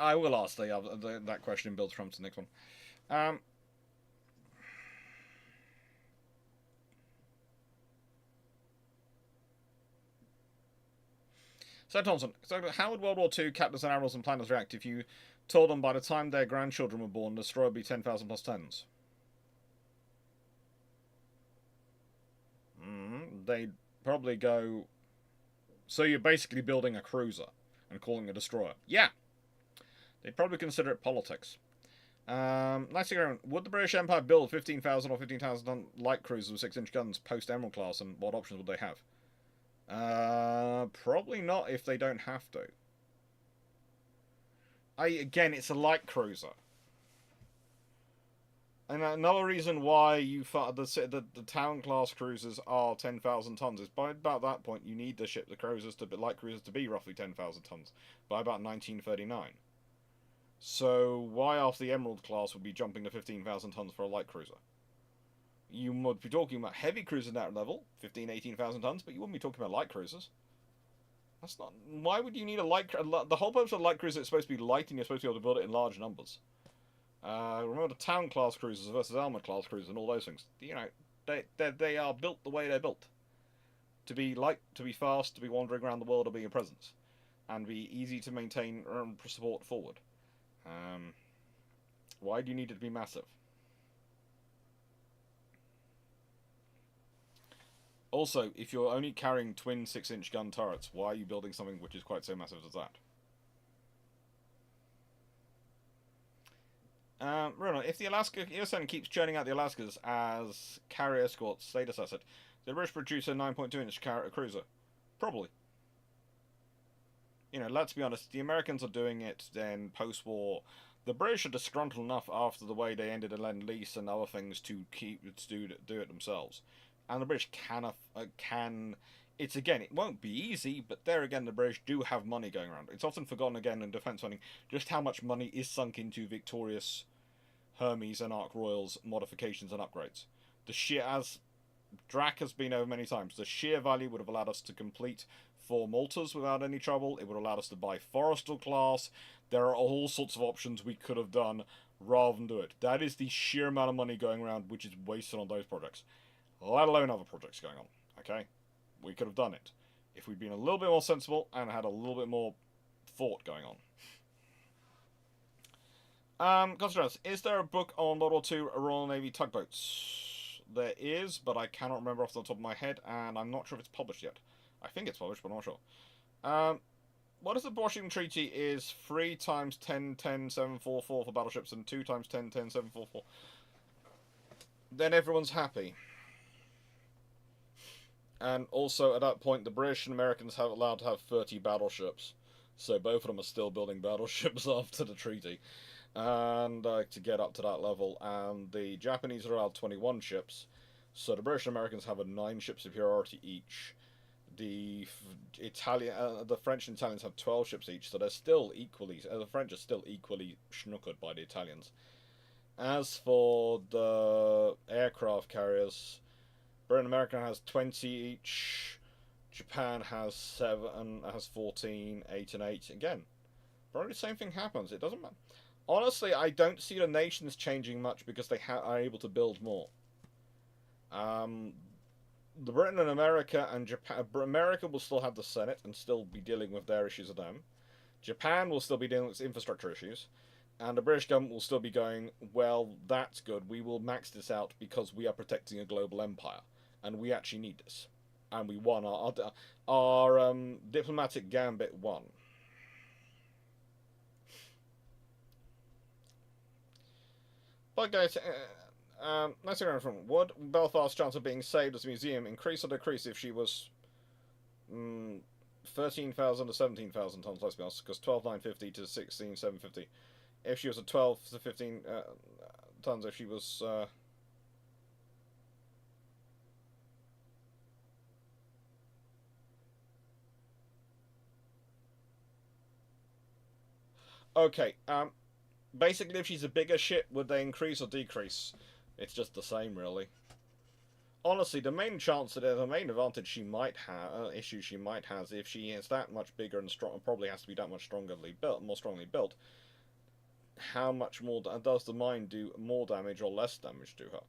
I will ask that question. Builds from the next one. Um, so Thompson, so how would World War II captains and admirals and planners react if you told them by the time their grandchildren were born, the destroyer would be 10,000 plus tens? They'd probably go, so you're basically building a cruiser and calling it a destroyer. Yeah. They'd probably consider it politics. Nice to would the British Empire build 15,000 or 15,000 ton light cruisers with 6-inch guns post Emerald class, and what options would they have? Probably not if they don't have to. Again, it's a light cruiser. And another reason why the town class cruisers are 10,000 tons is by about that point you need the light cruisers to be roughly 10,000 tons by about 1939. So why after the Emerald class would be jumping to 15,000 tons for a light cruiser? You would be talking about heavy cruisers at that level, 15, 18,000 tons, but you wouldn't be talking about light cruisers. That's not. Why would you need the whole purpose of a light cruiser is supposed to be light, and you're supposed to be able to build it in large numbers. Remember the town class cruisers versus armored class cruisers and all those things. You know, they are built the way they're built. To be light, to be fast, to be wandering around the world, or be a presence, and be easy to maintain and support forward. Why do you need it to be massive? Also, if you're only carrying twin 6-inch gun turrets, why are you building something which is quite so massive as that? Bruno, if the USN keeps churning out the Alaskas as carrier escorts status asset, the British produce a 9.2-inch cruiser? Probably. You know, let's be honest, the Americans are doing it then post-war. The British are disgruntled enough after the way they ended a Lend-Lease and other things to do it themselves. And the British can. It's again, it won't be easy, but there again, the British do have money going around. It's often forgotten again in defence funding just how much money is sunk into Victorious, Hermes, and Ark Royals modifications and upgrades. As Drac has been over many times, the sheer value would have allowed us to complete 4 Maltas without any trouble. It would have allowed us to buy Forrestal class. There are all sorts of options we could have done rather than do it. That is the sheer amount of money going around which is wasted on those projects, let alone other projects going on. Okay, we could have done it if we'd been a little bit more sensible and had a little bit more thought going on. Constance, is there a book on World War II Royal Navy tugboats? There is, but I cannot remember off the top of my head, and I'm not sure if it's published yet. I think it's published, but I'm not sure. What is the Washington Treaty is 3 times 10, 10, 744 for battleships and 2 times 10, 10, 744. Then everyone's happy. And also, at that point, the British and Americans have allowed to have 30 battleships. So both of them are still building battleships after the treaty. And to get up to that level. And the Japanese are allowed 21 ships. So the British and Americans have a 9-ship superiority each. The French and Italians have 12 ships each. So they're still equally... the French are still equally schnookered by the Italians. As for the aircraft carriers... Britain and America has 20 each. Japan has 7, has 14, 8 and 8. Again, probably the same thing happens. It doesn't matter. Honestly, I don't see the nations changing much because they are able to build more. The Britain and America and Japan... America will still have the Senate and still be dealing with their issues of them. Japan will still be dealing with infrastructure issues. And the British government will still be going, well, that's good. We will max this out because we are protecting a global empire. And we actually need this. And we won. Our diplomatic gambit won. But guys, let's go from, would Belfast's chance of being saved as a museum increase or decrease if she was 13,000 to 17,000 tons, let's be honest, because 12,950 to 16,750. If she was at 12 to 15 tons, if she was... Okay, basically if she's a bigger ship, would they increase or decrease? It's just the same, really. Honestly, the main chance that the main advantage she might have, issue she might have, if she is that much bigger and strong, probably has to be that much strongly built, more strongly built, how much more does the mine do? More damage or less damage to her?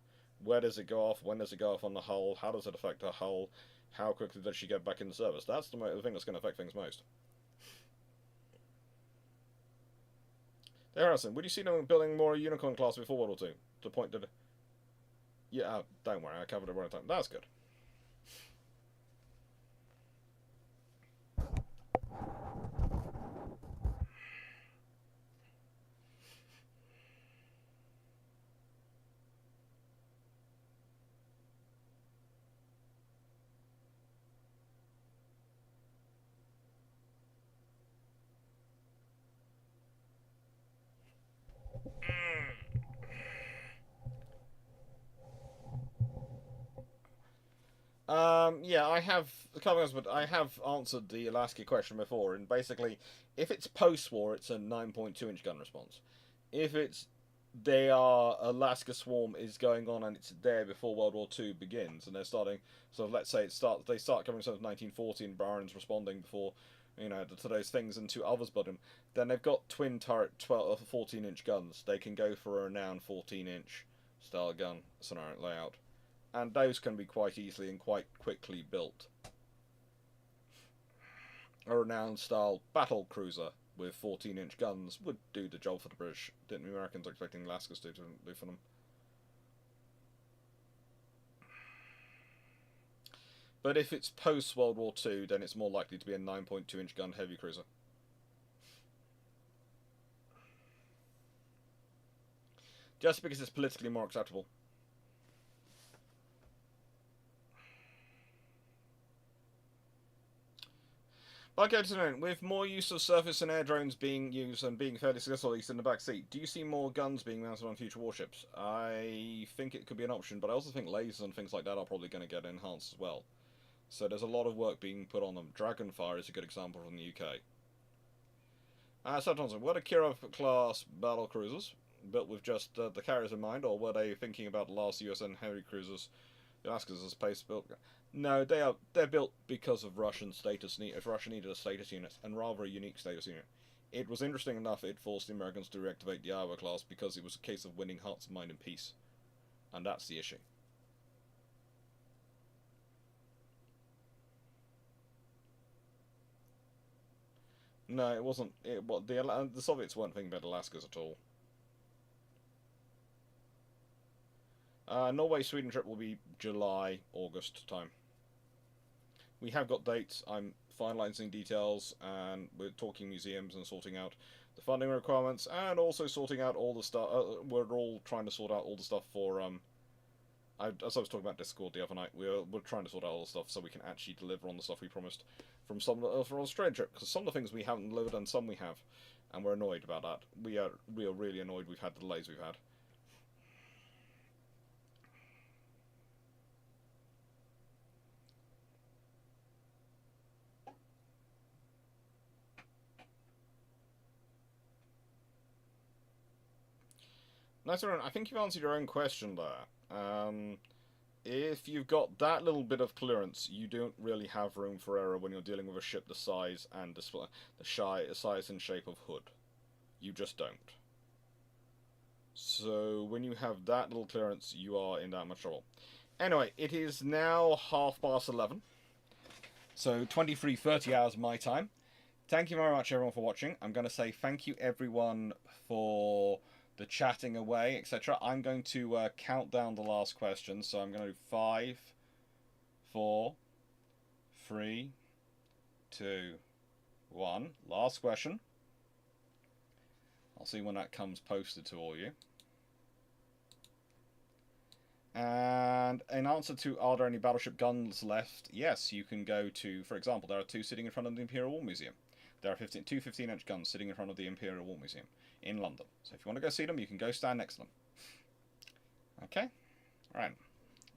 Where does it go off? When does it go off on the hull? How does it affect her hull? How quickly does she get back into service? That's the thing that's going to affect things most. Harrison, would you see them building more unicorn class before World War Two? To the point that, yeah, don't worry, I covered it right time. That's good. Yeah, I have a couple of, but I have answered the Alaska question before, and basically, if it's post-war, it's a 9.2-inch gun response. If it's Alaska Swarm is going on and it's there before World War II begins, and they're starting. So let's say they start covering some of 1940, and Barron's responding before, to those things, and two others but him. Then they've got twin turret 14-inch guns. They can go for a renowned 14-inch style gun scenario layout, and those can be quite easily and quite quickly built. A renowned style battle cruiser with 14-inch guns would do the job for the British. Didn't the Americans expecting Alaska's to do for them? But if it's post World War II, then it's more likely to be a 9.2-inch gun heavy cruiser. Just because it's politically more acceptable. Okay, to know, with more use of surface and air drones being used and being fairly successful, at least in the back seat, do you see more guns being mounted on future warships? I think it could be an option, but I also think lasers and things like that are probably going to get enhanced as well. So there's a lot of work being put on them. Dragonfire is a good example from the UK. Thompson, were the Kirov-class battle cruisers built with just the carriers in mind, or were they thinking about the last USN heavy cruisers, the Alaskas, as space built? No, they're built because of Russian status need. If Russia needed a status unit, and rather a unique status unit. It was interesting enough. It forced the Americans to reactivate the Iowa class because it was a case of winning hearts and mind in peace, and that's the issue. No, it wasn't. The Soviets weren't thinking about Alaskas at all. Norway Sweden trip will be July, August time. We have got dates. I'm finalising details, and we're talking museums and sorting out the funding requirements, and also sorting out all the stuff. We're all trying to sort out all the stuff for as I was talking about Discord the other night, we're trying to sort out all the stuff so we can actually deliver on the stuff we promised from some for Australia trip, because some of the things we haven't delivered and some we have, and we're annoyed about that. We are really annoyed we've had the delays we've had. Nice one. I think you've answered your own question there. If you've got that little bit of clearance, you don't really have room for error when you're dealing with a ship the size and size and shape of Hood. You just don't. So when you have that little clearance, you are in that much trouble. Anyway, it is now 11:30. So 23:30 hours my time. Thank you very much everyone for watching. I'm going to say thank you everyone for the chatting away, etc. I'm going to count down the last question. So I'm going to do 5, 4, 3, 2, 1. Last question. I'll see when that comes posted to all you. And in answer to, are there any battleship guns left? Yes, you can go to, for example, there are 2 sitting in front of the Imperial War Museum. There are 2 15-inch guns sitting in front of the Imperial War Museum in London. So if you want to go see them, you can go stand next to them. Okay? Alright.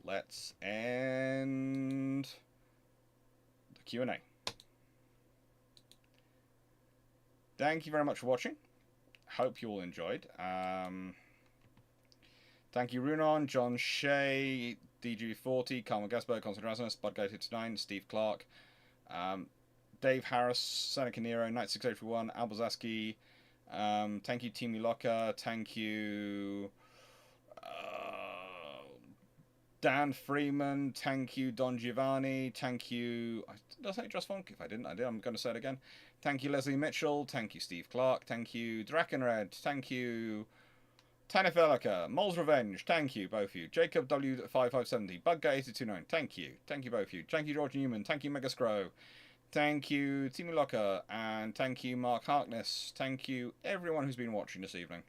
Let's end the Q&A. Thank you very much for watching. Hope you all enjoyed. Thank you, Runon, John Shea, DG40, Carmel Gasper, Constant Rasmus, Budgate59, Steve Clarke, Dave Harris, Seneca Nero, Knight 681, Albazaski, Thank you, Team Locker. Thank you, Dan Freeman. Thank you, Don Giovanni. Thank you. Did I say Just Funk? If I didn't, I'm going to say it again. Thank you, Leslie Mitchell. Thank you, Steve Clarke. Thank you, Drakenred. Thank you, Tanifelica. Mole's Revenge. Thank you, both of you. Jacob W5570. Bugguy8229. Thank you. Thank you, both of you. Thank you, George Newman. Thank you, Megascrow. Thank you, Timu Locker, and thank you, Mark Harkness. Thank you, everyone who's been watching this evening.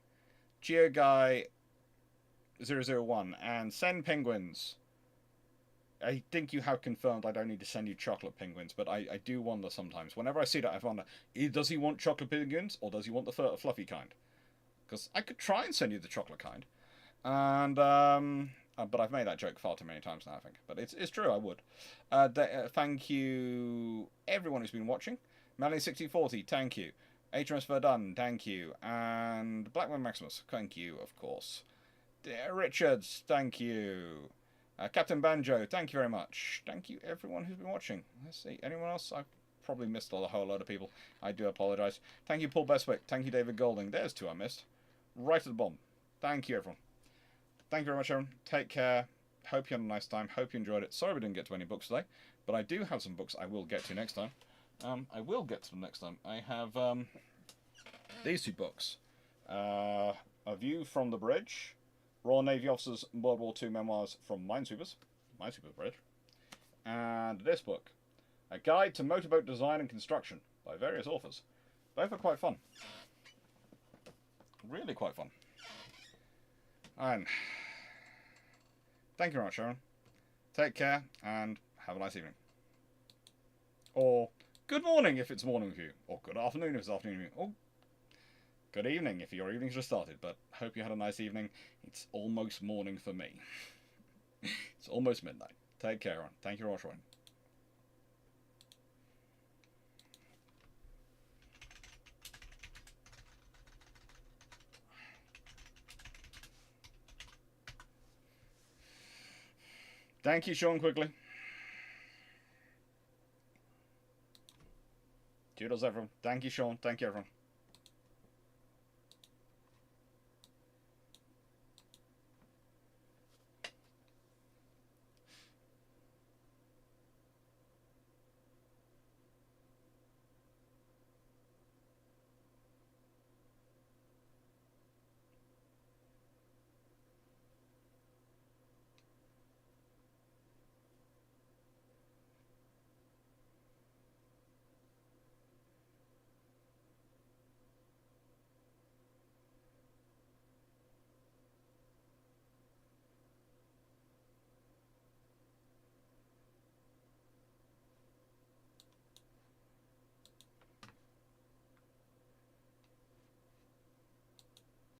GeoGuy001 and Send Penguins. I think you have confirmed I don't need to send you chocolate penguins, but I do wonder sometimes. Whenever I see that, I wonder, does he want chocolate penguins, or does he want the fluffy kind? Because I could try and send you the chocolate kind. And, but I've made that joke far too many times now, I think. But it's true, I would. Thank you, everyone who's been watching. Melanie6040, thank you. HMS Verdun, thank you. And Blackman Maximus, thank you, of course. Richards, thank you. Captain Banjo, thank you very much. Thank you, everyone who's been watching. Let's see, anyone else? I've probably missed a whole load of people. I do apologise. Thank you, Paul Bestwick. Thank you, David Golding. There's two I missed. Right at the bottom. Thank you, everyone. Thank you very much, everyone. Take care. Hope you had a nice time. Hope you enjoyed it. Sorry we didn't get to any books today, but I do have some books I will get to next time. I will get to them next time. I have these two books. A View from the Bridge. Royal Navy Officers World War II Memoirs from Minesweepers. Minesweepers Bridge. And this book. A Guide to Motorboat Design and Construction by various authors. Both are quite fun. Really quite fun. And thank you very much, Sharon. Take care and have a nice evening. Or good morning if it's morning with you. Or good afternoon if it's afternoon with you. Or good evening if your evening's just started. But hope you had a nice evening. It's almost morning for me. It's almost midnight. Take care, everyone. Thank you very much, Ryan. Thank you, Sean, quickly. Toodles, everyone. Thank you, Sean. Thank you, everyone.